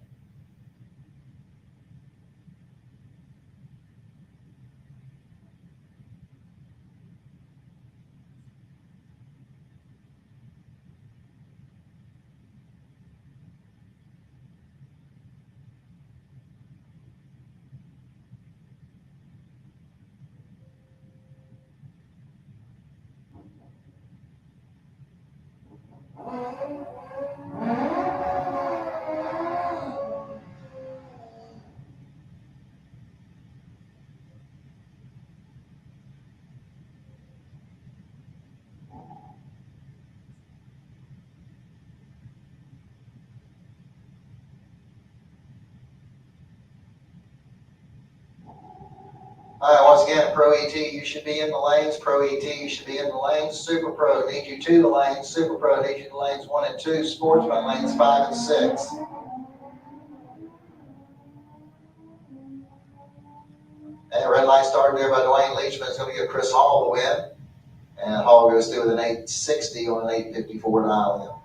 All right, once again, Pro ET, you should be in the lanes. Pro ET, you should be in the lanes. Super Pro, need you to the lanes. Super Pro, need you to lanes 1 and 2. Sportsman, lanes 5 and 6. And red light started there by Dwayne Leachman. It's going to give Chris Hall the win. And Hall goes through with an 860 on an 854 dial in.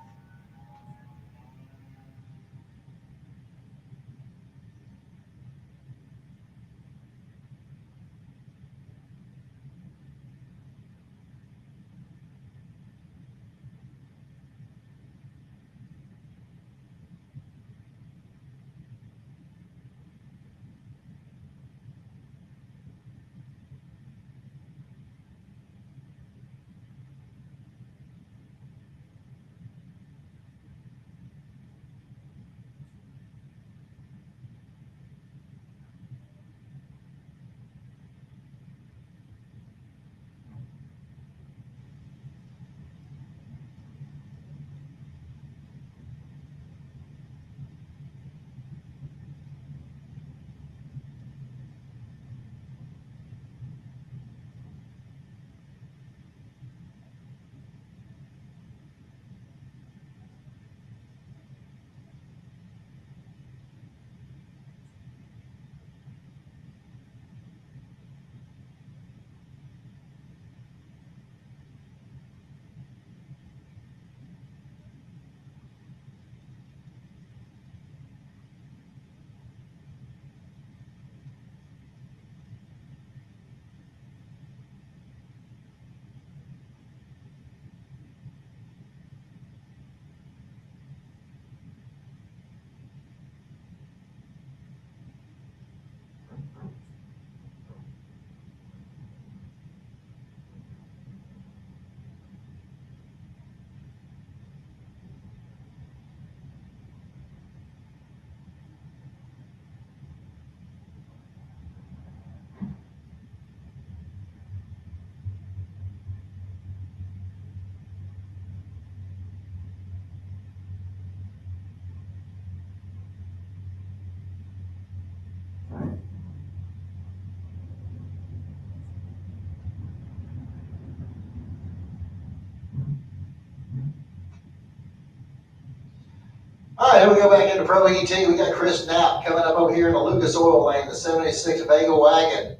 All right, here we go back into Pro ET. We got Chris Knapp coming up over here in the Lucas Oil lane, the 76 Vega wagon.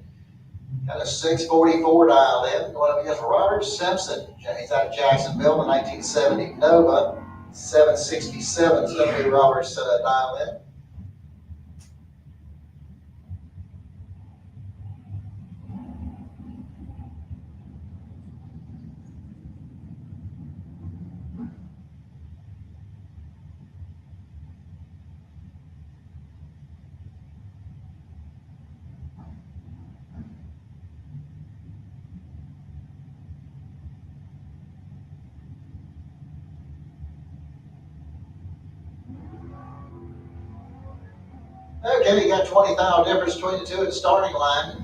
Got a 644 dial in. Going up against Robert Simpson. He's out of Jacksonville, the 1970 Nova. 767 is going to be Robert's dial in. Okay, you got 20,000 difference between the two at the starting line.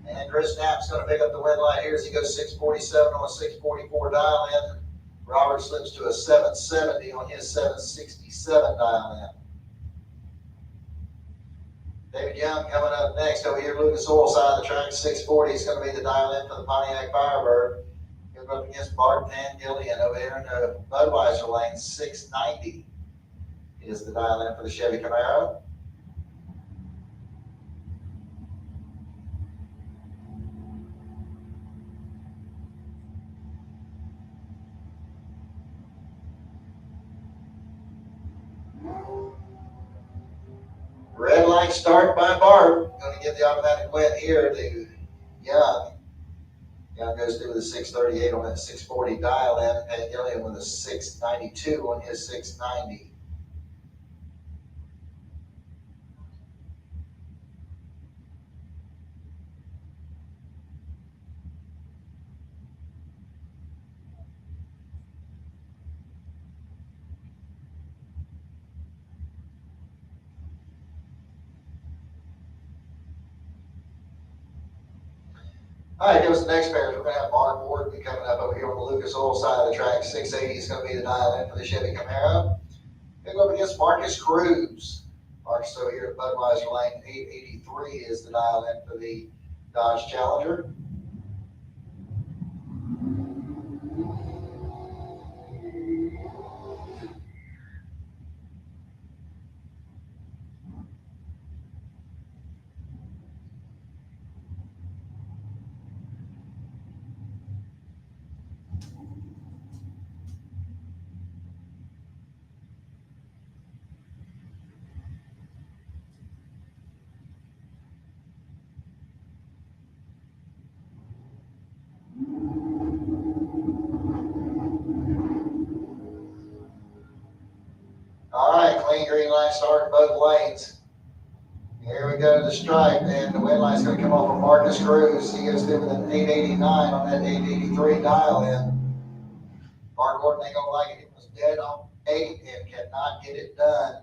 And Chris Knapp's going to pick up the win line here as he goes 647 on a 644 dial in. Robert slips to a 770 on his 767 dial in. David Young coming up next over here, Lucas Oil side of the track, 640 is going to be the dial in for the Pontiac Firebird. Move up against Bart Van Gillian over here in the Budweiser lane. 690 is the dial in for the Chevy Camaro. Red light start by Bart. Going to get the automatic win here to Young. Young goes through with a 638 on that 640 dial in. Van Gillian with a 692 on his 690. All right, here's the next pair. We're going to have Mark Ward be coming up over here on the Lucas Oil side of the track. 680 is going to be the dial in for the Chevy Camaro. They go up against Marcus Cruz. Marcus over here at Budweiser lane. 883 is the dial in for the Dodge Challenger. All right, clean green light start in both lanes. Here we go to the stripe, and the win light's going to come off of Marcus Cruz. He goes through with an 889 on that 883 dial in. Mark Gordon ain't going to like it. He was dead on 8 and cannot get it done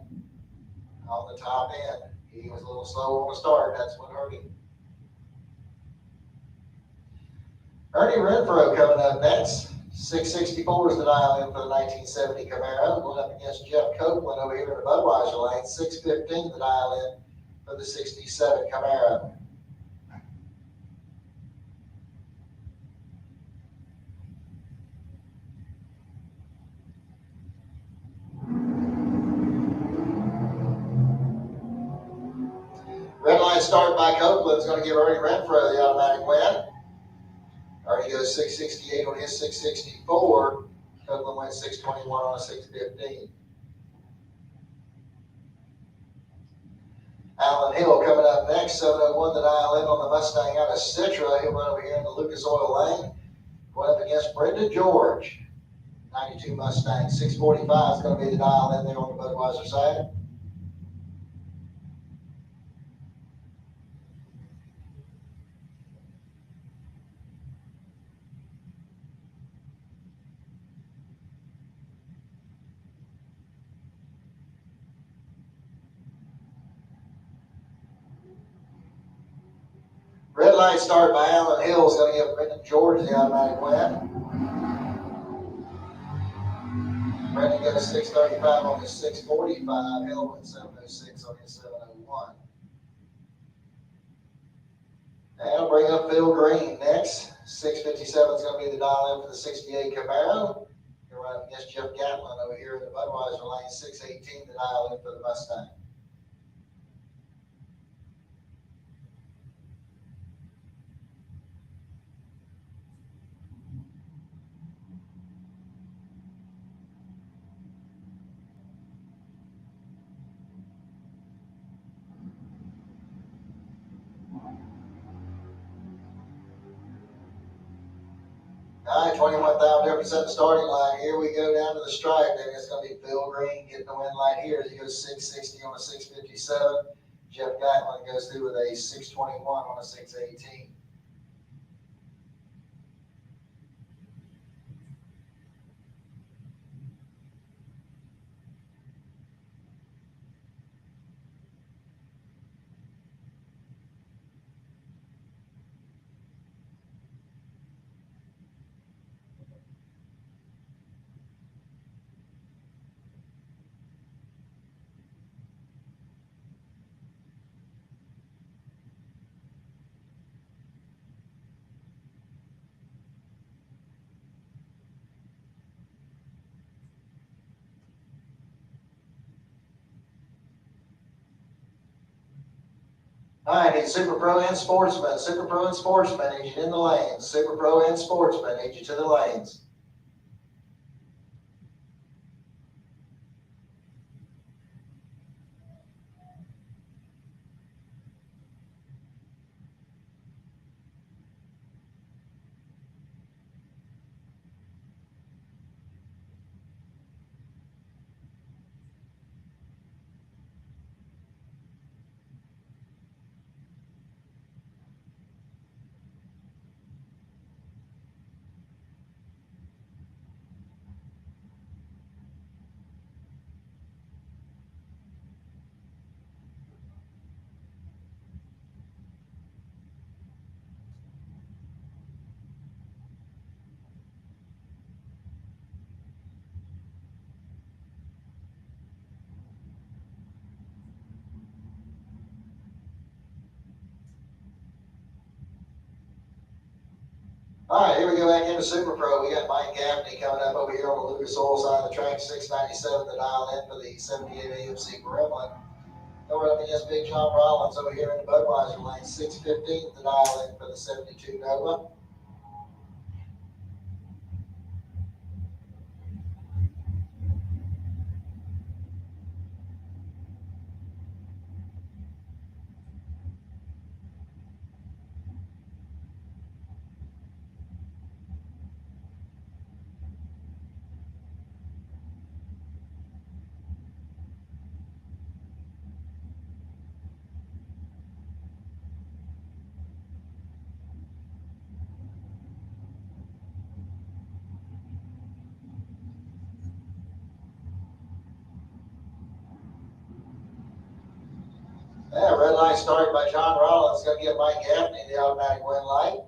on the top end. He was a little slow on the start. That's what hurt him. Ernie Renfro coming up next. 664 is the dial in for the 1970 Camaro. Going up against Jeff Copeland over here in the Budweiser lane. 615 the dial in for the 67 Camaro. Red line start by Copeland is going to give Ernie Renfro the automatic win. Ernie goes 668 on his 664. Copeland went 621 on a 615. Alan Hill coming up next. 701 the dial in on the Mustang out of Citra. He'll run over here in the Lucas Oil lane. Going up against Brendan George. 92 Mustang. 645 is going to be the dial in there on the Budweiser side. Red light start by Alan Hill is going to give Brendan George the automatic win. Brendan goes 635 on his 645. Hill went 706 on his 701. And I'll bring up Phil Green next. 657 is going to be the dial in for the 68 Camaro. He'll run up against Jeff Gatlin over here in the Budweiser lane. 618 the dial in for the Mustang. All right, 21,000 difference at the starting line. Here we go down to the stripe, and it's going to be Phil Green getting the win light here. He goes 660 on a 657. Jeff Gatlin goes through with a 621 on a 618. All right, need Super Pro and Sportsman. Super Pro and Sportsman, need you in the lanes. Super Pro and Sportsman, need you to the lanes. All right, here we go back into Super Pro. We got Mike Gaffney coming up over here on the Lucas Oil side of the track, 697 to dial in for the 78 AMC Gremlin. Over up against Big John Rollins over here in the Budweiser lane, 615 to dial in for the 72 Nova. Yeah, red light started by John Rollins. Going to give Mike Gaffney the automatic win light.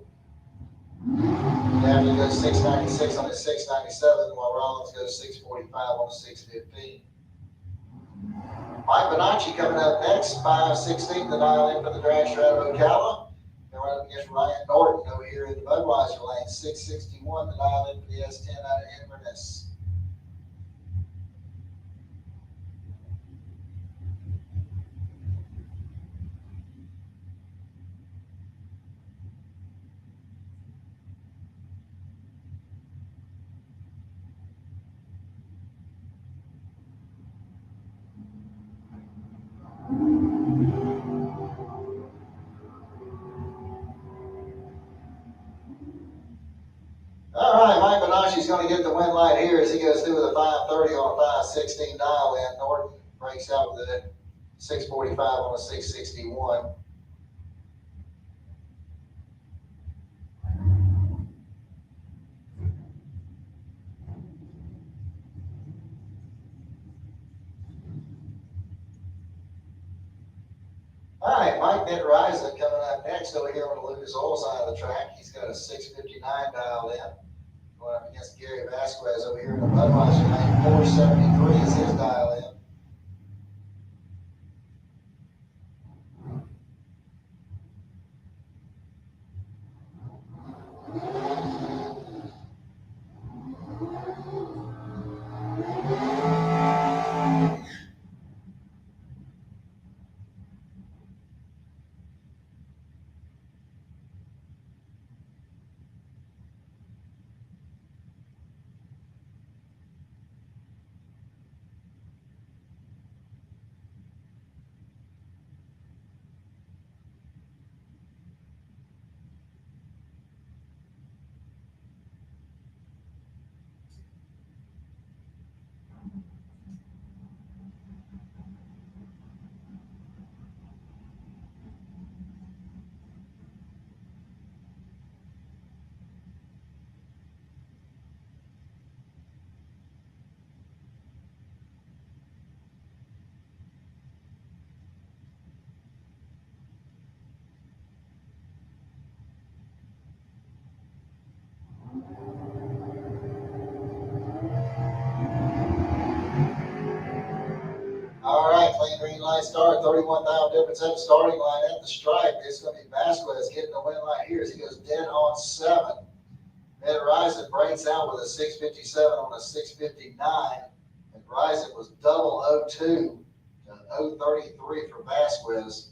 Gaffney goes 696 on the 697, while Rollins goes 645 on the 615. Mike Bonacci coming up next, 516 to dial in for the drag strap of Ocala. They're right up against Ryan Norton over here in the Budweiser lane, 661 to dial in for the S10 out of Inverness. All right, Mike Bonacci's going to get the win light here as he goes through with a 530 on a 516 dial in. Norton breaks out with a 645 on a 661. All right, Mike Rising coming up next over here on the Lucas Oil side of the track. He's got a 659 dialed in. Going up against Gary Vasquez over here in the Budweiser lane. 473 is his dial in. All right, clean green light start, 31,000 difference at the starting line at the stripe. It's going to be Vasquez getting the win light here as he goes dead on 7. Then Rising breaks out with a 657 on a 659. And Rising was double 02 to 033 for Vasquez.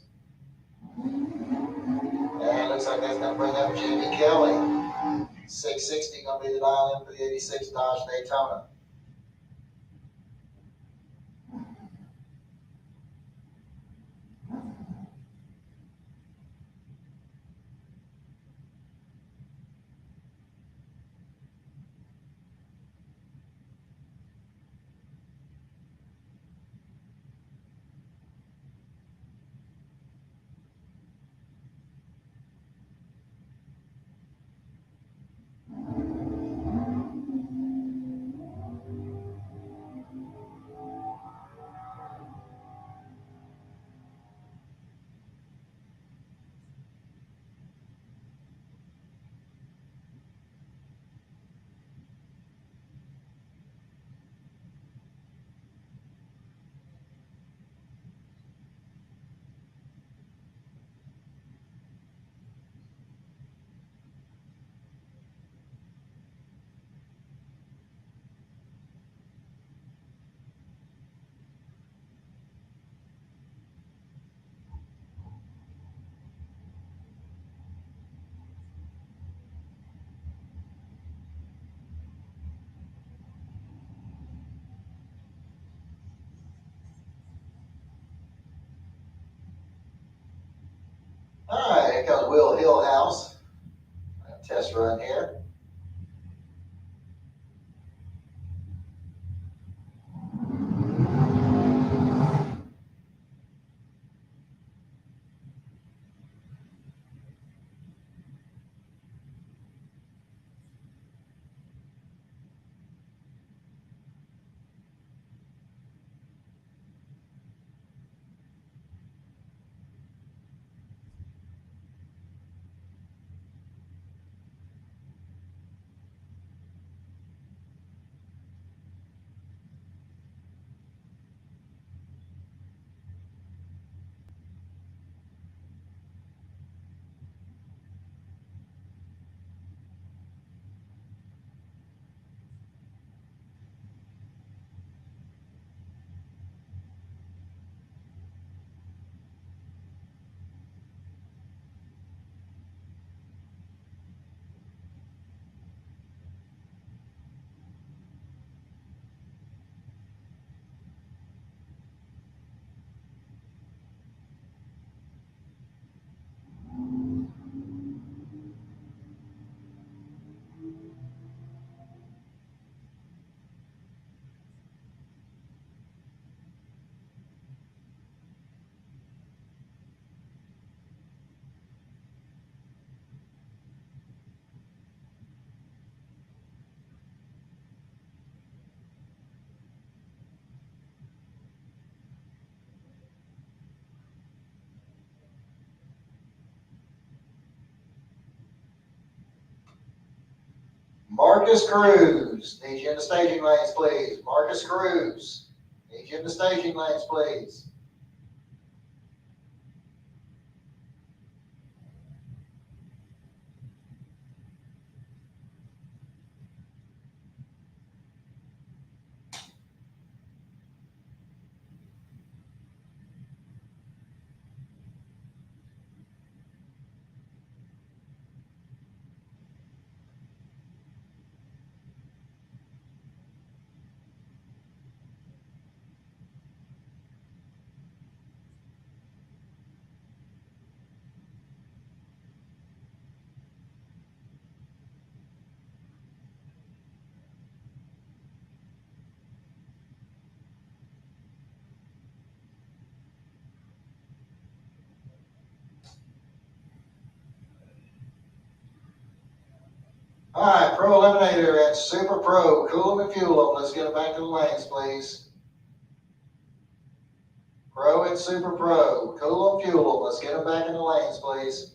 And it looks like that's gonna bring up Jamie Kelly. 660 gonna be the dial in for the 86 Dodge Daytona. All right, here comes Will Hillhouse. Test run here. Marcus Cruz, need you in the staging lanes, please. Marcus Cruz, need you in the staging lanes, please. All right, Pro Eliminator and Super Pro, cool them and fuel them. Let's get them back to the lanes, please. Pro and Super Pro, cool them, fuel them. Let's get them back in the lanes, please.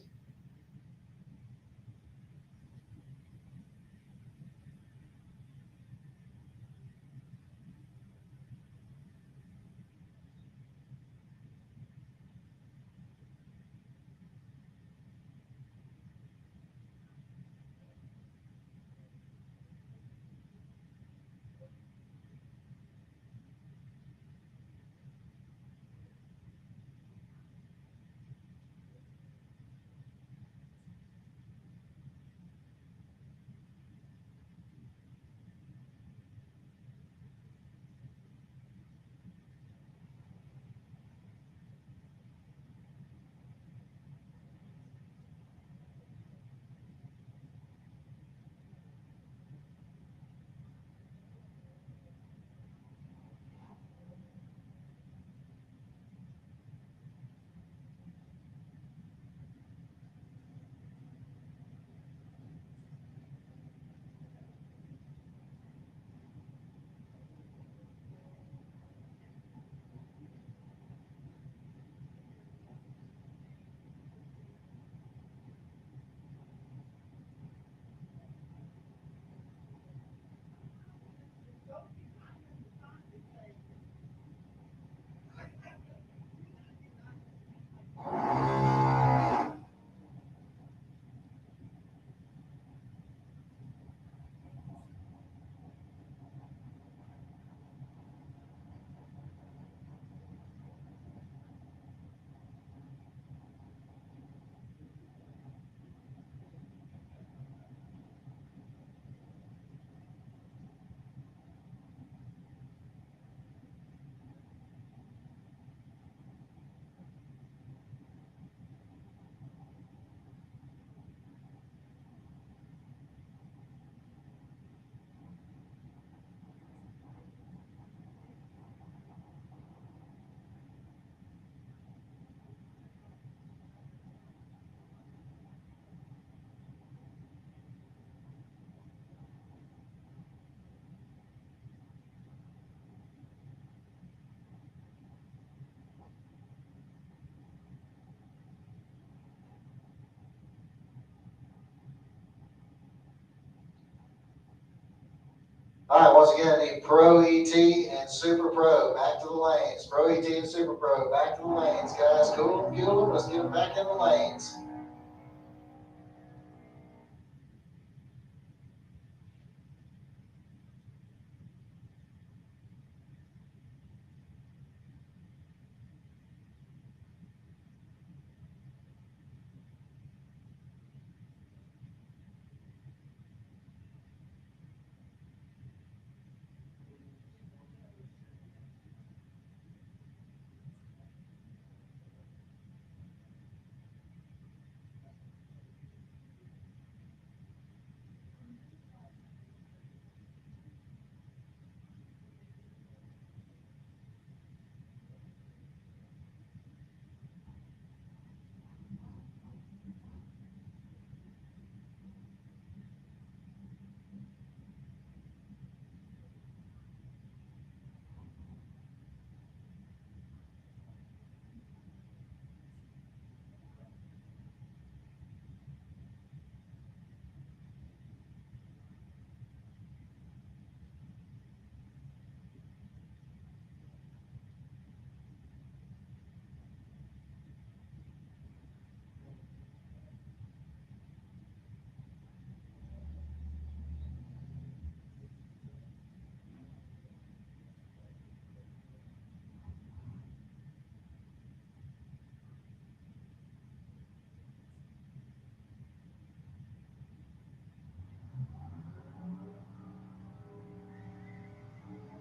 All right, once again, I need Pro ET and Super Pro back to the lanes. Pro ET and Super Pro back to the lanes, guys. Cool them, fuel them. Let's get them back in the lanes.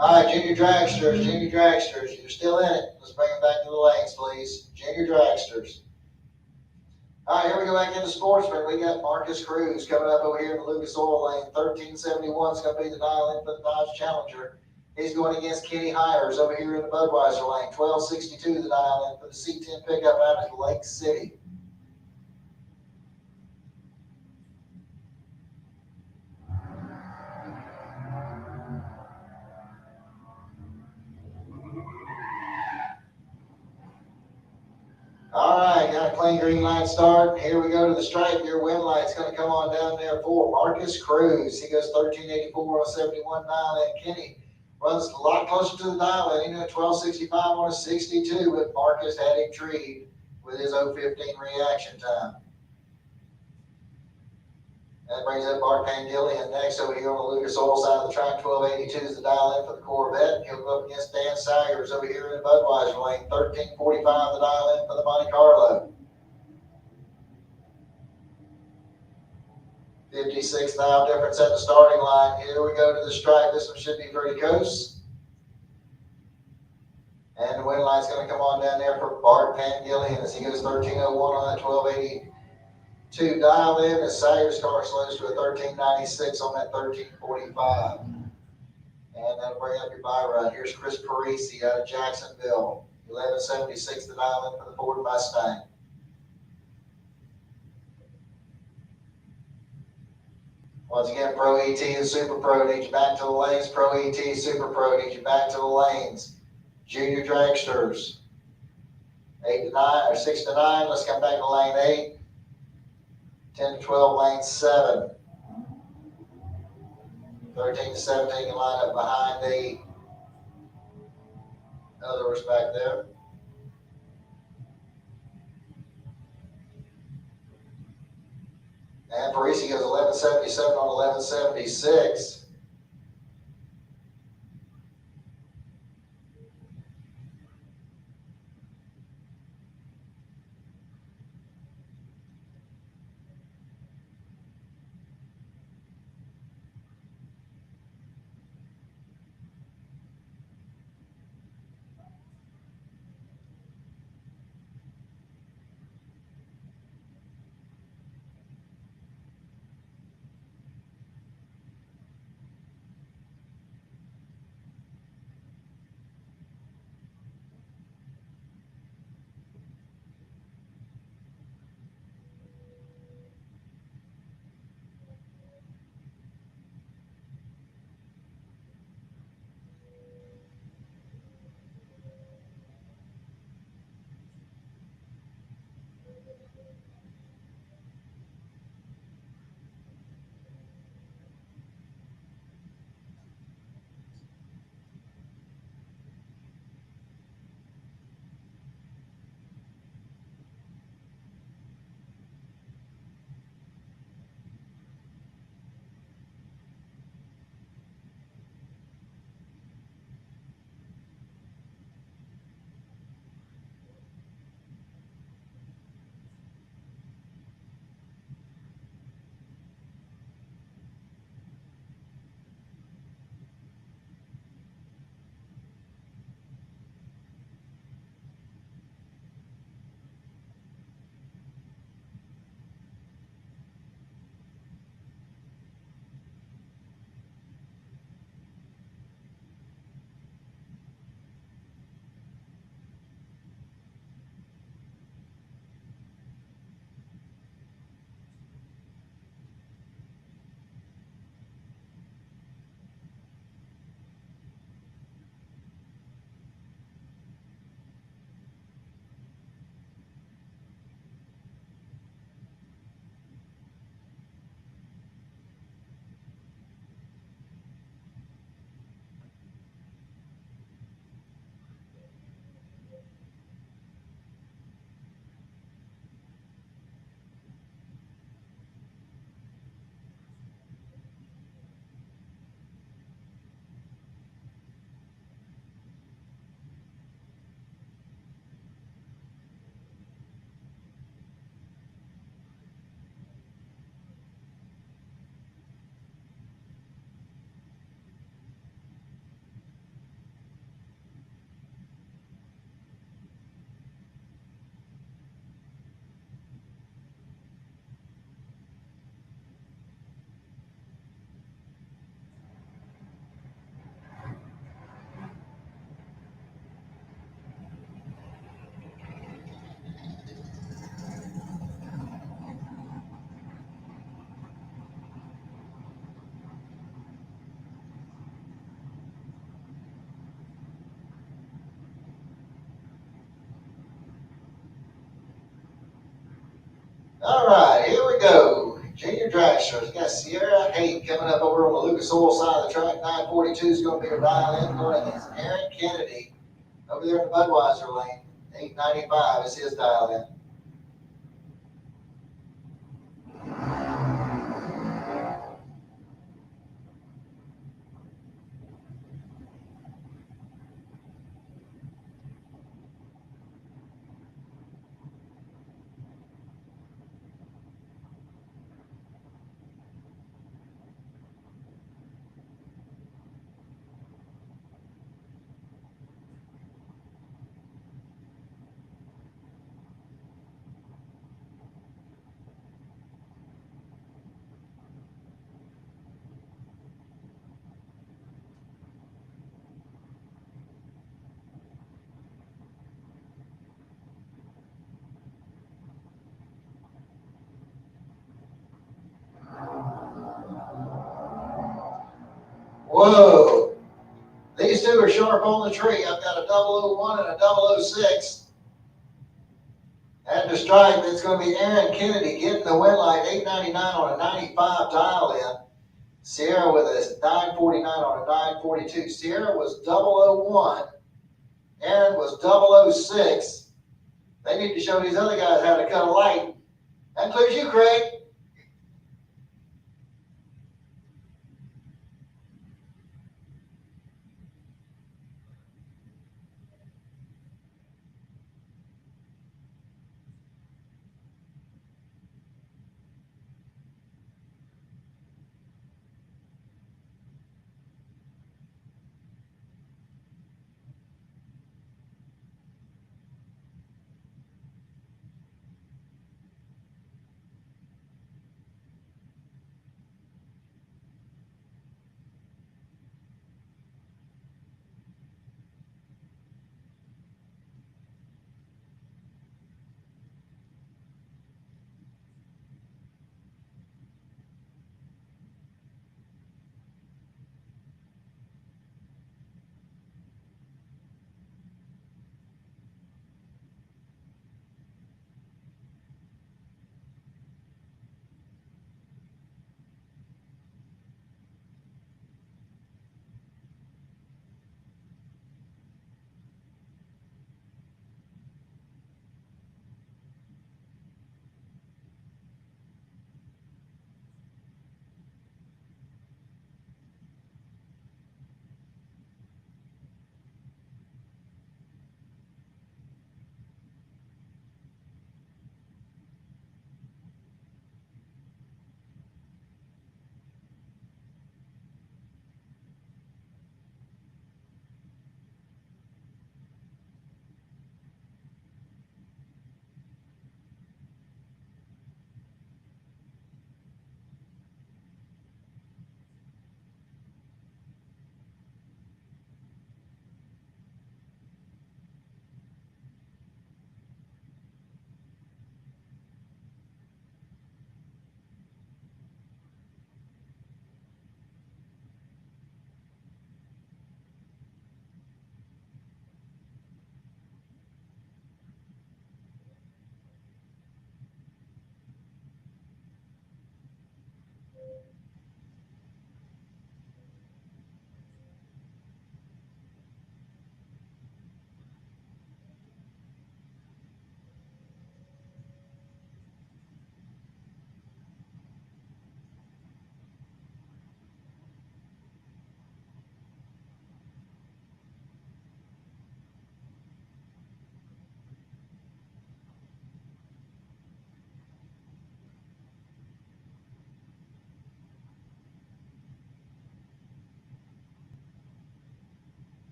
All right, junior dragsters, you're still in it. Let's bring them back to the lanes, please. Junior dragsters. All right, here we go back into sportsman. We got Marcus Cruz coming up over here in the Lucas Oil lane. 1371 is going to be the dial in for the Dodge Challenger. He's going against Kenny Hires over here in the Budweiser lane. 1262 the dial in for the C10 pickup out of Lake City. All right, got a clean green light start. Here we go to the stripe. Your win light's going to come on down there for Marcus Cruz. He goes 1384 on a 71 dial in. Kenny runs a lot closer to the dial in. He went 1265 on a 62, but Marcus had him treed with his 015 reaction time. That brings up Bart Pangillian next over here on the Lucas Oil side of the track. 1282 is the dial in for the Corvette. He'll go up against Dan Saggers over here in the Budweiser lane. 1345 the dial in for the Monte Carlo. 56 now difference at the starting line. Here we go to the stripe. This one should be pretty close. And the win line's going to come on down there for Bart Pangillian as he goes 1301 on that 1282 dial in. As Saggers car slows to a 1396 on that 1345. And that'll bring up your buy run. Here's Chris Parisi out of Jacksonville. 1176 the dial in for the Ford Mustang. Once again, Pro ET and Super Pro need you back to the lanes. Pro ET, Super Pro need you back to the lanes. Junior dragsters. 8 to 9 or 6 to 9. Let's come back to lane 8. 10 to 12, lane 7. 13 to 17 can line up behind the others back there. And Parisi goes 1177 on 1176. All right, here we go. Junior dragsters. We got Sierra Haight coming up over on the Lucas Oil side of the track. 942 is going to be her dial in. Going against Aaron Kennedy over there in the Budweiser lane. 895 is his dial in. Whoa. These two are sharp on the tree. I've got a 001 and a 006. And the stripe, it's going to be Aaron Kennedy getting the win light. 899 on a 95 dial in. Sierra with a 949 on a 942. Sierra was 001. Aaron was 006. They need to show these other guys how to cut a light. That includes you, Craig.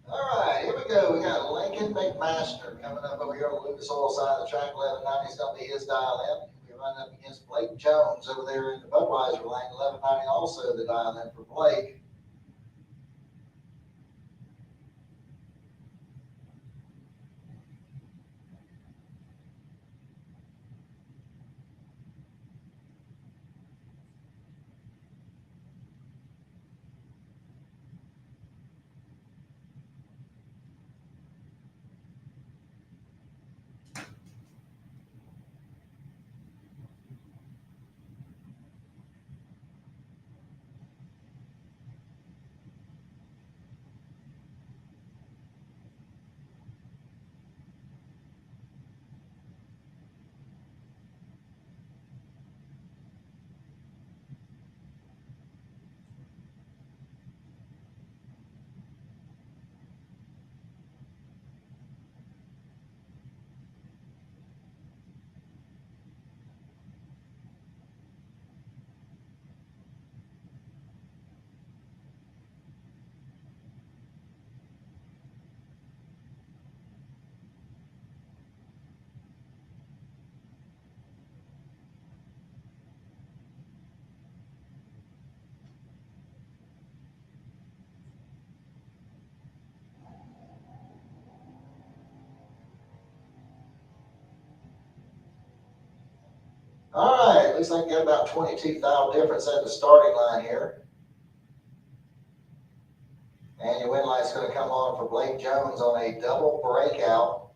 All right, here we go. We got Lincoln McMaster coming up over here on the Lucas Oil side of the track. 1190 is going to be his dial in. We're running up against Blake Jones over there in the Budweiser lane. 1190 also the dial in for Blake. at least I can get about 22 thou difference at the starting line here. And your wind light's going to come on for Blake Jones on a double breakout.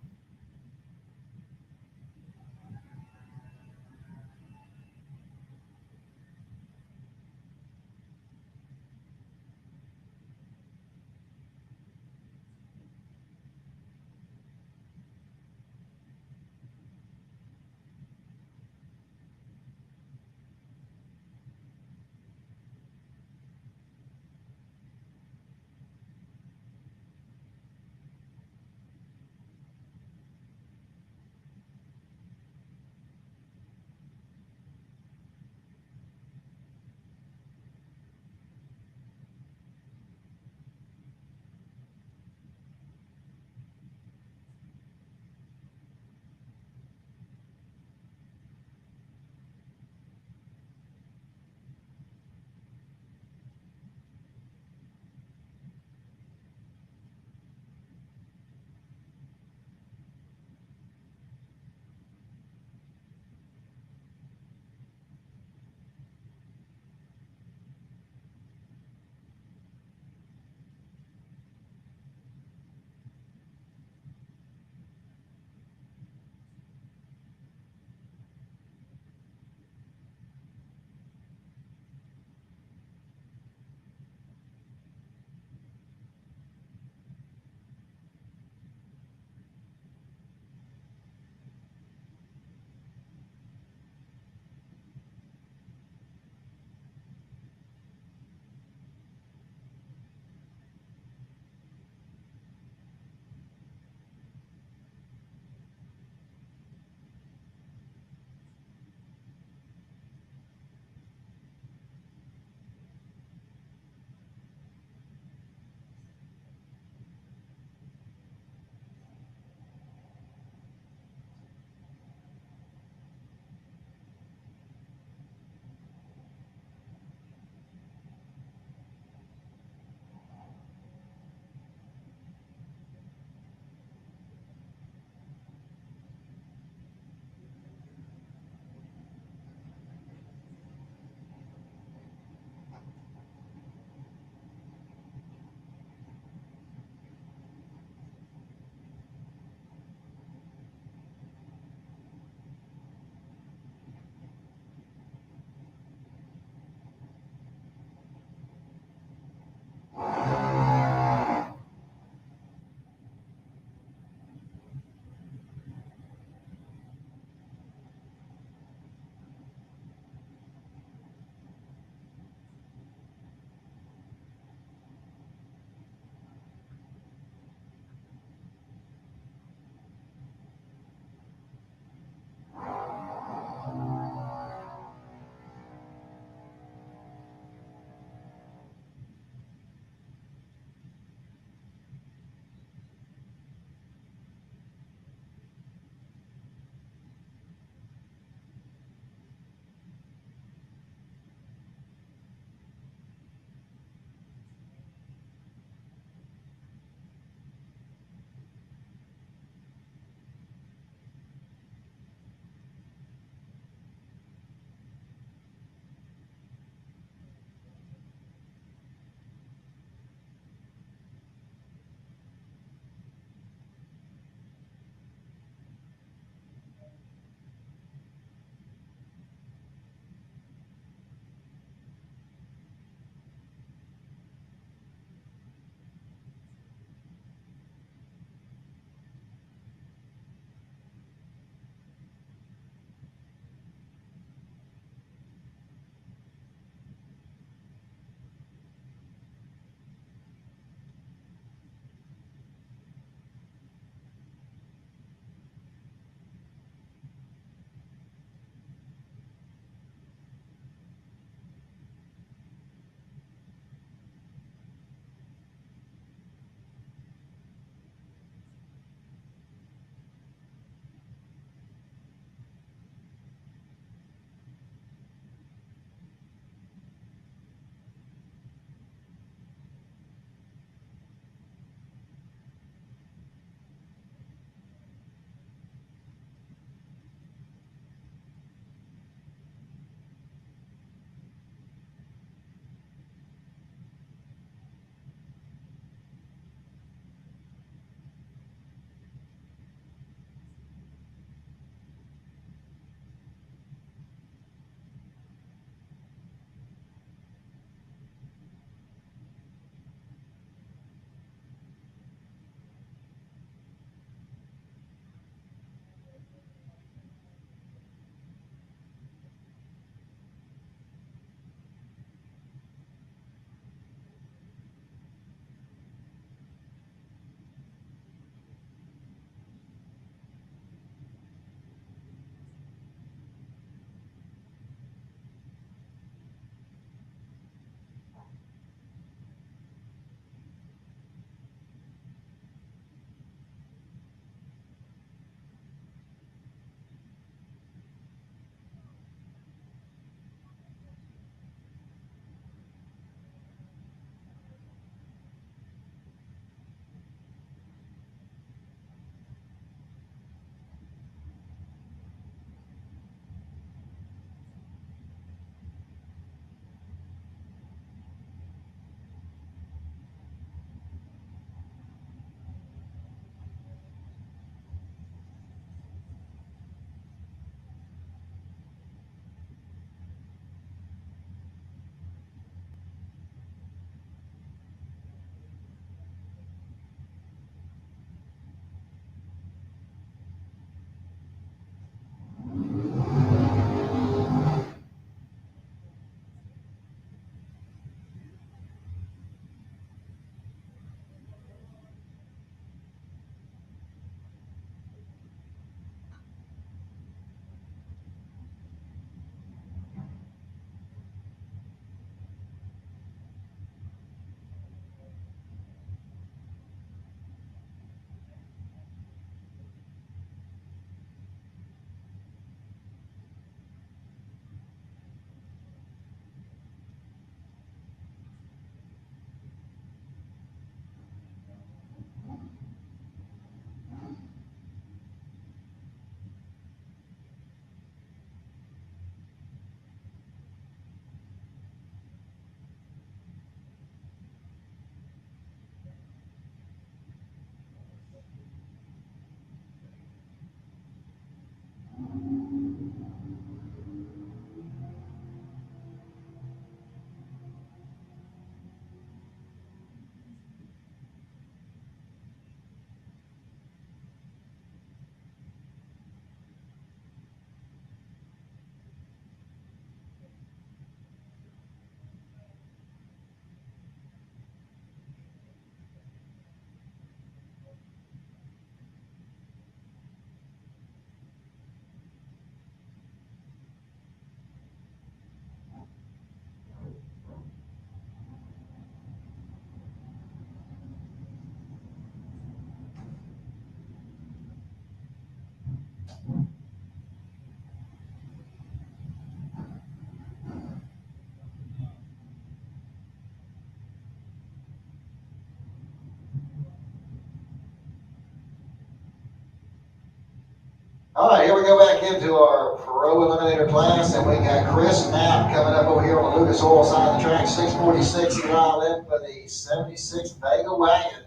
All right, here we go back into our pro eliminator class, and we got Chris Knapp coming up over here on the Lucas Oil side of the track, 646 mile in for the 76 Vega Wagon.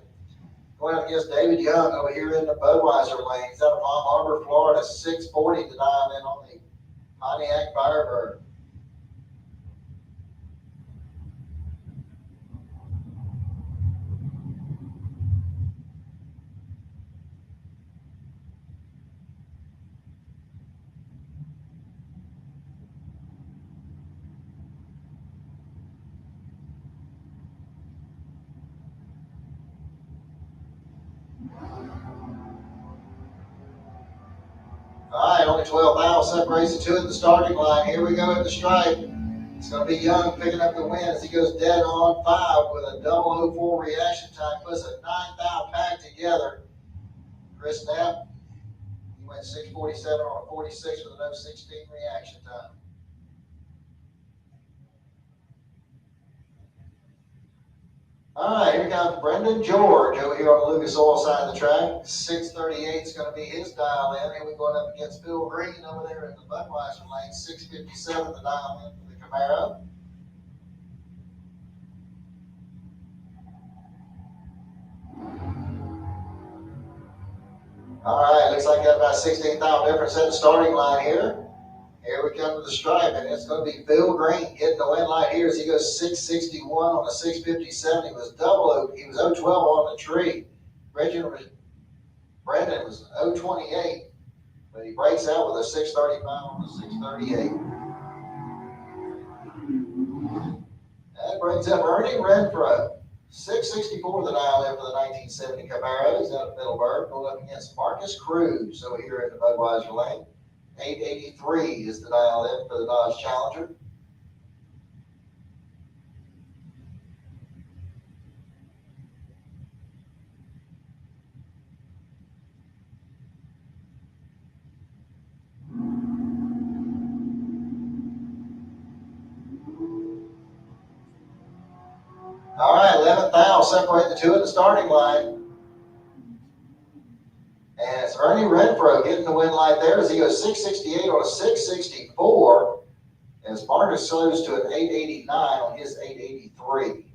Going up against David Young over here in the Budweiser lane. He's out of Palm Harbor, Florida, 640 to dial in on the Pontiac Firebird. All right, only 12 miles separates the two at the starting line. Here we go at the stripe. It's going to be Young picking up the win as he goes dead on 5 with a 004 reaction time. Puts a 9 thou pack together. Chris Knapp, he went 647 on a 46 with a 016 reaction time. All right, here comes Brendan George over here on the Lucas Oil side of the track. 638 is going to be his dial in. Here we're going up against Phil Green over there in the Budweiser lane. 657 the dial in for the Camaro. All right, looks like got about 16,000 difference at the starting line here. Here we come to the stripe, and it's going to be Phil Green getting the win light here as he goes 661 on a 657. He was 012 on the tree. Brendan was 028, but he breaks out with a 635 on the 638. That brings up Ernie Renfro. 664 the dial in for the 1970 Camaro. He's out of Middleburg, going up against Marcus Cruz over here in the Budweiser lane. 883 is the dial in for the Dodge Challenger. All right, 11th thou separate the two at the starting line. And it's Ernie Renfro getting the win light there as he goes 668 on a 664. As Marcus slows to an 889 on his 883.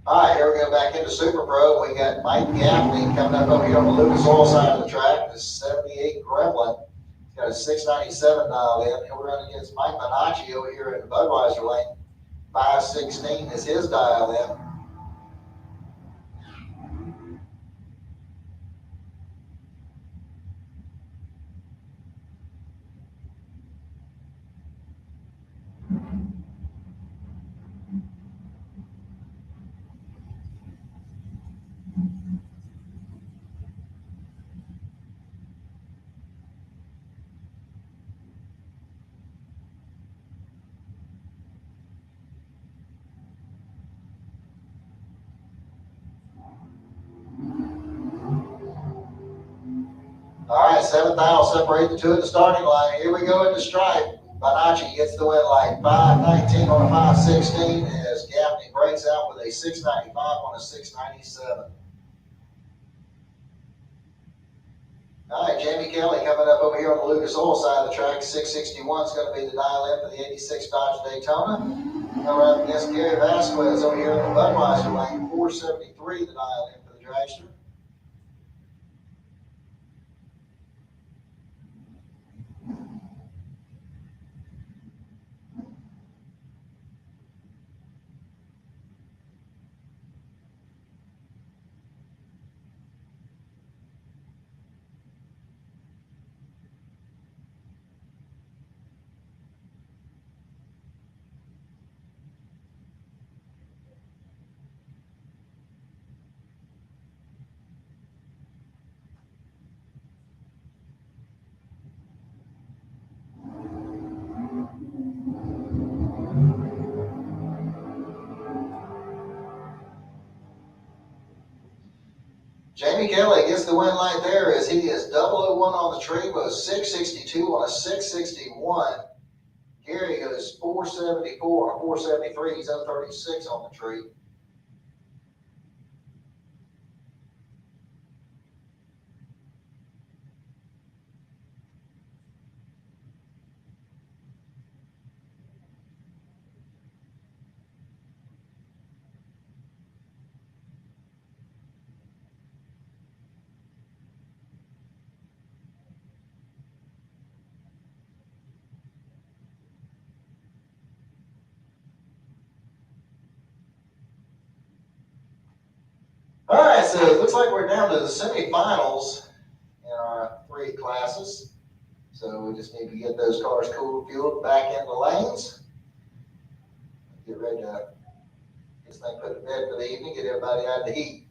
All right, here we go back into Super Pro. We got Mike Gaffney coming up over here on the Lucas Oil side of the track. This 78 Gremlin. He's got a 697 dialed in. He'll run against Mike Bonacci over here in the Budweiser lane. 516 is his dial in. All right, 7th thou separate the two at the starting line. Here we go at the stripe. Bonacci gets the win light. 519 on a 516 as Gaffney breaks out with a 695 on a 697. All right, Jamie Kelly coming up over here on the Lucas Oil side of the track. 661 is going to be the dial in for the 86 Dodge Daytona. Coming up against Gary Vasquez over here in the Budweiser lane. 473 the dial in for the dragster. Jamie Kelly gets the win right there as he is 001 on the tree, goes 662 on a 661. Here he goes 474 on a 473. He's 036 on the tree. All right, so it looks like we're down to the semifinals in our 3 classes. So we just need to get those cars cooled, fueled, back in the lanes. Get ready to get this thing put to bed for the evening, get everybody out of the heat.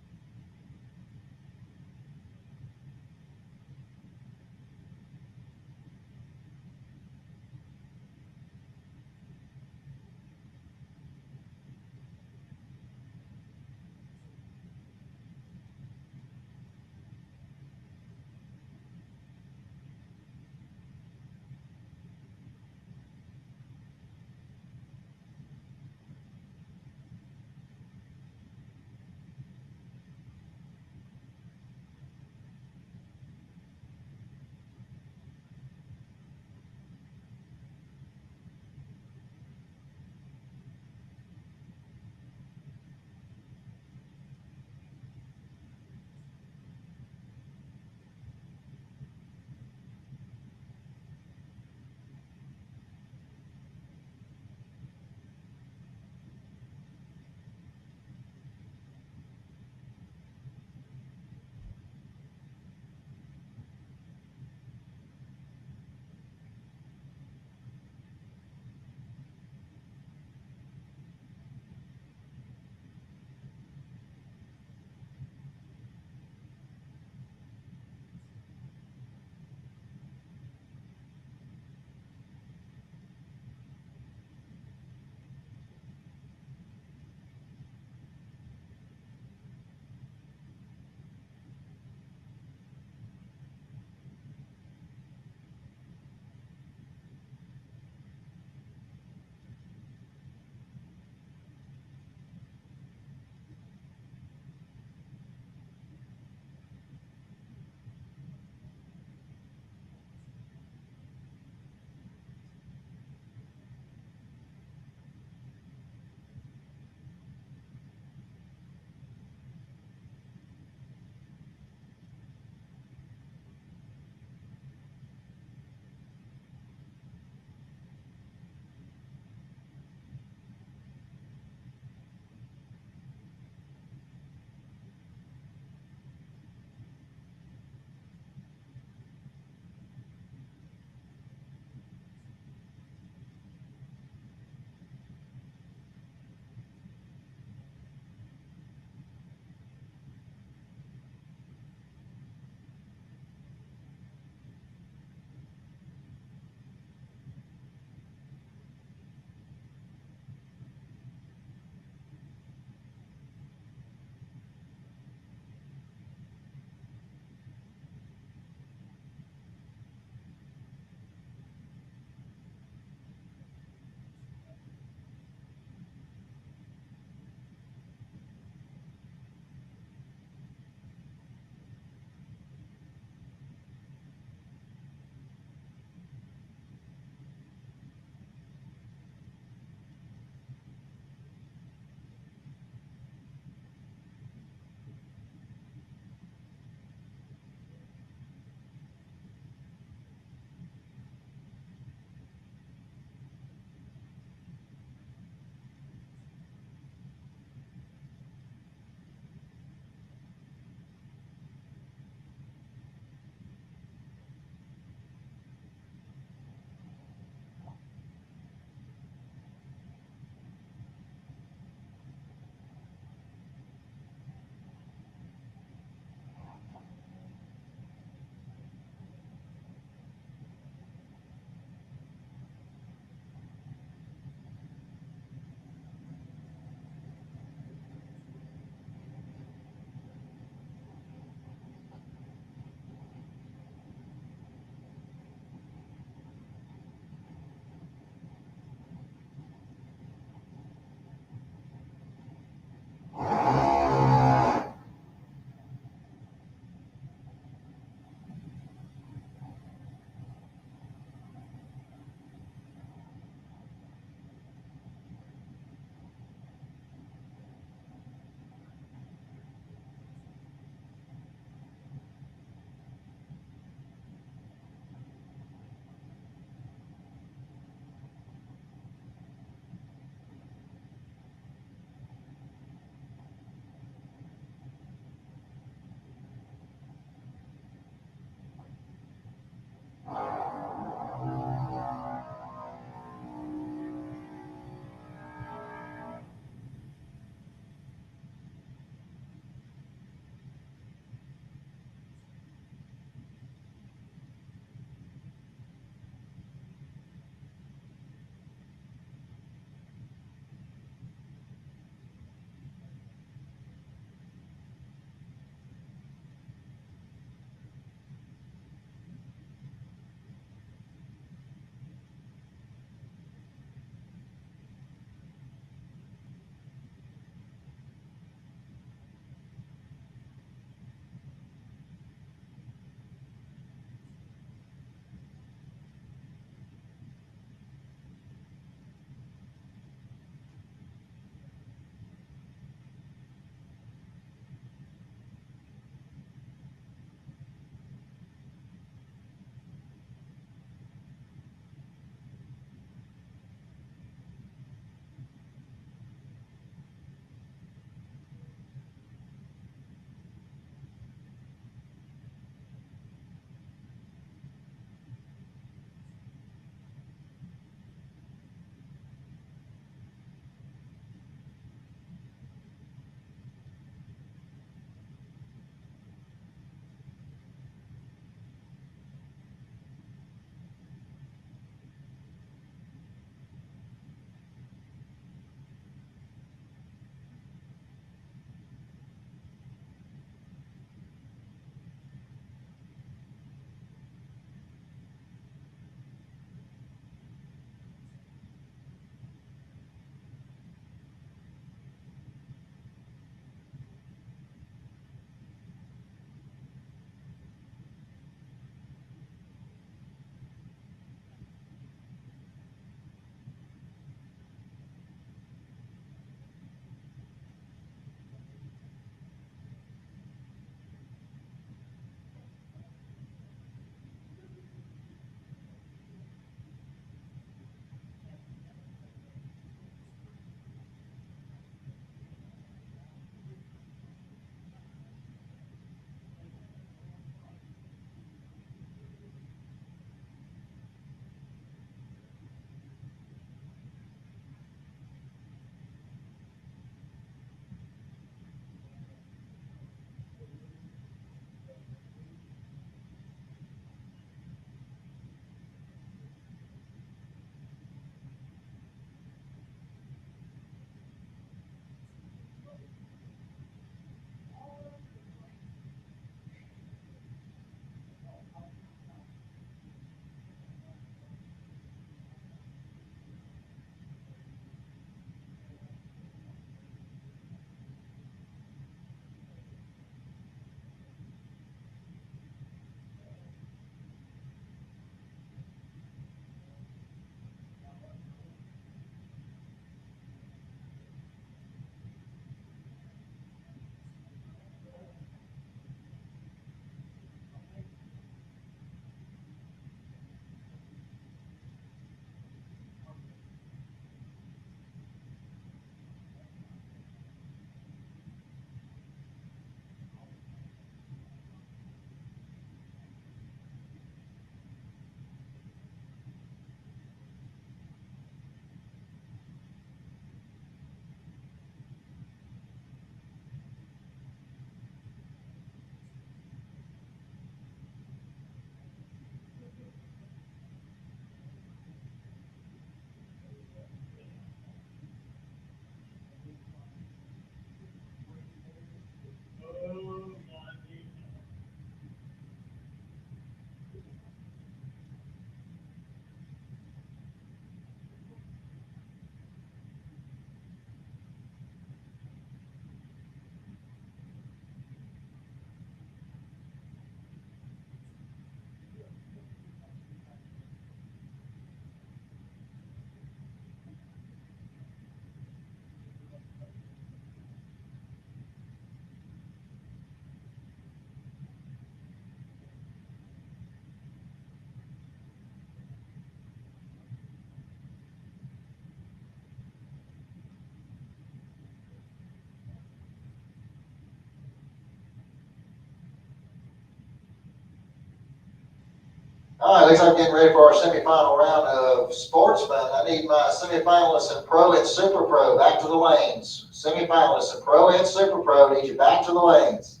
All right, looks like we're getting ready for our semifinal round of sportsmen. I need my semifinalists in Pro and Super Pro back to the lanes. Semifinalists in Pro and Super Pro, need you back to the lanes.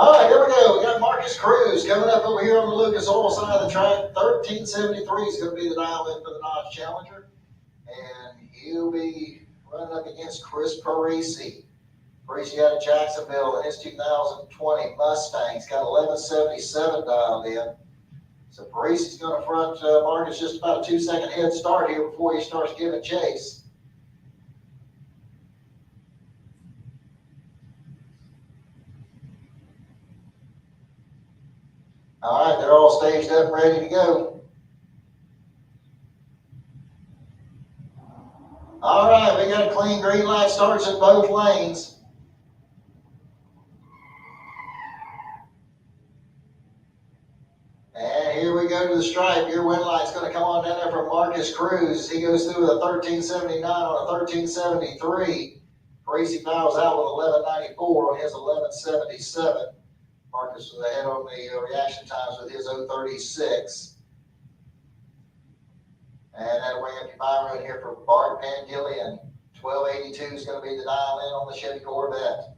All right, here we go. We got Marcus Cruz coming up over here on the Lucas Oil side of the track. 1373 is going to be the dial in for the Dodge Challenger. And he'll be running up against Chris Parisi. Parisi out of Jacksonville in his 2020 Mustang. He's got 1177 dialed in. So Parisi's going to front Marcus just about a 2-second head start here before he starts giving chase. All right, they're all staged up and ready to go. All right, we got a clean green light starts in both lanes. And here we go to the stripe. Your win light's going to come on down there from Marcus Cruz. He goes through with a 1379 on a 1373. Parisi fouls out with 1194 on his 1177. Marcus was ahead on the reaction times with his 036. And that'll bring up your buy run here for Bart Pangillian. 1282 is going to be the dial in on the Chevy Corvette.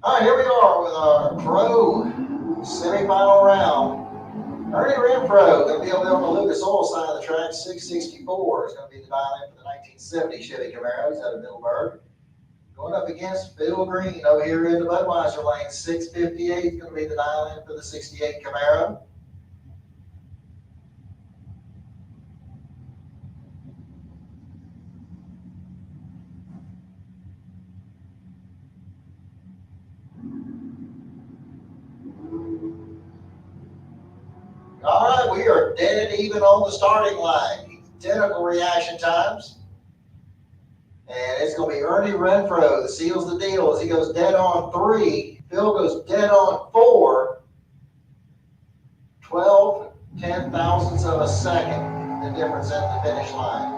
All right, here we are with our pro semifinal round. Ernie Renfro going to be over there on the Lucas Oil side of the track. 664 is going to be the dial-in for the 1970 Chevy Camaro. He's out of Middleburg. Going up against Bill Green over here in the Budweiser lane. 658 is going to be the dial-in for the 68 Camaro. All right, we are dead even on the starting line. Identical reaction times. And it's going to be Ernie Renfro that seals the deal as he goes dead on 3. Phil goes dead on 4. 12 ten-thousandths of a second, the difference at the finish line.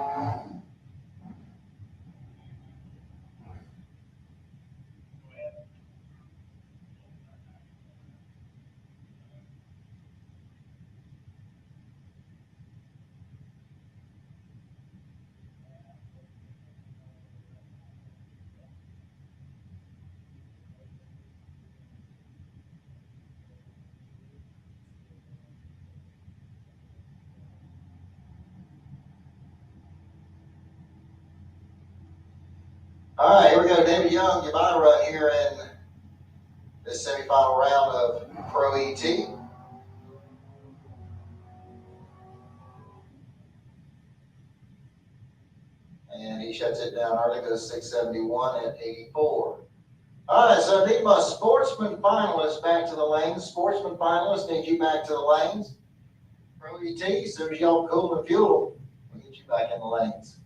All right, here we go. David Young, your bye run here in this semifinal round of Pro ET. And he shuts it down early, goes 671 at 84. All right, so I need my sportsman finalists back to the lanes. Sportsman finalists, need you back to the lanes. Pro ET, as soon as y'all cool the fuel, we'll get you back in the lanes.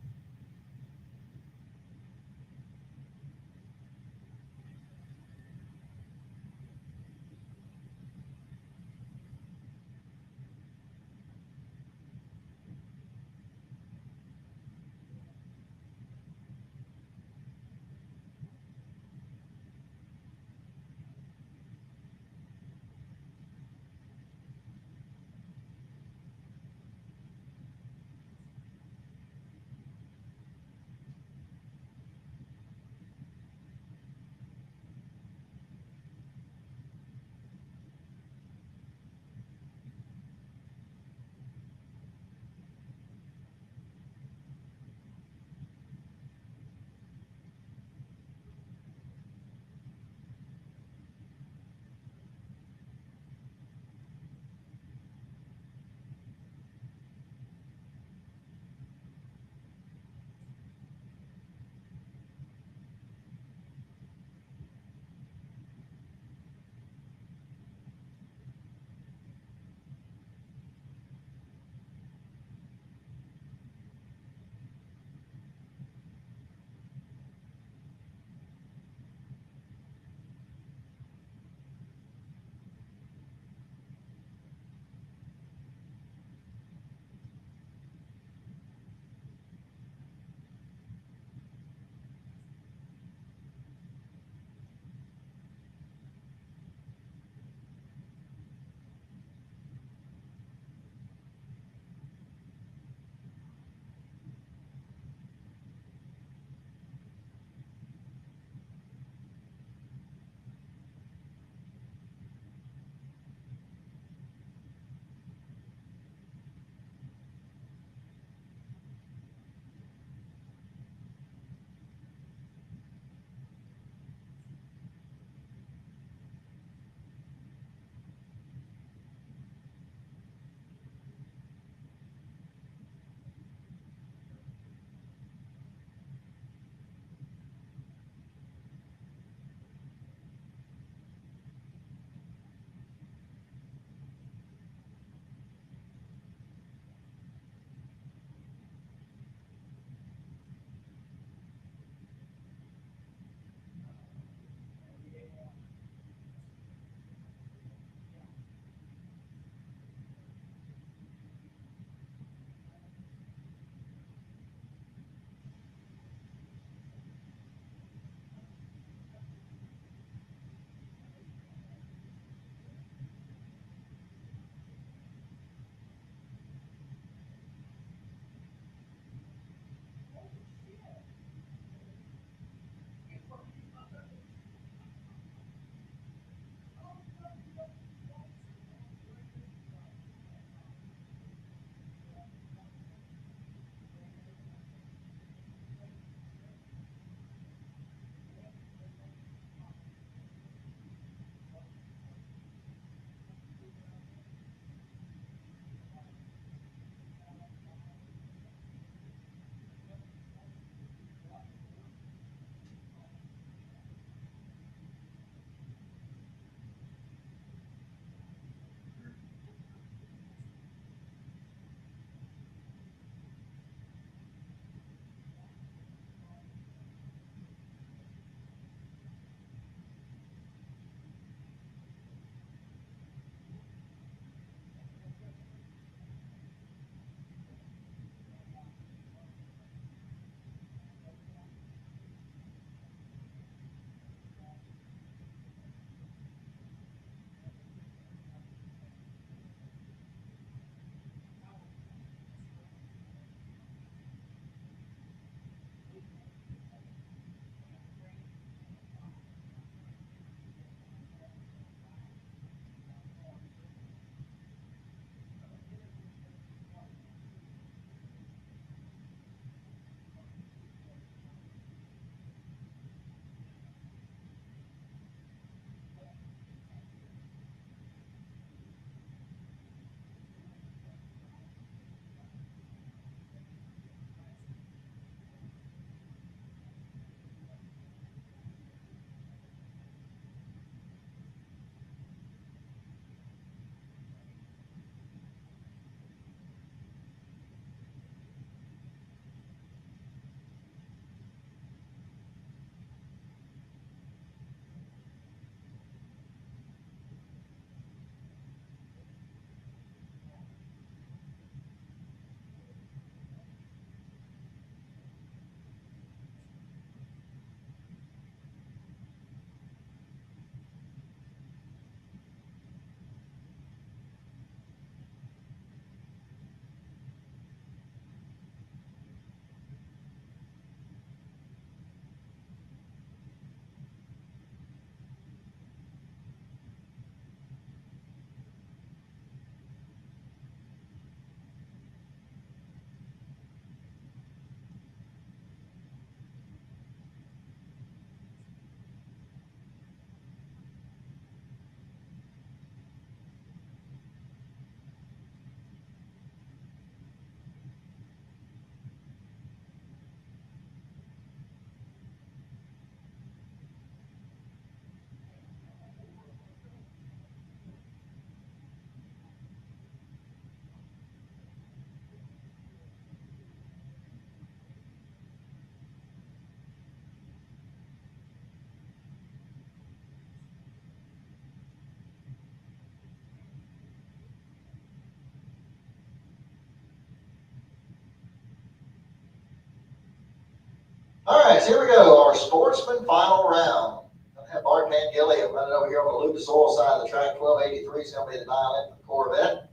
Guys, here we go, our sportsman final round. I'm gonna have Bart Pangilly running over here on the Lucas Oil side of the track. 1283 is gonna be the dial in for the Corvette.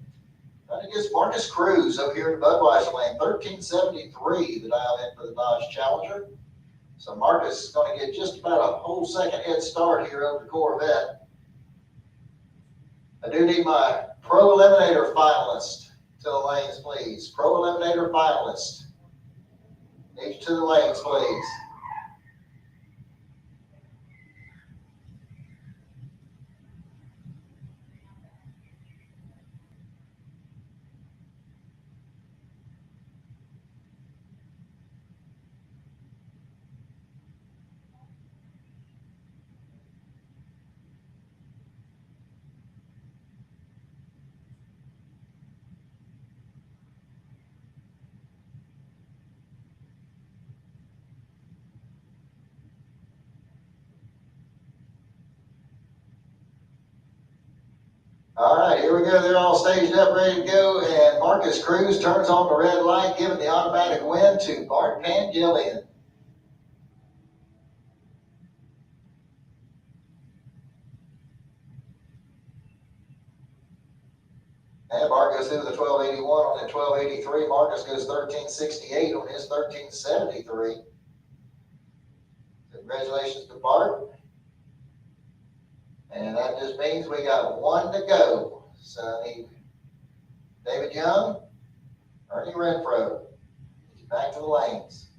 Then it gets Marcus Cruz over here in Budweiser lane, 1373, the dial in for the Dodge Challenger. So Marcus is going to get just about a whole second head start here over the Corvette. I do need my Pro Eliminator finalist to the lanes, please. Pro Eliminator finalist. Each to the lanes, please. All right, here we go. They're all staged up, ready to go. And Marcus Cruz turns on the red light, giving the automatic win to Bart Pangillian. And Bart goes through the 1281 on the 1283. Marcus goes 1368 on his 1373. Congratulations to Bart. And that just means we got one to go. So I need David Young, Ernie Renfro. Back to the lanes.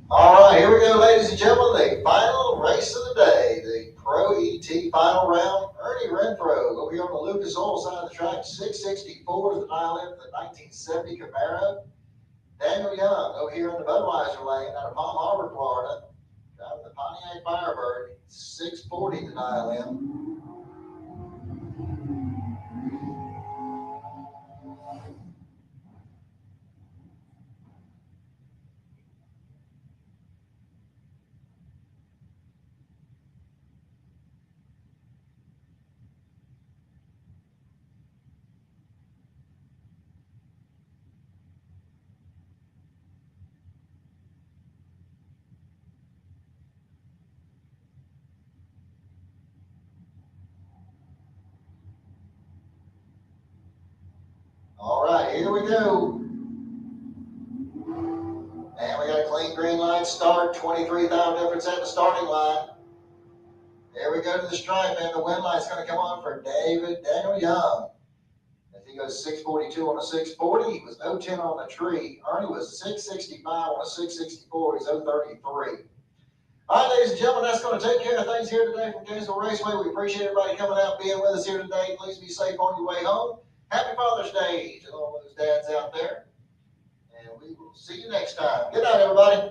All right, here we go, ladies and gentlemen, the final race of the day, the Pro ET final round. Ernie Renfro over here on the Lucas Oil side of the track, 664 is the dial in for the 1970 Camaro. Daniel Young over here in the Budweiser lane out of Palm Harbor, Florida, driving the Pontiac Firebird, 640 to dial in. All right, here we go. And we got a clean green light start, 23,000 difference at the starting line. There we go to the stripe, and the win light's going to come on for Daniel Young. As he goes 642 on a 640, he was 010 on the tree. Ernie was 665 on a 664, he's 033. All right, ladies and gentlemen, that's going to take care of things here today from Gainesville Raceway. We appreciate everybody coming out and being with us here today. Please be safe on your way home. Happy Father's Day to all those dads out there. And we will see you next time. Good night, everybody.